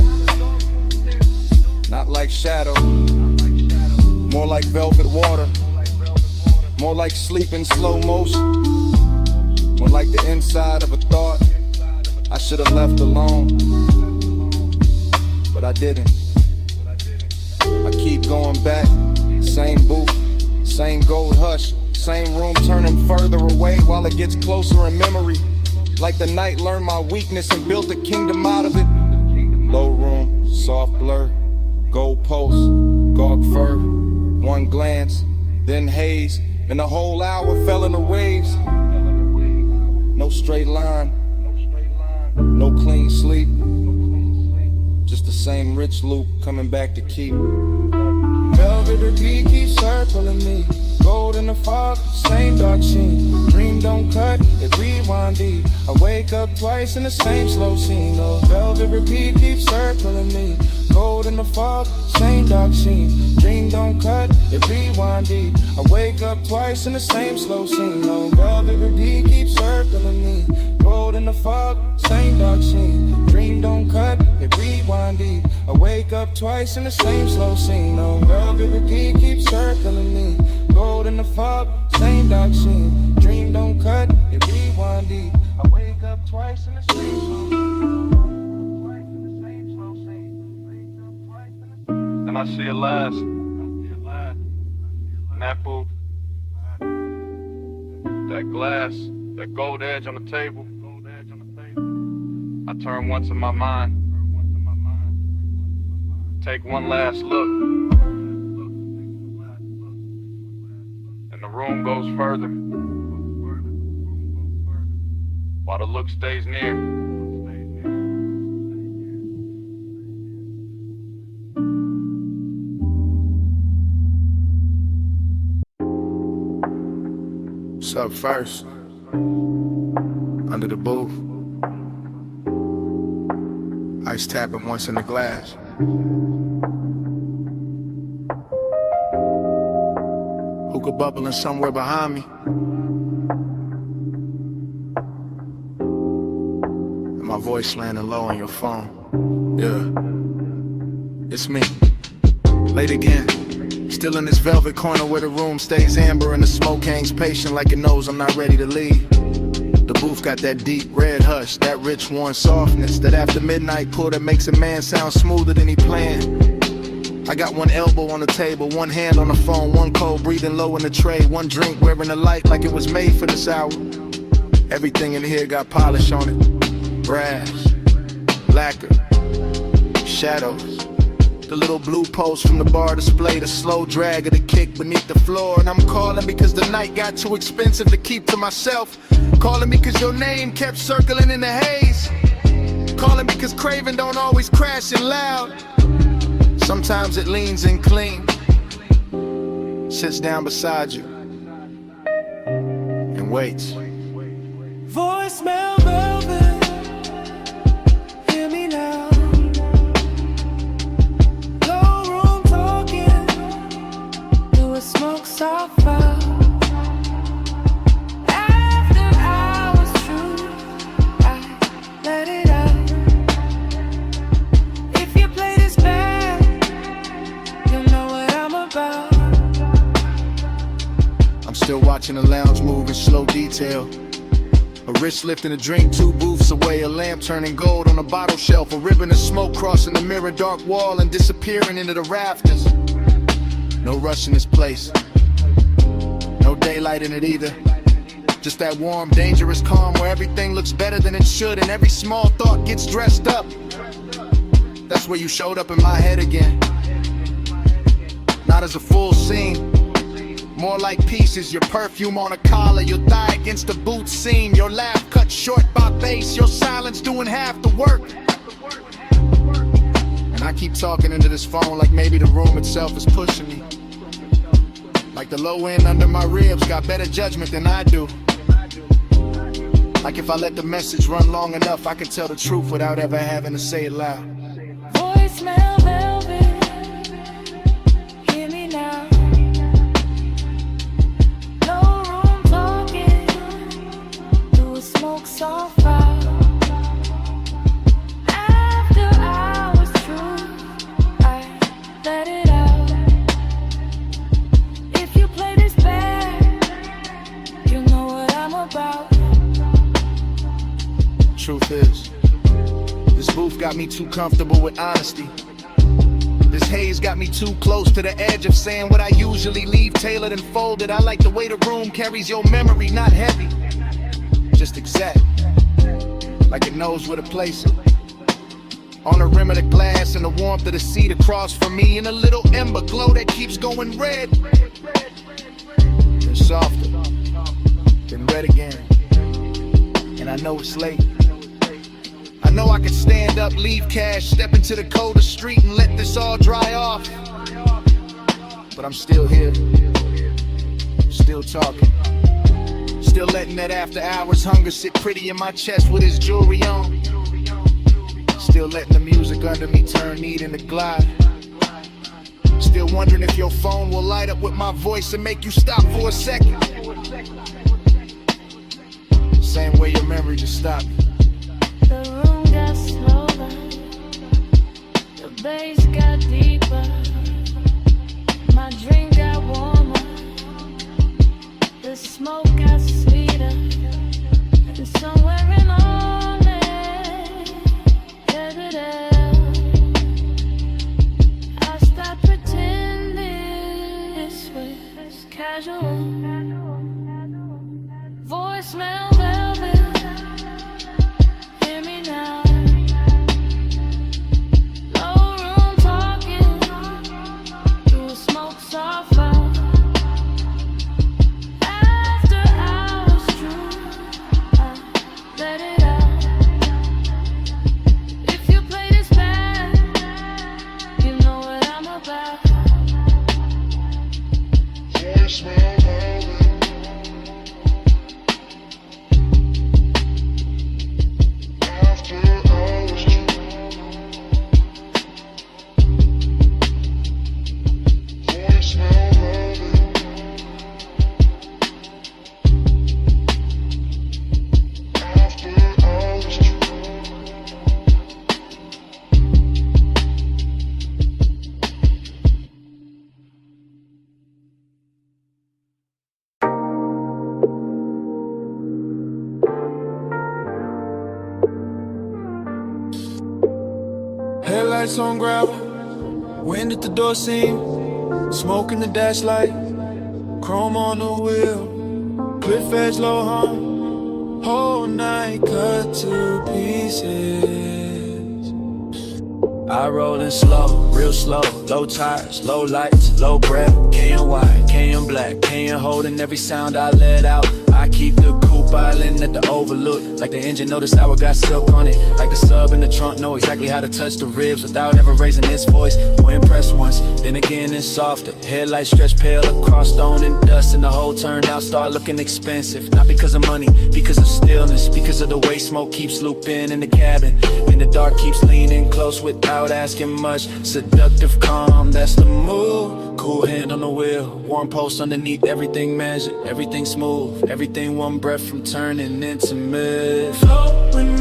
not like shadow, more like velvet water, more like sleep in slow motion, more like the inside of a thought I should have left alone, but I didn't. I keep going back, same booth, same gold hush, same room turning further away while it gets closer in memory. Like the night learned my weakness and built a kingdom out of it. Low room, soft blur, gold posts, gaunt fur, one glance, then haze, and the whole hour fell in the waves. No straight line, no clean sleep, just the same rich loop coming back to keep. Velvet repeat keeps circling me. Gold in the fog, same dark scene. Dream don't cut, it rewind deep. I wake up twice in the same slow scene. Oh, velvet repeat keeps circling me. Gold in the fog, same dark scene. Dream don't cut, it rewind deep. I wake up twice in the same slow scene. Oh, velvet repeat keeps circling me. Gold in the fog, same dark scene. Dream don't cut, it rewind deep. I wake up twice in the same slow scene. Oh, velvet repeat keeps circling me. Gold in the fog, same dark scene. Dream don't cut, it rewind deep. I wake up twice in the same slow scene. And I see it last. And that booth, that glass, that gold edge on the table. I turn once in my mind, take one last look, and the room goes further, while the look stays near. What's up first? Under the booth, ice tapping once in the glass. Hookah bubbling somewhere behind me, and my voice landing low on your phone. Yeah, it's me, late again. Still in this velvet corner where the room stays amber and the smoke hangs patient like it knows I'm not ready to leave. The booth got that deep red hush, that rich warm softness, that after midnight pull that makes a man sound smoother than he planned. I got one elbow on the table, one hand on the phone, one cold breathing low in the tray, one drink wearing a light like it was made for this hour. Everything in here got polish on it, brass, lacquer, shadows. The little blue post from the bar display, the slow drag of the kick beneath the floor. And I'm calling because the night got too expensive to keep to myself. Calling because your name kept circling in the haze. Calling because craving don't always crash in loud. Sometimes it leans in clean, sits down beside you, and waits. Voicemail velvet, hear me now. Smoke sapphire. After hours true, I let it out. If you play this bad, you'll know what I'm about. I'm still watching the lounge move in slow detail. A wrist lifting a drink 2 booths away, a lamp turning gold on a bottle shelf, a ribbon of smoke crossing the mirror dark wall and disappearing into the rafters. No rush in this place, no daylight in it either. Just that warm, dangerous calm where everything looks better than it should and every small thought gets dressed up. That's where you showed up in my head again. not as a full scene. More like pieces, your perfume on a collar, your thigh against the boot seam, your laugh cut short by bass, your silence doing half the work. And I keep talking into this phone like maybe the room itself is pushing me. Like the low end under my ribs got better judgment than I do. Like if I let the message run long enough, I could tell the truth without ever having to say it loud. Voicemail velvet, hear me now. No room talking, through a smoke so far. After hours true, I let it out. If you play this bad, you know what I'm about. Truth is, this booth got me too comfortable with honesty. This haze got me too close to the edge of saying what I usually leave tailored and folded. I like the way the room carries your memory, not heavy, just exact, like it knows where to place it. On the rim of the glass and the warmth of the seat across from me, and a little ember glow that keeps going red, then softer, then red again. And I know it's late. I know I could stand up, leave cash, step into the colder street and let this all dry off. But I'm still here, still talking, still letting that after hours hunger sit pretty in my chest with his jewelry on. Still letting the music under me turn neat into glide. Still wondering if your phone will light up with my voice and make you stop for a second. Same way your memory just stopped. The room got slower, the bass got deeper, my drink got warmer, the smoke got sweeter, and somewhere in all that, I stopped pretending this was casual. Voicemail velvet, hear me now. Low room talking, through a smoke sofa. After hours true, I let it out. If you play this bad, you know what I'm about. Voicemail velvet. Headlights on gravel, wind at the door seam, smoke in the dash light, chrome on the wheel, cliff edge low hum, whole night cut to pieces. I rollin' slow, real slow, low tires, low lights, low breath, KN white, KN black, KN holding every sound I let out. I keep the coupe island at the overlook, like the engine know this hour got silk on it, like the sub in the trunk know exactly how to touch the ribs without ever raising its voice. We're impressed once, then again it's softer, headlights stretch pale across stone and dust, and the whole turn out start looking expensive, not because of money, because of stillness, because of the way smoke keeps looping in the cabin, and the dark keeps leaning close without asking much, seductive calm, that's the move, cool hand on the wheel, warm post underneath, everything measured, everything smooth, everything one breath from turning into mid. Slow with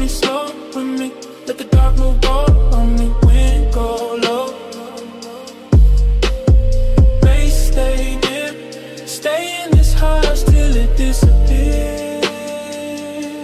me, let the dark move all on me, wind go low. Bass stay dim, stay in this house till it disappears.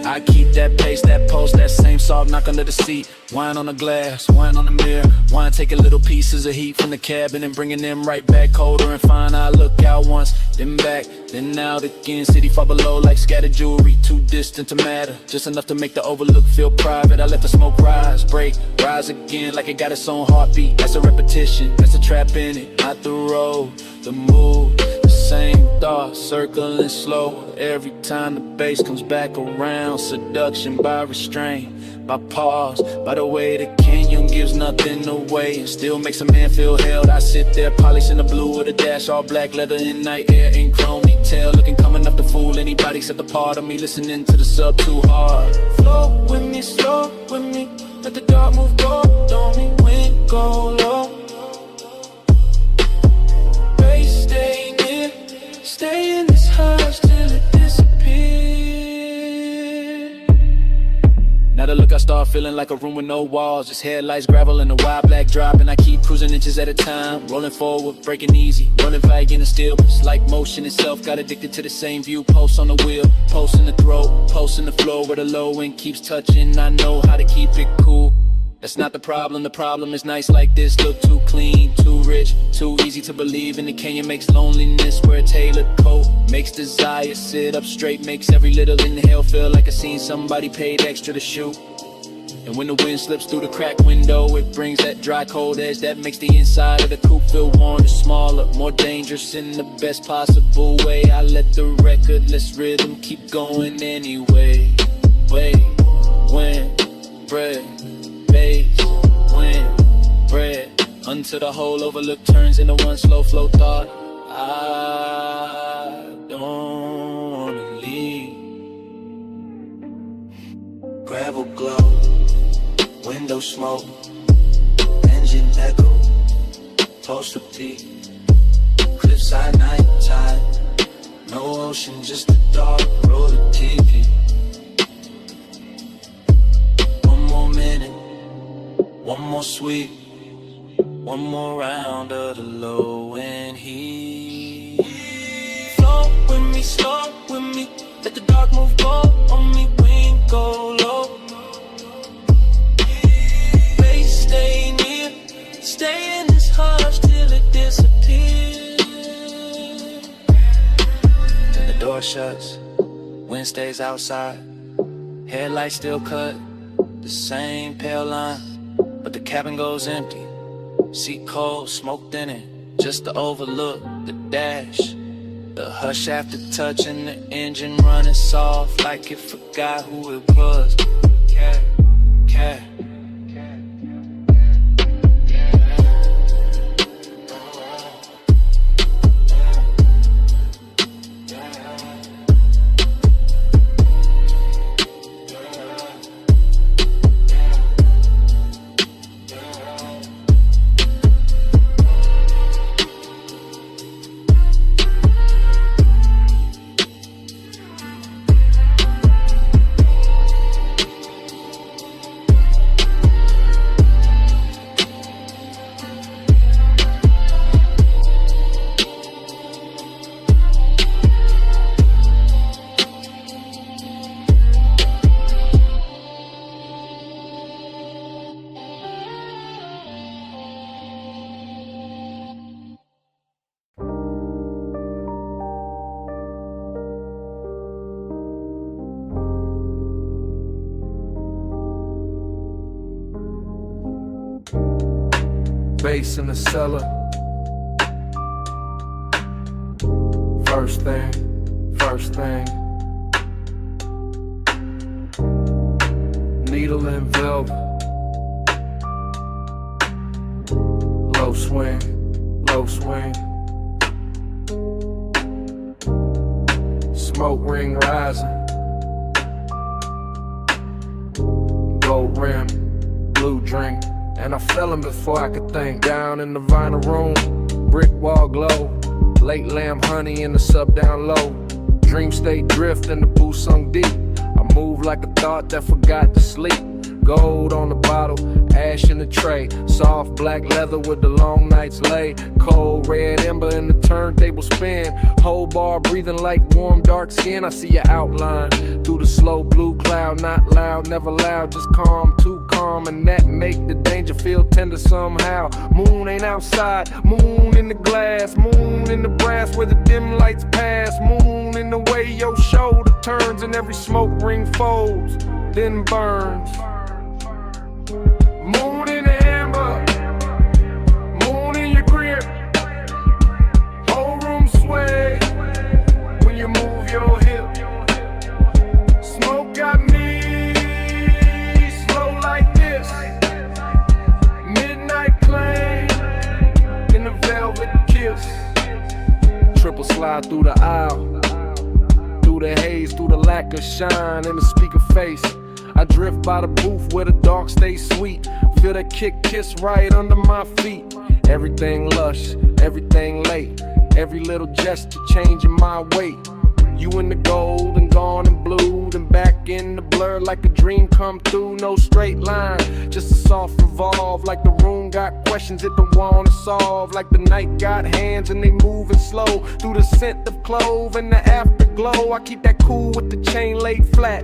I I keep that pace, that pulse, that same soft knock under the seat. Wine on the glass, wine on the mirror. Wine taking little pieces of heat from the cabin and bringing them right back colder and fine. I look out once, then back, then out again. City far below like scattered jewelry, too distant to matter. Just enough to make the overlook feel private. I let the smoke rise, break, rise again like it got its own heartbeat. That's a repetition, that's a trap in it. Not the road, the move, the same thought, circling slow. Every time the bass comes back around. Seduction by restraint, by pause, by the way the canyon gives nothing away and still makes a man feel held. I sit there polishing the blue of the dash, all black leather in night air in chrome detail, looking calm enough to fool anybody except the part of me listening to the sub too hard. Flow with me, slow with me, let the dark move gold on me, wind go low. Bass stay near, stay in this hush till it disappears. Now the look I start feeling like a room with no walls, just headlights, gravel, and a wide black drop. And I keep cruising inches at a time, rolling forward, breaking easy, running vague in the still. It's like motion itself, got addicted to the same view. Pulse on the wheel, pulse in the throat, pulse in the floor where the low end keeps touching. I know how to keep it cool. That's not the problem is nights like this look too clean, too rich, too easy to believe in. The canyon makes loneliness wear a tailored coat, makes desire sit up straight, makes every little inhale feel like I seen somebody paid extra to shoot. And when the wind slips through the cracked window, it brings that dry cold edge that makes the inside of the coupe feel warm and smaller, more dangerous in the best possible way. I let the recordless rhythm keep going anyway. Wait, when, bread, bass, wind, bread, until the whole overlook turns into one slow flow thought. I don't wanna leave. Gravel glow, window smoke, engine echo, toast with tea, cliffside night tide, no ocean, just a dark road of TV. One more minute, one more sweep, one more round of the low end heat. Flow with me, slow with me, let the dark move go on me, wind go low. Bass stay near, stay in this hush till it disappears. Then the door shuts, wind stays outside, headlights still cut, the same pale line, but the cabin goes empty. Seat cold, smoked in it, just to overlook the dash. The hush after touching the engine running soft like it forgot who it was. Cat, cat. Bass in the cellar. First thing. Needle and velvet. Low swing. Smoke ring rising. Gold rim, blue drink. And I fell him before I could think. Down in the vinyl room, brick wall glow. Late lamb honey in the sub down low. Dream state drift and the booth sunk deep. I'm Move like a thought that forgot to sleep. Gold on the bottle, ash in the tray. Soft black leather with the long nights lay. Cold red ember in the turntable spin. Whole bar breathing like warm dark skin. I see your outline through the slow blue cloud. Not loud, never loud, just calm, too calm. And that make the danger feel tender somehow. Moon ain't outside, moon in the glass. Moon in the brass where the dim lights pass. Moon in the way your shoulder turns and every smoke ring folds, then burns. Moon in the amber, moon in your grip. Whole room sway when you move your hip. Smoke got me slow like this. Midnight claim in the velvet kiss. Triple slide through the aisle, through the haze, through the lack of shine in the speaker face. I drift by the booth where the dark stays sweet. Feel that kick kiss right under my feet. Everything lush, everything late. Every little gesture changing my weight. You in the gold and gone in blue, then back in the blur like a dream come through. No straight line, just a soft revolve. Like the room got questions it don't wanna solve. Like the night got hands and they moving slow through the scent of clove and the afterglow. I keep that cool with the chain laid flat,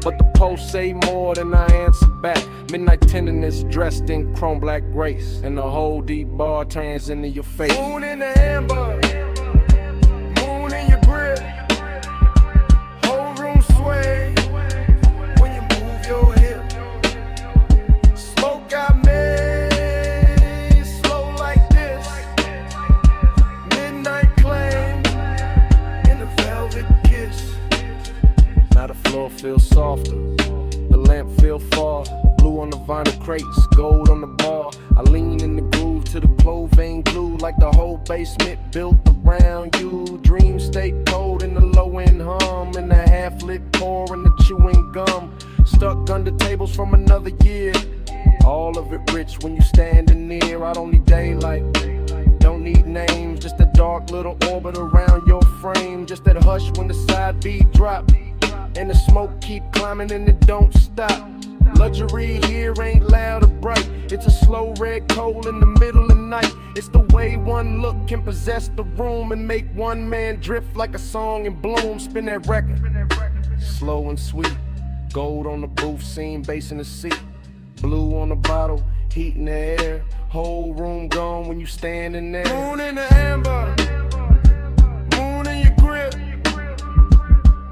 but the post say more than I answer back. Midnight tenderness dressed in chrome black grace, and the whole deep bar turns into your face. Moon in the amber, moon in your grip. Whole room sway when you move your hip. Smoke got me slow like this. Midnight claim in the velvet kiss. Now the floor feels softer, the lamp feel far. Blue on the vinyl crates, gold on the bar. I lean in the groove to the clothing glue, like the whole basement built around you. Dreams stay cold in the low end hum, and the half lit pour and the chewing gum. Stuck under tables from another year. All of it rich when you standing near. I don't need daylight, don't need names, just a dark little orbit around your frame. Just that hush when the side beat drop, and the smoke keep climbing and it don't stop. Luxury here ain't loud or bright. It's a slow red coal in the middle of the night. It's the way one look can possess the room and make one man drift like a song in bloom. Spin that record, slow and sweet. Gold on the booth scene, bass in the seat. Blue on the bottle, heat in the air. Whole room gone when you standing there. Moon in the amber, moon in your grip.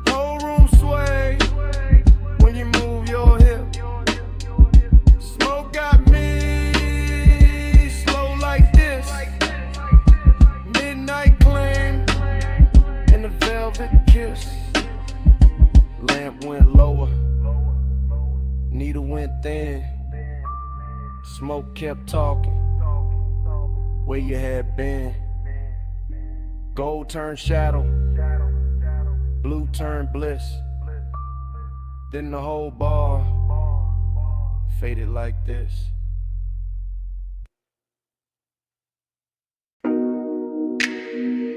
Whole room sway when you move your hip. Smoke got me slow like this. Midnight claim and the velvet kiss. Lamp went lower, needle went thin. Smoke kept talking, where you had been. Gold turned shadow, blue turned bliss. Then the whole bar faded like this.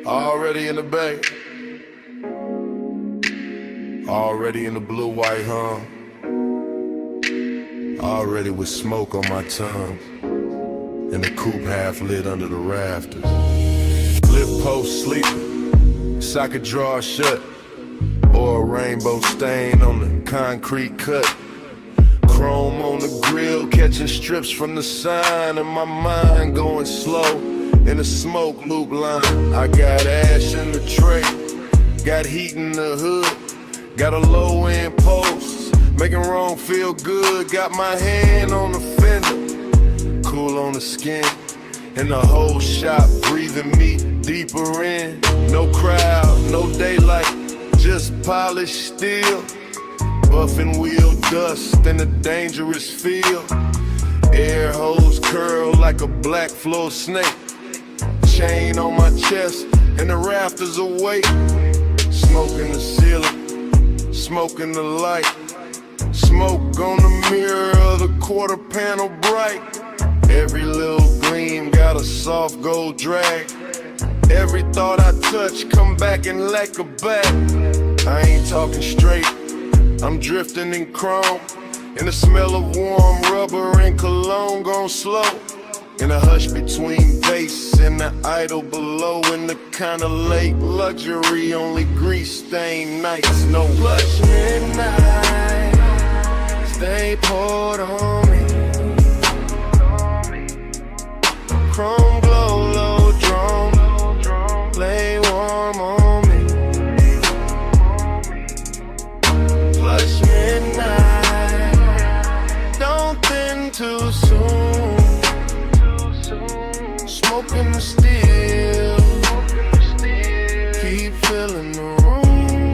Already in the bay, already in the blue-white hum, already with smoke on my tongue, and the coupe half lit under the rafters. Lip post sleeping, socket drawer shut, or a rainbow stain on the concrete cut. Chrome on the grill, catching strips from the sign, and my mind going slow in the smoke loop line. I got ash in the tray, got heat in the hood, got a low end post, making wrong feel good. Got my hand on the fender, cool on the skin, and the whole shop breathing me deeper in. No crowd, no daylight, just polished steel, buffing wheel dust in a dangerous field. Air hose curl like a black floor snake, chain on my chest and the rafters awake. Smoke in the ceiling, smoke in the light, smoke on the mirror of the quarter panel bright. Every little gleam got a soft gold drag. Every thought I touch come back and lack a back. I ain't talking straight, I'm drifting in chrome, and the smell of warm rubber and cologne gone slow. In a hush between bass and the idol below, in the kinda late luxury, only grease stained nights, no blush midnight. Stay poured on me. Chrome glow, low drone, lay warm on me. Blush midnight, don't thin too soon. Smoking the steel, keep filling the room.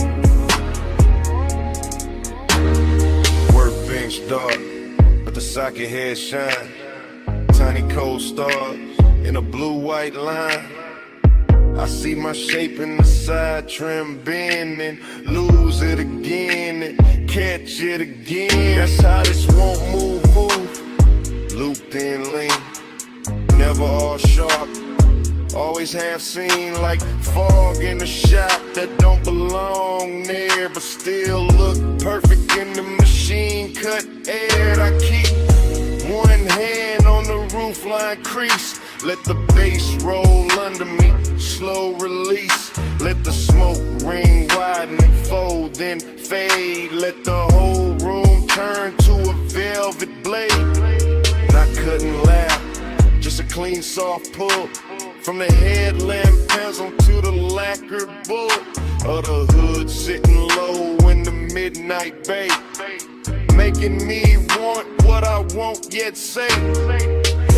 Workbench dark, but the socket head shine. Tiny cold stars in a blue-white line. I see my shape in the side trim bend and lose it again and catch it again. That's how this won't move. Looped in lean, never all sharp. Always half seen like fog in the shop that don't belong there, but still look perfect in the machine cut air. I keep one hand on the roofline crease, let the bass roll under me, slow release. Let the smoke ring widen and fold, then fade. Let the whole room turn to a velvet blade. And I couldn't laugh, just a clean soft pull, from the headlamp pencil to the lacquer bullet of the hood sitting low in the midnight bay, making me want what I won't yet say.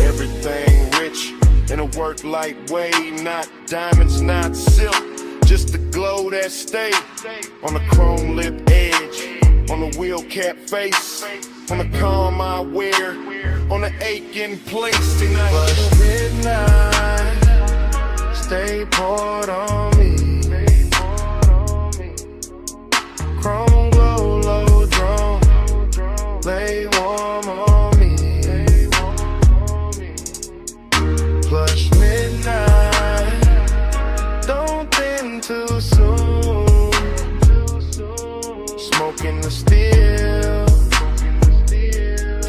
Everything rich in a work light way, not diamonds, not silk, just the glow that stay on the chrome lip edge, on the wheel cap face, on the calm I wear, on the aching place tonight. But midnight, stay poured on me. Chrome glow, low drone, lay warm on me. Plush midnight, don't thin too soon. Smoking the steel,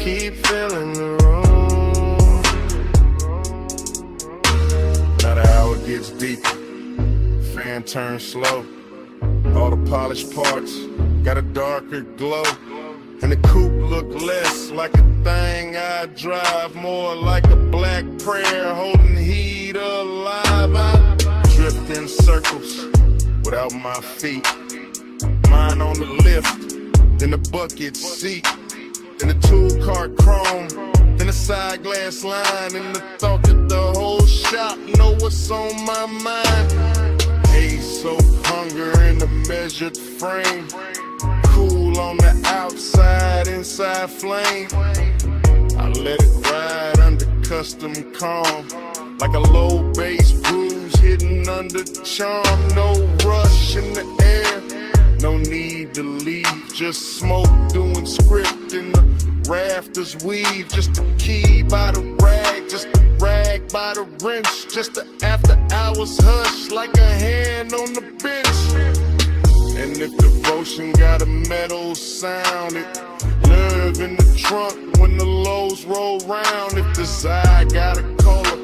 keep filling the room. Now the hour gets deeper, fan turns slow. All the polished parts got a darker glow, and the coupe look less like a thing I drive, more like a black prayer holding heat alive. I drift in circles without my feet, mine on the lift, then the bucket seat, then the tool cart chrome, then the side glass line, and the thought that the whole shop know what's on my mind. Haze, soap, hunger in the measured frame, cool on the outside, inside flame. I let it ride under custom calm, like a low bass bruise hidden under charm. No rush in the air, no need to leave, just smoke doing script in the rafters weave. Just a key by the rag, just a rag by the wrench, just the after hours hush like a hand on the bench. And if devotion got a metal sound, it nerve in the trunk when the lows roll round. If desire got a color,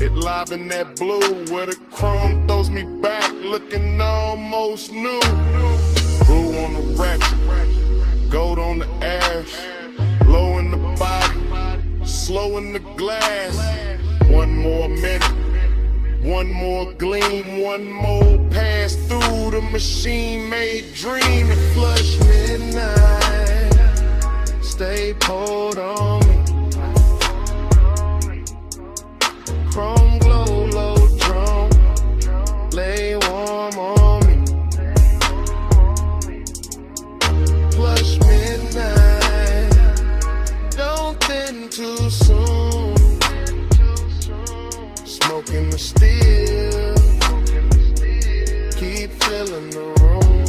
it live in that blue where the chrome throws me back looking almost new. Blue on the ratchet, gold on the ash, low in the body, slow in the glass. One more minute, one more gleam, one more pass through the machine-made dream. The flush midnight, stay poured on me. Chrome glow, low drone, lay warm on me. Flush midnight, don't thin too soon. Smoking the steel, keep filling the room.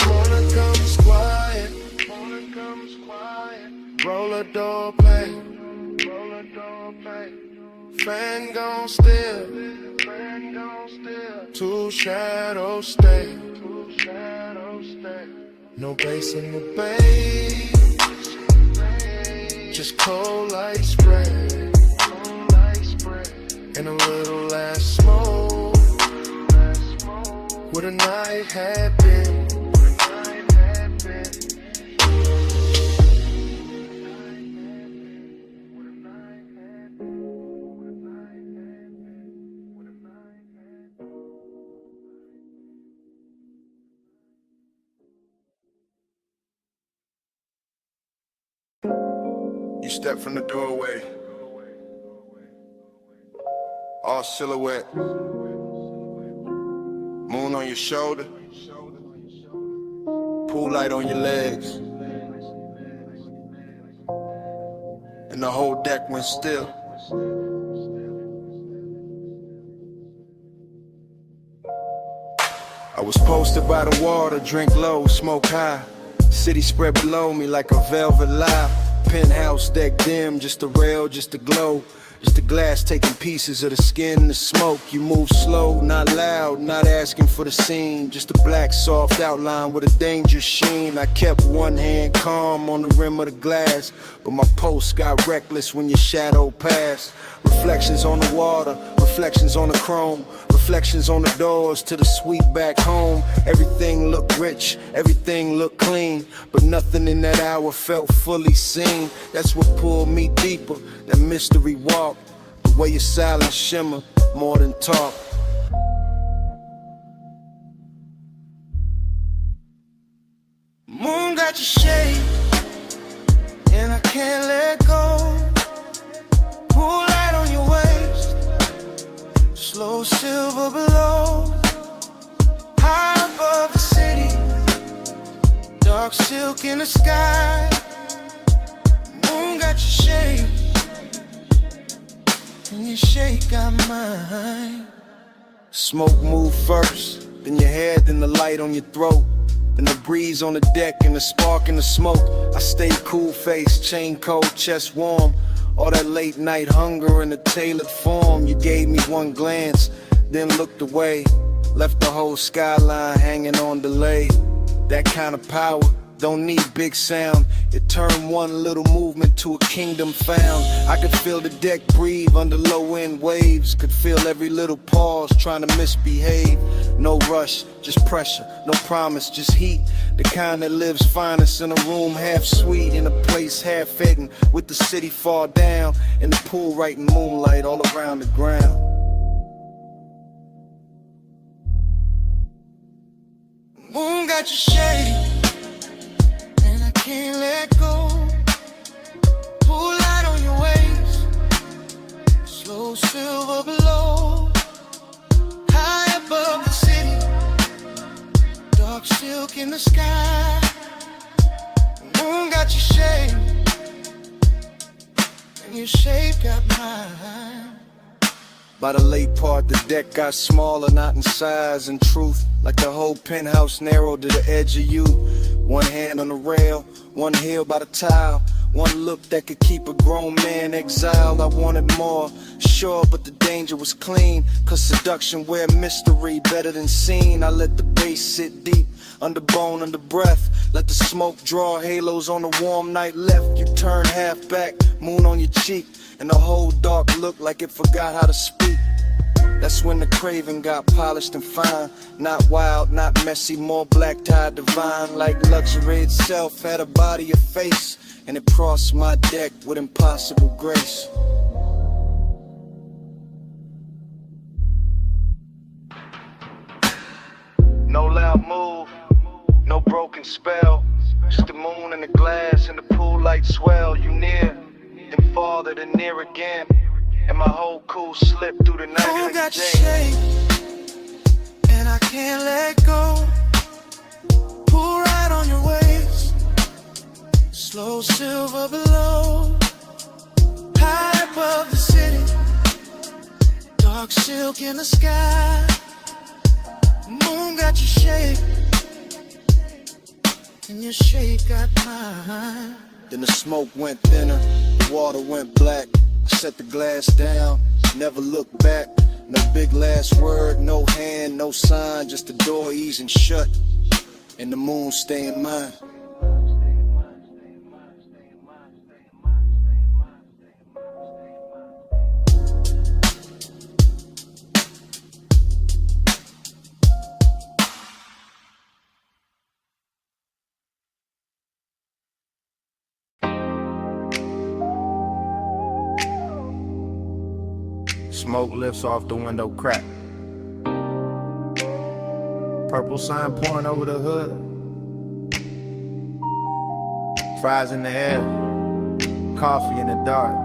Morning comes quiet, roll a door play, fan gon' still, two shadows stay. No bass in the bass, just cold light spread, and a little last smoke. What a night had been. You step from the doorway, all silhouette, moon on your shoulder, pool light on your legs, and the whole deck went still. I was posted by the water, drink low, smoke high. City spread below me like a velvet lie. Penthouse deck dim, just a rail, just a glow. Just the glass taking pieces of the skin and the smoke. You move slow, not loud, not asking for the scene. Just a black soft outline with a dangerous sheen. I kept one hand calm on the rim of the glass, but my pulse got reckless when your shadow passed. Reflections on the water, reflections on the chrome, reflections on the doors to the suite back home. Everything looked rich, everything looked clean, but nothing in that hour felt fully seen. That's what pulled me deeper, that mystery walk, the way your silence shimmer more than talk. Moon got your shade, and I can't let go. Pool light on your waist, slow silver below. High above the city, dark silk in the sky. Moon got your shade, and your shade got mine. Smoke move first, then your head, then the light on your throat. Then the breeze on the deck and the spark in the smoke. I stayed cool faced, chain cold, chest warm. All that late night hunger in a tailored form. You gave me one glance, then looked away. Left the whole skyline hanging on delay. That kind of power don't need big sound. It turned one little movement to a kingdom found. I could feel the deck breathe under low end waves. Could feel every little pause trying to misbehave. No rush, just pressure, no promise, just heat. The kind that lives finest in a room half sweet, in a place half hidden, with the city far down, and the pool right in moonlight all around the ground. Moon got your shade, and I can't let go. Pool light on your waist, slow silver below. High above the city, dark silk in the sky. Moon got your shade, and your shade got mine. By the late part, the deck got smaller, not in size and truth. Like the whole penthouse narrowed to the edge of you. One hand on the rail, one heel by the tile. One look that could keep a grown man exiled. I wanted more, sure, but the danger was clean. Cause seduction wear mystery better than seen. I let the bass sit deep, under bone, under breath. Let the smoke draw halos on the warm night left. You turn half back, moon on your cheek, and the whole dark looked like it forgot how to speak. That's when the craving got polished and fine. Not wild, not messy, more black tie divine. Like luxury itself had a body, a face, and it crossed my deck with impossible grace. No loud move, no broken spell. Just the moon and the glass and the pool light swell. You near, then farther, then near again. And my whole cool slipped through the night. Moon got your shade, and I can't let go. Pull right on your waist, slow silver below. High above the city, dark silk in the sky. Moon got your shade, and your shade got mine. Then the smoke went thinner, the water went black. I set the glass down, never looked back. No big last word, no hand, no sign, just the door easing shut. and the moon stay in mine. Smoke lifts off the window crack. Purple sign pouring over the hood. Fries in the air, coffee in the dark.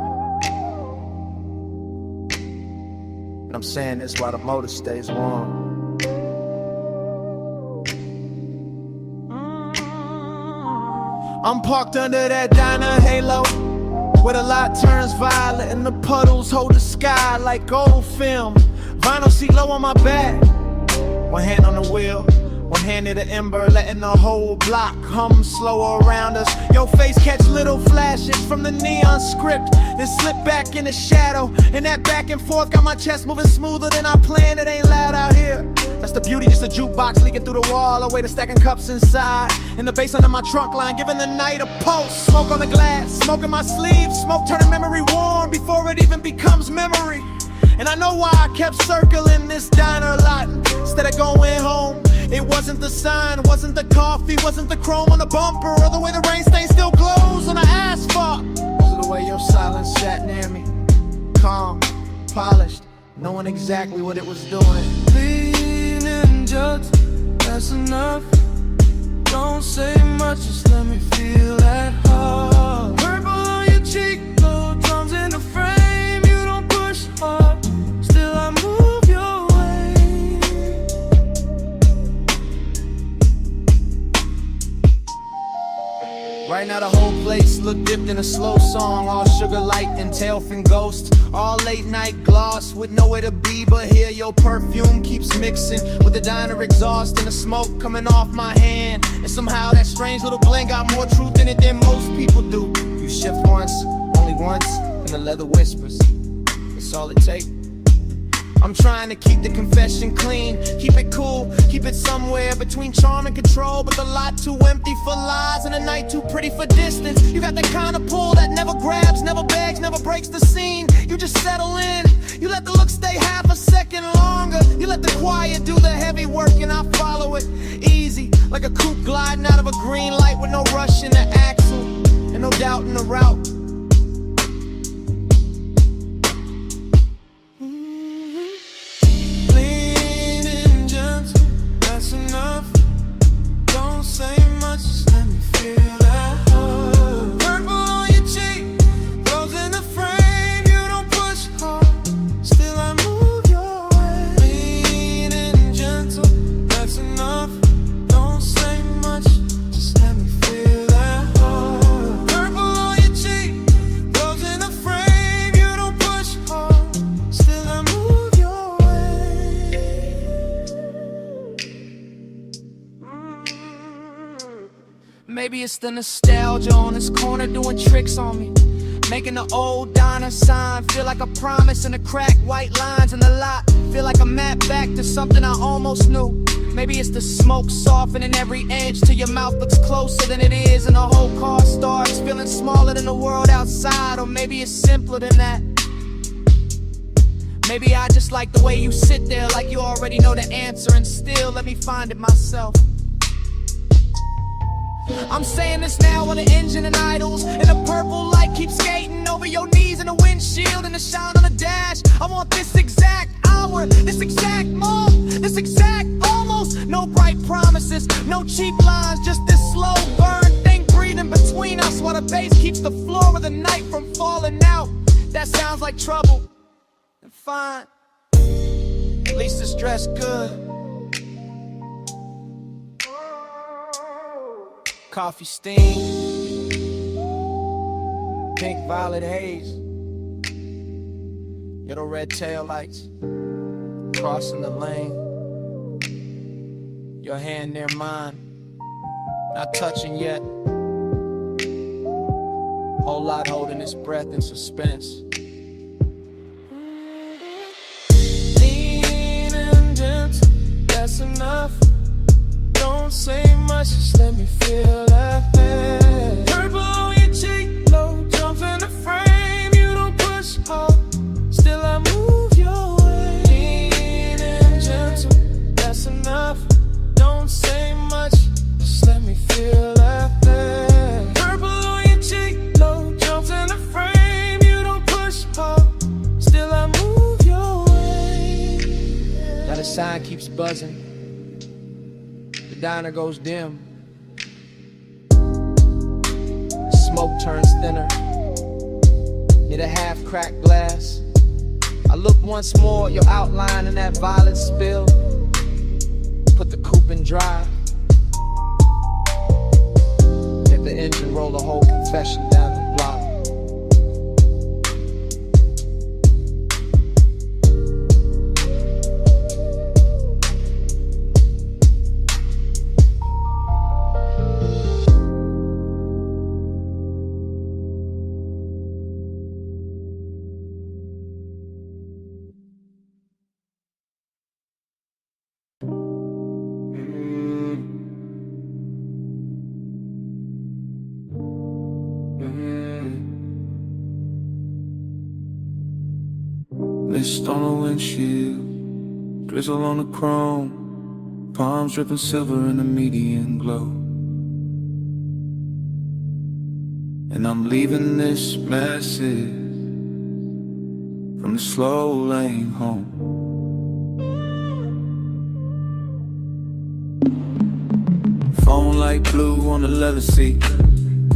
And I'm saying this while the motor stays warm. I'm parked under that diner halo, where the light turns violet and the puddles hold the sky like old film. Vinyl seat low on my back, one hand on the wheel, one hand near the ember, letting the whole block hum slow around us. Your face catch little flashes from the neon script, then slip back in the shadow. And that back and forth got my chest moving smoother than I planned. It ain't loud out here. That's the beauty, just a jukebox leaking through the wall, a way to stacking cups inside. And the bass under my trunk line, giving the night a pulse. Smoke on the glass, smoke in my sleeve, smoke turning memory warm before it even becomes memory. And I know why I kept circling this diner lot instead of going home. It wasn't the sign, wasn't the coffee, wasn't the chrome on the bumper, or the way the rain stain still glows on the asphalt. So the way your silence sat near me, calm, polished, knowing exactly what it was doing. Leaning just, that's enough. Don't say much, just let me feel that heart. Purple on your cheek, low drums in the frame. You don't push hard, still I move your way. Right now the whole place look dipped in a slow song, all sugar light and tailfin ghost, all late night gloss with nowhere to be but here. Your perfume keeps mixing with the diner exhaust and the smoke coming off my hand. And somehow that strange little blend got more truth in it than most people do. You shift once, only once, and the leather whispers, it's all it takes. I'm trying to keep the confession clean, keep it cool, keep it somewhere between charm and control, but the lot too empty for lies and the night too pretty for distance. You got that kind of pull that never grabs, never begs, never breaks the scene. You just settle in, you let the look stay half a second longer. You let the quiet do the heavy work and I follow it easy, like a coupe gliding out of a green light with no rush in the axle and no doubt in the route. Enough. Don't say much, just let me feel that heart. Purple on your cheek, rose in the frame. You don't push hard, still I move your way. Leaning gentle, that's enough. Don't say much, just let me feel that heart. Purple on your cheek, rose in the frame. You don't push hard, still I move your way. Maybe it's the nostalgia on this corner doing tricks on me, making the old diner sign feel like a promise, and the cracked white lines in the lot feel like a map back to something I almost knew. Maybe it's the smoke softening every edge till your mouth looks closer than it is, and the whole car starts feeling smaller than the world outside. Or maybe it's simpler than that. Maybe I just like the way you sit there like you already know the answer, and still let me find it myself. I'm saying this now when the engine and idles, and the purple light keeps skating over your knees in the windshield and the shine on the dash. I want this exact hour, this exact moment, this exact almost. No bright promises, no cheap lines, just this slow burn thing breathing between us while the bass keeps the floor of the night from falling out. That sounds like trouble, and fine, at least it's dressed good. Coffee steam, pink violet haze, little red taillights, crossing the lane, your hand near mine, not touching yet, whole lot holding its breath in suspense. Leaning gentle, that's enough. Don't say much, much, just let me feel that thing. Purple on your cheek, low jump in the frame. You don't push hard, still I move your way. Lean and gentle, that's enough. Don't say much, just let me feel that thing. Purple on your cheek, low jumps in the frame. You don't push hard, still I move your way. Now the sign keeps buzzing, the diner goes dim, smoke turns thinner, near the half-cracked glass. I look once more, your outline in that violet spill. Put the coupe in drive, let the engine roll a whole confession down the block. Mist on the windshield, drizzle on the chrome, palms dripping silver in the median glow. And I'm leaving this message from the slow lane home. Phone light blue on the leather seat,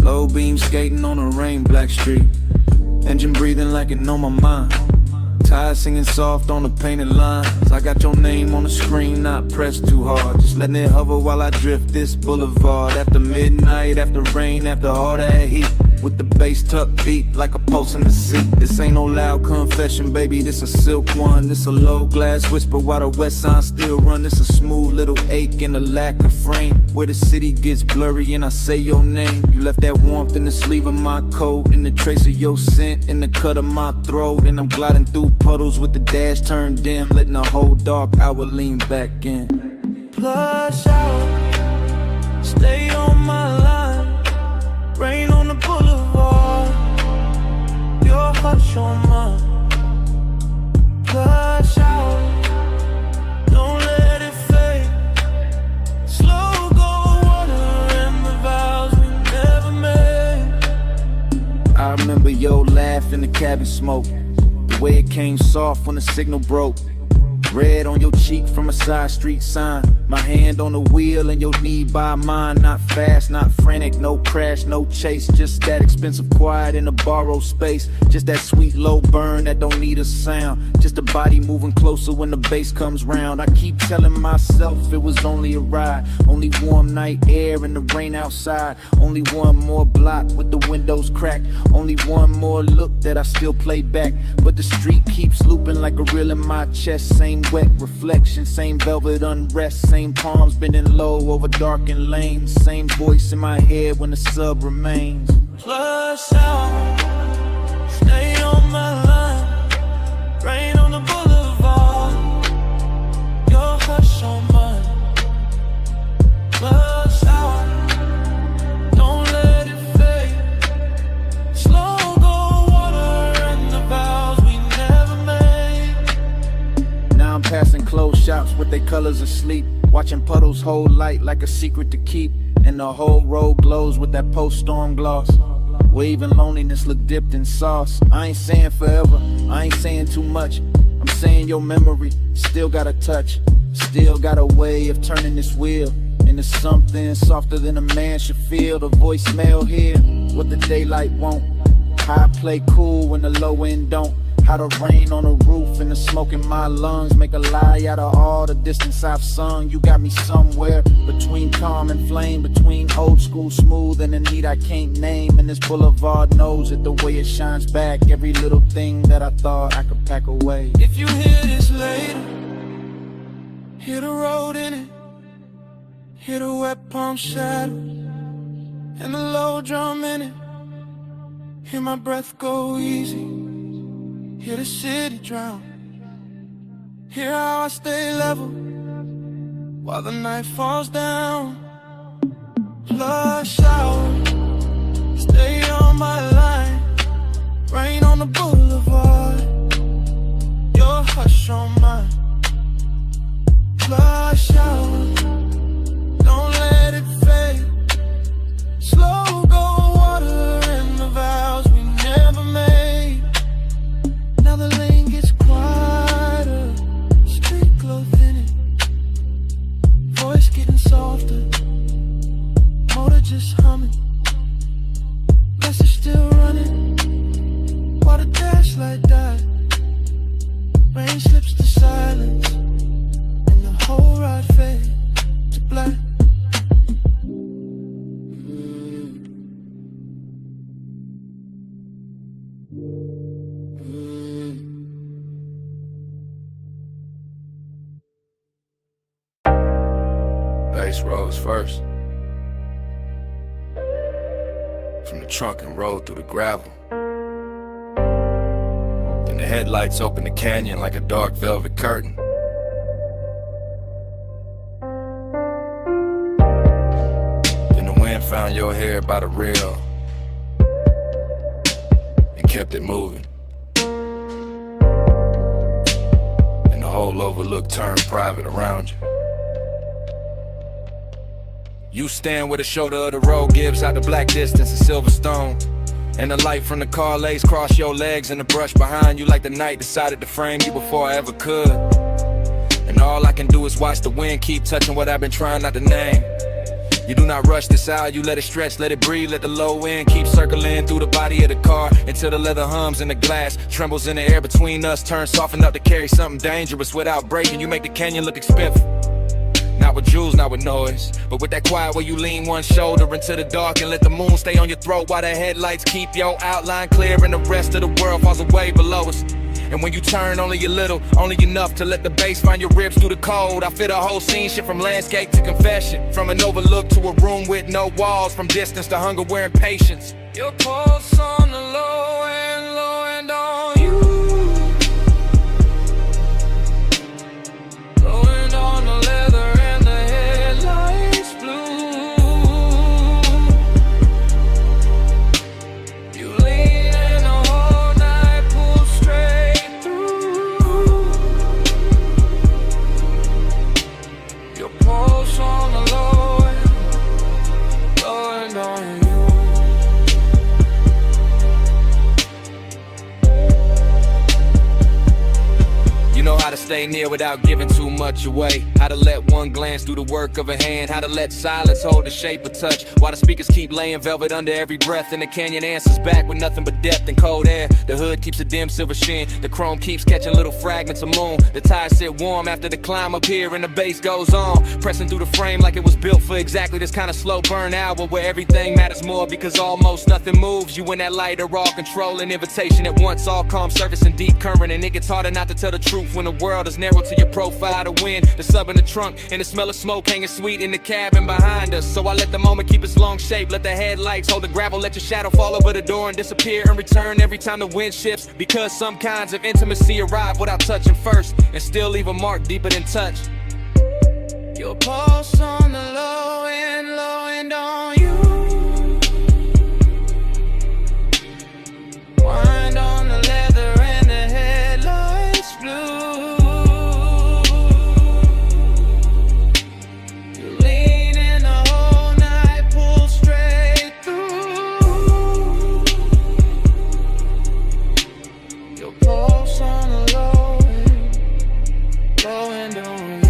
low beam skating on a rain black street, engine breathing like it know my mind. Tires singing soft on the painted lines. I got your name on the screen, not pressed too hard, just letting it hover while I drift this boulevard. After midnight, after rain, after all that heat, with the bass tucked beat like a pulse in the seat. This ain't no loud confession, baby, this a silk one. This a low glass whisper while the west side still run. This a smooth little ache and a lack of frame, where the city gets blurry and I say your name. You left that warmth in the sleeve of my coat, in the trace of your scent in the cut of my throat. And I'm gliding through puddles with the dash turned dim, letting the whole dark hour lean back in. Plush out, stay on my line. Rain on the boulevard, your hush on mine. Plush out, don't let it fade. Slow go water and the vows we never made. I remember your laugh in the cabin smoke, the way it came soft when the signal broke. Red on your cheek from a side street sign, my hand on the wheel and your knee by mine. Not fast, not frantic, no crash, no chase, just that expensive quiet in a borrowed space. Just that sweet low burn that don't need a sound, just a body moving closer when the bass comes round. I keep telling myself it was only a ride, only warm night air and the rain outside, only one more block with the windows cracked, only one more look that I still play back. But the street keeps looping like a reel in my chest. Same wet reflection, same velvet unrest, same palms bending low over darkened lanes, same voice in my head when the sub remains. Plush out, stay on my line. Rain on the boulevard, your hush on mine. Plush out, don't let it fade. Slow go water and the vows we never made. Now I'm passing closed shops with their colors asleep, watching puddles hold light like a secret to keep, and the whole road glows with that post-storm gloss, where even loneliness look dipped in sauce. I ain't saying forever, I ain't saying too much, I'm saying your memory still got a touch, still got a way of turning this wheel into something softer than a man should feel. The voicemail here, what the daylight won't, how I play cool when the low end don't, how the rain on the roof and the smoke in my lungs make a lie out of all the distance I've sung. You got me somewhere between calm and flame, between old school smooth and the need I can't name. And this boulevard knows it the way it shines back, every little thing that I thought I could pack away. If you hear this later, hear the road in it, hear the wet palm shadow and the low drum in it, hear my breath go easy, hear the city drown, hear how I stay level while the night falls down. Flush out, stay on my line. Rain on the boulevard, your hush on mine. Flush out, don't let it fade. Slow go water in the vows we never made. Now the lane gets quieter, street glow thinning, voice getting softer, motor just humming, message still running, while the dash light died. Rain slips to silence, and the whole ride fades to black. Bass rose first. From the trunk and rolled through the gravel. Then the headlights opened the canyon like a dark velvet curtain. Then the wind found your hair by the rail and kept it moving. And the whole overlook turned private around you. You stand where the shoulder of the road gives out the black distance of Silverstone. And the light from the car lays cross your legs and the brush behind you like the night decided to frame you before I ever could. And all I can do is watch the wind keep touching what I've been trying not to name. You do not rush this out, you let it stretch, let it breathe, let the low end keep circling through the body of the car until the leather hums and the glass trembles in the air between us, turns soft enough to carry something dangerous without breaking. You make the canyon look expensive. Not with jewels, not with noise, but with that quiet where you lean one shoulder into the dark and let the moon stay on your throat while the headlights keep your outline clear and the rest of the world falls away below us. And when you turn only a little, only enough to let the bass find your ribs through the cold, I feel the whole scene shift from landscape to confession, from an overlook to a room with no walls, from distance to hunger wearing patience. Your pulse on the low and on you. Low end on the leather and the headlights blue. You lean and the whole night pull straight through. Your pulse on the low and on you. You know how to stay near without giving too much away. How to let one glance do the work of a hand. How to let silence hold the shape of touch, while the speakers keep laying velvet under every breath. And the canyon answers back with nothing but depth and cold air. The hood keeps a dim silver sheen. The chrome keeps catching little fragments of moon. The tires sit warm after the climb up here and the bass goes on, pressing through the frame like it was built for exactly this kind of slow burn hour where everything matters more because almost nothing moves. You and that light are all controlling invitation at once, all calm surface and deep current. And it gets harder not to tell the truth when the world is narrow to your profile. The wind, the sub in the trunk, and the smell of smoke hanging sweet in the cabin behind us. So I let the moment keep its long shape, let the headlights hold the gravel, let your shadow fall over the door and disappear and return every time the wind shifts. Because some kinds of intimacy arrive without touching first and still leave a mark deeper than touch. Your pulse on the low and on you. Wind on the leather and the headlights blue. You lean in the whole night, pull straight through. Your pulse on the low and on you.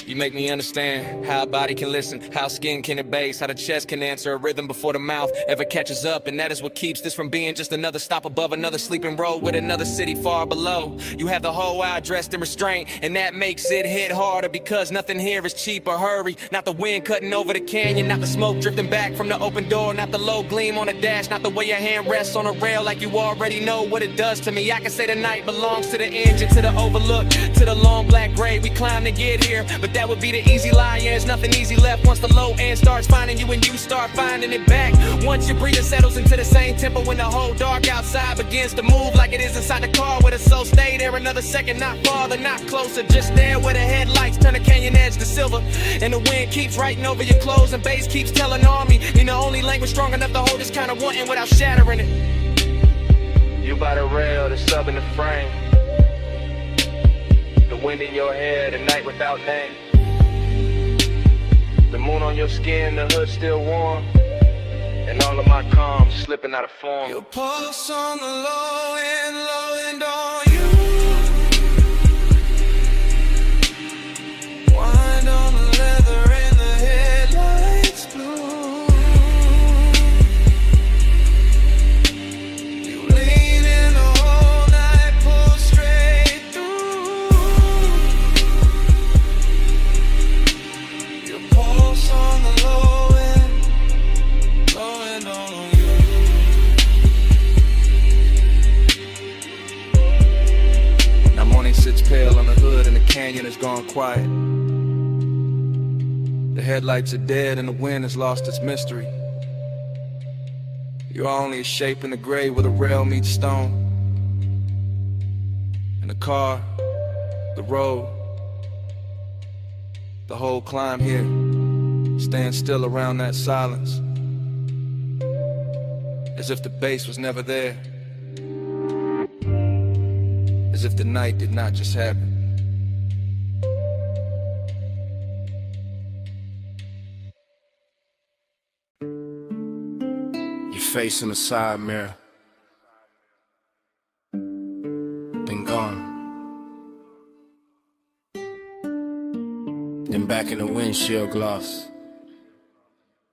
You make me understand how a body can listen, how skin can bass, how the chest can answer a rhythm before the mouth ever catches up. And that is what keeps this from being just another stop above another sleeping road with another city far below. You have the whole eye dressed in restraint, and that makes it hit harder because nothing here is cheap or hurry. Not the wind cutting over the canyon, not the smoke drifting back from the open door, not the low gleam on the dash, not the way your hand rests on a rail like you already know what it does to me. I can say the night belongs to the engine, to the overlook, to the long black grave we climbed to get here, but that that would be the easy line. Yeah, there's nothing easy left once the low end starts finding you and you start finding it back. Once your breathing settles into the same tempo when the whole dark outside begins to move like it is inside the car where the soul stay there another second, not farther, not closer, just there where the headlights turn the canyon edge to silver. And the wind keeps writing over your clothes and bass keeps telling on me you're the only language strong enough to hold this kind of wanting without shattering it. You by the rail, the sub in the frame, the wind in your hair, the night without name, the moon on your skin, the hood still warm, and all of my calm slipping out of form. Your pulse on the low end on you. Wind on the leather and the headlights blue. You lean in the whole night, pull straight through. Your pulse on the low end on you. Now morning sits pale on the hood and the canyon has gone quiet. The headlights are dead and the wind has lost its mystery. You're only a shape in the gray where the rail meets stone. And the car, the road, the whole climb here stands still around that silence, as if the bass was never there, as if the night did not just happen. Your face in the side mirror, been gone. Then back in the windshield gloss,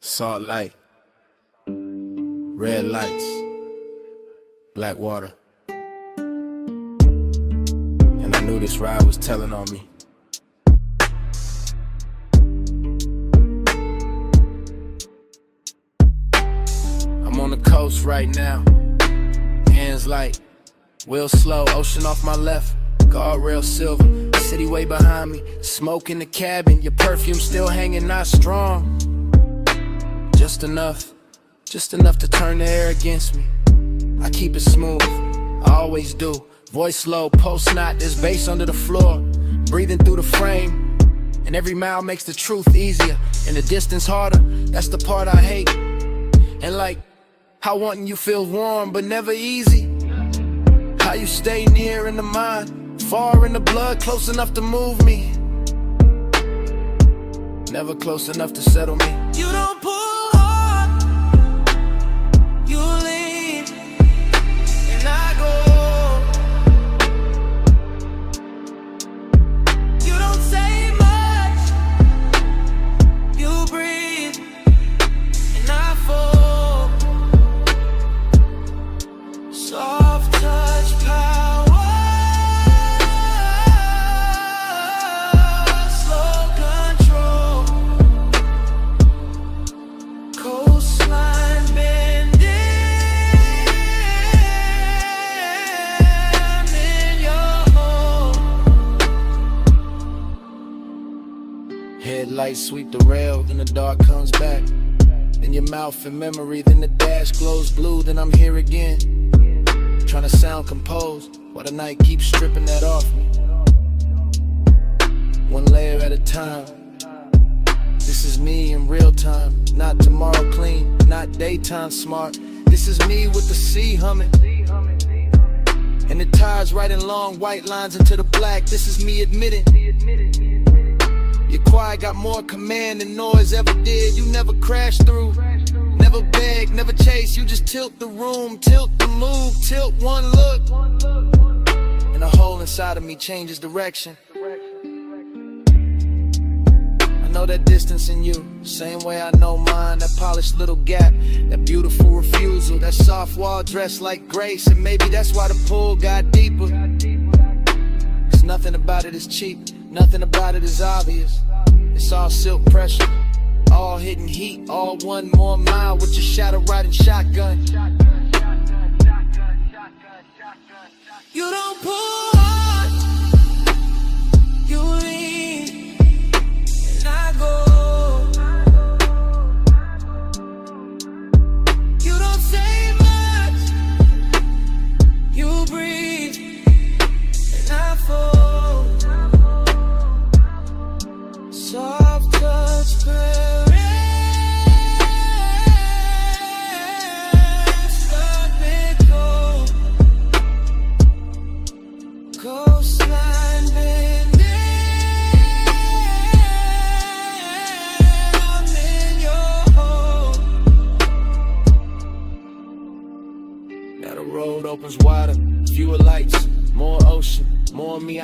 salt light, red lights, black water. And I knew this ride was telling on me. I'm on the coast right now, hands light, wheel slow, ocean off my left, guardrail silver, city way behind me, smoke in the cabin, your perfume still hanging, not strong. Just enough to turn the air against me. I keep it smooth, I always do. Voice low, post knot, there's bass under the floor. Breathing through the frame, and every mile makes the truth easier, and the distance harder, that's the part I hate. And like, how wanting you feels warm, but never easy. How you stay near in the mind, far in the blood, close enough to move me, never close enough to settle me. You don't pull hard, you lean, and I go. You don't say much, you breathe, and I fall. Soft touch power, slow control, coastline bending in your home. Headlights sweep the rail, then the dark comes back. Then your mouth in memory, then the dash glows blue, then I'm here again, trying to sound composed while the night keeps stripping that off me. One layer at a time. This is me in real time, not tomorrow clean, not daytime smart. This is me with the sea humming, and the tides writing long white lines into the black. This is me admitting, your quiet got more command than noise ever did. You never crash through, never beg, never chase. You just tilt the room, tilt the move, tilt one look, and a hole inside of me changes direction. I know that distance in you, same way I know mine. That polished little gap, that beautiful refusal, that soft wall dressed like grace. And maybe that's why the pull got deeper. 'Cause nothing about it is cheap, nothing about it is obvious. It's all silk pressure, all hidden heat, all one more mile with your shadow riding shotgun. You don't pull hard, you lean,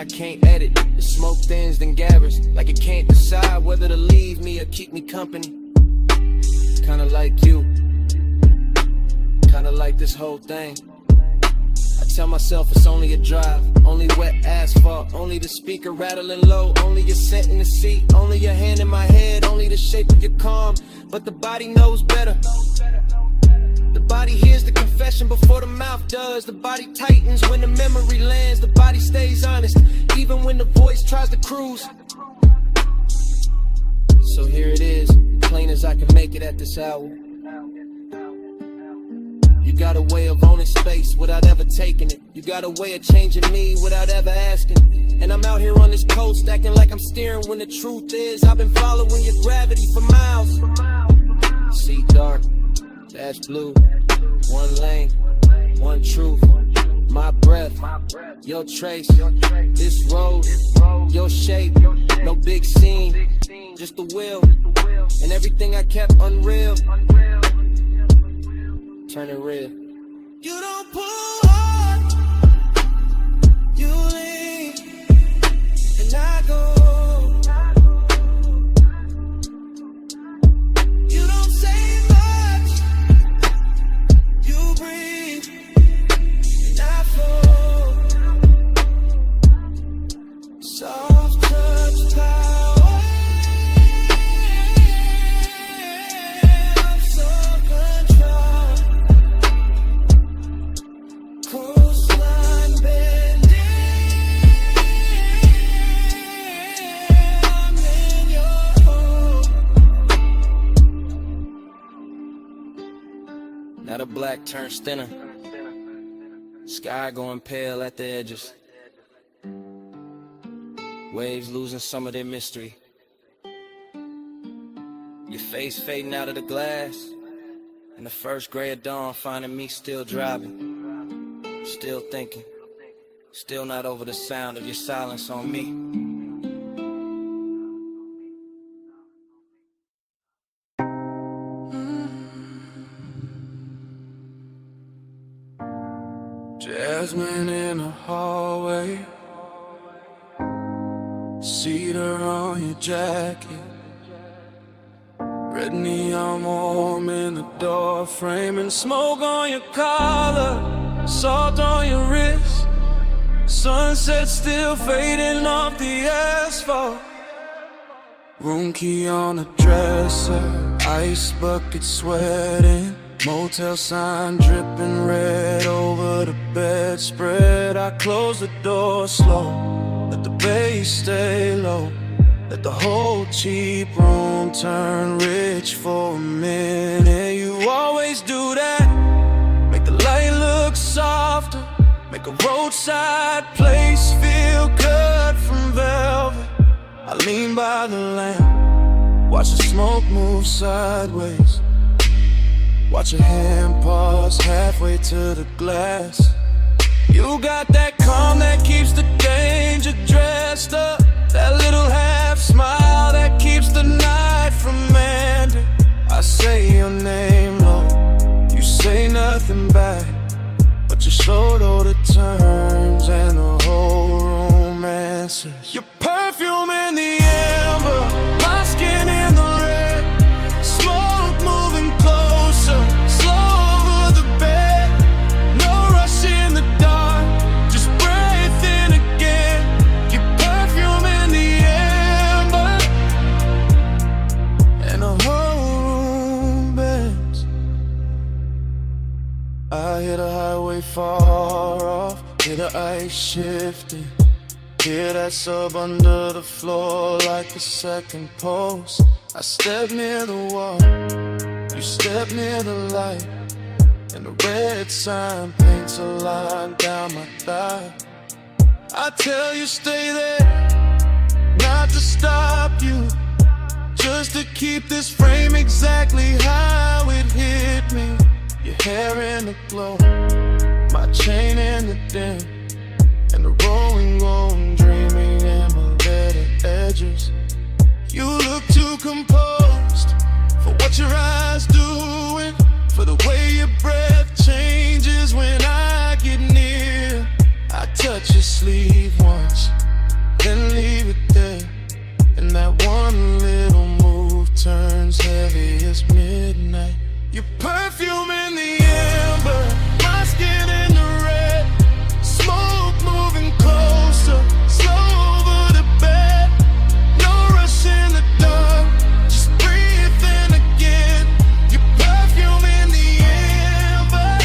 can't edit. The smoke thins then gathers, like it can't decide whether to leave me or keep me company. Kinda like you, kinda like this whole thing. I tell myself it's only a drive, only wet asphalt, only the speaker rattling low, only your scent in the seat, only your hand in my head, only the shape of your calm. But the body knows better. The body hears the confession before the mouth does. The body tightens when the memory lands. The body stays honest, even when the voice tries to cruise. So here it is, plain as I can make it at this hour. You got a way of owning space without ever taking it. You got a way of changing me without ever asking. And I'm out here on this coast acting like I'm steering when the truth is I've been following your gravity for miles. See dark, that's blue. One lane, one truth. My breath, your trace. This road, your shape. No big scene, just the will. And everything I kept unreal. Turn it real. You don't pull hard, you lean, and I go. You don't say much, you breathe, and I flow. Soft touch power, self-control. Coastline bending, I'm in your home. Now the black turns thinner, sky going pale at the edges, waves losing some of their mystery, your face fading out of the glass, and the first gray of dawn finding me still driving, still thinking, still not over the sound of your silence on me. Jasmine in the hallway, cedar on your jacket, red neon warm in the door frame, and smoke on your collar, salt on your wrist, sunset still fading off the asphalt. Room key on the dresser, ice bucket sweating, motel sign dripping red over the bedspread. I close the door slow, let the bass stay low, let the whole cheap room turn rich for a minute. You always do that, make the light look softer, make a roadside place feel cut from velvet. I lean by the lamp, watch the smoke move sideways, watch your hand pause halfway to the glass. You got that calm that keeps the danger dressed up, that little half smile that keeps the night from ending. I say your name low, you say nothing back, but you're slow though the turns and the whole room answers. Your perfume in the amber, my skin in the red, smoke moving closer, slow over the bed. No rush in the dark, just breathe in again. Your perfume in the amber, and the whole room bends. I hear the highway far off, hear the ice shifting, hear that sub under the floor like a second pulse. I step near the wall, you step near the light, and the red sign paints a line down my thigh. I tell you stay there, not to stop you, just to keep this frame exactly how it hit me. Your hair in the glow, my chain in the dim, and the rolling gold dreaming emerald edges. You look too composed for what your eyes doing, for the way your breath changes when I get near. I touch your sleeve once, Your perfume in the amber, my skin in the red. Smoke moving closer, slow over the bed. No rush in the dark, just breathe in again. Your perfume in the amber,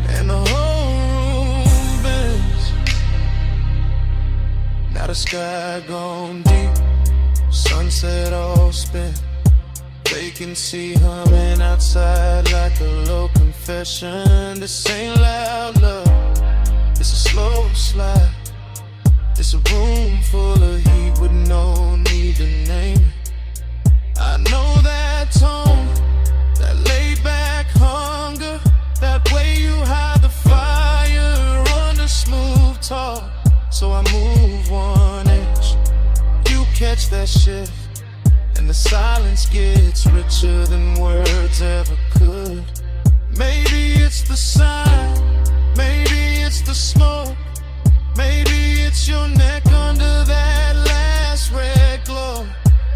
and the whole room bends. Now the sky gone deep, sunset all spent. Vacancy humming outside like a low confession. This ain't loud love, it's a slow slide. It's a room full of heat with no need to name it. I know that tone, that laid back hunger, that way you hide the fire under smooth talk. So I move one inch, you catch that shift, and the silence gets richer than words ever could. Maybe it's the sign, maybe it's the smoke, maybe it's your neck under that last red glow.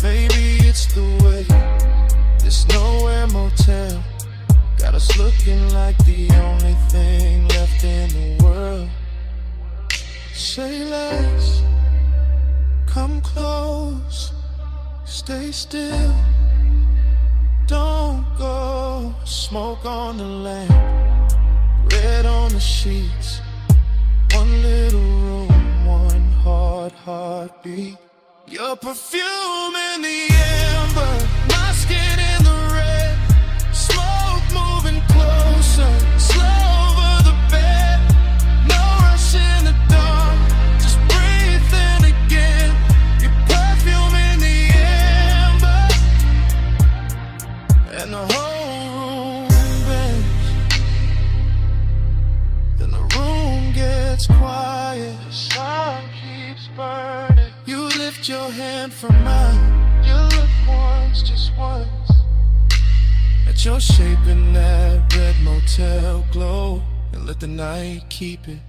Maybe it's the way this nowhere motel got us looking like the only thing left in the world. Say less, come close, stay still, don't go. Smoke on the lamp, red on the sheets. One little room, one hard heartbeat. Your perfume in the amber, my skin in the red. Smoke moving closer, slow over the bed. No rush in the dark, just breathe in again. Your perfume in the amber, and the whole room bends. Then the room gets quiet, the sun keeps burning. You lift your hand from mine, you look once, just once, at your shape in that red motel glow, and let the night keep it.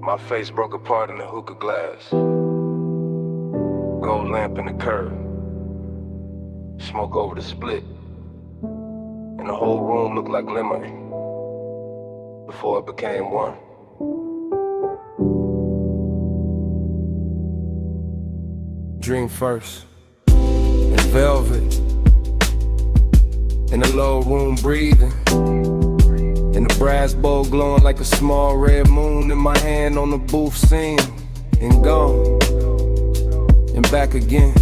My face broke apart in the hookah glass. Gold lamp in the curb. Smoke over the split. And the whole room looked like lemon before it became one. Dream first. In velvet. In the low room breathing. In the brass bowl glowing like a small red moon. In my hand on the booth scene. And gone. And back again.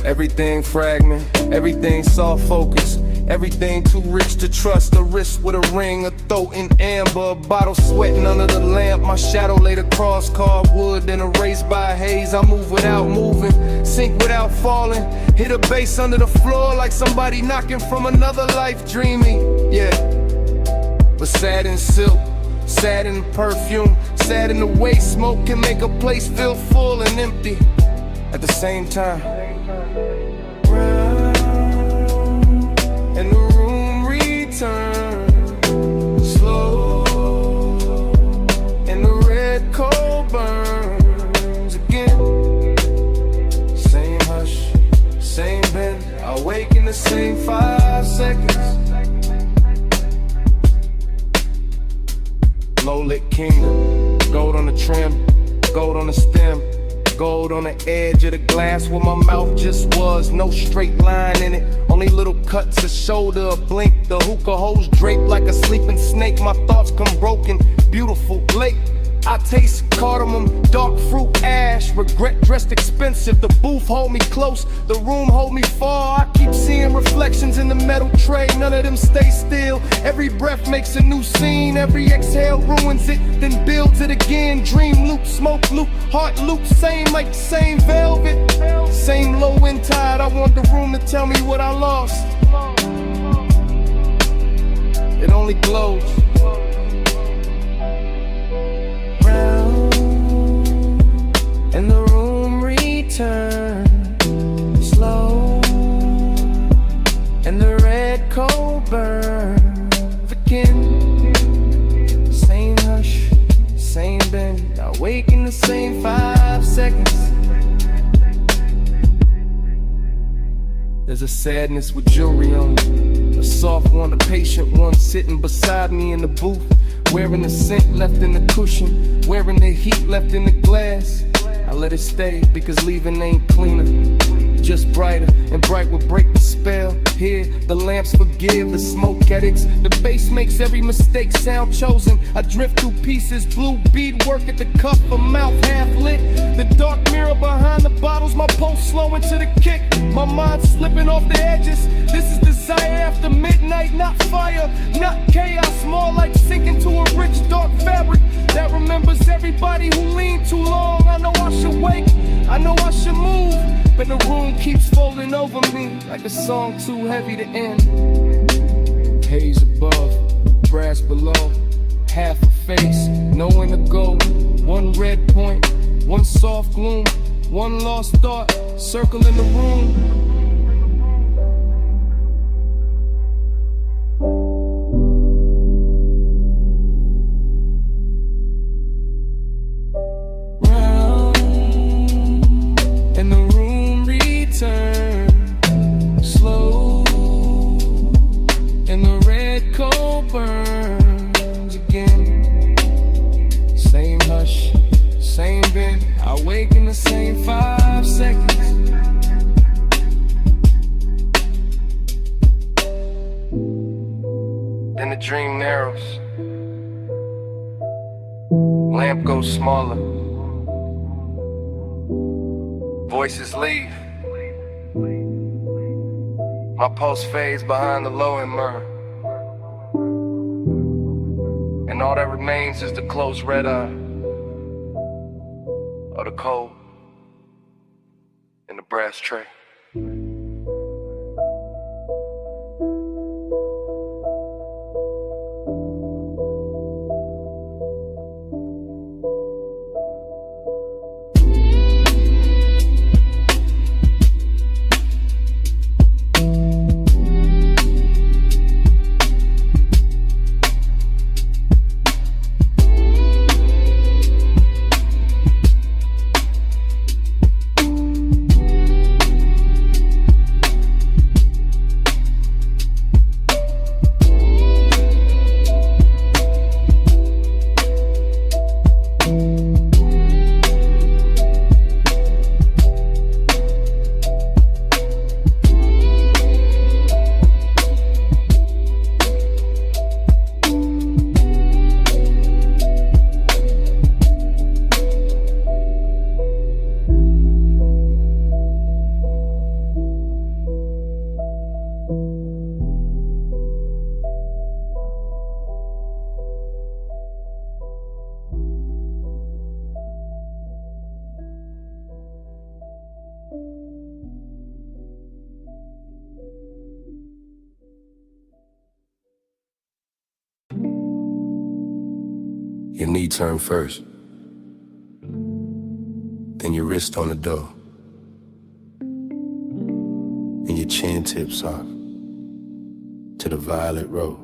Everything fragment. Everything soft focus. Everything too rich to trust. A wrist with a ring, a throat in amber, a bottle sweating under the lamp. My shadow laid across carved wood, then erased by haze. I move without moving, sink without falling. Hit a bass under the floor like somebody knocking from another life, dreaming. Yeah, but sad in silk, sad in perfume, sad in the way smoke can make a place feel full and empty at the same time. And the room returns slow, and the red coal burns again. Same hush, same bend. I wake in the same 5 seconds. Low-lit kingdom, gold on the trim, gold on the stem. Gold on the edge of the glass where my mouth just was. No straight line in it, only little cuts, a shoulder, a blink. The hookah hose draped like a sleeping snake. My thoughts come broken, beautiful, late. I taste cardamom, dark fruit, ash. Regret dressed expensive. The booth hold me close, the room hold me far. I keep seeing reflections in the metal tray, none of them stay still. Every breath makes a new scene, every exhale ruins it, then builds it again. Dream loop, smoke loop, heart loop, same like the same velvet. Same low end tide, I want the room to tell me what I lost. It only glows. And the room returns slow, and the red coal burns again. Same hush, wake in the same 5 seconds. There's a sadness with jewelry on it, a soft one, a patient one, sitting beside me in the booth, wearing the scent left in the cushion, wearing the heat left in the glass. I let it stay because leaving ain't cleaner, just brighter, and bright will break the spell. Here, the lamps forgive the smoke addicts. The bass makes every mistake sound chosen. I drift through pieces, blue bead work at the cuff, a mouth half lit. The dark mirror behind the bottles, my pulse slow into the kick. My mind slipping off the edges. This is desire after midnight, not fire, not chaos, more like sinking to a rich dark fabric that remembers everybody who leaned too long. I know I should wake, I know I should move, but the room keeps folding over me like a song too heavy to end. Haze above, brass below, half a face, nowhere to go. One red point, one soft gloom, one lost thought, circling the room. Then the dream narrows, lamp goes smaller, voices leave, my pulse fades behind the low and myrrh, and all that remains is the closed red eye of the cold in the brass tray. Your knee turn first, then your wrist on the door, and your chin tips off to the violet road.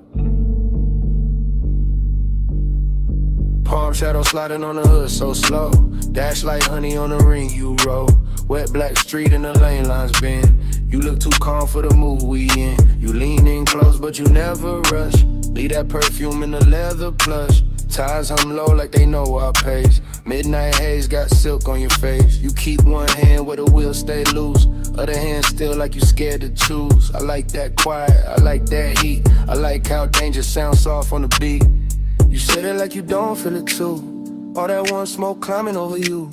Palm shadow sliding on the hood so slow, dash like honey on the ring you roll. Wet black street and the lane lines bend. You look too calm for the mood we in. You lean in close but you never rush. Leave that perfume in the leather plush. Ties hum low like they know our pace. Midnight haze got silk on your face. You keep one hand where the wheel stay loose, other hand still like you scared to choose. I like that quiet, I like that heat. I like how danger sounds soft on the beat. You said it like you don't feel it too. All that one smoke climbing over you,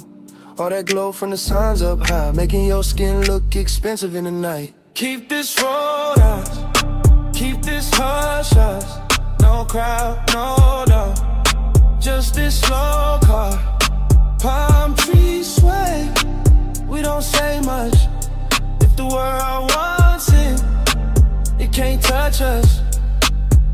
all that glow from the suns up high, making your skin look expensive in the night. Keep this road out, keep this hush hush. No crowd, no doubt, just this slow car. Palm trees sway, we don't say much. If the world wants it, it can't touch us.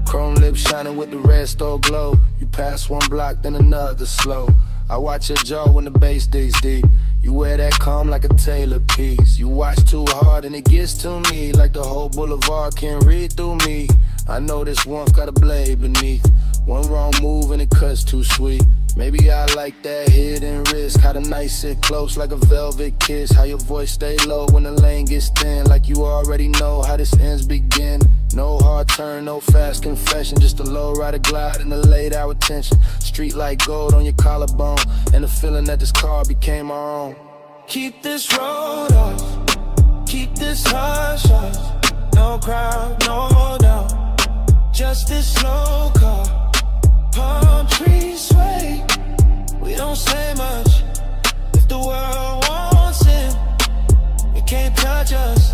Chrome lips shining with the red store glow. You pass one block, then another slow. I watch your jaw when the bass digs deep. You wear that calm like a tailor piece. You watch too hard and it gets to me, like the whole boulevard can't read through me. I know this warmth got a blade beneath. One wrong move and it cuts too sweet. Maybe I like that hidden risk. How the night sit close like a velvet kiss. How your voice stay low when the lane gets thin. Like you already know how this ends begin. No hard turn, no fast confession. Just a low rider glide and a laid out tension. Street like gold on your collarbone. And the feeling that this car became our own. Keep this road off, keep this hush hush. No crowd, no doubt. Just this slow car. Palm trees sway. We don't say much. If the world wants it, it can't touch us.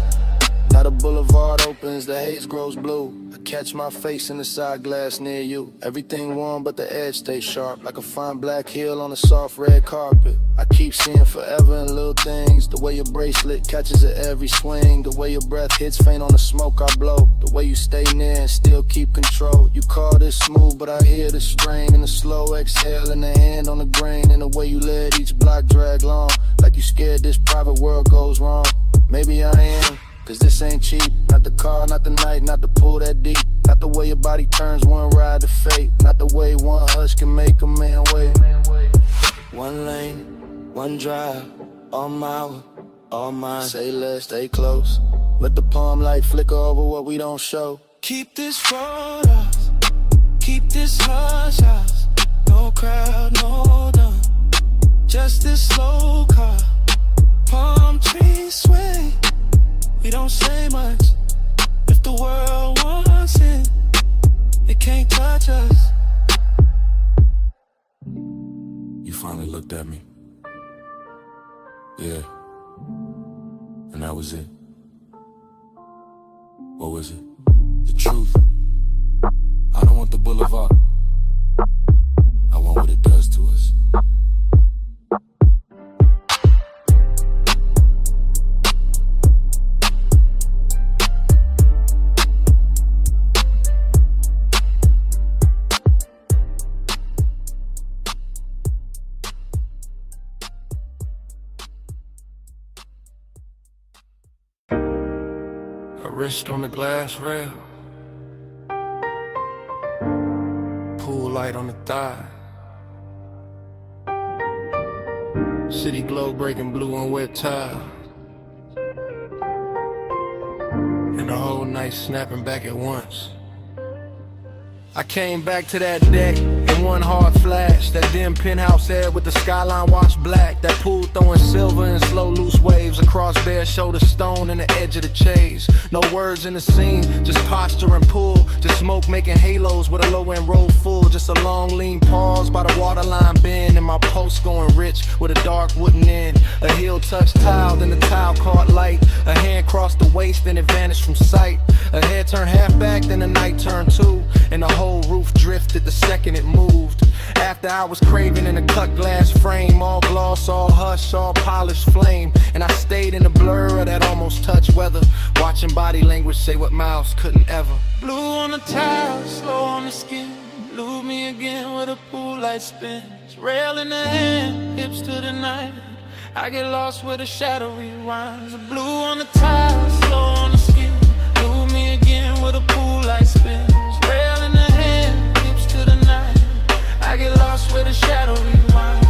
Now the boulevard opens, the haze grows blue. I catch my face in the side glass near you. Everything warm but the edge stays sharp. Like a fine black heel on a soft red carpet. I keep seeing forever in little things. The way your bracelet catches at every swing. The way your breath hits faint on the smoke I blow. The way you stay near and still keep control. You call this smooth but I hear the strain. And the slow exhale and the hand on the grain. And the way you let each block drag long. Like you scared this private world goes wrong. Maybe I am. Cause this ain't cheap, not the car, not the night, not the pool that deep. Not the way your body turns one ride to fate. Not the way one hush can make a man wait. One lane, one drive, all mine, all mine. Say less, stay close. Let the palm light flicker over what we don't show. Keep this road off, keep this hush hush. No crowd, no done. Just this slow car. Palm trees sway. We don't say much. If the world wants it, it can't touch us. You finally looked at me. Yeah. And that was it. What was it? The truth. I don't want the boulevard. I want what it does to us. Wrist on the glass rail. Pool light on the thigh. City glow breaking blue on wet tile. And the whole night snapping back at once. I came back to that deck in one hard flash. That dim penthouse air with the skyline washed black. That pool throwing silver and slow loose waves across bare shoulder stone and the edge of the chase. No words in the scene, just posture and pull. Just smoke making halos with a low end roll full. Just a long lean pause by the waterline bend. And my pulse going rich with a dark wooden end. A heel touched tile, then the tile caught light. A hand crossed the waist, then it vanished from sight. A head turned half back, then the night turned two. And the whole roof drifted the second it moved. After I was craving in a cut glass frame. All gloss, all hush, all polished flame. And I stayed in the blur of that almost touch weather. Watching body language say what mouths couldn't ever. Blue on the tile, slow on the skin. Lose me again where the pool light spins. Rail in the hand, hips to the night. I get lost where the shadow rewinds. Blue on the tile, slow on the skin. Lose me again where the pool light spins. Rail in the hand, hips to the night. I get lost where the shadow rewinds.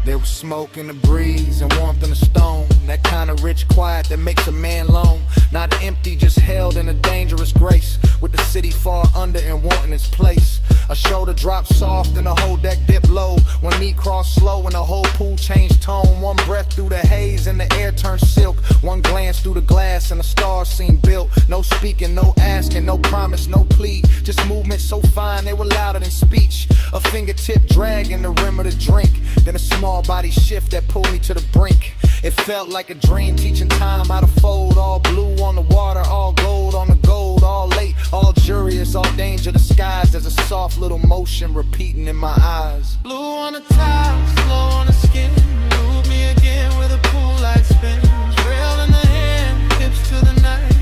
There was smoke in the breeze and warmth in the stone. That kind of rich quiet that makes a man lone. Not empty, just held in a dangerous grace. With the city far under and wanting its place. A shoulder dropped soft and the whole deck dipped low. One knee crossed slow and the whole pool changed tone. One breath through the haze and the air turned silk. One glance through the glass and the stars seemed built. No speaking, no asking, no promise, no plea. Just movement so fine they were louder than speech. A fingertip dragging the rim of the drink. Then a small body shift that pulled me to the brink. It felt like a dream, teaching time how to fold. All blue on the water, all gold on the gold. All late, all jurious, all danger disguised. There's a soft little motion repeating in my eyes. Blue on the tile, slow on the skin. Move me again where the pool light spins. Rail in the hand, hips to the night.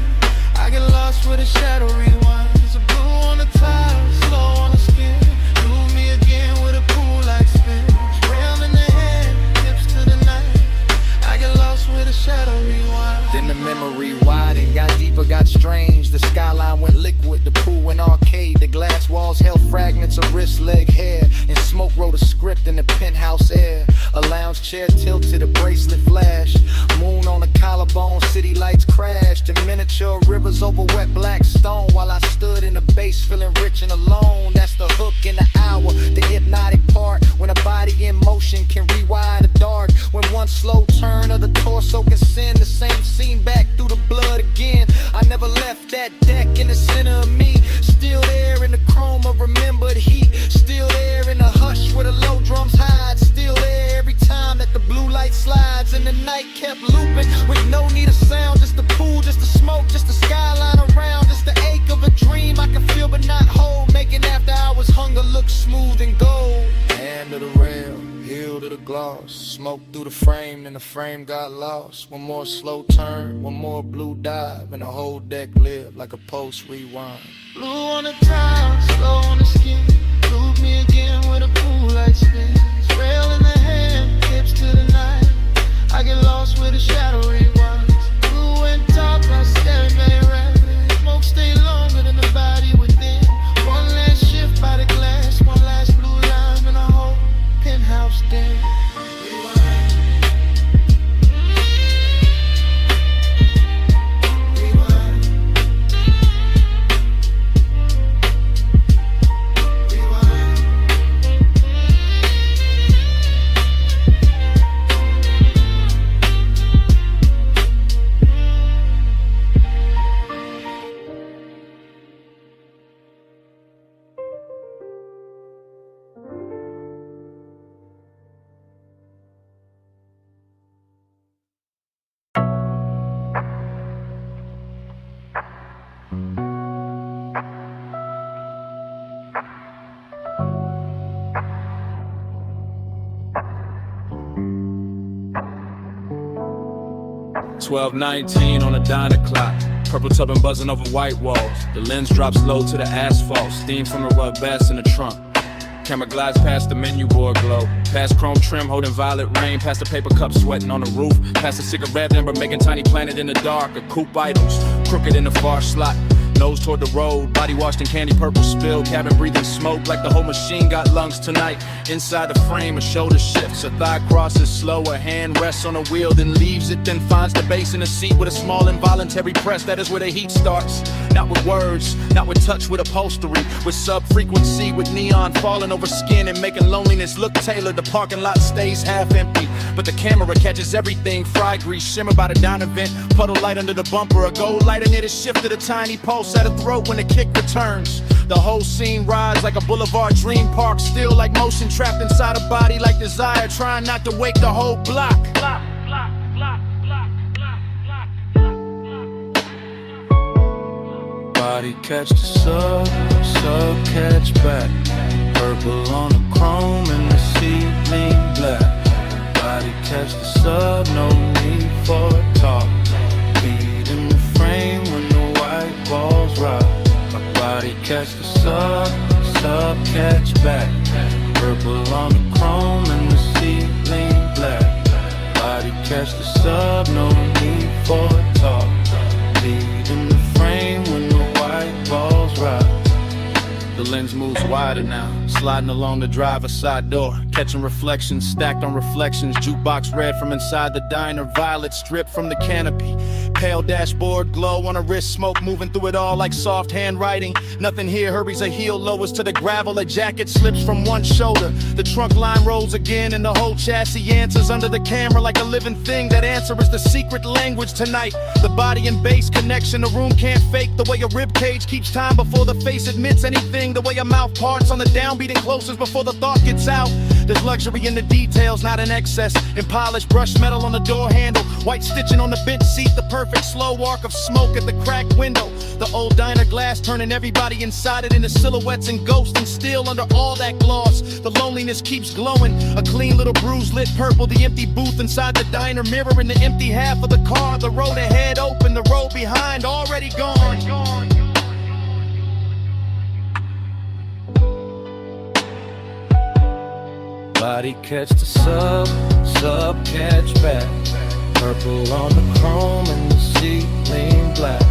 I get lost where the shadow rewinds. Blue on the tile, slow on the skin. Move me again where the pool light spins. Rail in the hand, hips to the night. I get lost where the shadow rewinds. penthouse air. A lounge chair tilted, a bracelet flash. Moon on a collarbone, city lights crashed. And miniature rivers over wet black stone. While I stood in the base feeling rich and alone. That's the hook in the hour, the hypnotic part. When a body in motion can rewire the dark. When one slow turn of the torso can send the same scene back through the blood again. I never left that deck in the center of me. Still there in the chrome of remembered heat. Still there in the hush where the low drums hide. Still there every time that the blue light slides. And the night kept looping with no need of sound. Just the pool, just the smoke, just the skyline around. Just the ache of a dream I can feel but not hold. Making after hours hunger look smooth and gold. Hand to the rail, heel to the gloss. Smoke through the frame and the frame got lost. One more slow turn, one more blue dive. And the whole deck lived like a post rewind. Blue on the ground, slow on the skin. Prove me again with a pool light spin. Rail in the hand, hips to the night. I get lost with a shadow rewinds. Blue and top, I staring very rapid. Smoke stay longer than the body within. One last shift by the glass, one last blue line in a whole penthouse den. $12:19 on a diner clock. Purple tubbing buzzing over white walls. The lens drops low to the asphalt. Steam from the rug bass in the trunk. Camera glides past the menu board glow. Past chrome trim holding violet rain. Past the paper cup sweating on the roof. Past a cigarette ember making tiny planet in the dark. A coupe idols crooked in the far slot. Nose toward the road, body washed in candy purple spill. Cabin breathing smoke like the whole machine got lungs tonight. Inside the frame, a shoulder shifts, a thigh crosses slow. A hand rests on a wheel, then leaves it, then finds the base in the seat with a small involuntary press. That is where the heat starts. Not with words, not with touch, with upholstery. With sub-frequency, with neon falling over skin and making loneliness look tailored. The parking lot stays half empty, but the camera catches everything. Fry grease shimmer by the diner vent. Puddle light under the bumper, a gold lighter near the shifted. A tiny pulse at a throat when the kick returns. The whole scene rides like a boulevard dream park. Still like motion trapped inside a body like desire. Trying not to wake the whole block. Body catch the sub catch back. Purple on the chrome and the ceiling black. Body catch the sub, no need for talk. Beat in the frame when the white balls rock. My body catch the sub catch back. Purple on the chrome and the ceiling black. Body catch the sub, no need for talk. Beat in the frame when the white balls rock. The lens moves wider now, sliding along the driver's side door. Catching reflections, stacked on reflections. Jukebox red from inside the diner. Violet stripped from the canopy. Pale dashboard glow on a wrist. Smoke moving through it all like soft handwriting. Nothing here hurries a heel, lowers to the gravel. A jacket slips from one shoulder. The trunk line rolls again and the whole chassis answers under the camera like a living thing. That answer is the secret language tonight. The body and bass connection, the room can't fake. The way a rib cage keeps time before the face admits anything. The way a mouth parts on the downbeat and closes before the thought gets out. There's luxury in the details, not in excess. In polished brushed metal on the door handle. White stitching on the bench seat. The perfect slow arc of smoke at the cracked window. The old diner glass turning everybody inside it into silhouettes and ghosts. And still under all that gloss, the loneliness keeps glowing. A clean little bruise lit purple. The empty booth inside the diner mirroring the empty half of the car. The road ahead open, the road behind already gone. Body catch the sub catch back. Purple on the chrome and the ceiling black.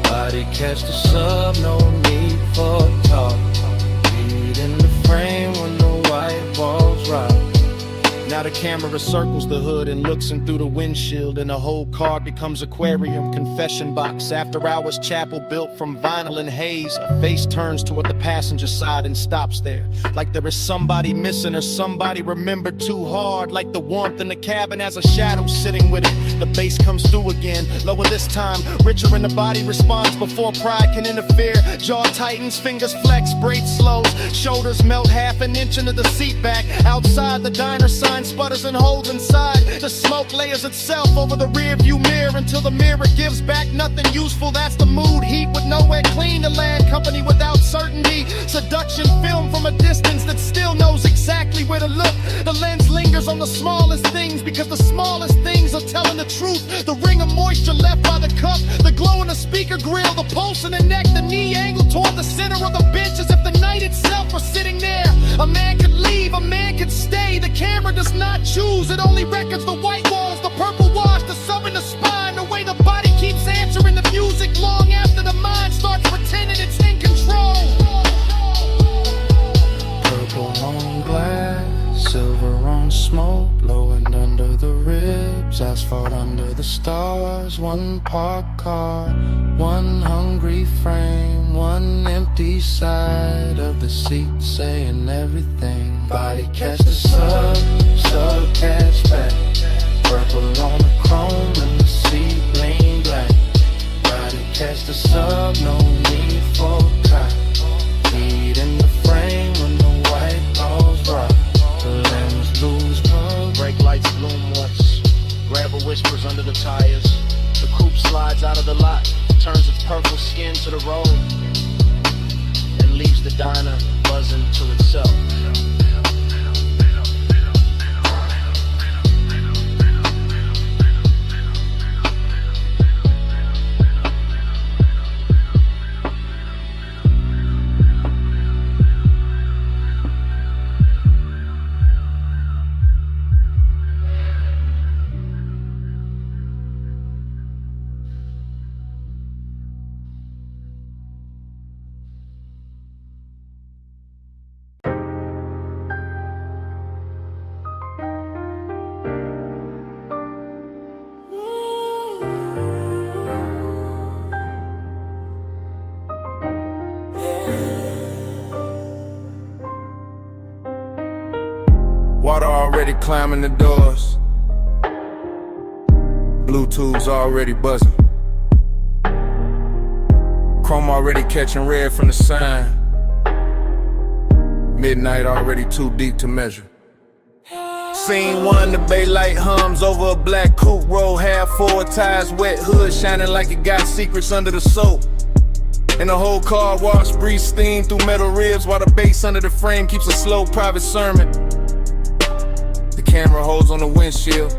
Body catch the sub, no need for talk. Beat in the frame when the white balls rock. Now the camera circles the hood and looks in through the windshield, and the whole car becomes aquarium, confession box, after hours chapel built from vinyl and haze. A face turns toward the passenger side and stops there, like there is somebody missing or somebody remembered too hard, like the warmth in the cabin has a shadow sitting with it. The bass comes through again, lower this time, richer in the body responds before pride can interfere. Jaw tightens, fingers flex, braids slows, shoulders melt half an inch into the seat back. Outside the diner sign sputters and holds inside. The smoke layers itself over the rear view mirror until the mirror gives back nothing useful. That's the mood, heat with nowhere clean to land, company without certainty. Seduction film from a distance that still knows exactly where to look. The lens lingers on the smallest things because the smallest things are telling the truth. The ring of moisture left by the cup, the glow in the speaker grill, the pulse in the neck, the knee angle toward the center of the bench as if the night itself was sitting there. A man could leave, a man could stay. The camera does not choose, it only records the white walls, the purple wash, the sub in the spine, the way the body keeps answering the music long after the mind starts pretending it's in control. Purple on glass, silver on smoke, blowing under the ribs, asphalt under the stars. One parked car, one hungry frame, one empty side of the seat saying everything. Body catch the sub catch back. Purple on the chrome and the seat lean black. Body catch the sub, no need for cop. Heat in the frame when the white balls rock. The lens lose color. Brake lights bloom once, gravel whispers under the tires. The coupe slides out of the lot, turns its purple skin to the road, and leaves the diner buzzing to itself. Water already climbing the doors, Bluetooth's already buzzing, chrome already catching red from the sign, midnight already too deep to measure. Scene one, the bay light hums over a black coupe, roll half forward, tires wet, hood shining like it got secrets under the soap. And the whole car wash, breeze steam through metal ribs, while the bass under the frame keeps a slow private sermon. The camera holds on the windshield,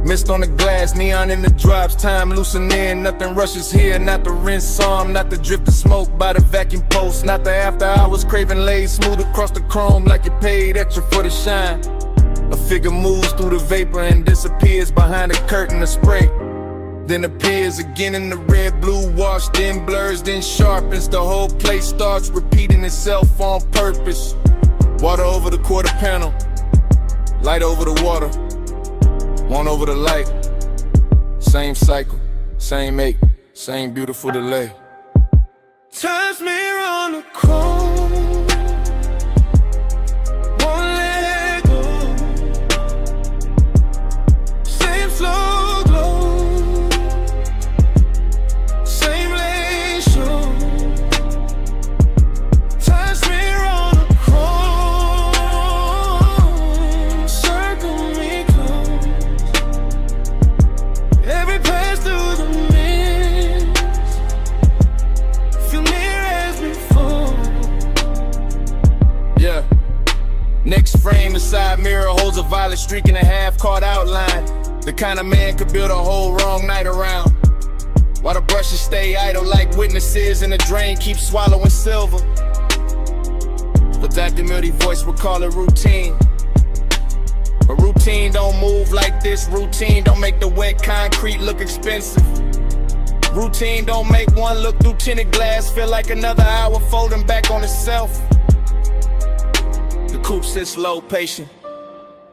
mist on the glass, neon in the drops, time loosening, nothing rushes here, not the rinse arm, not the drift of smoke by the vacuum post, not the after hours craving laid smooth across the chrome like you paid extra for the shine. A figure moves through the vapor and disappears behind a curtain of spray, then appears again in the red blue wash, then blurs, then sharpens. The whole place starts repeating itself on purpose. Water over the quarter panel, light over the water, one over the light. Same cycle, same ache, same beautiful delay. Times mirror on the chrome, won't let go. Same slow glow, same lane show. Times mirror on the chrome, circle me close. Every pass through the mist, feel near as before. Yeah. Next frame, the side mirror holds a violet streak and a half-caught outline. The kind of man could build a whole wrong night around, while the brushes stay idle like witnesses and the drain keeps swallowing silver. But that demurdy voice will call it routine. But routine don't move like this. Routine don't make the wet concrete look expensive. Routine don't make one look through tinted glass feel like another hour folding back on itself. The coupe sits low, patient,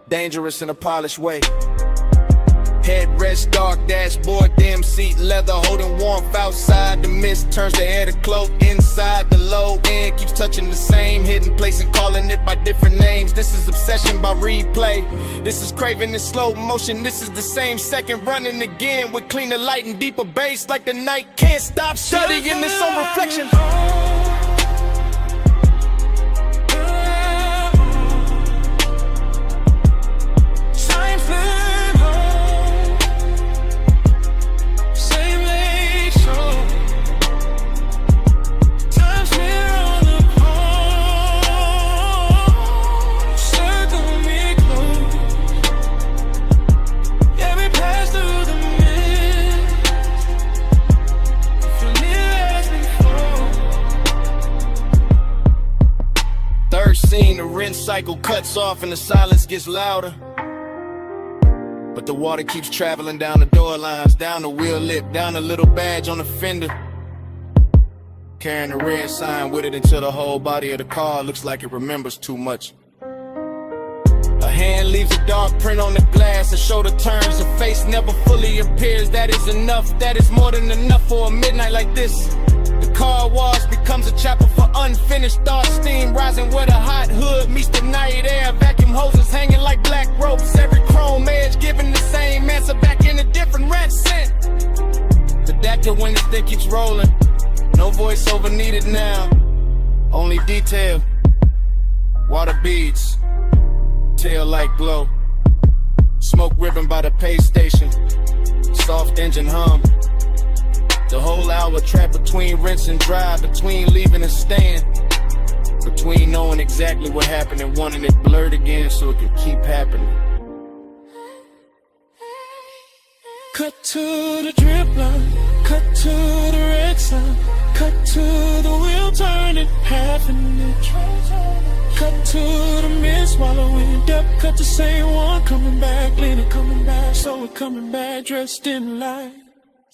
dangerous in a polished way. Headrest dark, dashboard dim seat leather, holding warmth outside. The mist turns the air to cloak inside. The low end keeps touching the same hidden place and calling it by different names. This is obsession by replay. This is craving in slow motion. This is the same second running again with cleaner light and deeper bass, like the night can't stop studying this on reflection. The rinse cycle cuts off and the silence gets louder, but the water keeps traveling down the door lines, down the wheel lip, down the little badge on the fender, carrying the red sign with it until the whole body of the car looks like it remembers too much. A hand leaves a dark print on the glass, a shoulder turns, a face never fully appears. That is enough, that is more than enough for a midnight like this. The car wash becomes a chapel for unfinished thoughts. Steam rising where the hot hood meets the night air. Vacuum hoses hanging like black ropes. Every chrome edge giving the same answer back in a different red scent. The Dactyl when this thing keeps rolling. No voiceover needed now. Only detail. Water beads. Tail light glow. Smoke ribbon by the pay station. Soft engine hum. The whole hour trapped between rinse and dry, between leaving and staying, between knowing exactly what happened and wanting it blurred again so it could keep happening. Cut to the drip line, cut to the red sign, cut to the wheel turning half an inch, cut to the mist swallowing depth, cut to say one coming back, leaning coming back, so we're coming back dressed in light.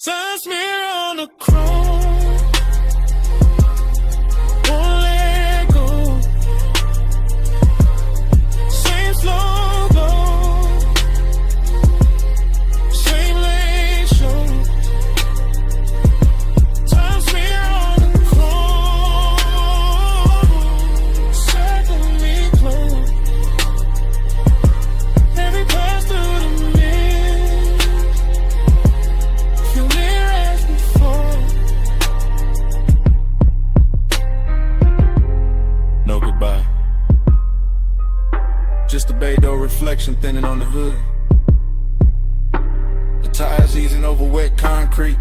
Sun smear on the chrome, won't let go. Same slow go, same lane show. Sun smear on the chrome, circle me close. Every pass through the just a bay door reflection thinning on the hood. The tires easing over wet concrete.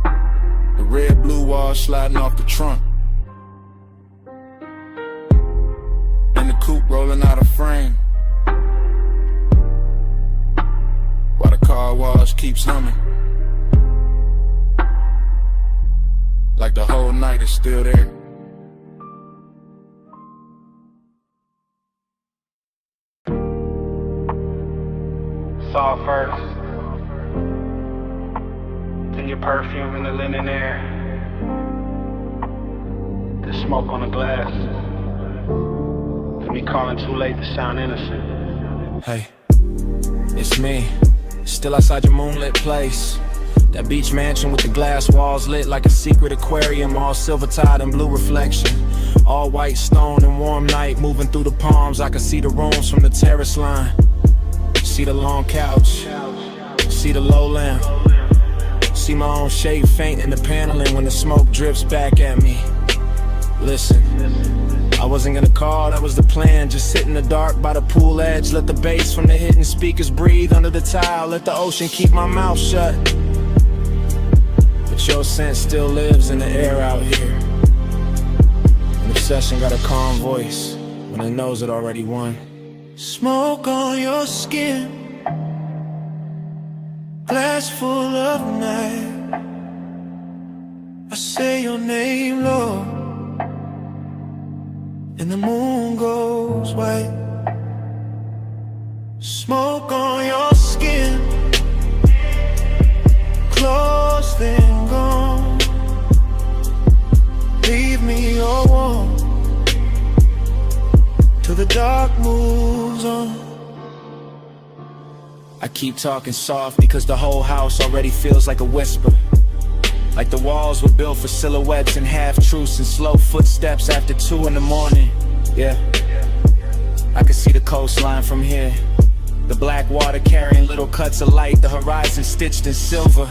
The red blue wall sliding off the trunk. And the coupe rolling out of frame. While the car wash keeps humming. Like the whole night is still there. Saw first, then your perfume in the linen air, the smoke on the glass, then me calling too late to sound innocent. Hey, it's me, still outside your moonlit place. That beach mansion with the glass walls lit like a secret aquarium, all silver tide and blue reflection. All white stone and warm night moving through the palms. I can see the rooms from the terrace line. See the long couch, see the low lamp, see my own shape faint in the paneling when the smoke drips back at me. Listen, I wasn't gonna call, that was the plan. Just sit in the dark by the pool edge, let the bass from the hidden speakers breathe under the tile, let the ocean keep my mouth shut. But your scent still lives in the air out here. An obsession got a calm voice when it knows it already won. Smoke on your skin, glass full of night. I say your name, Lord, and the moon goes white. Smoke on your skin, close then gone. Leave me all warm till the dark moves on. keep talking soft because the whole house already feels like a whisper. Like the walls were built for silhouettes and half-truths and slow footsteps after 2 in the morning. Yeah, I can see the coastline from here. The black water carrying little cuts of light, the horizon stitched in silver.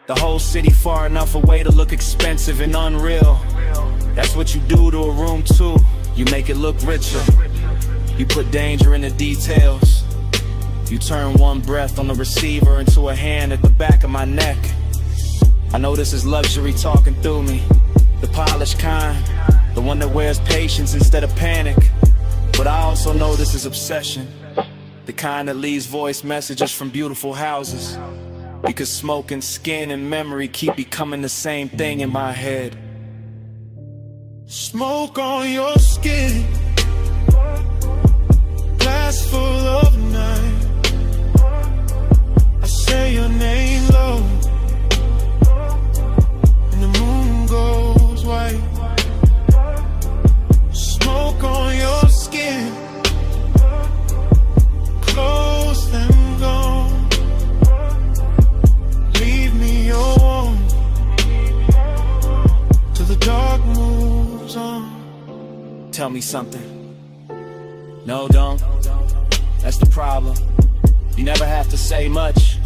The whole city far enough away to look expensive and unreal. That's what you do to a room too. You make it look richer. You put danger in the details. You turn one breath on the receiver into a hand at the back of my neck. I know this is luxury talking through me. The polished kind, the one that wears patience instead of panic. But I also know this is obsession. The kind that leaves voice messages from beautiful houses. Because smoke and skin and memory keep becoming the same thing in my head. Smoke on your skin, glass full of night. I say your name low, and the moon goes white. Smoke on your skin, close and gone. Leave me your warmth till the dark moves on. Tell me something. No, don't. That's the problem. You never have to say much.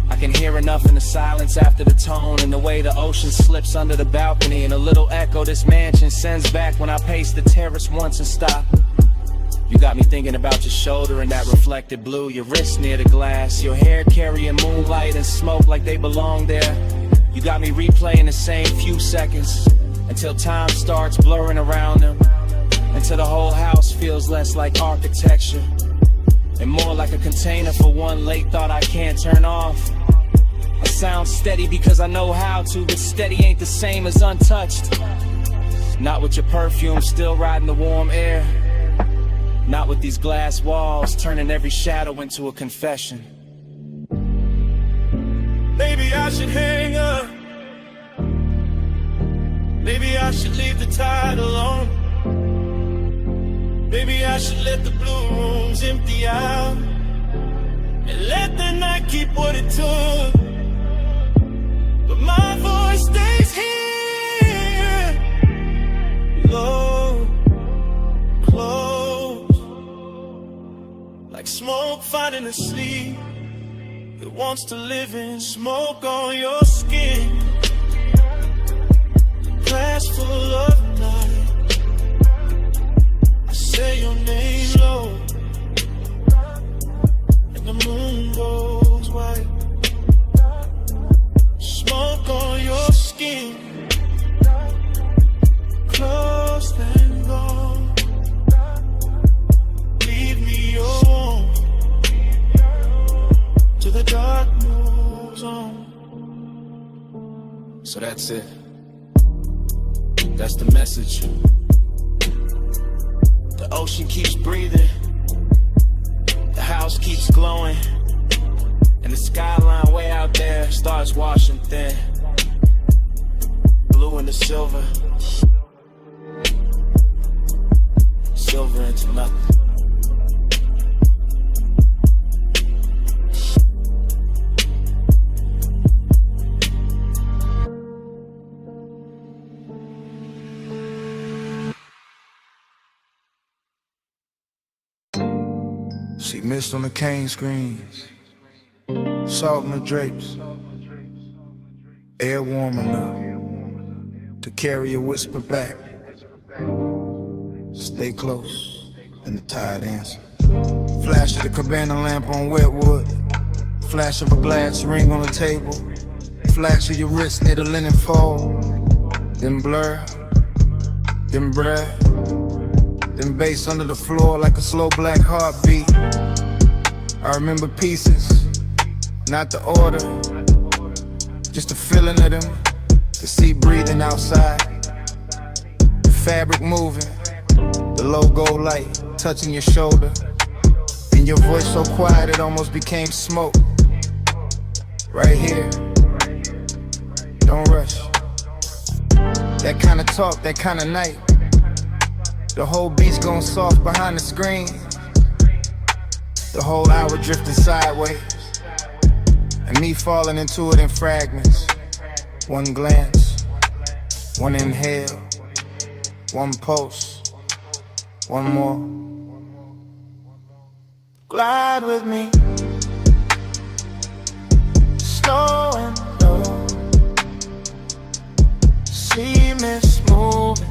I can hear enough in the silence after the tone, and the way the ocean slips under the balcony, and a little echo this mansion sends back when I pace the terrace once and stop. You got me thinking about your shoulder and that reflected blue, your wrist near the glass, your hair carrying moonlight and smoke like they belong there. You got me replaying the same few seconds until time starts blurring around them, until the whole house feels less like architecture and more like a container for one late thought I can't turn off. I sound steady because I know how to, but steady ain't the same as untouched. Not with your perfume still riding the warm air. Not with these glass walls turning every shadow into a confession. Maybe I should hang up. Maybe I should leave the tide alone. Maybe I should let the blue rooms empty out and let the night keep what it took. But my voice stays here, low, close, like smoke finding a sleep that wants to live in. Smoke on your skin, glass full of night. I say your name low, and the moon goes white. Smoke on your skin, close and gone. Leave me your warmth till the dark moves on. So that's it. That's the message. The ocean keeps breathing, the house keeps glowing, and the skyline way out there starts washing thin. Blue into silver, silver into nothing. See mist on the cane screens, salt in the drapes, air warm enough to carry a whisper back. Stay close, and the tide answers. Flash of the cabana lamp on wet wood, flash of a glass ring on the table, flash of your wrist near the linen fold. Then blur, then breath, then bass under the floor like a slow black heartbeat. I remember pieces, not the order, just the feeling of them. The sea breathing outside, the fabric moving, the logo light touching your shoulder, and your voice so quiet it almost became smoke. Right here, don't rush. That kind of talk, that kind of night. The whole beat's going soft behind the screen. The whole hour drifting sideways. and me falling into it in fragments. One glance, one inhale, one pulse, one more. Glide with me, slow and low. See mist moving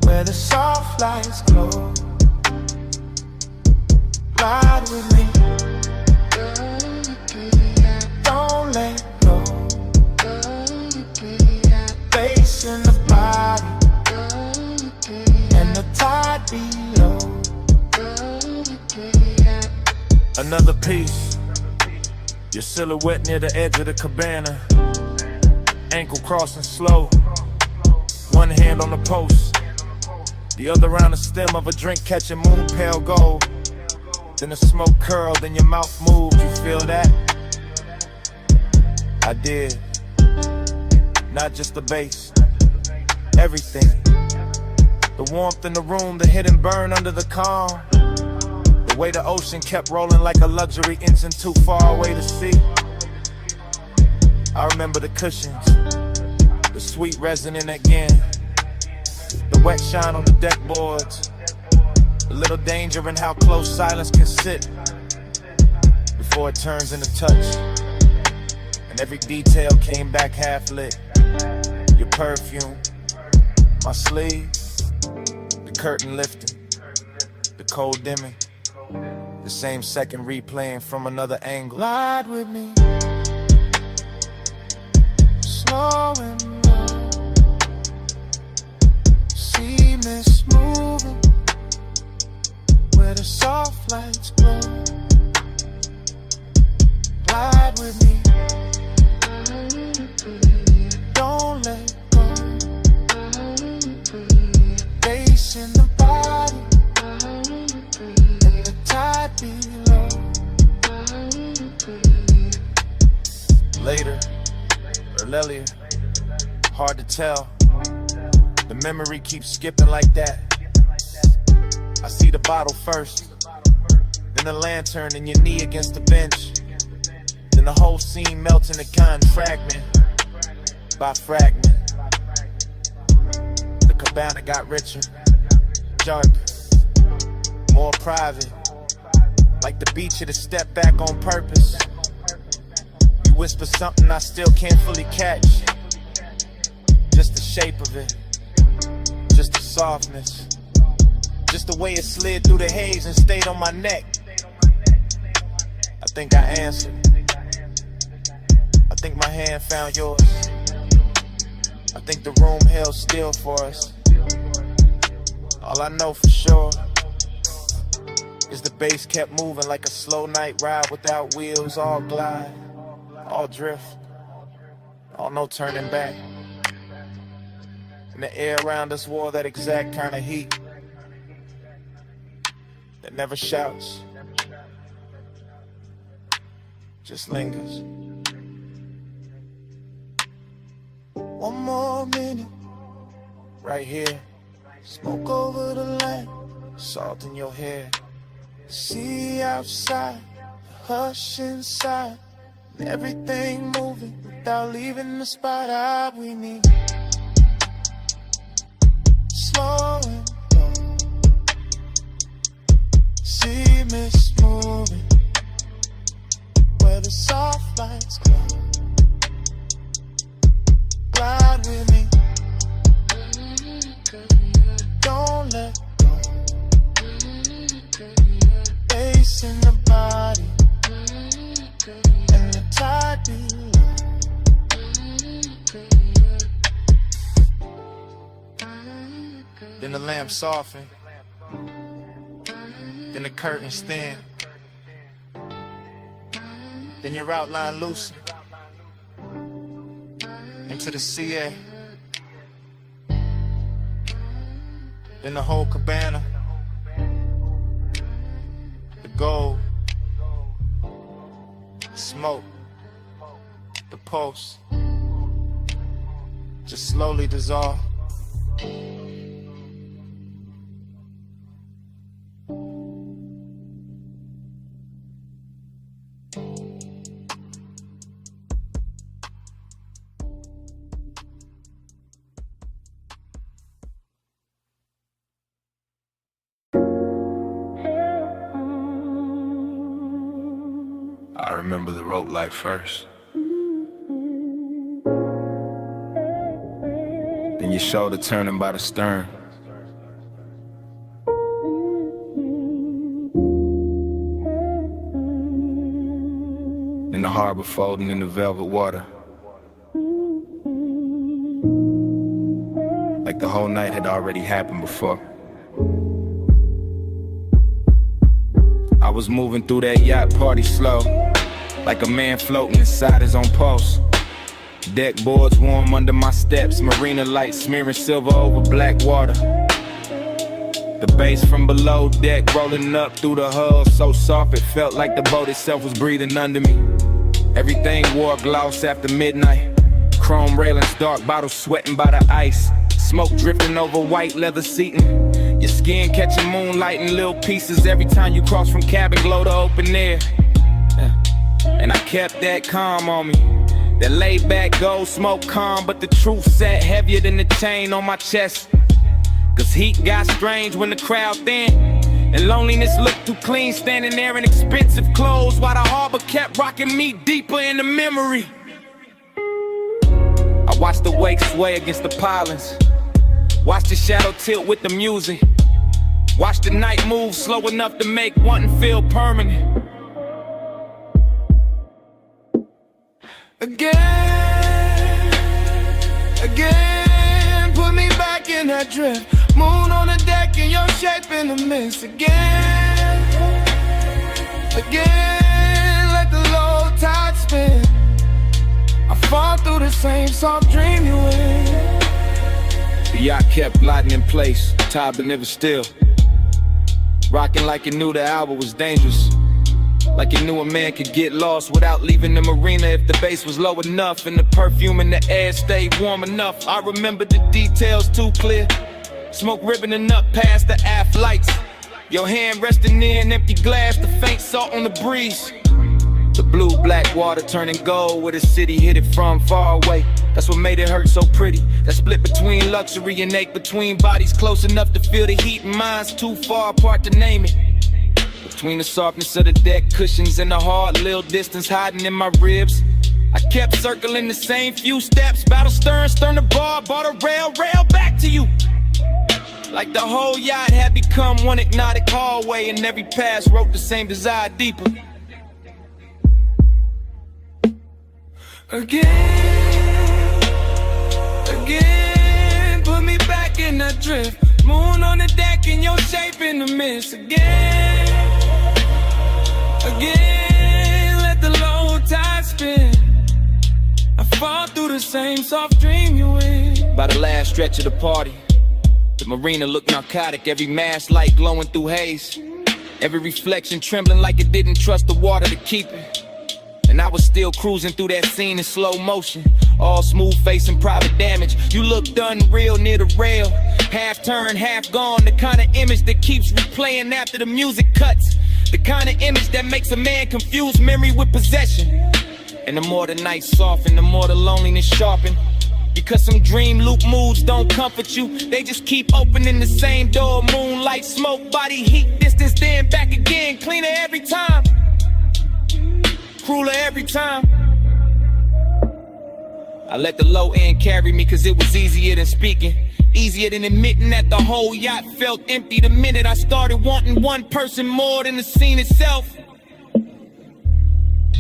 where the soft lights glow. Glide with me, don't let go. Bass in the body and the tide below. Another piece, your silhouette near the edge of the cabana. Ankle crossing slow, one hand on the post, the other around the stem of a drink catching moon pale gold. Then the smoke curled, then your mouth moved, you feel that? I did. Not just the bass, everything. The warmth in the room, the hidden burn under the calm. The way the ocean kept rolling like a luxury engine too far away to see. I remember the cushions, the sweet resonant again, the wet shine on the deck boards, a little danger in how close silence can sit before it turns into touch. And every detail came back half lit. Your perfume, my sleeve, the curtain lifting, the cold dimming, the same second replaying from another angle. Glide with me, slow and low. See mist moving where the soft lights glow. Glide with me, don't let go. Bass in the body and the tide below. Later, earlier, hard to tell. The memory keeps skipping like that. I see the bottle first, then the lantern and your knee against the bench. Then the whole scene melts into kind fragment by fragment. The cabana got richer, darker, more private. Like the beach had to step back on purpose. You whisper something I still can't fully catch. Just the shape of it, just the softness, just the way it slid through the haze and stayed on my neck. I think I answered. I think my hand found yours. I think the room held still for us. All I know for sure is the bass kept moving like a slow night ride without wheels. All glide, all drift, all no turning back. And the air around us wore that exact kind of heat that never shouts, just lingers. One more minute, right here. Smoke over the land, salt in your hair. See outside, hush inside, and everything moving without leaving the spot we need. Slow and low, see mist moving where the soft lights glow. Glide with me, don't let go. Bass in the body and the tide below. Then the lamp softened, then the curtains thin, then your outline loosened into the CA. Then the whole cabana, the gold, the smoke, the pulse, just slowly dissolve. I remember the rope light first. Then your shoulder turning by the stern. Then the harbor folding in the velvet water. Like the whole night had already happened before. I was moving through that yacht party slow, like a man floating inside his own pulse. Deck boards warm under my steps, marina lights smearing silver over black water. The bass from below deck rolling up through the hull, so soft it felt like the boat itself was breathing under me. Everything wore gloss after midnight, chrome railings, dark bottles sweating by the ice, smoke drifting over white leather seating. Your skin catching moonlight in little pieces every time you cross from cabin glow to open air. And I kept that calm on me, that laid back gold smoke calm, but the truth sat heavier than the chain on my chest. Cause heat got strange when the crowd thin, and loneliness looked too clean standing there in expensive clothes, while the harbor kept rocking me deeper in the memory. I watched the wake sway against the pilings, watched the shadow tilt with the music, watched the night move slow enough to make wanting feel permanent. Again, put me back in that drift. Moon on the deck and your shape in the mist. Again, let the low tide spin. I fall through the same soft dream you in. The yacht kept gliding in place, tide but never still, rocking like it knew the hour was dangerous, like it knew a man could get lost without leaving the marina if the bass was low enough and the perfume in the air stayed warm enough. I remember the details too clear, smoke ribboning up past the aft lights, your hand resting near an empty glass, the faint salt on the breeze. The blue-black water turning gold where the city hit it from far away. That's what made it hurt so pretty. That split between luxury and ache between bodies close enough to feel the heat and minds too far apart to name it. Between the softness of the deck cushions and the hard little distance hiding in my ribs, I kept circling the same few steps. Battle stern, stern to bar, bought a rail back to you. Like the whole yacht had become one hypnotic hallway, and every pass wrote the same desire deeper. Again, put me back in that drift. Moon on the deck and your shape in the mist. Again, let the low tide spin. I fall through the same soft dream you in. By the last stretch of the party, the marina looked narcotic, every mast light glowing through haze, every reflection trembling like it didn't trust the water to keep it. And I was still cruising through that scene in slow motion, all smooth face and private damage. You looked unreal near the rail, half turned, half gone. The kind of image that keeps replaying after the music cuts, the kind of image that makes a man confuse memory with possession. And the more the night soften, the more the loneliness sharpen. Because some dream loop moods don't comfort you, they just keep opening the same door. Moonlight, smoke, body heat, distance, then back again. Cleaner every time, crueler every time. I let the low end carry me cause it was easier than speaking, easier than admitting that the whole yacht felt empty the minute I started wanting one person more than the scene itself.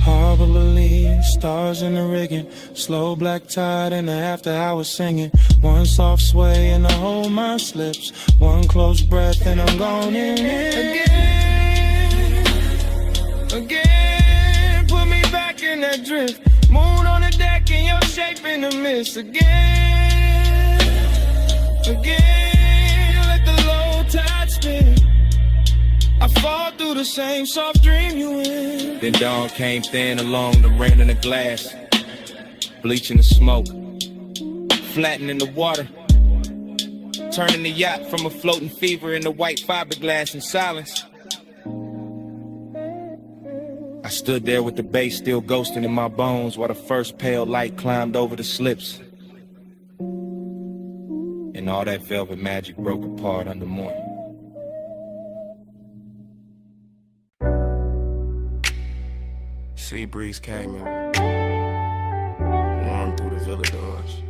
Harbor Lily, stars in the rigging, slow black tide in the after hours singing. One soft sway and the whole mind slips, one close breath and I'm gone in. Again, put me back in that drift. Moon on the deck and your shape in the mist. Again, let the low tide spin. I fall through the same soft dream you in. Then dawn came thin along the rain in the glass, bleaching the smoke, flattening the water, turning the yacht from a floating fever into white fiberglass in silence. I stood there with the bass still ghosting in my bones while the first pale light climbed over the slips, and all that velvet magic broke apart under morning. Sea breeze came in, warm through the villa doors.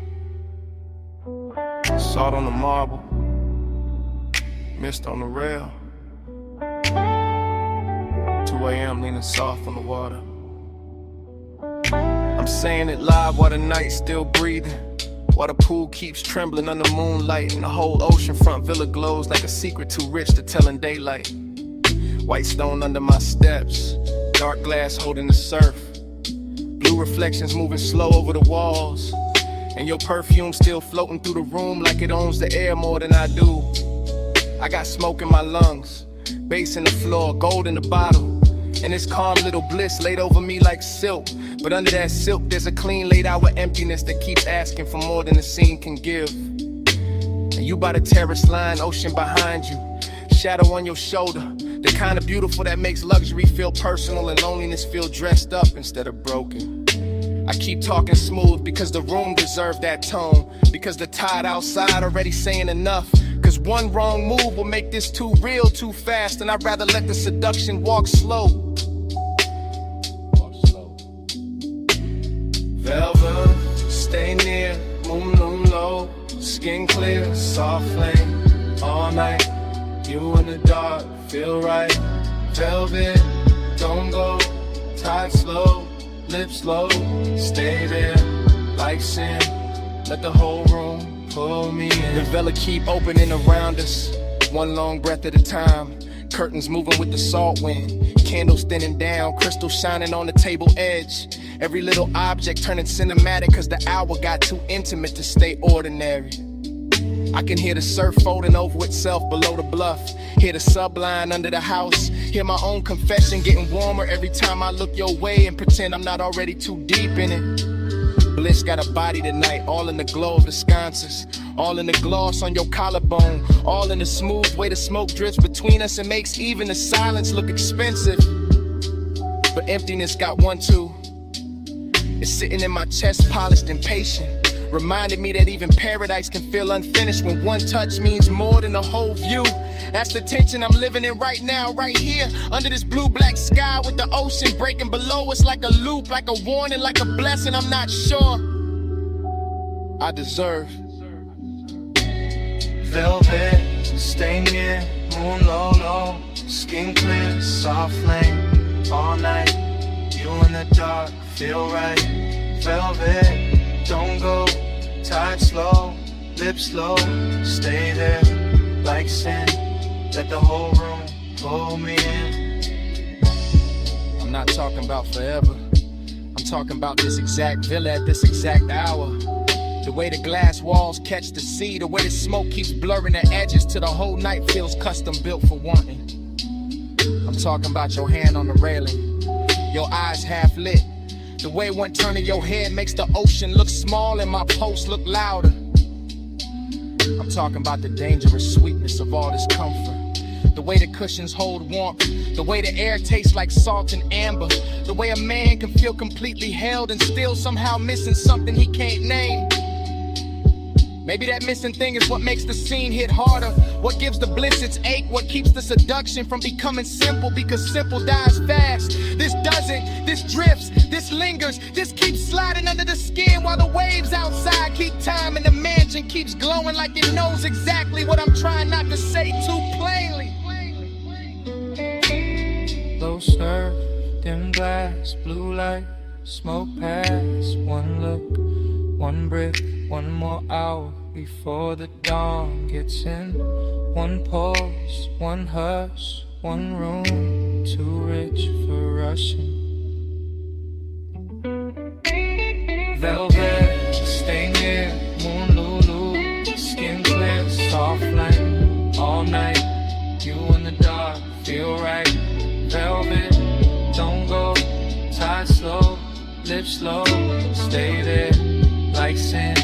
Salt on the marble, mist on the rail. 2 a.m. leaning soft on the water. I'm saying it live while the night's still breathing, while the pool keeps trembling under moonlight, and the whole oceanfront villa glows like a secret too rich to tell in daylight. White stone under my steps, dark glass holding the surf, blue reflections moving slow over the walls, and your perfume still floating through the room like it owns the air more than I do. I got smoke in my lungs, bass in the floor, gold in the bottle, and this calm little bliss laid over me like silk. But under that silk there's a clean laid out with emptiness that keeps asking for more than the scene can give. And you by the terrace line, ocean behind you, shadow on your shoulder, the kind of beautiful that makes luxury feel personal and loneliness feel dressed up instead of broken. I keep talking smooth because the room deserved that tone, because the tide outside already saying enough, cause one wrong move will make this too real too fast, and I'd rather let the seduction walk slow. Velvet, stay near, moon low, skin clear, soft flame, all night, you in the dark, feel right. Velvet, don't go, tide slow, lips low, stay there, like sin, let the whole room pull me in. The villa keep opening around us, one long breath at a time, curtains moving with the salt wind, candles thinning down, crystal shining on the table edge, every little object turning cinematic cause the hour got too intimate to stay ordinary. I can hear the surf folding over itself below the bluff, hear the subline under the house, hear my own confession getting warmer every time I look your way and pretend I'm not already too deep in it. Bliss got a body tonight, all in the glow of the sconces, all in the gloss on your collarbone, all in the smooth way the smoke drifts between us and makes even the silence look expensive. But emptiness got one too. It's sitting in my chest, polished and patient, reminded me that even paradise can feel unfinished when one touch means more than the whole view. That's the tension I'm living in right now, right here, under this blue-black sky with the ocean breaking below us like a loop, like a warning, like a blessing I'm not sure I deserve. Velvet, stay near, moon low, skin clear, soft flame, all night, you in the dark, feel right. Velvet, don't go, tide slow, lips low, stay there, like sin, let the whole room pull me in. I'm not talking about forever, I'm talking about this exact villa at this exact hour. The way the glass walls catch the sea, the way the smoke keeps blurring the edges till the whole night feels custom built for wanting. I'm talking about your hand on the railing, your eyes half lit, the way one turn of your head makes the ocean look small and my pulse look louder. I'm talking about the dangerous sweetness of all this comfort, the way the cushions hold warmth, the way the air tastes like salt and amber, the way a man can feel completely held and still somehow missing something he can't name. Maybe that missing thing is what makes the scene hit harder, what gives the bliss its ache, what keeps the seduction from becoming simple, because simple dies fast. This doesn't, this drifts, this lingers, this keeps sliding under the skin while the waves outside keep time and the mansion keeps glowing like it knows exactly what I'm trying not to say too plainly. Low surf, dim glass, blue light, smoke pass, one look, one breath, one more hour before the dawn gets in. One pulse, one hush, one room, too rich for rushing. Velvet, stay near, moon lulu, skin clear, soft flame, all night, you in the dark, feel right. Velvet, don't go, tide slow, lips slow, stay there, like sin,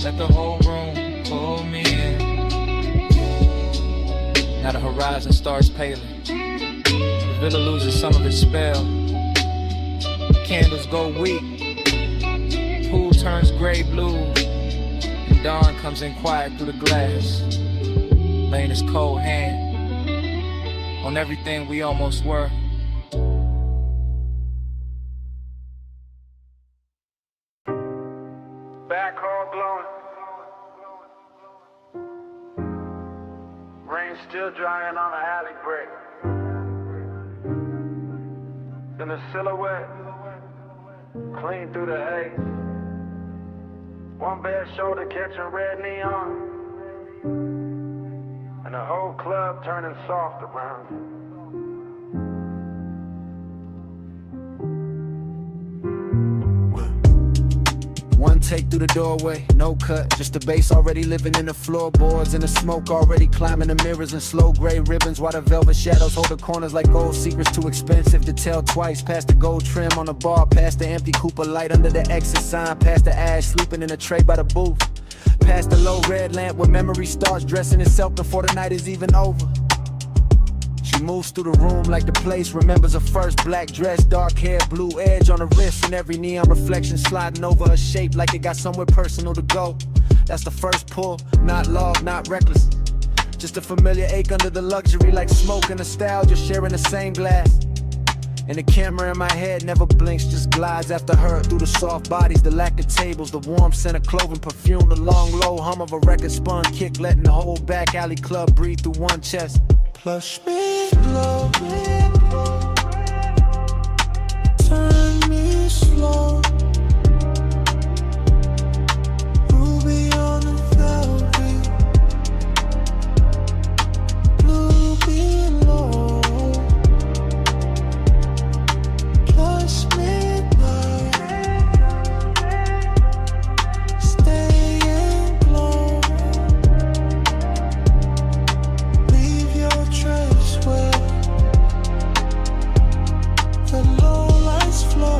let the whole room pull me in. Now the horizon starts paling, the villa loses some of its spell, candles go weak, pool turns gray blue, and dawn comes in quiet through the glass, laying his cold hand on everything we almost were. still drying on the alley brick. Then the silhouette, clean through the haze. One bare shoulder catching red neon. And the whole club turning soft around you. One take through the doorway, no cut. Just the bass already living in the floorboards, and the smoke already climbing the mirrors in slow gray ribbons, while the velvet shadows hold the corners like gold secrets too expensive to tell twice. Past the gold trim on the bar, past the empty Cooper light under the exit sign, past the ash sleeping in a tray by the booth, past the low red lamp where memory starts dressing itself before the night is even over. She moves through the room like the place remembers her first. Black dress, dark hair, blue edge on her wrist, and every neon reflection sliding over her shape like it got somewhere personal to go. That's the first pull, not love, not reckless. Just a familiar ache under the luxury, like smoke and nostalgia sharing the same glass. And the camera in my head never blinks, just glides after her through the soft bodies, the lack of tables, the warm scent of clothing, perfume, the long low hum of a record spun kick, letting the whole back alley club breathe through one chest. Plush me low, turn me slow. Ruby on the velvet, blue below. Plush midnight, staying glow. Leave your trace where the low lights flow.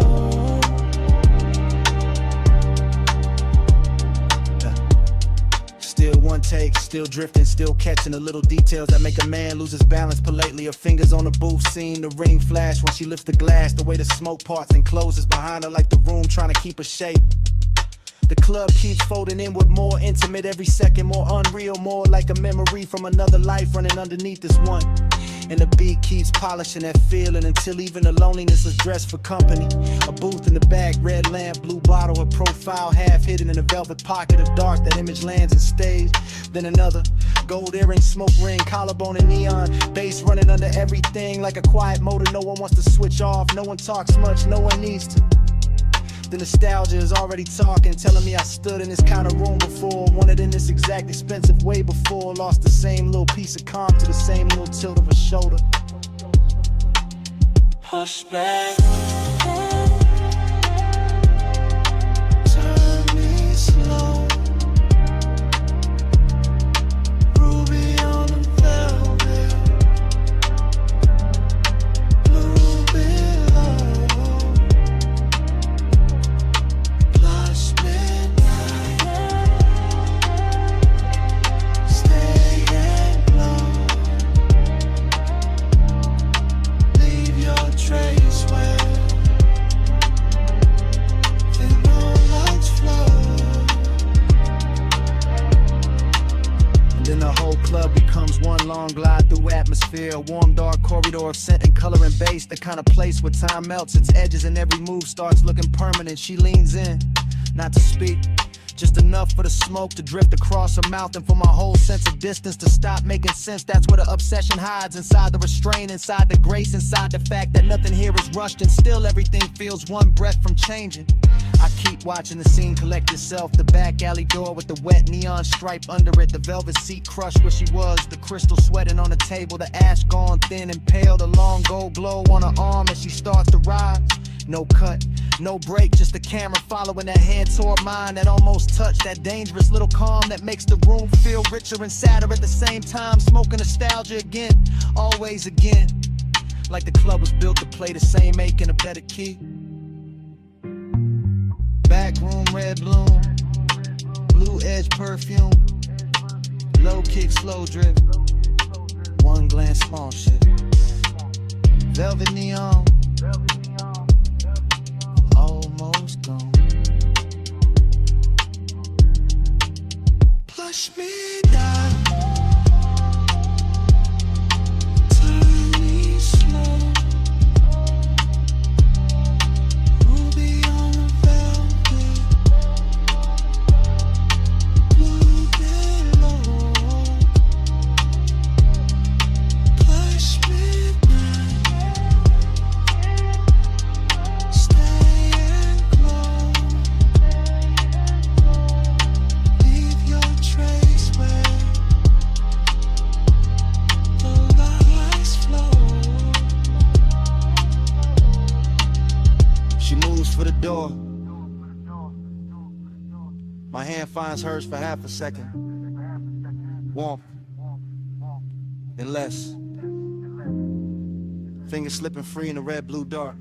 Still one take, still drifting, still catching the little details that make a man lose his balance politely. Her fingers on the booth, seeing the ring flash when she lifts the glass, the way the smoke parts and closes behind her like the room trying to keep her shape. The club keeps folding inward, more intimate every second, more unreal, more like a memory from another life running underneath this one. And the beat keeps polishing that feeling until even the loneliness is dressed for company. A booth in the back, red lamp, blue bottle, her profile half hidden in a velvet pocket of dark. That image lands and stays. Then another, gold earring, smoke ring, collarbone and neon, bass running under everything like a quiet motor. No one wants to switch off, no one talks much, no one needs to. The nostalgia is already talking, telling me I stood in this kind of room before, wanted in this exact expensive way before, lost the same little piece of calm to the same little tilt of a shoulder. Hush back, turn me slow. Ruby on the velvet, blue below. Plush midnight, staying glow. Leave your trace where the no lights flow. And then the whole club becomes one long glide through atmosphere, a warm dark corridor of scent and color and bass, the kind of place where time melts its edges and every move starts looking permanent. She leans in, not to speak, just enough for the smoke to drift across her mouth and for my whole sense of distance to stop making sense. That's where the obsession hides, inside the restraint, inside the grace, inside the fact that nothing here is rushed and still everything feels one breath from changing. I keep watching the scene collect itself, the back alley door with the wet neon stripe under it, the velvet seat crushed where she was, the crystal sweating on the table, the ash gone thin and pale, the long gold glow on her arm as she starts to rise. No cut, no break, just the camera following that hand toward mine, that almost touch, that dangerous little calm that makes the room feel richer and sadder at the same time. Smoking nostalgia again, always again, like the club was built to play the same ache in a better key. Back room, red bloom, blue edge perfume, low kick, slow drip, one glance, small shit, velvet neon, almost gone. Plush midnight, turn me slow. Ruby on the velvet, blue below. She moves for the door. My hand finds hers for half a second. Warmth. Then less. Fingers slipping free in the red-blue dark.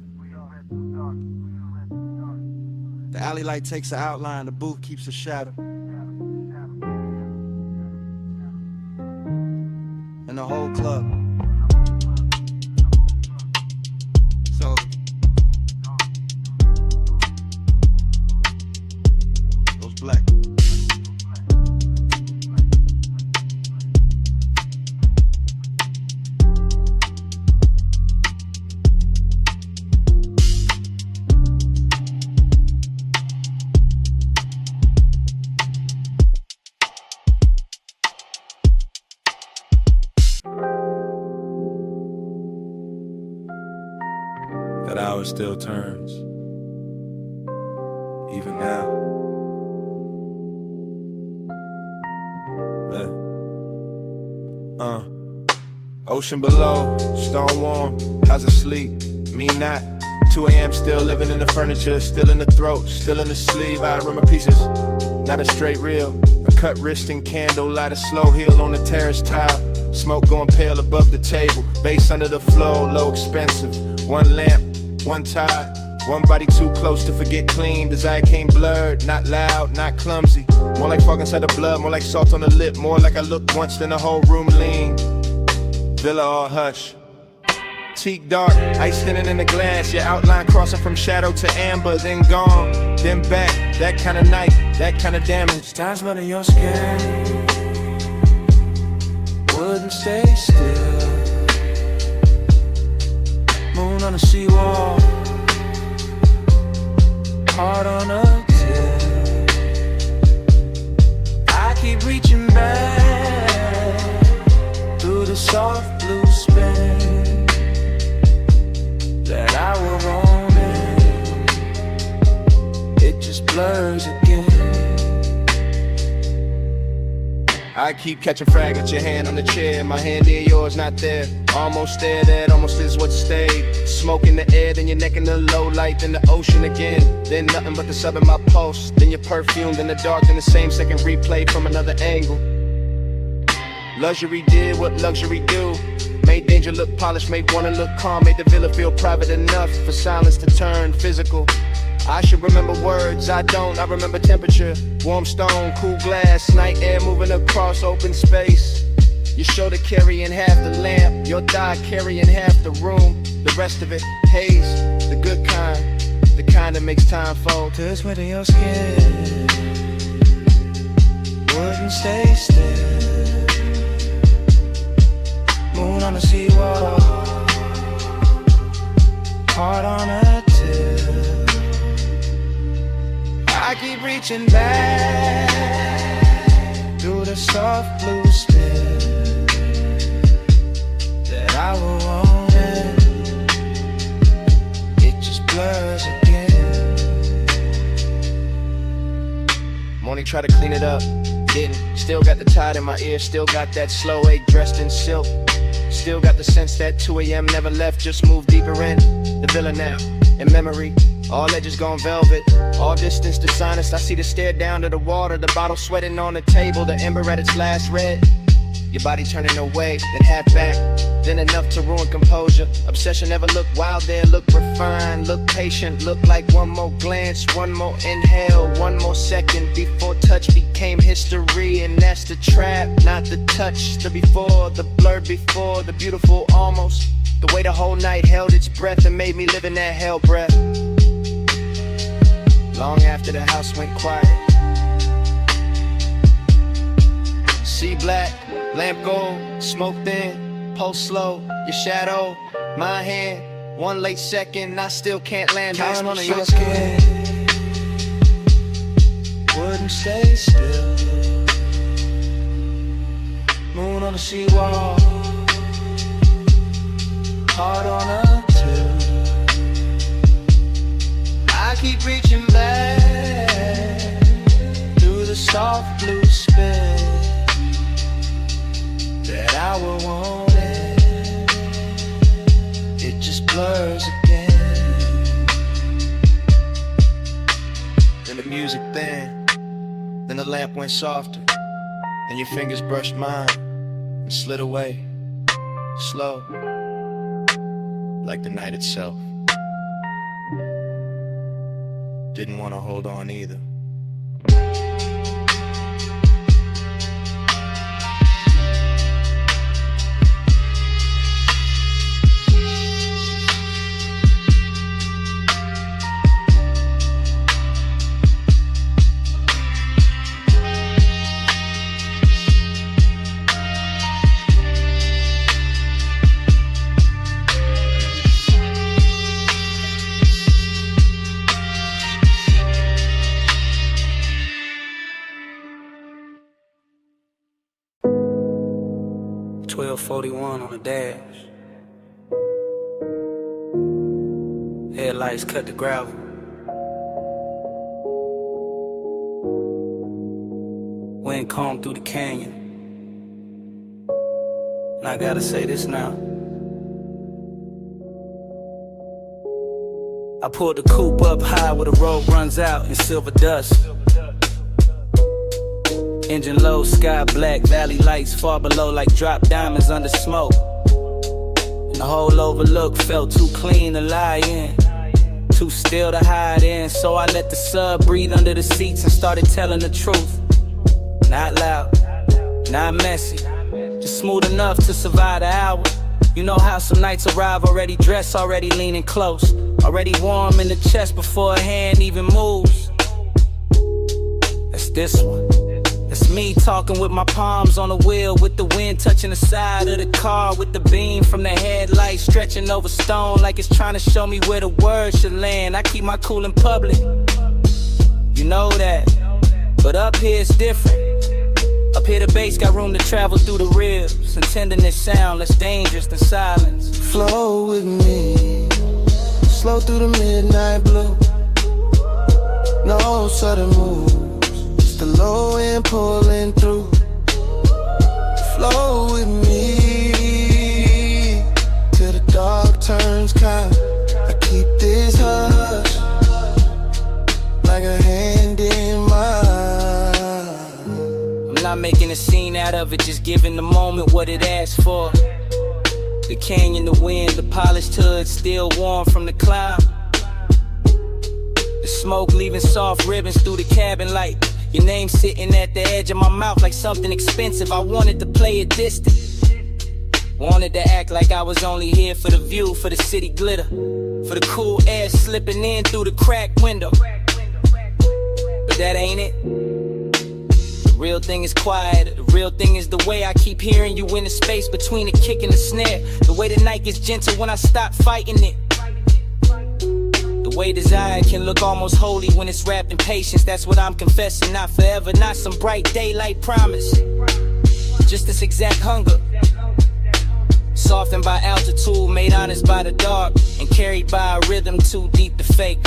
The alley light takes an outline, the booth keeps a shadow. And the whole club. So goes black. That hour still turns, even now. Ocean below, stone warm, how's it sleep? Me not. 2 a.m. still living in the furniture, still in the throat, still in the sleeve. I remember pieces, not a straight reel. A cut wrist and candle, light a slow heel on the terrace tile. Smoke going pale above the table, bass under the floor, low expensive. One lamp, one tide, one body too close to forget clean. Desire came blurred, not loud, not clumsy. More like fog inside the blood, more like salt on the lip. More like I looked once, then the whole room leaned. Villa all hush. Teak dark, ice thinning in the glass. Your outline crossing from shadow to amber, then gone, then back. That kind of night, that kind of damage. Stars under your skin wouldn't stay still. Moon on the seawall, heart on a till. I keep reaching back through the soft blue spin that I will roam in. It just blurs again. I keep catching fragments, your hand on the chair, my hand near yours, not there. Almost there, that almost is what stayed. Smoke in the air, then your neck in the low light, then the ocean again. Then nothing but the sub in my pulse, then your perfume, then the dark, then the same second replay from another angle. Luxury did what luxury do. Made danger look polished, made wanna look calm, made the villa feel private enough for silence to turn physical. I should remember words, I don't, I remember temperature. Warm stone, cool glass, night air moving across open space. Your shoulder carrying half the lamp, your thigh carrying half the room. The rest of it, haze, the good kind, the kind that makes time fold. Touch within your skin wouldn't stay still. Moon on the seawall, heart on a till. I keep reaching back through the soft blue spin that I will own it just blurs again. Morning try to clean it up, didn't. Still got the tide in my ear, still got that slow ache dressed in silk. Still got the sense that 2 a.m. never left, just moved deeper in the villa now. In memory, all edges gone velvet, all distance to sinus. I see the stare down to the water, the bottle sweating on the table, the ember at its last red. Your body turning away, then half back, then enough to ruin composure. Obsession never looked wild there, look refined, look patient, look like one more glance, one more inhale, one more second before touch became history. And that's the trap, not the touch, the before, the blur before, the beautiful almost. The way the whole night held its breath and made me live in that hell breath. Long after the house went quiet. See black, lamp gold, smoke thin, pulse slow, your shadow, my hand. One late second, I still can't land. Time on your skin wouldn't stay still. Moon on the seawall, heart on a till. I keep reaching back through the soft blue spin that I will want it. It just blurs again. music thin, then the lamp went softer, and your fingers brushed mine and slid away, slow, like the night itself. Didn't want to hold on either. .41 on the dash. Headlights cut the gravel. Wind combed through the canyon. And I gotta say this now. I pulled the coupe up high where the road runs out in silver dust. Engine low, sky black, valley lights far below like drop diamonds under smoke. And the whole overlook felt too clean to lie in, too still to hide in. So I let the sub breathe under the seats and started telling the truth. Not loud, not messy, just smooth enough to survive the hour. You know how some nights arrive already dressed, already leaning close, already warm in the chest before a hand even moves. That's this one. It's me talking with my palms on the wheel, with the wind touching the side of the car, with the beam from the headlight stretching over stone like it's trying to show me where the words should land. I keep my cool in public, you know that, but up here it's different. Up here the bass got room to travel through the ribs, and tenderness sound less dangerous than silence. Flow with me, slow through the midnight blue. No sudden moves, the low end pulling through. Flow with me till the dark turns kind. I keep this hush like a hand in mine. I'm not making a scene out of it, just giving the moment what it asks for. The canyon, the wind, the polished hood still warm from the climb. The smoke leaving soft ribbons through the cabin light. Your name sitting at the edge of my mouth like something expensive. I wanted to play it distant, wanted to act like I was only here for the view, for the city glitter, for the cool air slipping in through the cracked window. But that ain't it. The real thing is quiet. The real thing is the way I keep hearing you in the space between the kick and the snare. The way the night gets gentle when I stop fighting it. The way desire can look almost holy when it's wrapped in patience. That's what I'm confessing, not forever, not some bright daylight promise. Just this exact hunger, softened by altitude, made honest by the dark, and carried by a rhythm too deep to fake.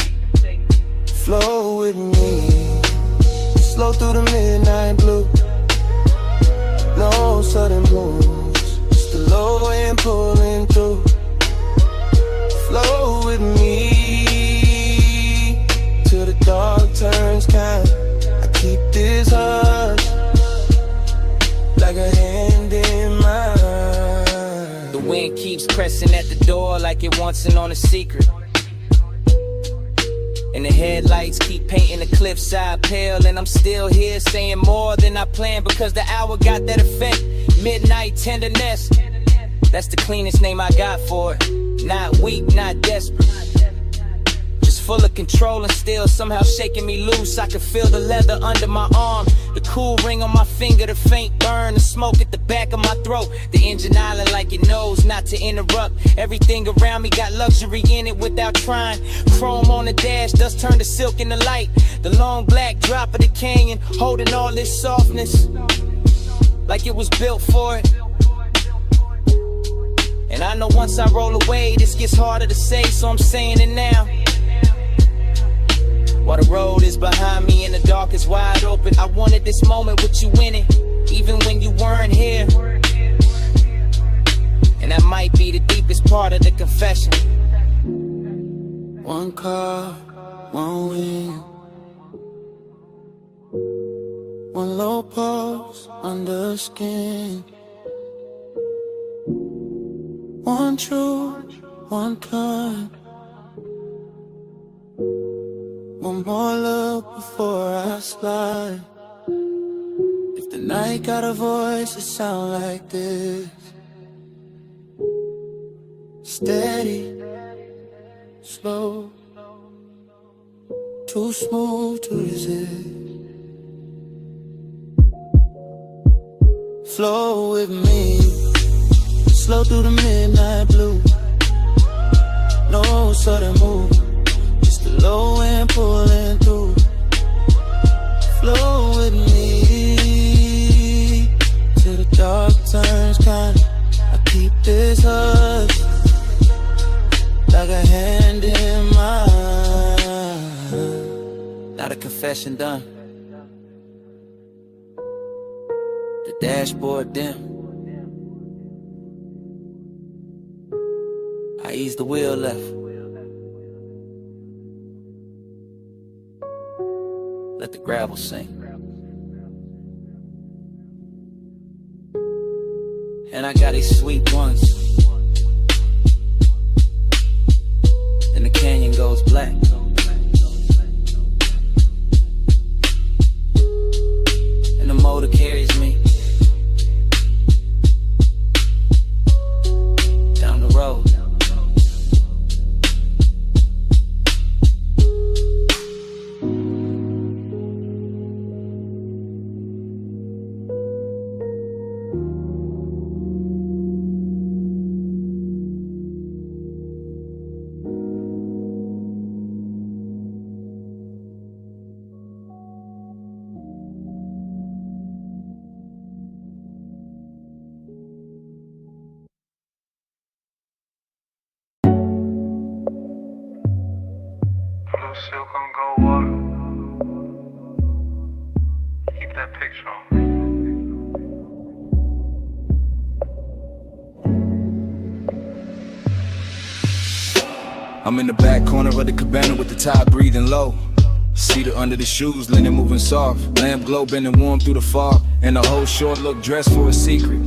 Flow with me, slow through the midnight blue. No sudden moves, just the low end pulling through. Flow with me till the dark turns kind. I keep this hush like a hand in mine. The wind keeps pressing at the door like it wants in on a secret, and the headlights keep painting the cliffside pale. And I'm still here saying more than I planned, because the hour got that effect. Midnight tenderness, that's the cleanest name I got for it. Not weak, not desperate, just full of control and still somehow shaking me loose. I can feel the leather under my arm, the cool ring on my finger, the faint burn, the smoke at the back of my throat. The engine island like it knows not to interrupt. Everything around me got luxury in it without trying. Chrome on the dash, dust turned to silk in the light. The long black drop of the canyon, holding all this softness like it was built for it. And I know once I roll away, this gets harder to say, so I'm saying it now. While the road is behind me and the dark is wide open, I wanted this moment with you in it, even when you weren't here. And that might be the deepest part of the confession. One car, one wheel, One low pulse under skin. One true, one kind. One more look before I slide. If the night got a voice, it sound like this. Steady, slow, too smooth to resist. Flow with me, slow through the midnight blue. No sudden move, just a low end pulling through. Flow with me till the dark turns kind. I keep this hush like a hand in mine. Now the confession done. The dashboard dim. I ease the wheel left. Let the gravel sink. And I got these sweet ones. And the canyon goes black. And the motor carries me down the road. Blue silk on gold water. Keep that picture on me. I'm in the back corner of the cabana with the tide breathing low. Cedar under the shoes, linen moving soft. Lamp glow bending warm through the fog. And the whole short look dressed for a secret.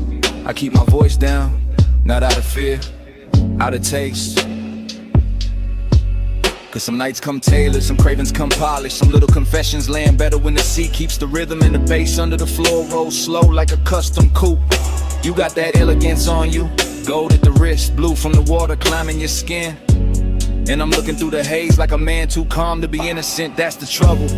I keep my voice down, not out of fear, out of taste. Cause some nights come tailored, some cravings come polished. Some little confessions land better when the seat keeps the rhythm and the bass under the floor rolls slow like a custom coupe. You got that elegance on you, gold at the wrist, blue from the water climbing your skin. And I'm looking through the haze like a man too calm to be innocent. That's the trouble,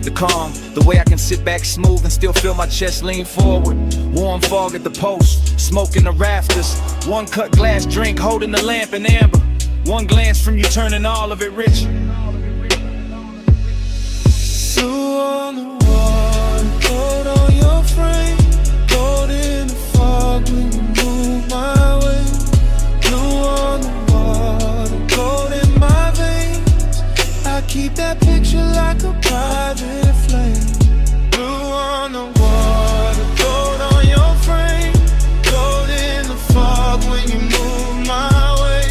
the calm, the way I can sit back smooth and still feel my chest lean forward. Warm fog at the post, smoke in the rafters. One cut glass drink holding the lamp in amber. One glance from you turning all of it rich. Blue on the water, gold on your frame. Gold in the fog when you move my way. Blue on the water, gold in my veins. I keep that picture like a private flame. Blue on the water, gold on your frame. Gold in the fog when you move my way.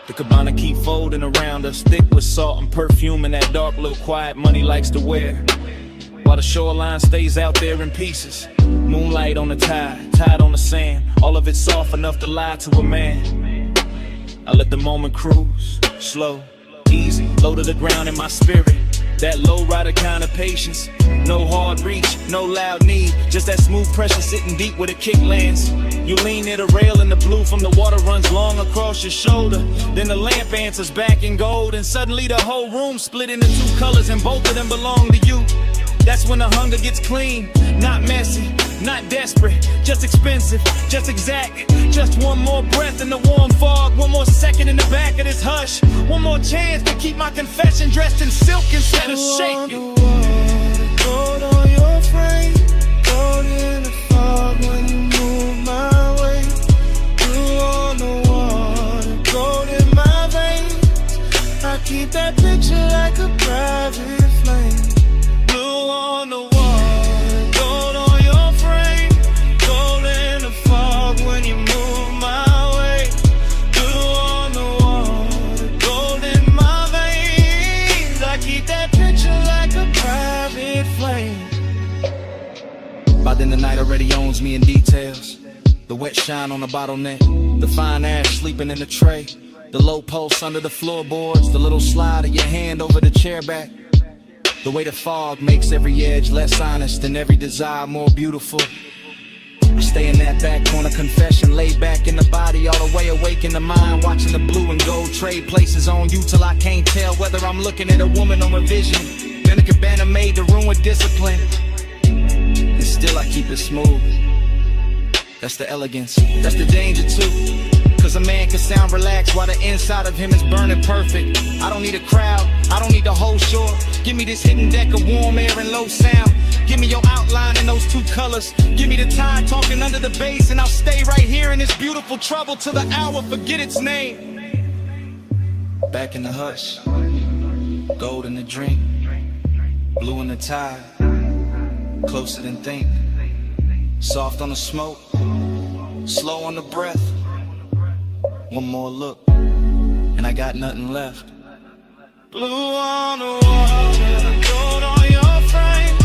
The cabana keep folding around us, thick with salt and perfume and that dark little quiet money likes to wear. While the shoreline stays out there in pieces. Moonlight on the tide on the sand. All of it soft enough to lie to a man. I let the moment cruise, slow, easy, low to the ground in my spirit. That low rider kind of patience. No hard reach, no loud need. Just that smooth pressure sitting deep where the kick lands. You lean near the rail and the blue from the water runs long across your shoulder. Then the lamp answers back in gold. And suddenly the whole room split into two colors and both of them belong to you. That's when the hunger gets clean, not messy, not desperate, just expensive, just exact. Just one more breath in the warm fog, one more second in the back of this hush. One more chance to keep my confession dressed in silk instead of shaking. Gold on your frame, gold in the fog when you move my way. Blue on the water, gold in my veins. I keep that picture like a private flame. Blue on the water, gold on your frame. Gold in the fog when you move my way. By then the night already owns me in details. The wet shine on the bottleneck, the fine ash sleeping in the tray, the low pulse under the floorboards, the little slide of your hand over the chair back. The way the fog makes every edge less honest and every desire more beautiful. I stay in that back corner confession, laid back in the body, all the way awake in the mind, watching the blue and gold trade places on you till I can't tell whether I'm looking at a woman or a vision. Then a cabana made the room with discipline, and still I keep it smooth. That's the elegance, that's the danger too. Cause a man can sound relaxed while the inside of him is burning perfect. I don't need a crowd, I don't need the whole shore. Give me this hidden deck of warm air and low sound. Give me your outline in those two colors. Give me the tide talking under the bass, and I'll stay right here in this beautiful trouble till the hour forget its name. Back in the hush, gold in the drink, blue in the tide, closer than think. Soft on the smoke, slow on the breath. One more look, and I got nothing left. Blue on the water, gold on your frame,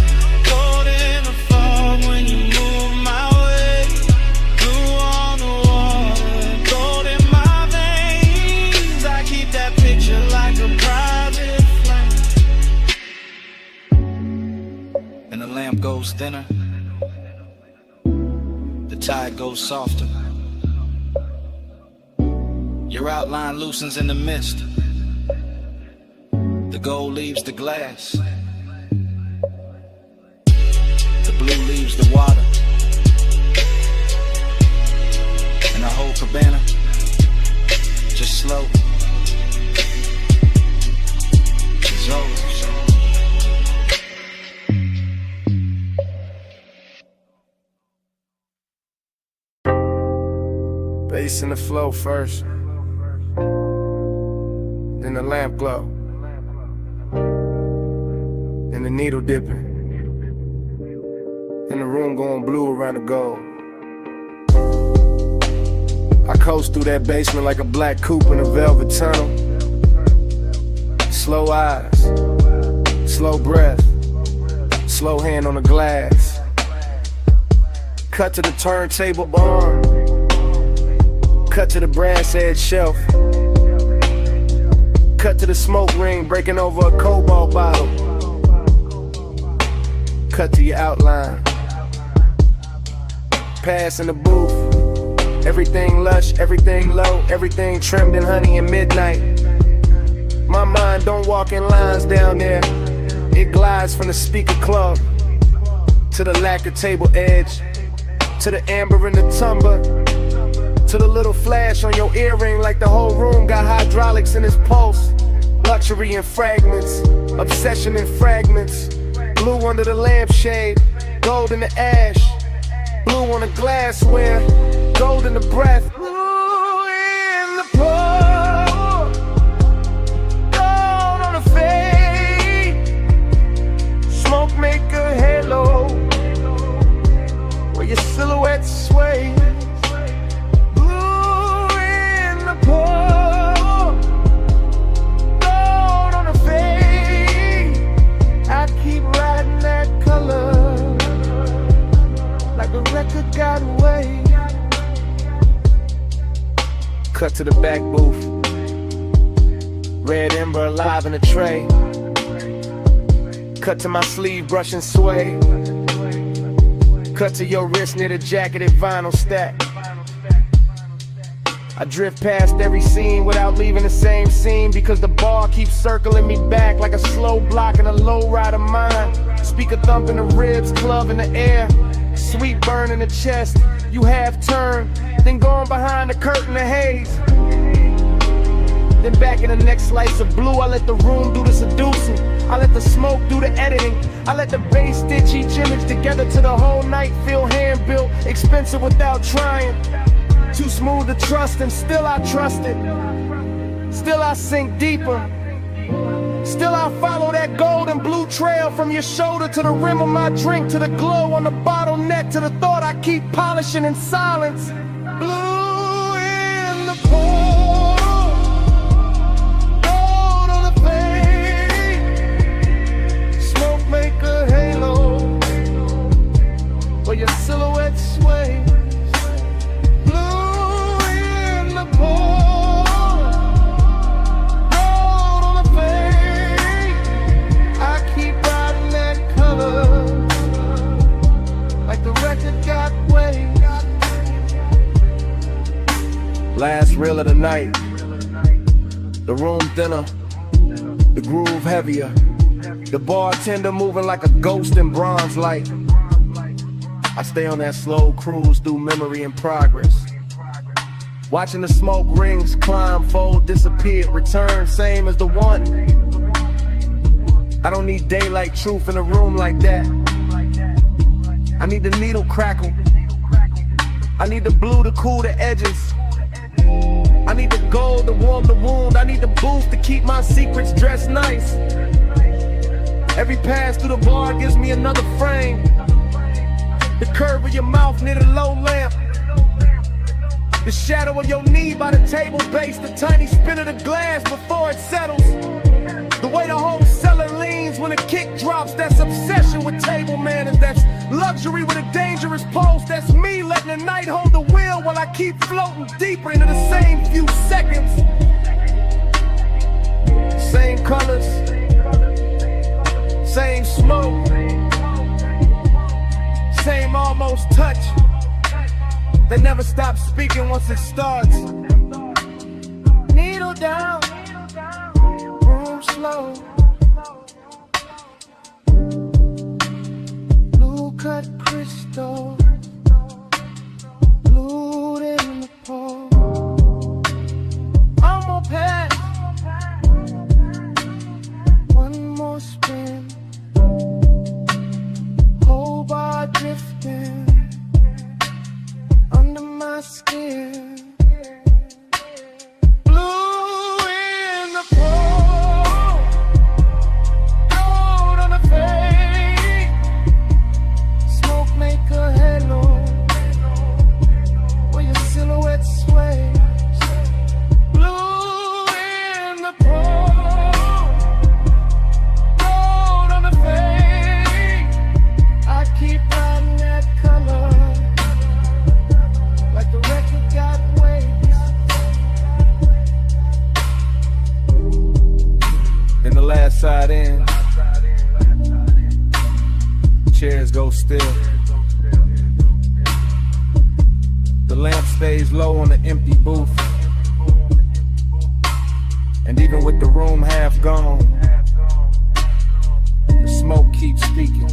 gold in the fog when you move my way. Blue on the water, gold in my veins. I keep that picture like a private flame. And the lamp goes thinner, the tide goes softer. Your outline loosens in the mist. The gold leaves the glass. The blue leaves the water. And the whole cabana just slow dissolves. Bass in the flow first, then the lamp glow, and the needle dipping, and the room going blue around the gold. I coast through that basement like a black coupe in a velvet tunnel. Slow eyes, slow breath, slow hand on the glass. Cut to the turntable arm, cut to the brass edge shelf, cut to the smoke ring breaking over a cobalt bottle, cut to your outline, pass in the booth. Everything lush, everything low, everything trimmed in honey and midnight. My mind don't walk in lines down there. It glides from the speaker club to the lacquer table edge, to the amber in the tumbler, to the little flash on your earring like the whole room got hydraulics in its pulse. Luxury in fragments, obsession in fragments. Blue under the lampshade, gold in the ash, blue on the glassware, gold in the breath. Blue in the pour, gold on the fade. Smoke make a halo where your silhouette sways. Blue in the pour, gold on the fade. I keep riding that color like a record got away. Cut to the back booth, red ember alive in a tray. Cut to my sleeve brushing sway. Cut to your wrist near the jacketed vinyl stack. I drift past every scene without leaving the same scene, because the bar keeps circling me back like a slow block in a low ride of mine. Speaker thump in the ribs, club in the air, sweet burn in the chest. You half turn, then going behind the curtain of haze. Then back in the next slice of blue, I let the room do the seducing. I let the smoke do the editing. I let the bass stitch each image together to the whole night feel hand-built, expensive without trying. Too smooth to trust, and still I trust it. Still I sink deeper. Still I follow that gold and blue trail from your shoulder to the rim of my drink, to the glow on the bottleneck, to the thought I keep polishing in silence. Blue in the pour, gold on the fade. Smoke make a halo where of the night. The room thinner, the groove heavier. The bartender moving like a ghost in bronze light. I stay on that slow cruise through memory and progress. Watching the smoke rings climb, fold, disappear, return, same as the one. I don't need daylight truth in a room like that. I need the needle crackle. I need the blue to cool the edges. I need the gold to warm the wound. I need the booth to keep my secrets dressed nice. Every pass through the bar gives me another frame. The curve of your mouth near the low lamp. The shadow of your knee by the table base. The tiny spin of the glass before it settles. The way the whole cellar leans when a kick drops. That's obsession with table manners. That's luxury with a dangerous pulse. That's me letting the night hold the wheel while I keep floating deeper into the same few seconds. Same colors, same smoke, same almost touch. They never stop speaking once it starts. Needle down, room slow. Blue cut crystal, glued in the pole. I'm gonna pass. One more spin. Whole bar drifting under my skin. Blue in the pole, gold on the fade. Smoke make a halo where your silhouette sways. Blue in the pole, gold on the fade. I keep riding that color like the record got waves. In the last side in, chairs go still. The lamp stays low on the empty booth. And even with the room half gone, the smoke keeps speaking.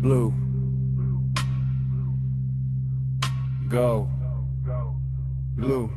Blue. Go. Blue.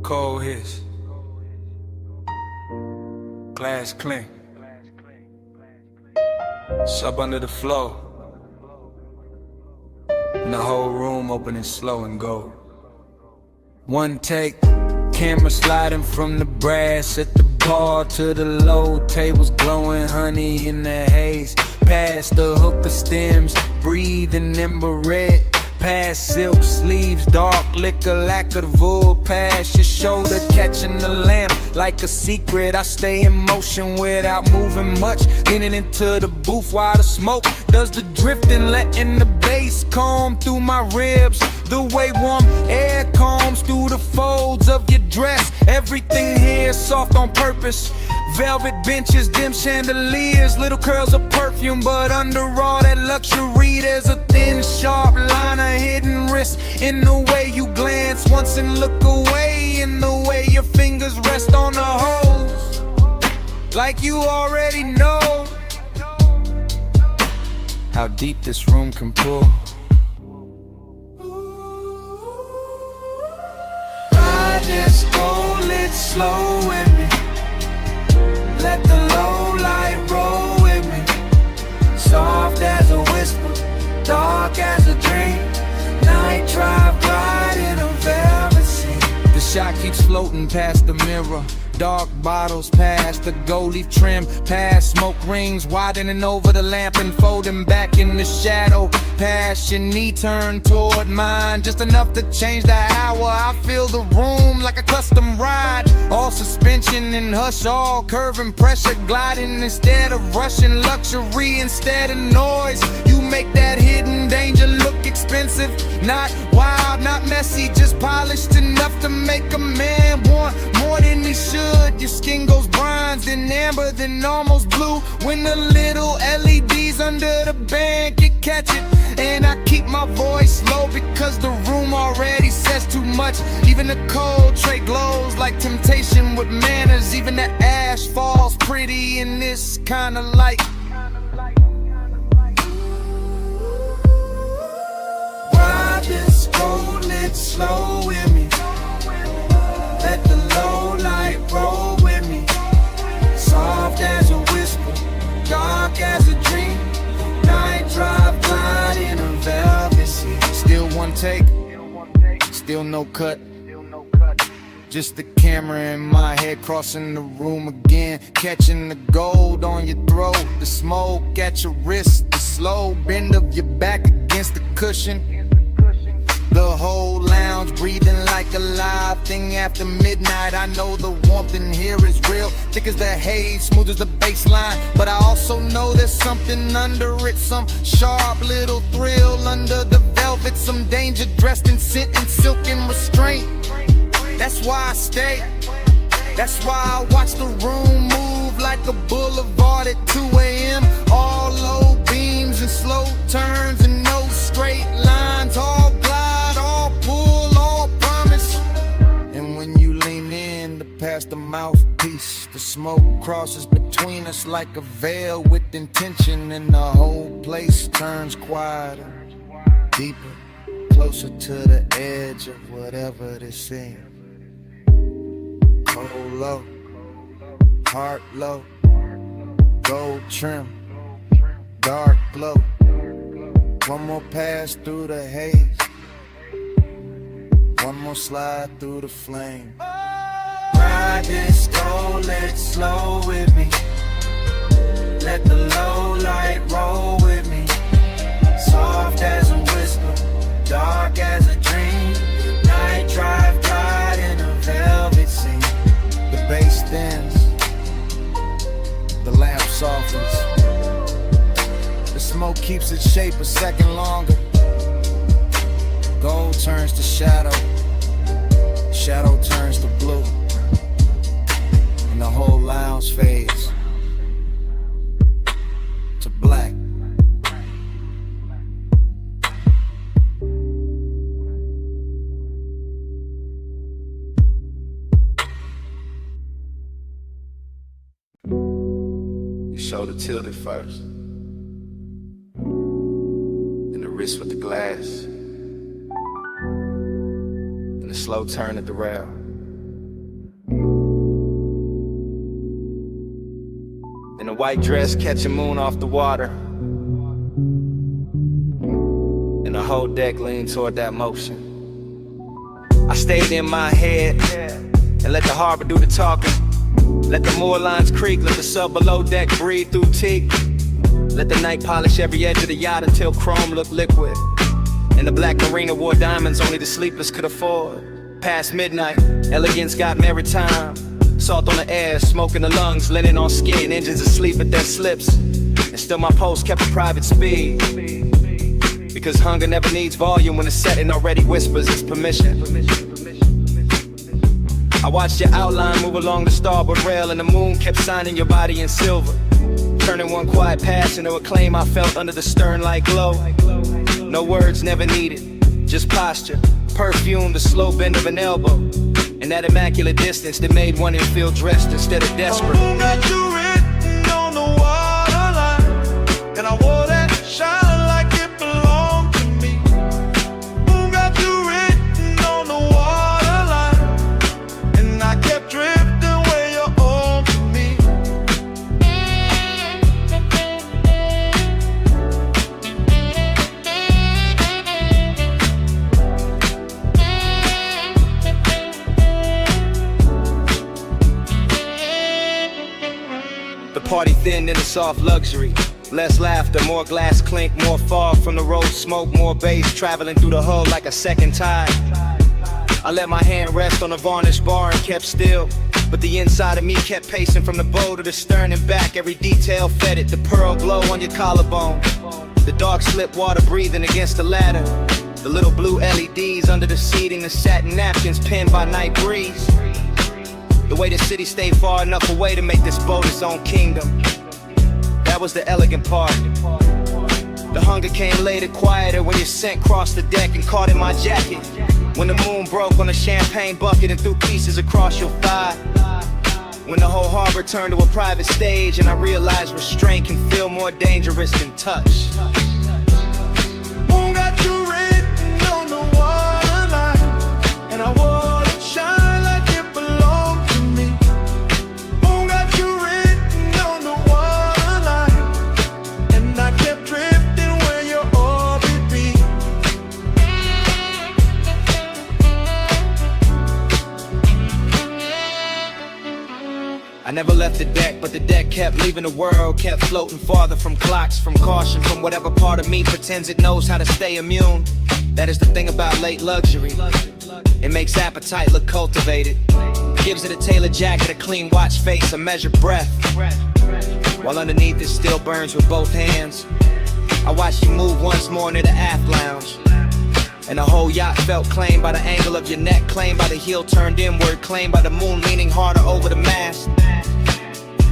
Cold hits. Glass clink. Sub under the floor. And the whole room opening slow and go. One take, camera sliding from the brass at the bar to the low. Tables glowing, honey in the haze. Past the hookah stems, breathing ember red. Past silk sleeves, dark liquor, lack of the wool. Past your shoulder, catching the lamp like a secret. I stay in motion without moving much. Leaning into the booth while the smoke does the drifting, letting the bass comb through my ribs. The way warm air combs through the folds of your dress. Everything here is soft on purpose. Velvet benches, dim chandeliers, little curls of perfume, but under all that luxury there's a thin, sharp line of hidden wrist. In the way you glance once and look away, in the way your fingers rest on the hose, like you already know how deep this room can pull. I just go lit slow with me. Let the low light roll with me. Soft as a whisper, dark as a dream. Night drive right in a velvet sea. The shot keeps floating past the mirror. Dark bottles past the gold leaf trim, past smoke rings widening over the lamp and folding back in the shadow. Past your knee turned toward mine, just enough to change the hour. I feel the room like a custom ride, all suspension and hush, all curve and pressure gliding instead of rushing. Luxury instead of noise, you make that hidden danger look expensive. Not wild, not messy, just polished enough to make a man want more than he should. Your skin goes bronze, then amber, then almost blue. When the little LEDs under the band can catch it. And I keep my voice low because the room already says too much. Even the cold tray glows like temptation with manners. Even the ash falls pretty in this kind of light. Ride this cold lit slow with me. Let the low light roll with me. Soft as a whisper, dark as a dream. Night drive, glide in a velvet seat. Still one take, still no cut. Just the camera in my head crossing the room again. Catching the gold on your throat, the smoke at your wrist, the slow bend of your back against the cushion. The whole lounge breathing like a live thing after midnight. I know the warmth in here is real, thick as the haze, smooth as the baseline. But I also know there's something under it, some sharp little thrill under the velvet, some danger dressed in scent and silk and restraint. That's why I stay, that's why I watch the room move like a boulevard at 2 a.m. All low beams and slow turns and no straight lines. All glide, all pull, all promise. And when you lean in to pass the mouthpiece, the smoke crosses between us like a veil with intention. And the whole place turns quieter, deeper, closer to the edge of whatever this is. Cold low, heart low, gold trim, dark glow. One more pass through the haze, one more slide through the flame. Ride this gold lit slow with me. Let the low light roll with me. Soft as a whisper, dark as a dream. Night drive, glide in a velvet scene. The bass thins, the lamp softens. The smoke keeps its shape a second longer. Gold turns to shadow, shadow turns to blue. And the whole lounge fades to black. Shoulder tilted first, then the wrist with the glass, and a slow turn at the rail. In a white dress catching moon off the water, and the whole deck leaned toward that motion. I stayed in my head and let the harbor do the talking. Let the moor lines creak, let the sub below deck breathe through teak. Let the night polish every edge of the yacht until chrome looked liquid. And the black marina wore diamonds only the sleepless could afford. Past midnight, elegance got maritime. Salt on the air, smoke in the lungs, linen on skin, engines asleep at their slips. And still my pulse kept a private speed. Because hunger never needs volume when the setting already whispers its permission. I watched your outline move along the starboard rail, and the moon kept signing your body in silver, turning one quiet passion to a claim I felt under the stern like glow. No words never needed, just posture, perfume, the slow bend of an elbow, and that immaculate distance that made one feel dressed instead of desperate. The moon got you written on the waterline, and I wore that shine like it belonged to me. Moon got you written on the waterline, and I kept drifting where you're on to me. The party thin in the soft luxury. Less laughter, more glass clink, more fog from the road smoke, more bass traveling through the hull like a second tide. I let my hand rest on a varnished bar and kept still, but the inside of me kept pacing from the bow to the stern and back. Every detail fed it, the pearl glow on your collarbone, the dark slip water breathing against the ladder, the little blue LEDs under the seating, the satin napkins pinned by night breeze. The way the city stayed far enough away to make this boat its own kingdom. That was the elegant part. The hunger came later, quieter, when your scent crossed the deck and caught in my jacket. When the moon broke on a champagne bucket and threw pieces across your thigh. When the whole harbor turned to a private stage and I realized restraint can feel more dangerous than touch. Moon got you written on the waterline, and I want it shine like it belonged to me. Moon got you written on the waterline, and I kept drifting where your orbit be. I never left the deck, but the deck kept leaving the world, kept floating farther from clocks, from caution, from whatever part of me pretends it knows how to stay immune. That is the thing about late luxury. It makes appetite look cultivated, gives it a tailored jacket, a clean watch face, a measured breath, while underneath it still burns with both hands. I watched you move once more into the aft lounge, and the whole yacht felt claimed by the angle of your neck, claimed by the heel turned inward, claimed by the moon leaning harder over the mast.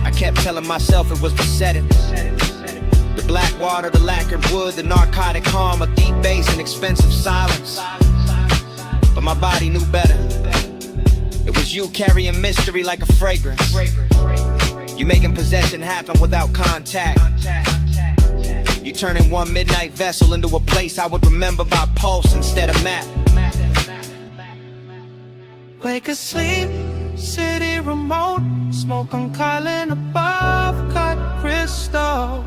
I kept telling myself it was the setting, the black water, the lacquered wood, the narcotic calm, a deep bass and expensive silence. But my body knew better. It was you carrying mystery like a fragrance. You making possession happen without contact. You turning one midnight vessel into a place I would remember by pulse instead of map. Wake asleep, city remote, smoke on Kylan above, cut crystal.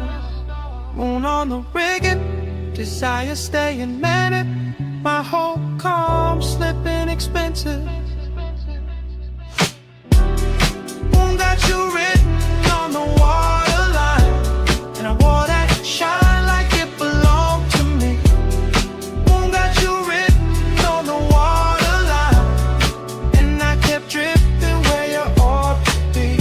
Moon on the rigging, desire staying manic. My whole calm slipping expensive. Moon got you written on the waterline, and I wore that shine like it belonged to me. Moon got you written on the waterline, and I kept drifting where you ought to be.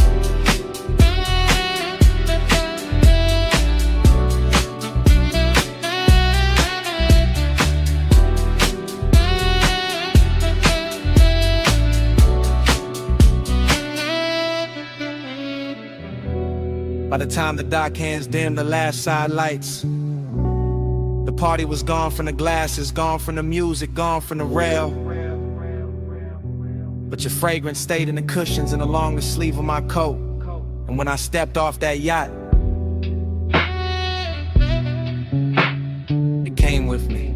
By the time the dock hands dimmed the last side lights, the party was gone from the glasses, gone from the music, gone from the rail. But your fragrance stayed in the cushions and along the sleeve of my coat. And when I stepped off that yacht, it came with me.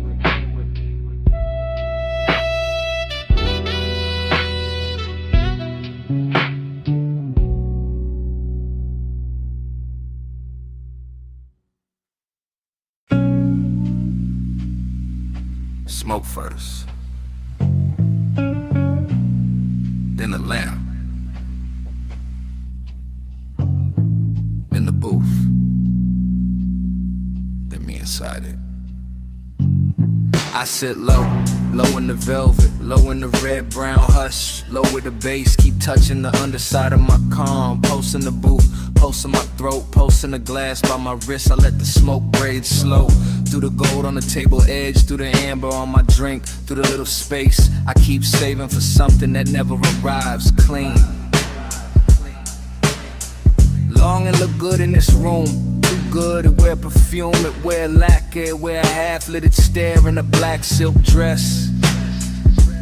Smoke first, then the lamp, then the booth, then me inside it. I sit low, low in the velvet, low in the red, brown hush, low with the bass, keep touching the underside of my calm, pulse in the booth, pulse in my throat, pulse in the glass by my wrist, I let the smoke braid slow, through the gold on the table edge, through the amber on my drink, through the little space, I keep saving for something that never arrives, clean. Long and look good in this room, too good to wear perfume, it wear lacquer, wear a half-lit stare in a black silk dress,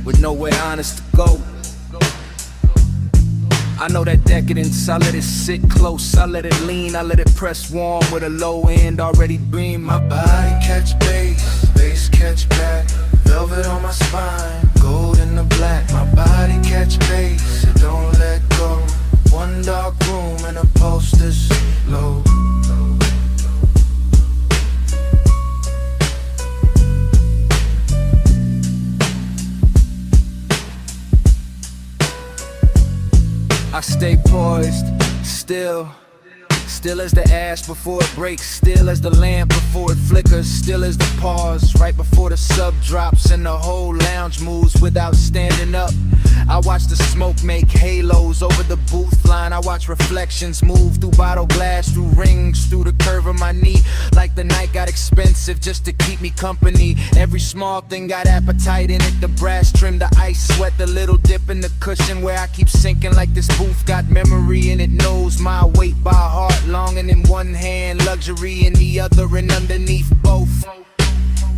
with nowhere honest to go. I know that decadence, I let it sit close, I let it lean, I let it press warm with a low end already beam. My body catch bass, bass catch back, velvet on my spine, gold in the black. My body catch bass, it don't let go. One dark room and a pulse this low. I stay poised, still, Still as the ash before it breaks, still as the lamp before it flickers, still as the pause right before the sub drops and the whole lounge moves without standing up. I watch the smoke make halos over the booth line. I watch reflections move through bottle glass, through rings, through the curve of my knee. Like the night got expensive just to keep me company. Every small thing got appetite in it. The brass trim, the ice sweat, the little dip in the cushion where I keep sinking like this booth got memory and it knows my weight by heart. Longing in one hand, luxury in the other, and underneath both.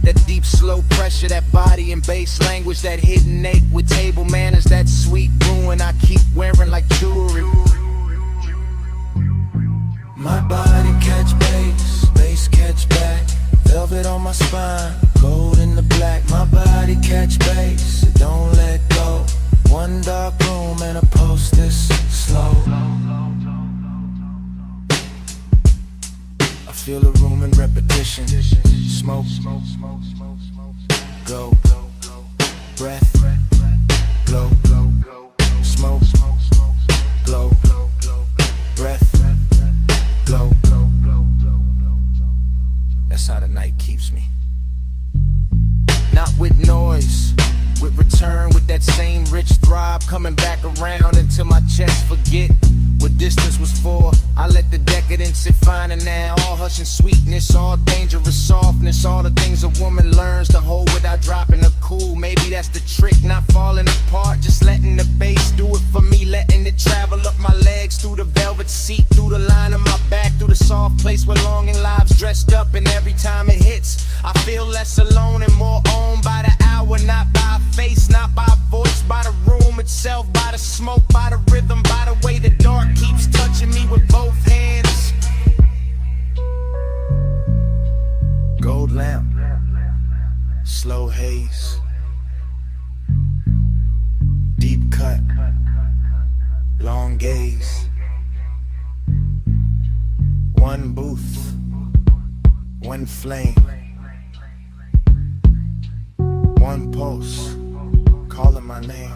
That deep, slow pressure, that body and bass language, that hidden ache with table manners, that sweet ruin I keep wearing like jewelry. My body catch bass, bass catch back. Velvet on my spine, gold in the black. My body catch bass, it don't let go. One dark room and a post this slow. I feel the room in repetition. Smoke, go, breath, glow, smoke, glow, breath, glow. That's how the night keeps me. Not with noise, with return, with that same rich throb coming back around until my chest forget what distance was for. I let the decadence sit finer now. All hush and sweetness, all dangerous softness, all the things a woman learns to hold without dropping her cool. Maybe that's the trick, not falling apart, just letting the bass do it for me, letting it travel up my legs, through the velvet seat, through the line of my back, through the soft place where longing lives dressed up. And every time it hits, I feel less alone and more owned by the hour, not by a face, not by a voice, by the room itself, by the smoke, by the rhythm, by the way the dark keeps touching me with both hands. Gold lamp, slow haze, deep cut, long gaze. One booth, one flame, one pulse, calling my name.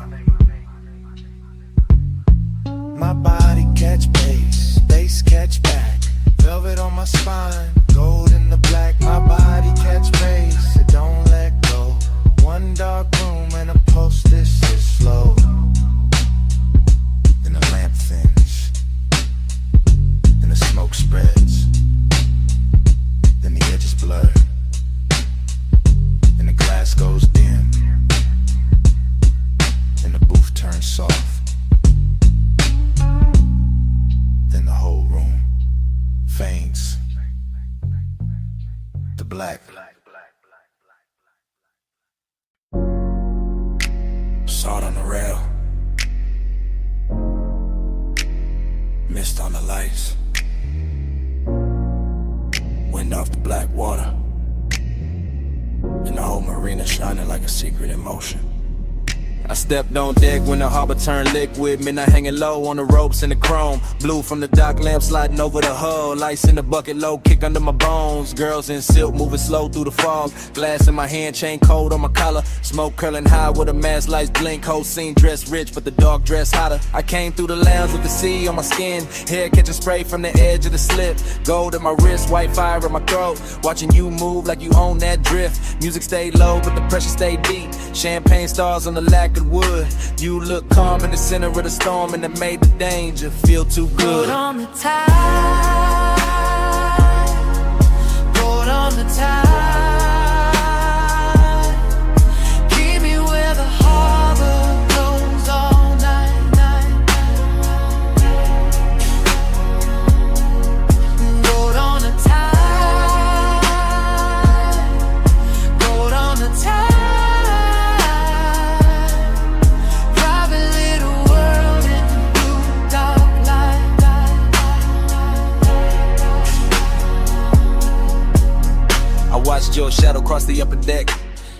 My body catch bass, bass catch back. Velvet on my spine, gold in the black. My body catch bass, it don't let go. One dark room and a post, this is slow. Then the lamp thins, then the smoke spreads, then the edges blur, then the glass goes dim, then the booth turns soft. Then the whole room faints to black. Salt on the rail, mist on the lights, wind off the black water, and the whole marina shining like a secret in motion. I stepped on deck when the harbor turned liquid. Midnight hanging low on the ropes and the chrome. Blue from the dock lamp sliding over the hull. Lights in the bucket low, kick under my bones. Girls in silk moving slow through the fog. Glass in my hand, chain cold on my collar. Smoke curling high with the mask lights blink. Whole scene dressed rich, but the dark dress hotter. I came through the lounge with the sea on my skin. Hair catching spray from the edge of the slip. Gold in my wrist, white fire in my throat. Watching you move like you own that drift. Music stayed low, but the pressure stayed deep. Champagne stars on the lacquered wood. You look calm in the center of the storm, and it made the danger feel too good. Boat on the tide, boat on the tide. Keep me where the harbor goes all night, night, night. Boat on the tide, boat on the tide. Watched your shadow cross the upper deck.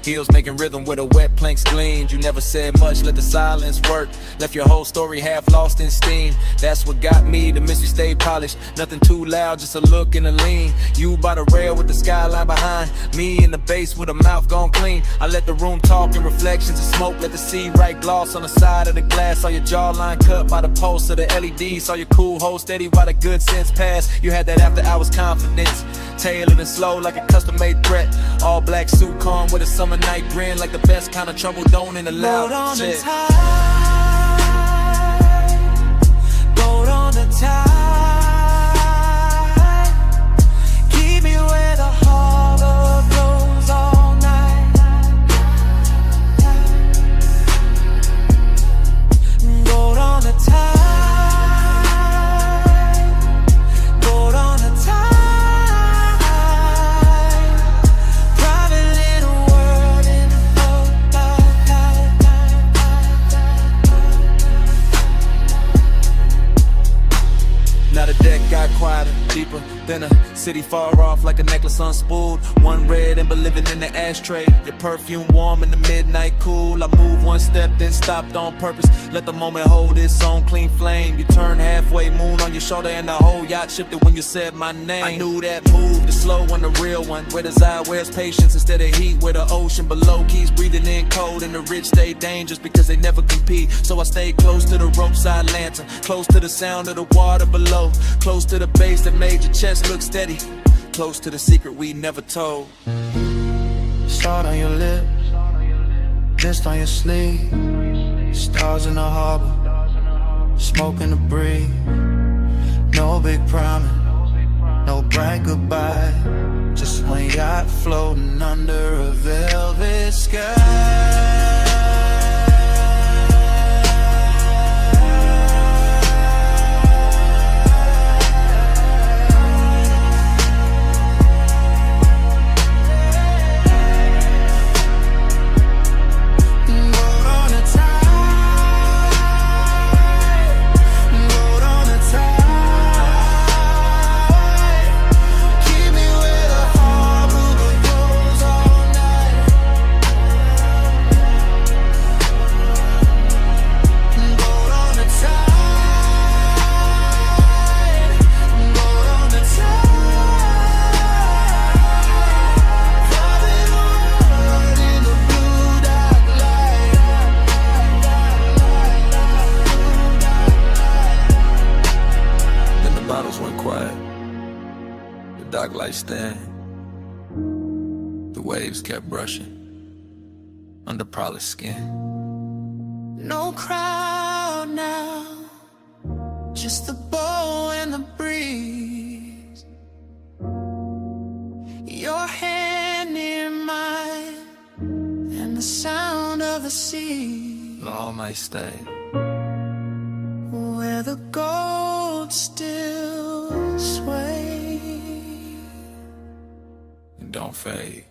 Heels making rhythm where the wet planks gleamed. You never said much, let the silence work. Left your whole story half lost in steam. That's what got me, the mystery stayed polished. Nothing too loud, just a look and a lean. You by the rail with the skyline behind. Me in the base with a mouth gone clean. I let the room talk in reflections of smoke. Let the sea write gloss on the side of the glass. Saw your jawline cut by the pulse of the LED. Saw your cool hold steady while the good sense passed. You had that after hours confidence. Tailored and slow like a custom-made threat. All black suit calm with a summer night grin. Like the best kind of trouble don't in the loud shit. Boat on the tide. Keep me where the harbor blows all night. Boat on the tide. Boat on the tide. Now the deck got quieter, deeper than a city far off, like a necklace unspooled. One red ember living in the ashtray. Your perfume warm in the midnight cool. I moved one step, then stopped on purpose. Let the moment hold its own clean flame. You turn halfway, moon on your shoulder, and the whole yacht shifted when you said my name. I knew that move, the slow one, the real one. Where desire wears patience instead of heat. Where the ocean below keeps breathing in cold, and the rich stay dangerous because they never compete. So I stayed close to the rope side lantern, close to the sound of the water below, close to the base that made your chest look steady, close to the secret we never told. Salt on your lips, mist on your sleeve, stars in the harbor, smoke in the breeze. No big promise, no bright goodbye, just one yacht floating under a velvet sky. Stand. The waves kept brushing under polished skin. No crowd now, just the bow and the breeze. Your hand near mine, and the sound of the sea. All might stay where the gold still sways. Don't fade.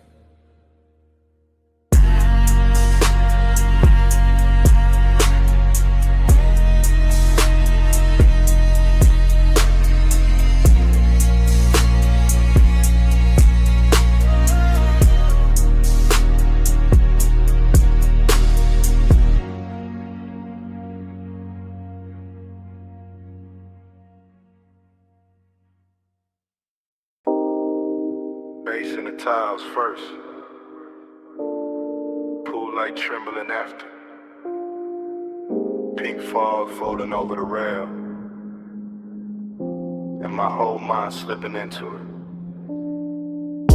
Bass in the tiles first, pool light trembling after, pink fog floating over the rail, and my whole mind slipping into it.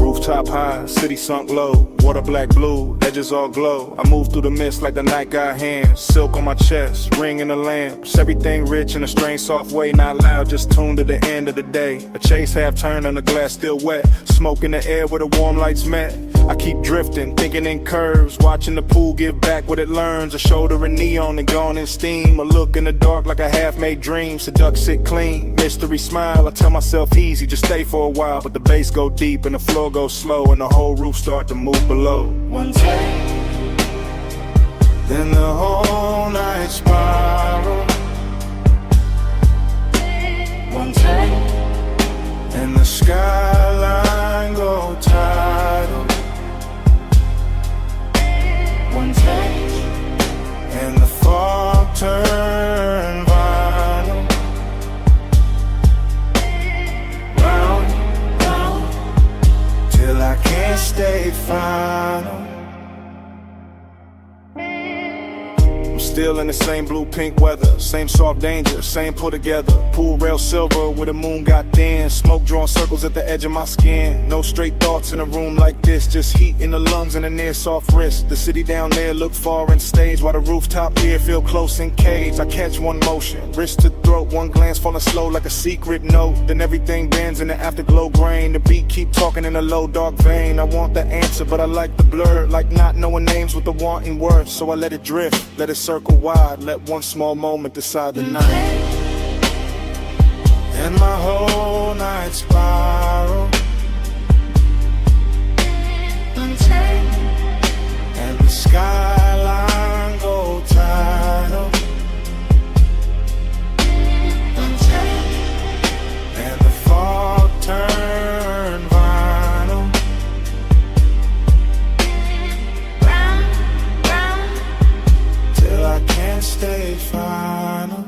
Rooftop high, city sunk low, water black blue, edges all glow. I move through the mist like the night got hands, silk on my chest, ring in the lamps. Everything rich in a strange soft way, not loud, just tuned to the end of the day. A chase half turned and the glass still wet, smoke in the air where the warm lights met. I keep drifting, thinking in curves, watching the pool give back what it learns. A shoulder in neon and gone in steam, a look in the dark like a half-made dream. Seduct sit clean, mystery smile. I tell myself easy, just stay for a while, but the bass go deep and the floor goes slow, and the whole roof start to move below. One take, then the whole night spiral. One take, and the skyline go tidal. can't stay final. I'm still in the same blue-pink weather, same soft danger, same put together. Pool rail silver where the moon got thin, smoke drawing circles at the edge of my skin. No straight thoughts in a room like this, just heat in the lungs and a near soft wrist. The city down there look far and stage, while the rooftop here feel close and caged. I catch one motion, wrist to throat, one glance falling slow like a secret note. Then everything bends in the afterglow grain. The beat keep talking in a low dark vein. I want the answer but I like the blur, like not knowing names with the wanting words. So I let it drift, let it circle wide, let one small moment decide the night. And my whole night spiral, and the skyline go tidal, and the fog turn vinyl. Till I can't stay final.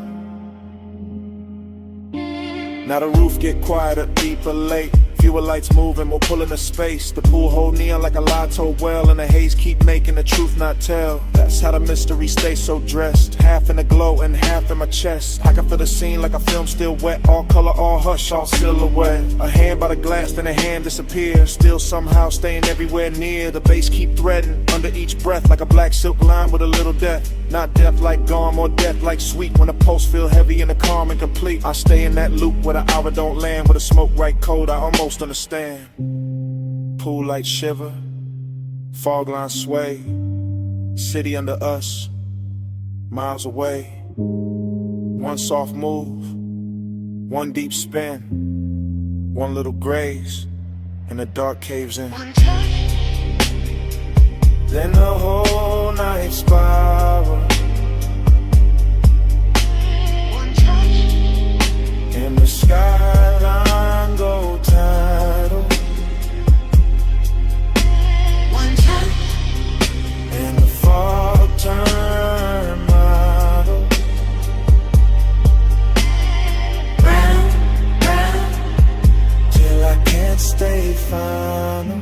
Now the roof get quieter, deeper late. Fewer lights moving, more pulling the space. The pool hold neon like a lie told well, and the haze keep making the truth not tell. That's how the mystery stays so dressed, half in the glow and half in my chest. I can feel the scene like a film still wet, all color, all hush, all silhouette. A hand by the glass, then a hand disappears, still somehow staying everywhere near. The bass keep threading under each breath like a black silk line with a little death. Not death like gone, or death like sweet. When the pulse feel heavy and the calm and complete, I stay in that loop where the hour don't land, where the smoke right cold, I almost understand. Pool light shiver, fog line sway, city under us, miles away. One soft move, one deep spin, one little graze, and the dark caves in. Then the whole night spiral, and the skyline go tidal, and the fog turn model. Round, round, till I can't stay final.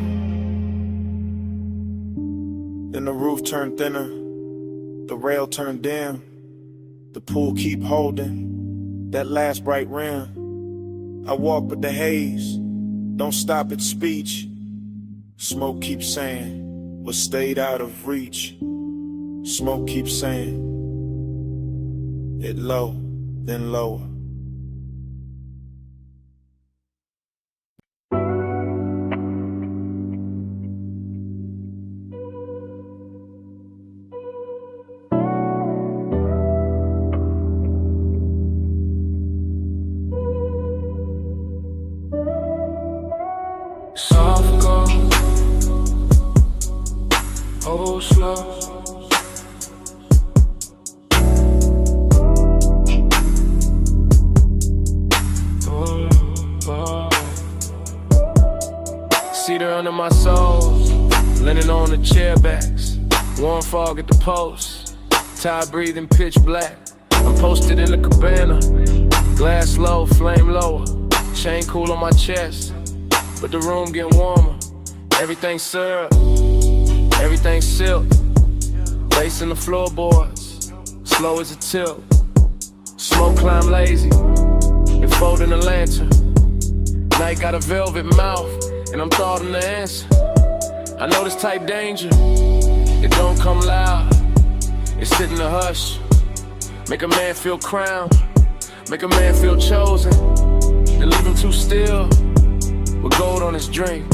Then the roof turned thinner, the rail turned dim. The pool keep holding that last bright rim. I walk with the haze, don't stop at speech. Smoke keeps saying what stayed out of reach. Smoke keeps saying it low, then lower. Soft go, oh slow. Cedar under my soles, linen on the chair backs, warm fog at the post, tired breathing pitch black. I'm posted in the cabana, glass low, flame lower, chain cool on my chest, but the room getting warmer. Everything syrup, everything silk, lace in the floorboards, slow as a tilt. Smoke climb lazy, it folding a lantern. Night got a velvet mouth, and I'm thought in the answer. I know this type danger, it don't come loud, it sit in the hush. Make a man feel crowned, make a man feel chosen, and leave him too still, with gold on his drink,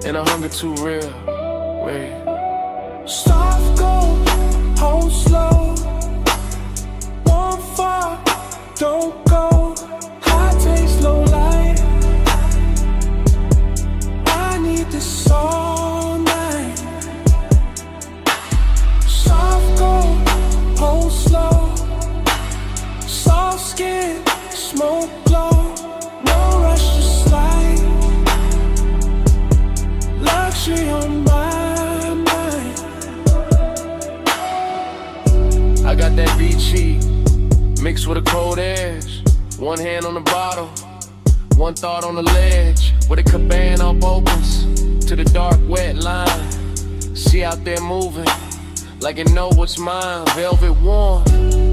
and a hunger too real. Wait. Soft go, hold slow. One far, don't go. High taste, low light. I need this all night. Soft go, hold slow. Soft skin, smoke glow. No rush to slide. Luxury on my mind. I got that beat cheap, mixed with a cold edge. One hand on the bottle, one thought on the ledge. Where the cabana up opens to the dark web. out there moving, like it know what's mine. Velvet warm,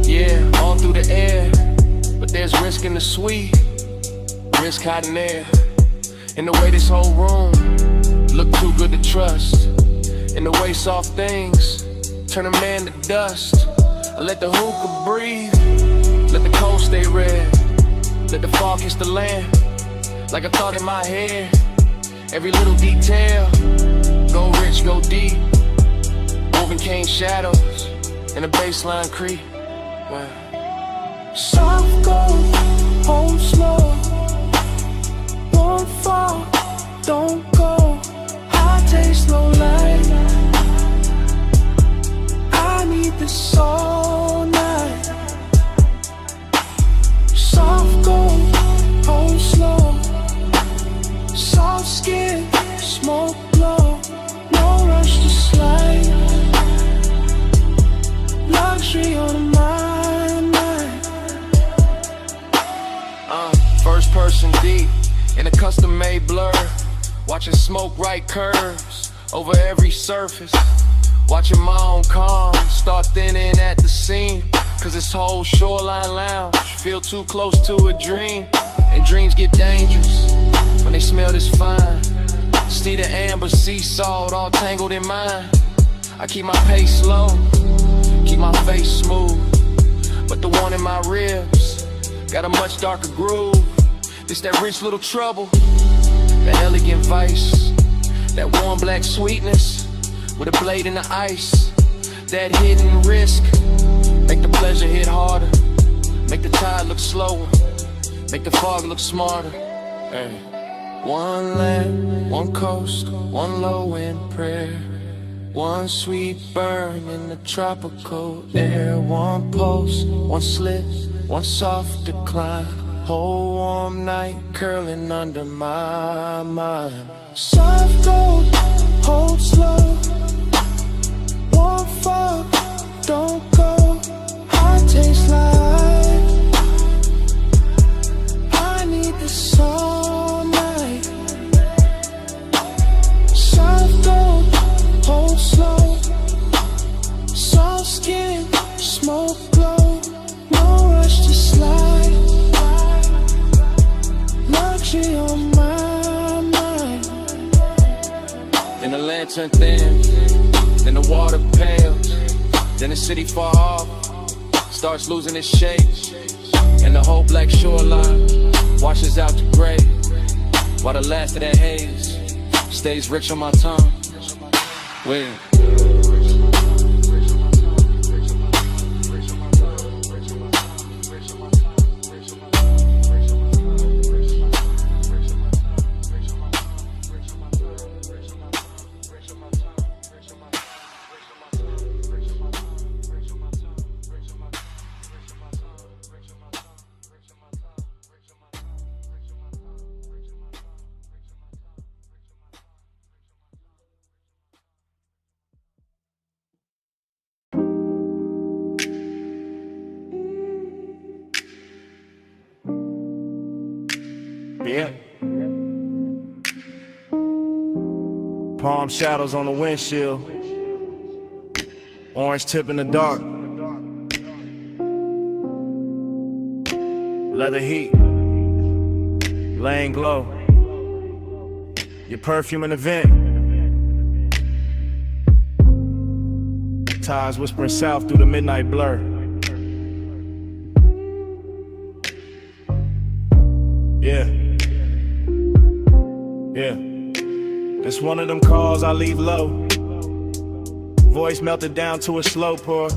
yeah, all through the air. But there's risk in the sweet, risk hiding there. In the way this whole room look too good to trust. In the way soft things turn a man to dust. I let the hookah breathe, let the cold stay red. Let the fog kiss the land, like I thought in my head. Every little detail, go rich, go deep. Moving cane shadows, in a baseline creep. Wow. Soft gold, hold slow. Won't fall, don't go. High taste, low light. I need this all night. Soft gold, hold slow. Soft skin, smoke glow. No rush to slide. Luxury on my mind. First person deep in a custom-made blur. Watching smoke right curves over every surface. Watching my own calm start thinning at the seam. Cause this whole shoreline lounge feel too close to a dream. And dreams get dangerous when they smell this fine. See the amber, sea salt all tangled in mine. I keep my pace slow, keep my face smooth. But the one in my ribs got a much darker groove. This that rich little trouble, that elegant vice, that warm black sweetness with a blade in the ice. That hidden risk, make the pleasure hit harder. Make the tide look slower, make the fog look smarter. Hey. One land, one coast, one low end prayer. One sweet burn in the tropical air. One pulse, one slip, one soft decline. Whole warm night curling under my mind. Soft gold, hold slow. Won't fall, don't go. High taste like I need this all night. Soft gold, hold slow. Soft skin, smoke glow. No rush to slide. Luxury on my mind. Then the lantern thin, then the water pales, then the city far off starts losing its shape, and the whole black shoreline washes out to gray, while the last of that haze stays rich on my tongue. Weird. Yeah. Palm shadows on the windshield. Orange tip in the dark. Leather heat. Laying glow. Your perfume in the vent. Tides whispering south through the midnight blur. Yeah. Yeah. It's one of them calls I leave low. Voice melted down to a slow pour.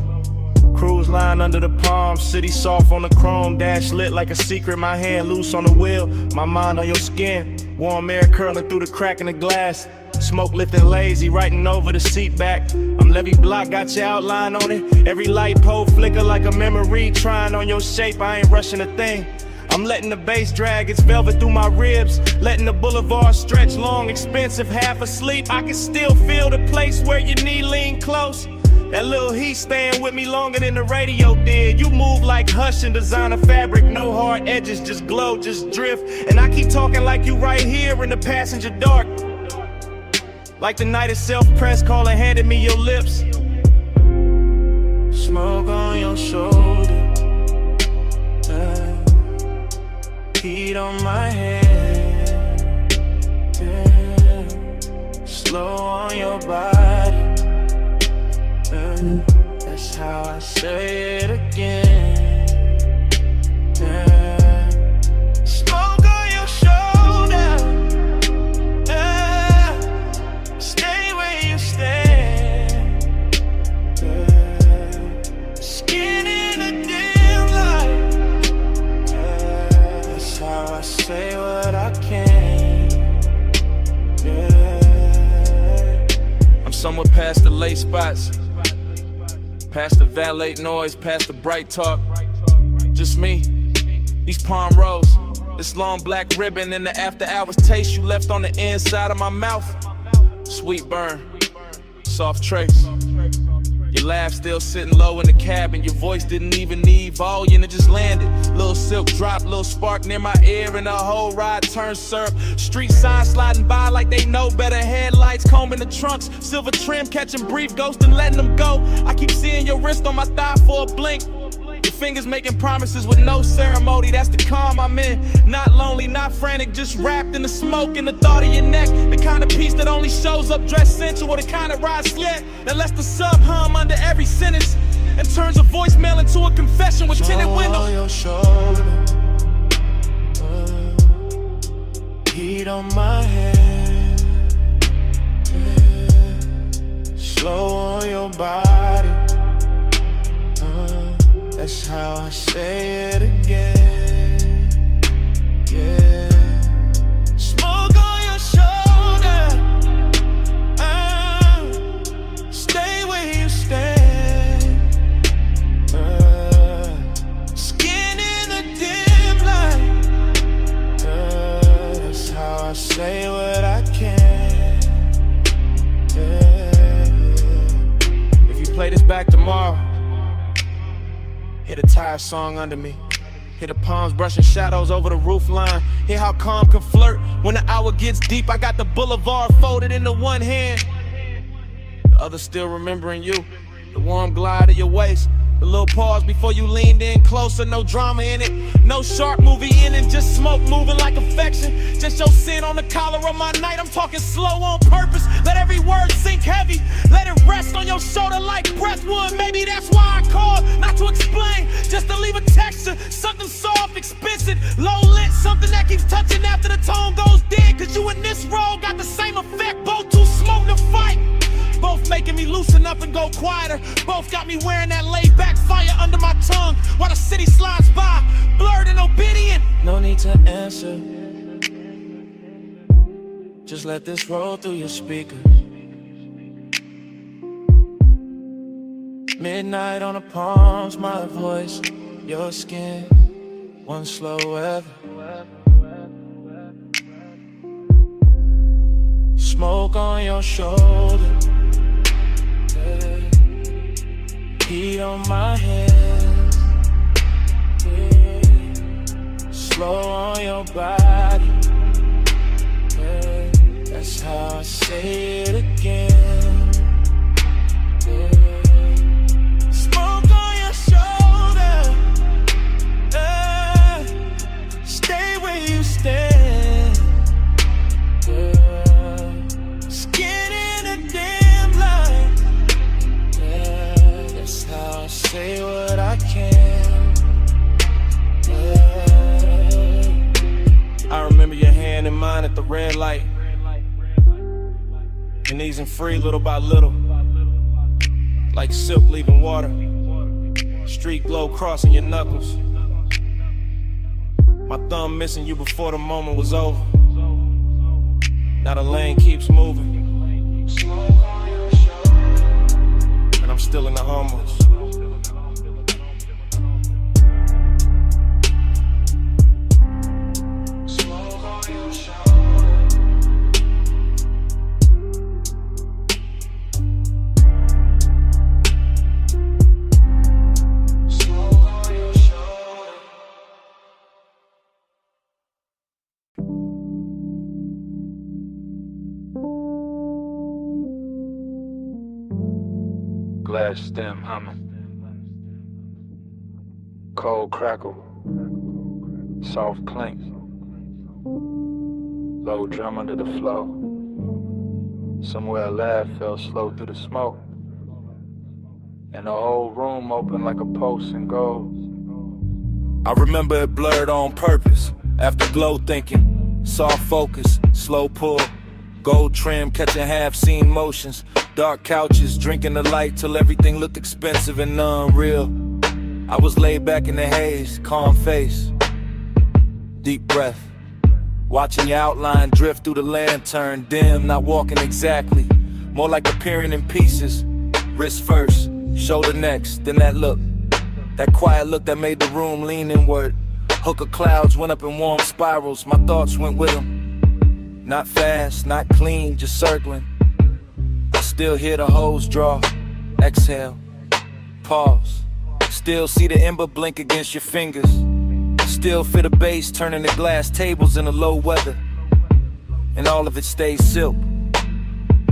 Cruise line under the palm, city soft on the chrome. Dash lit like a secret, my hand loose on the wheel. My mind on your skin, warm air curling through the crack in the glass. Smoke lifting lazy, writing over the seat back. I'm Levy Block, got your outline on it. Every light pole flicker like a memory. Trying on your shape, I ain't rushing a thing. I'm letting the bass drag its velvet through my ribs. Letting the boulevard stretch long, expensive, half asleep. I can still feel the place where your knee lean close. That little heat staying with me longer than the radio did. You move like Hush and designer fabric. No hard edges, just glow, just drift. And I keep talking like you right here in the passenger dark. Like the night itself, press call and handed me your lips. Smoke on your shoulder, heat on my head, slow on your body, that's how I say it again, smoke on your shoulder, stay where you stand, skin in a dim light, that's how I say what I can, I'm somewhere past the late spots, past the valet noise, past the bright talk. Just me, these palm rows, this long black ribbon, and the after hours taste you left on the inside of my mouth. Sweet burn, soft trace. Your laugh still sitting low in the cabin. Your voice didn't even need volume, it just landed. Little silk drop, little spark near my ear, and the whole ride turned syrup. Street signs sliding by like they know better. Headlights combing the trunks, silver trim catching brief ghosts and letting them go. I keep seeing your wrist on my thigh for a blink. Your fingers making promises with no ceremony. That's the calm I'm in. Not lonely, not frantic, just wrapped in the smoke and the thought of your neck. The kind of peace that only shows up dressed sensual, the kind of ride slick that lets the sub hum under every sentence and turns a voicemail into a confession with tinted windows. on your shoulder, heat on my head, slow on your body, that's how I say it again, yeah. Smoke on your shoulder, stay where you stand, skin in a dim light, that's how I say what I can, yeah. If you play this back tomorrow, hear the tire song under me. Hear the palms brushing shadows over the roof line. Hear how calm can flirt when the hour gets deep. I got the boulevard folded into one hand, the other still remembering you. The warm glide of your waist, the little pause before you leaned in closer. No drama in it, no sharp movie in it, just smoke moving like affection. Just your sin on the collar of my night. I'm talking slow on purpose. Let every word sink heavy. Let it rest on your shoulder like breath would. Maybe that's why I called, not to explain, just to leave a texture. Something soft, expensive, low lit, something that keeps touching after the tone goes dead. Cause you and this role got the same effect. Both too smoke to fight, both making me loosen up and go quieter. Both got me wearing that laid back fire under my tongue while the city slides by, blurred and obedient. No need to answer, just let this roll through your speakers. Midnight on the palms, my voice, your skin, one slow ever. Smoke on your shoulder, heat on my head, slow on your body, that's how I say it again, smoke on your shoulder, stay where you stand, skin in a dim light, that's how I say what I can, I remember your hand in mine at the red light, and easing free little by little, like silk leaving water, street glow crossing your knuckles. My thumb missing you before the moment was over. Now the lane keeps moving, and I'm still in the hummus. glass stem humming. Cold crackle, soft clink, low drum under the flow. Somewhere a laugh fell slow through the smoke, and the whole room opened like a pulse and gold. I remember it blurred on purpose. After glow thinking, soft focus, slow pull, gold trim catching half-seen motions, dark couches, drinking the light till everything looked expensive and unreal. I was laid back in the haze, calm face, deep breath, watching your outline drift through the lantern, dim, not walking exactly, more like appearing in pieces. Wrist first, shoulder next, then that look, that quiet look that made the room lean inward. Hook of clouds went up in warm spirals, my thoughts went with them. Not fast, not clean, just circling. I still hear the hose draw, exhale, pause. Still see the ember blink against your fingers. Still feel the bass turning the glass tables in the low weather. And all of it stays silk.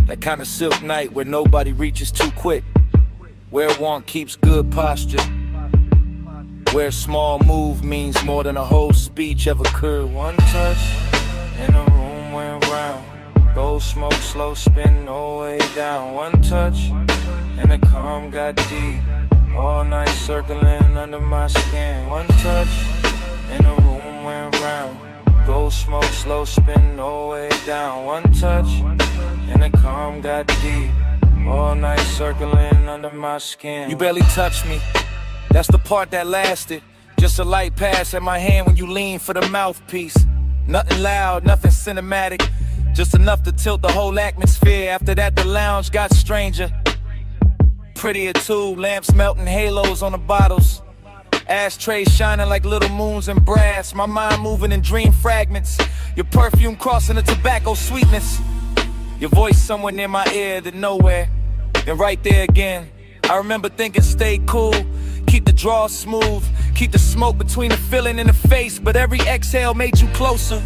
That kind of silk night where nobody reaches too quick. Where one keeps good posture. Where a small move means more than a whole speech ever could. One touch, and the room went round. Gold smoke, slow spin, no way down. One touch, and the calm got deep. All night circling under my skin. One touch, and the room went round. Gold smoke, slow spin, no way down. One touch, and the calm got deep. All night circling under my skin. You barely touched me, that's the part that lasted. Just a light pass at my hand when you lean for the mouthpiece. Nothing loud, nothing cinematic, just enough to tilt the whole atmosphere. After that the lounge got stranger. Prettier too, lamps melting halos on the bottles. Ashtrays shining like little moons in brass. My mind moving in dream fragments. Your perfume crossing the tobacco sweetness. Your voice somewhere near my ear, then nowhere, then right there again. I remember thinking stay cool, keep the draw smooth, keep the smoke between the feeling and the face. But every exhale made you closer.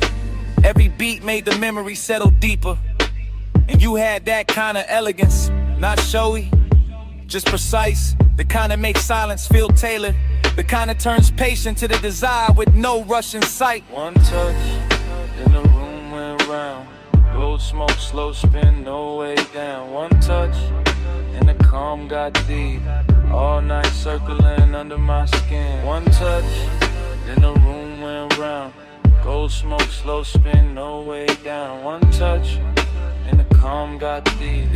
Every beat made the memory settle deeper. And you had that kind of elegance, not showy, just precise. The kind that makes silence feel tailored. The kind that turns patient to the desire with no rush in sight. One touch, and the room went round. Gold smoke, slow spin, no way down. One touch, and the calm got deep. All night circling under my skin. One touch, and the room went round. Gold smoke, slow spin, no way down. One touch, and the calm got deep.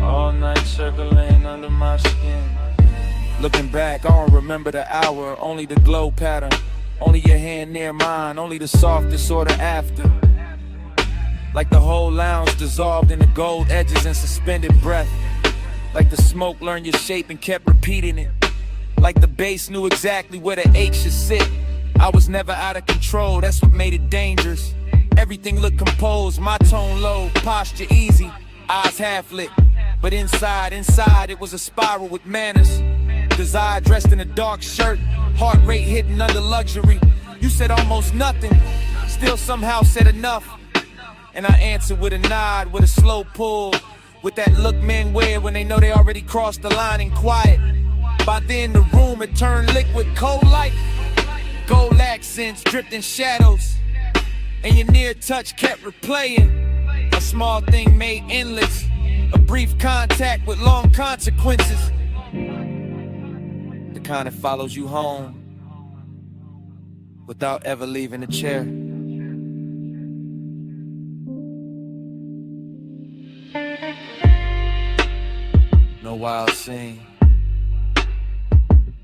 All night circling under my skin. Looking back, I don't remember the hour, only the glow pattern. Only your hand near mine, only the softest order after. Like the whole lounge dissolved in the gold edges and suspended breath. Like the smoke learned your shape and kept repeating it. Like the bass knew exactly where the ache should sit. I was never out of control, that's what made it dangerous. Everything looked composed, my tone low, posture easy, eyes half lit. But inside it was a spiral with manners. Desire dressed in a dark shirt, heart rate hidden under luxury. You said almost nothing, still somehow said enough. And I answered with a nod, with a slow pull, with that look men wear when they know they already crossed the line and quiet. By then the room had turned liquid, cold light. Gold accents dripped in shadows, and your near touch kept replaying. A small thing made endless, a brief contact with long consequences. The kind that follows you home without ever leaving the chair. No wild scene,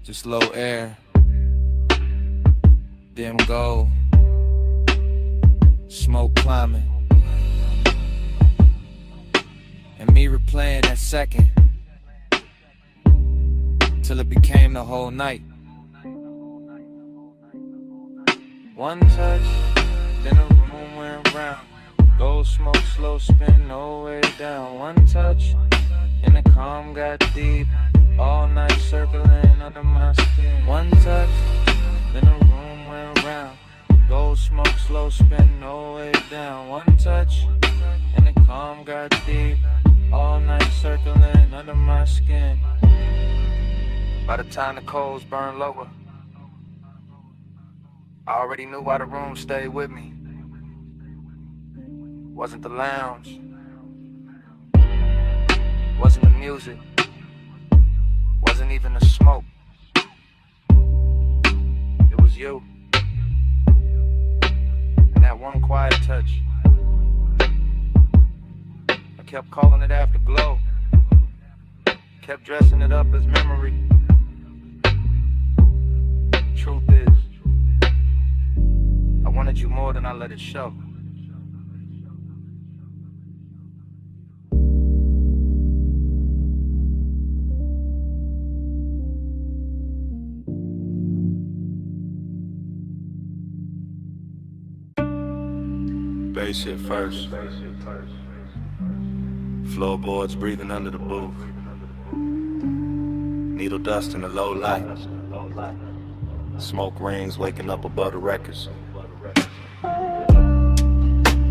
just low air, dim gold, smoke climbing, and me replaying that second till it became the whole night. One touch, then the room went round. Gold smoke, slow spin, no way down. One touch, and the calm got deep. All night circling under my skin. One touch, then the room went round. Gold smoke, slow spin, no way down. One touch, and the calm got deep. All night circling under my skin. By the time the coals burn lower, I already knew why the room stayed with me. Wasn't the lounge, wasn't the music, wasn't even the smoke. It was you, and that one quiet touch. I kept calling it afterglow, kept dressing it up as memory. Truth is, I wanted you more than I let it show. Bass hit first. Floorboards breathing under the booth. Needle dust in the low light. Smoke rings waking up above the records.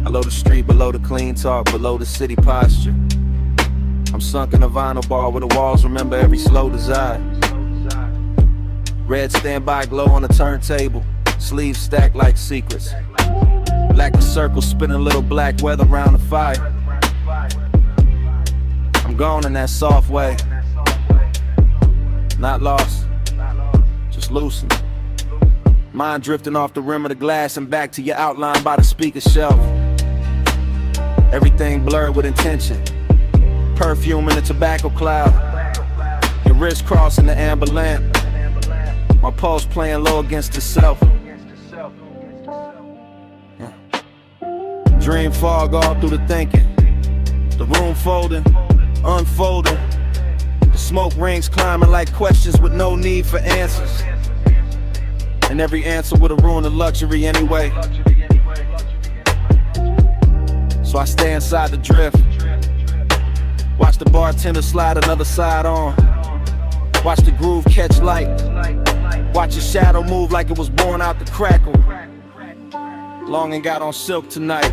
Below the street, below the clean talk, below the city posture. I'm sunk in a vinyl bar where the walls remember every slow desire. Red standby glow on the turntable, sleeves stacked like secrets. Black the circle, spinning little black weather around the fire. I'm gone in that soft way. Not lost, just loosened. Mind drifting off the rim of the glass and back to your outline by the speaker shelf. Everything blurred with intention. Perfume in the tobacco cloud. Your wrist crossing the amber lamp. My pulse playing low against itself. Dream fog all through the thinking. The room folding, unfolding. The smoke rings climbing like questions with no need for answers. And every answer would've ruined the luxury anyway. So I stay inside the drift. Watch the bartender slide another side on. Watch the groove catch light. Watch your shadow move like it was born out the crackle. Long and got on silk tonight.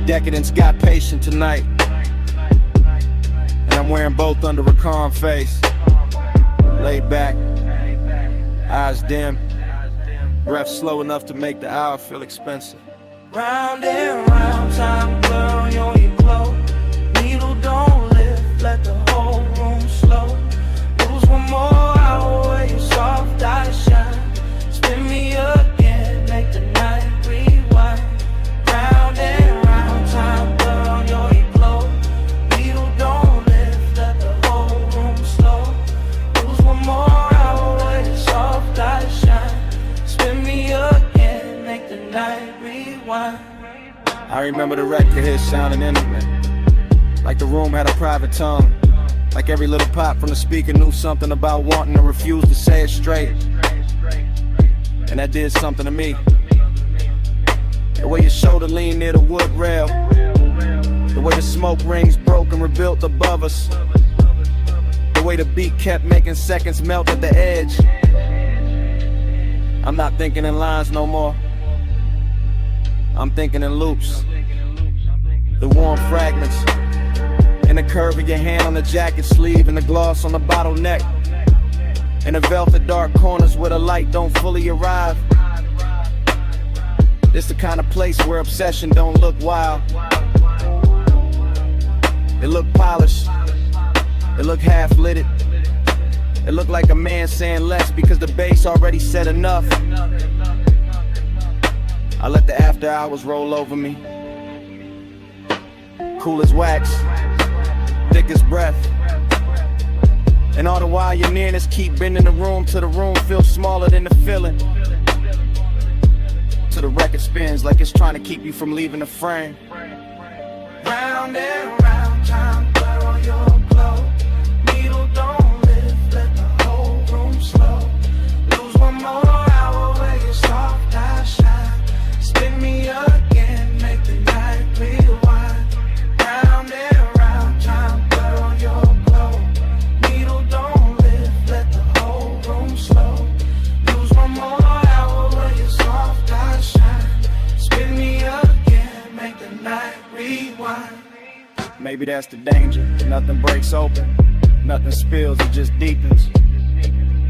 Decadence got patient tonight. And I'm wearing both under a calm face. Laid back, eyes dim, breath slow enough to make the hour feel expensive. Round and round, time blur on your glow. Needle don't lift, let the whole room slow. Lose one more hour where your soft eyes shine. Spin me again, make the night rewind. Round and round, time blur on your glow. Needle don't lift, let the whole room slow. Lose one more hour where your soft eyes shine. Spin me again, make the night rewind. I remember the record hit sounding intimate, like the room had a private tongue. Like every little pop from the speaker knew something about wanting to refuse to say it straight. And that did something to me. The way your shoulder leaned near the wood rail, the way the smoke rings broke and rebuilt above us, the way the beat kept making seconds melt at the edge. I'm not thinking in lines no more. I'm thinking in loops. The warm fragments in the curve of your hand on the jacket sleeve, and the gloss on the bottleneck, and the velvet dark corners where the light don't fully arrive. This the kind of place where obsession don't look wild. It look polished. It look half-lit. It look like a man saying less because the bass already said enough. I let the after hours roll over me. Cool as wax, thick as breath. And all the while your nearness keep bending the room till the room feels smaller than the feeling. Till the record spins like it's trying to keep you from leaving the frame. Round and round, time blur on your glow. Needle don't lift, let the whole room slow. Lose one more hour where your soft eyes shine. Spin me again, make the night rewind. Round and round, time blur on your glow. Needle don't lift, let the whole room slow. Lose one more hour where your soft eyes shine. Spin me again, make the night rewind. Maybe that's the danger, nothing breaks open. Nothing spills, it just deepens.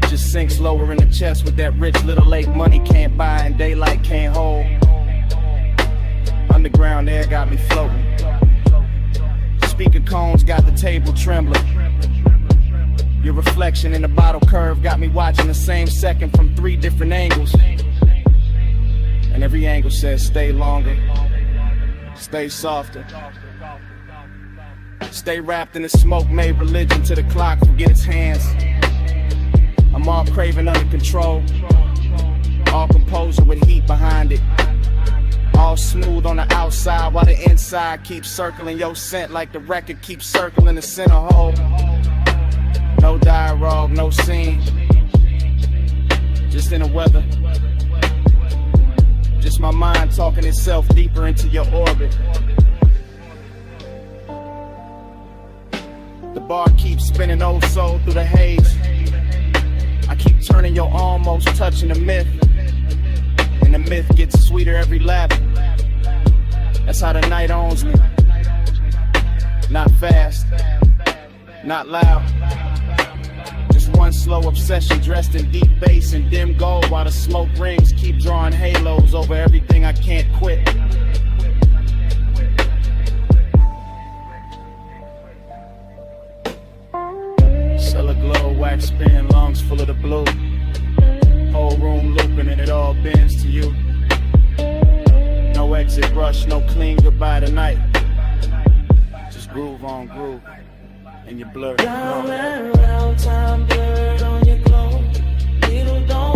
Just sinks lower in the chest with that rich little lake money can't buy and daylight can't hold. Underground air got me floating. Speaker cones got the table trembling. Your reflection in the bottle curve got me watching the same second from 3 different angles. And every angle says stay longer, stay softer. Stay wrapped in the smoke, made religion to the clock, forget its hands. I'm all craving under control, all composure with heat behind it. All smooth on the outside while the inside keeps circling your scent like the record keeps circling the center hole. No dialogue, no scene, just in the weather. Just my mind talking itself deeper into your orbit. The bar keeps spinning oh so through the haze. I keep turning your almost touching the myth. And the myth gets sweeter every lap. That's how the night owns me. Not fast, not loud. Just one slow obsession dressed in deep bass and dim gold, while the smoke rings keep drawing halos over everything I can't quit. Cellar glow, wax spin, lungs full of the blue. Whole room looping and it all bends to you. No exit rush, no clean goodbye tonight. Just groove on groove, and you blur. Round and round, time blurred on your glow. Needle don't